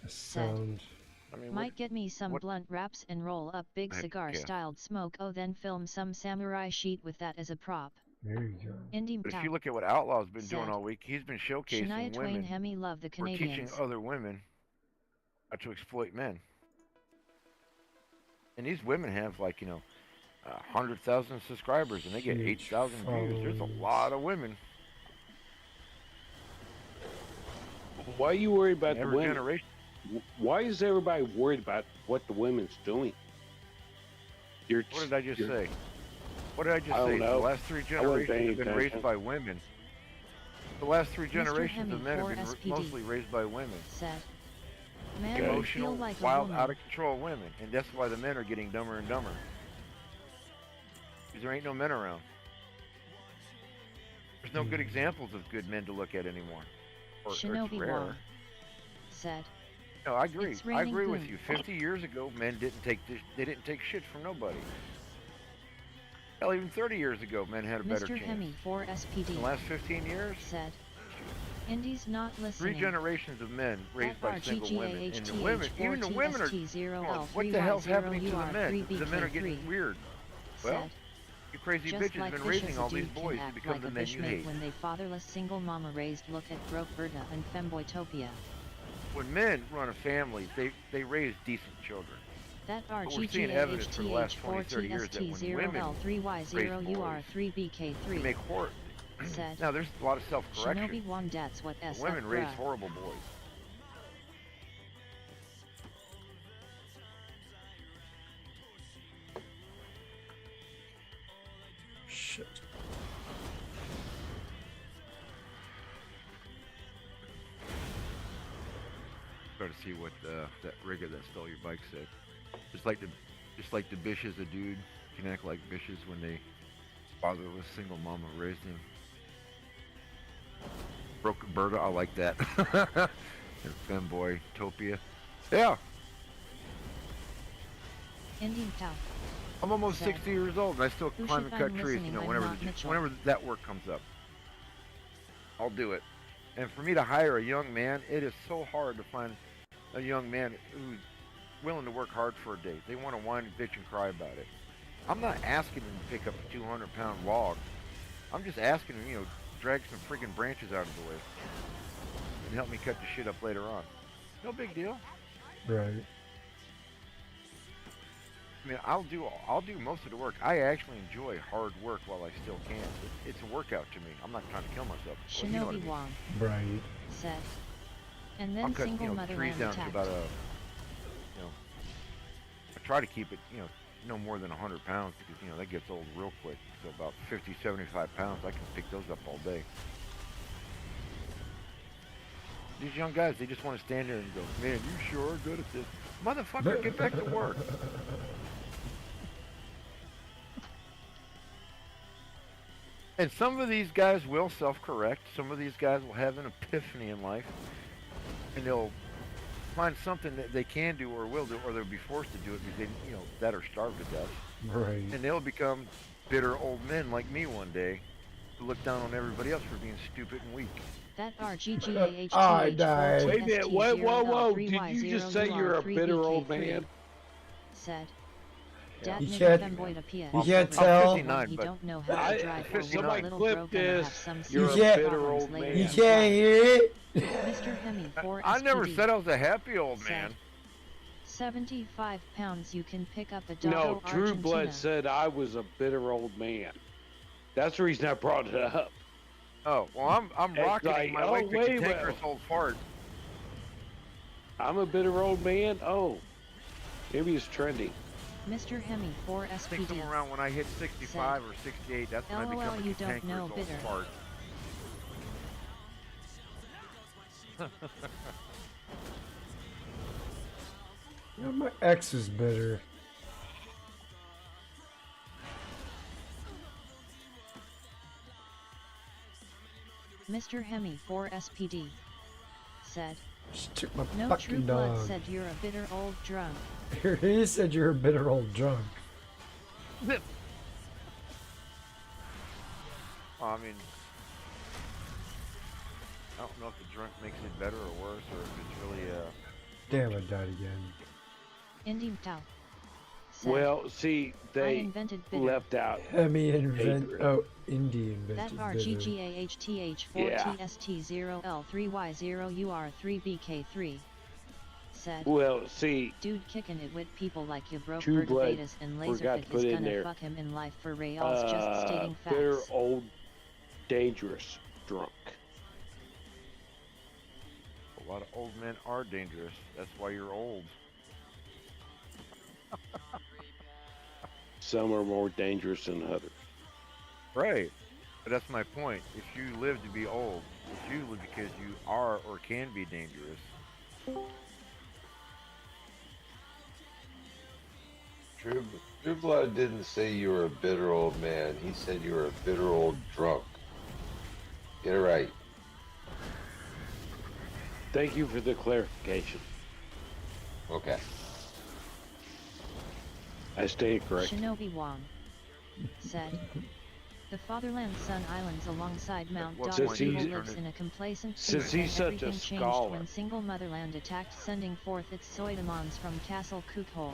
said, I might get me some blunt wraps and roll up big cigar-styled smoke. Oh, then film some samurai sheet with that as a prop. There you go. Indim But Tao if you look at what Outlaw's been said, doing all week, he's been showcasing Shania women Twain Hemi love the for teaching Canadians. other women how to exploit men. And these women have 100,000 subscribers, and they get 8,000 views. There's a lot of women. Why are you worried about the Every women? generation. Why is everybody worried about what the women's doing? What did I just say? What did I just I don't say? know. The last three generations have been raised by women. The last three generations of men have been mostly raised by women. Said, man, Emotional, feel like a wild, woman. out of control women. And that's why the men are getting dumber and dumber. Because there ain't no men around. There's no good examples of good men to look at anymore. Or it's Shinobi rare. Wong said, No, I agree. It's I raining agree with boom. you. 50 years ago, men didn't take shit from nobody. Hell, even 30 years ago, men had a better Mr. chance. Hemi 4SPD In the last 15 years, said, Indies not listening. 3 generations of men raised by single women. And the women, FRGGAHTH4TST0L3Y0UR3BK3 even the women are, come on, what the hell's happening to the men? The men are getting weird. Well, You crazy Just bitch has like been fish raising as a all these dude can boys to act become like the a men fish you mate hate. when they fatherless single mama raised. Look at broke Berta and Femboytopia. When men run a family, they raise decent children. That But we're seeing evidence for the last 20, 30 years that when women raise boys, RGGH4TST0L3Y0UR3BK3 they make said. Now there's a lot of self-correction. Shinobi Wong, that's what But SF women raise bruh. horrible boys. Shit. Try to see what that rigger that stole your bike said. Just like the Bish is a dude can act like Bishes when they fatherless single mama raised him. Broke Berta, I like that. And Femboy Topia. Yeah. Indian cow. I'm almost Said. 60 years old and I still Who climb should and cut I'm trees, you listening, know, I'm whenever not Mitchell. whenever that work comes up. I'll do it. And for me to hire a young man, it is so hard to find a young man who's willing to work hard for a day. They want to whine and bitch and cry about it. I'm not asking them to pick up a 200-pound log. I'm just asking them, you know, drag some freaking branches out of the way and help me cut the shit up later on. No big deal. Right. I mean, I'll do most of the work. I actually enjoy hard work while I still can. It's a workout to me. I'm not trying to kill myself. Well, you know what I Shinobi mean. Wong Right. said. And I'll then cut, single you know, trees motherland down to attacked. about I try to keep it, you know, no more than 100 pounds because, you know, that gets old real quick. So about 50, 75 pounds, I can pick those up all day. These young guys, they just want to stand there and go, man, you sure are good at this. Motherfucker, get back to work. And some of these guys will self-correct. Some of these guys will have an epiphany in life. And they'll find something that they can do or will do, or they'll be forced to do it because they, you know, that or starve to death. Right. And they'll become bitter old men like me one day who look down on everybody else for being stupid and weak. That RGGAH I died. Wait a minute, whoa. Did you just say you're a bitter old man? Said. Yeah. Dad You nigga can't- femboy to Pia. you can't Over tell. 59, he but- don't know how to drive or Somebody little clip broke and this. have some You're a serious bitter problems old later man. You in can't life. hear it? Mr. Hemi 4 I never SPD said I was a happy old said, man. 75 pounds you can pick up a doggo No, True Argentina. Blood said I was a bitter old man. That's the reason I brought it up. Oh, well, I'm It's rocketing like, my oh, wife wait, a cantankerous well. old fart. I'm a bitter old man? Oh. Maybe it's trendy. Mr. Hemi 4 I think SPD somewhere around when I hit 65 or 68, that's when I become LOL, a you don't cantankerous know old bitter. fart. Yeah, my ex is bitter. Mr. Hemi 4 SPD said, She took my no fucking True Blood dog. said you're a bitter old drunk. He said you're a bitter old drunk. Well, I mean, I don't know if the drunk makes it better or worse, or if it's really, Damn, I died again. Indian Tao said, Well, see, I they invented bitter. left out. Hemi invent. Hatred. Oh, Indie That invented bitter. RGGAHTH4TST0L3Y0UR3BK3 said, Well, see, dude kicking it with people like you broke True Blood Vertivatus and forgot Laserfit to put is in gonna there, fuck him in life for reals, just stating bitter facts. old dangerous drunk. a lot of old men are dangerous. That's why you're old. Some are more dangerous than others. Right. But that's my point. If you live to be old, it's usually because you are or can be dangerous. True Blood didn't say you were a bitter old man. He said you were a bitter old drunk. Get it right. Thank you for the clarification. Okay. I stand corrected. Shinobi Wong said, the Fatherland Sun Islands alongside Mount Well, Dog since Evil he's- lives in a complacent since state, he's and such a everything changed scholar. when single Motherland attacked, sending forth its Soidamons from Castle Cookhold.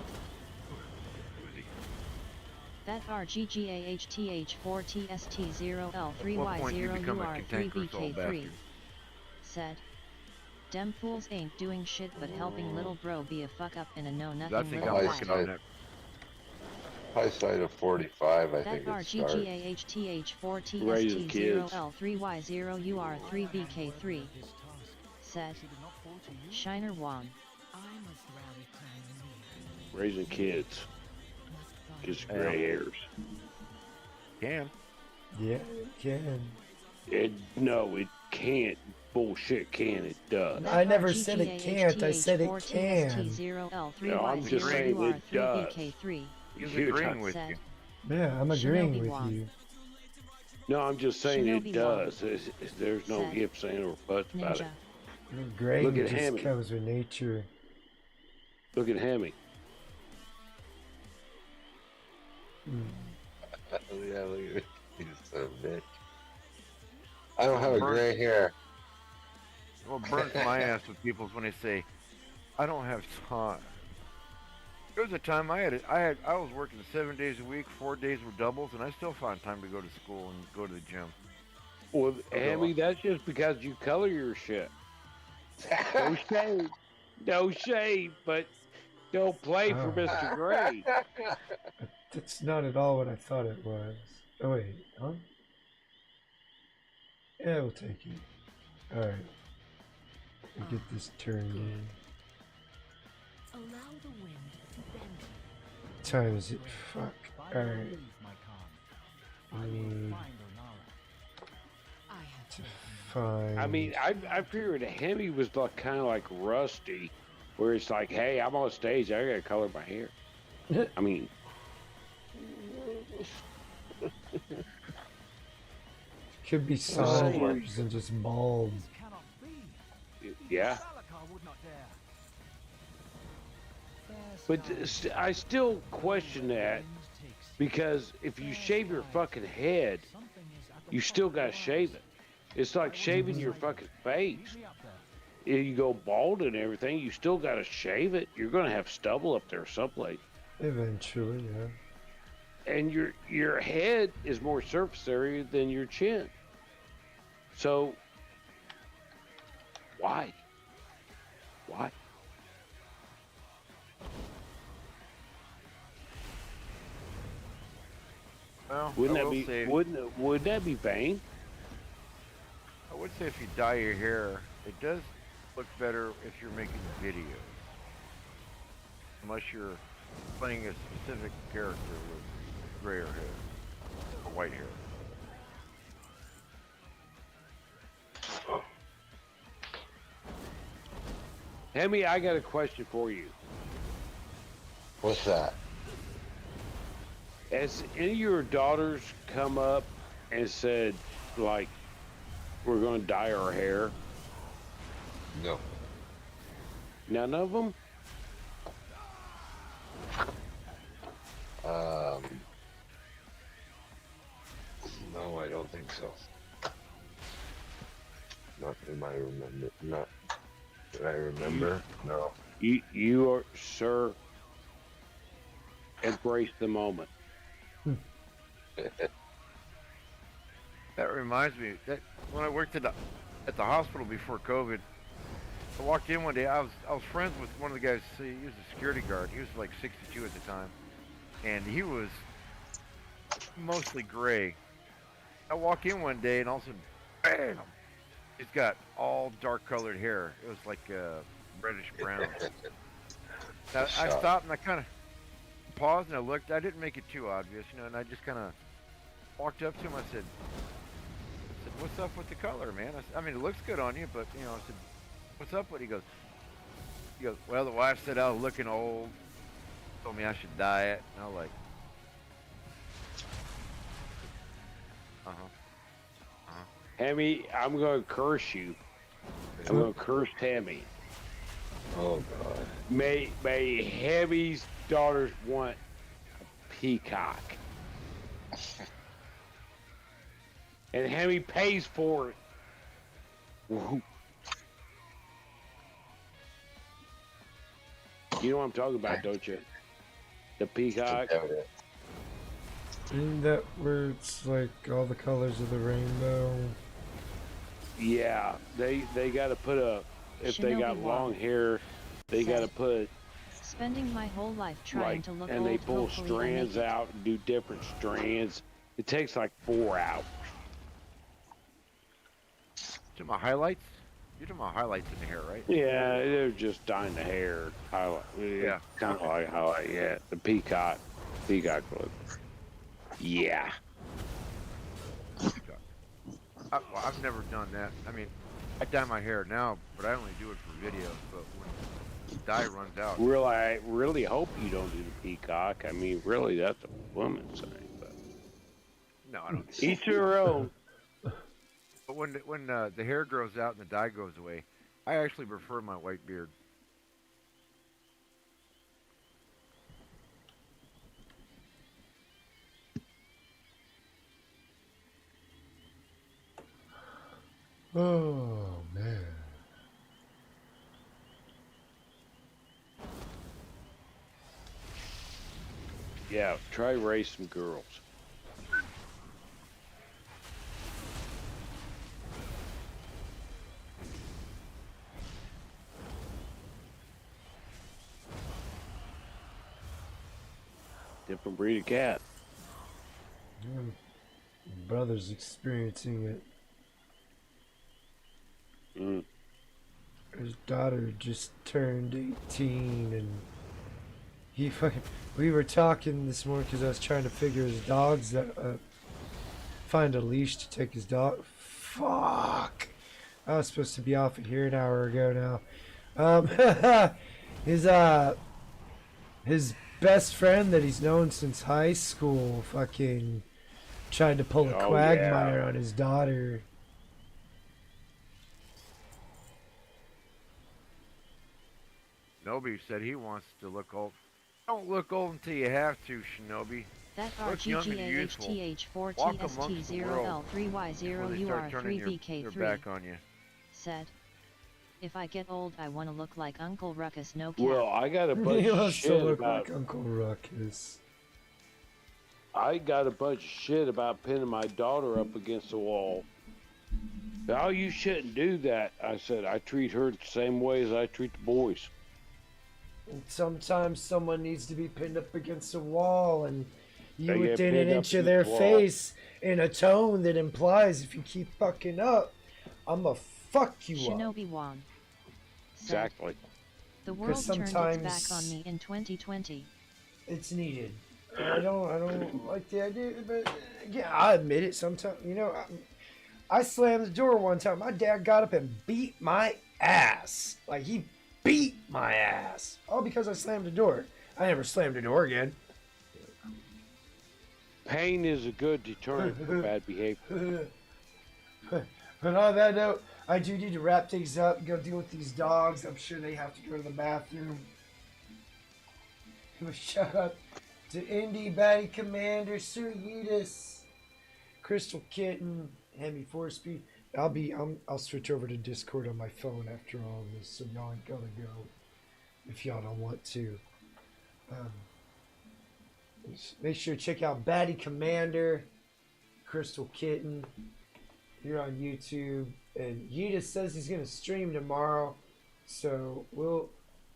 That RGGAHTH4TST0L3Y0UR3BK3 said, "Dem fools ain't doing shit but helping little bro be a fuck up in a know-nothing little life." High side of 45, I That think it starts. RGGAHTH4TST0L3Y0UR3BK3 said, "Shiner Wan." Raising kids. Gets gray hairs. Can. Yeah, it can. No, it can't. Bullshit, can it does. I never said it can't. I said it can. No, I'm just saying it does. He's agreeing with you. Yeah, I'm agreeing with you. No, I'm just saying it does. There's no ifs, ands, or buts about it. Greg Look at just Hammy. comes with nature. Look at Hammy. Yeah, look at it. He's so bitch. I don't have a gray hair. What burns my ass with people is when they say, "I don't have time." There was a time I was working 7 days a week, 4 days were doubles, and I still found time to go to school and go to the gym. Well, Hammy, that's just because you color your shit. No shade. No shade, but don't play for Mr. Gray. That's not at all what I thought it was. Oh, wait, huh? Yeah, we'll take it. Alright. Get this turned in. Allow the wind to bend. What time is it? Fuck. Alright. I need to find... I mean, I figured Hemi was like, kind of like Rusty, where it's like, hey, I'm on stage, I gotta color my hair. I mean... Could be sideways and just bald. Yeah. But I still question that, because if you shave your fucking head, you still gotta shave it. It's like shaving your fucking face. If you go bald and everything, you still gotta shave it. You're gonna have stubble up there someplace. Eventually, yeah. And your head is more surface area than your chin. So why? Why? Well, wouldn't that be vain? I would say if you dye your hair, it does look better if you're making videos. Unless you're playing a specific character with grayer hair or white hair. Hemi, I got a question for you. What's that? Has any of your daughters come up and said, like, we're going to dye our hair? No. None of them? No, I don't think so. Not in my remember. Not that I remember. No. You are, sir, embrace the moment. That reminds me that when I worked at the hospital before COVID, I walked in one day. I was friends with one of the guys. He was a security guard. He was like 62 at the time, and he was mostly gray. I walk in one day, and all of a sudden, bam! He's got all dark-colored hair. It was like reddish brown. I stopped and I kind of paused and I looked. I didn't make it too obvious, and I just kind of walked up to him. I said, "What's up with the color, man?" I mean, it looks good on you, but I said, "What's up with it?" He goes, "Well, the wife said I was looking old. Told me I should dye it." And I was like, Hemi, I'm going to curse you. I'm going to curse Tammy. Oh, God. May Hemi's daughters want a peacock. And Hemi pays for it. Woo. You know what I'm talking about, don't you? The peacock. Isn't that where it's like all the colors of the rainbow? Yeah, they got to put a. If they got long hair, they got to put. Spending my whole life trying to look and old. they pull Hopefully I make strands it. out and do different strands. It takes like 4 hours. Talking about highlights? You're talking about highlights in the hair, right? Yeah, they're just dyeing the hair. Highlight. Yeah, kind of like highlight. Yeah, the peacock look. Yeah. Well, I've never done that. I mean, I dye my hair now, but I only do it for videos. But when the dye runs out, I really hope you don't do the peacock. I mean, really, that's a woman's thing. But no, I don't. Each their own. But when the hair grows out and the dye goes away, I actually prefer my white beard. Oh, man. Yeah, try raise some girls. Different breed of cat. Brother's experiencing it. His daughter just turned 18 and we were talking this morning because I was trying to figure his dogs find a leash to take his dog. Fuck! I was supposed to be off of here an hour ago now. His best friend that he's known since high school fucking tried to pull a quagmire on his daughter. Shinobi said he wants to look old. Don't look old until you have to, Shinobi. That Look young and youthful. Walk amongst the world. Before they start turning their back on you. Said, if I get old, I want to look like Uncle Ruckus. No cap. Well, I got a bunch He of wants to shit look about. like Uncle Ruckus. I got a bunch of shit about pinning my daughter up against the wall. Oh, you shouldn't do that. I said I treat her the same way as I treat the boys. And sometimes someone needs to be pinned up against a wall and you They get within an pinned up inch of against their the wall. face in a tone that implies if you keep fucking up, I'ma fuck you up. Shinobi Wan. Said, Exactly. the world turned its sometimes back on me in 2020. It's needed. I don't like the idea, but yeah, I admit it. Sometimes, you know, I slammed the door one time. My dad got up and beat my ass. Like he beat my ass, all because I slammed the door. I never slammed the door again. Pain is a good deterrent for bad behavior. But on that note, I do need to wrap things up and go deal with these dogs. I'm sure they have to go to the bathroom. Give a shout out to Indy, Batty Commander, Sir Yeetus, Crystal Kitten, Hemi 4-Speed. I'll switch over to Discord on my phone after all this, so y'all ain't gonna go if y'all don't want to. Make sure to check out Batty Commander, Crystal Kitten here on YouTube, and Yeetus says he's gonna stream tomorrow, so we'll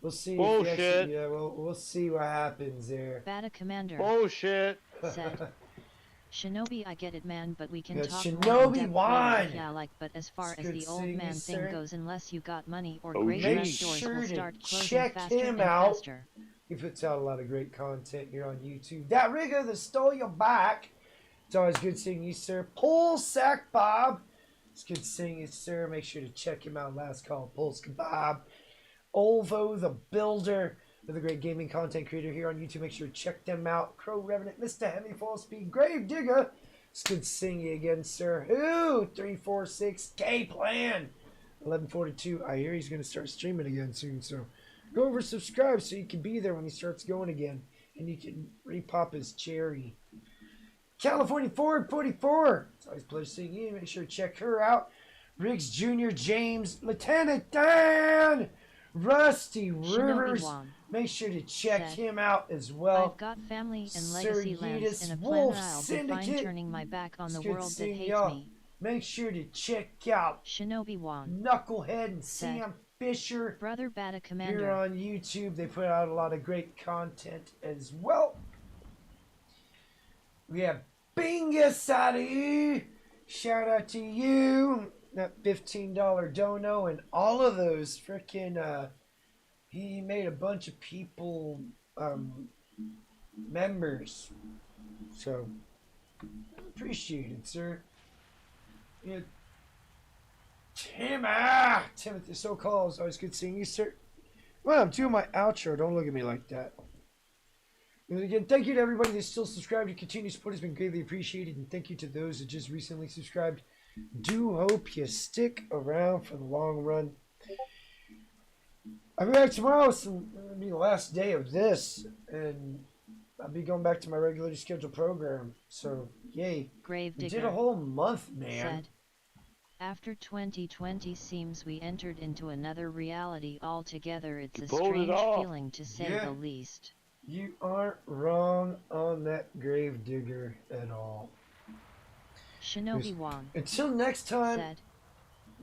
see. Bullshit. If he actually, we'll see what happens there. Bata Commander. Bullshit. Said, Shinobi, I get it, man, but we can Yeah, talk Shinobi, more in depth why? later. Yeah, like, but as far as Good the old seeing man you, thing sir. goes, unless you got money or Oh, great geez. enough Make doors sure will to start closing check faster him and out. faster. He puts out a lot of great content here on YouTube. That rigger that stole your bike. It's always good seeing you, sir. Pull Sack Bob. It's good seeing you, sir. Make sure to check him out. Last call, Pulse Kebab. Olvo the Builder. Another great gaming content creator here on YouTube. Make sure to check them out. Crow Revenant, Mr. Heavy Full Speed, Grave Digger. It's good seeing you again, sir. Who? 346 K Plan. 1142. I hear he's going to start streaming again soon, so go over subscribe so you can be there when he starts going again. And you can repop his cherry. California Ford 44. It's always a pleasure seeing you. Make sure to check her out. Riggs Jr., James, Lieutenant Dan, Rusty Shinobi Rivers. Wan Make sure to check said, him out as well. I've got family and legacy lands Sergitus in a plan Wolf that I'll be Syndicate. fine turning my back on It's the good world that seeing hates y'all. me. Make sure to check out Shinobi Wan Knucklehead and said, Sam Fisher. Brother Bata Here Commander on YouTube, they put out a lot of great content as well. We have Bingasati. Shout out to you. That $15 dono and all of those freaking he made a bunch of people members. So appreciate it, sir. Yeah. Timothy so-called. Always good seeing you, sir. Well, I'm doing my outro. Don't look at me like that. And again, thank you to everybody that's still subscribed. Your continued support has been greatly appreciated. And thank you to those that just recently subscribed. Do hope you stick around for the long run. I'll be back tomorrow. It'll be the last day of this. And I'll be going back to my regularly scheduled program. So, yay. Gravedigger We did a whole month, man. said, after 2020 seems we entered into another reality altogether. It's a strange feeling to say the least. You aren't wrong on that Gravedigger at all. Shinobi Wan Until next time, said,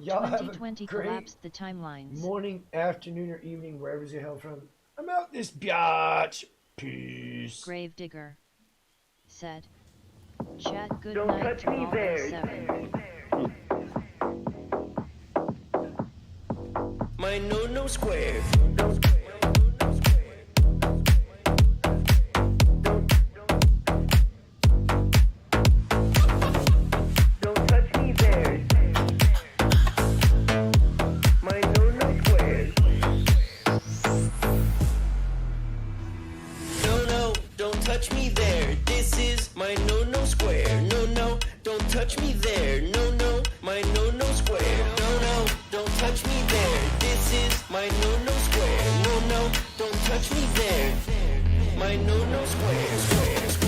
y'all have a 2020 great collapsed the timelines. morning, afternoon, or evening, wherever you're held from. I'm out this biatch. Peace. Gravedigger said, chat good Don't night touch to me all there. 07. My no square. Don't touch me there. My no square. No, don't touch me there. This is my no square. No, don't touch me there. No, my no square. No, don't touch me there. This is my no square. No, don't touch me there. My no square.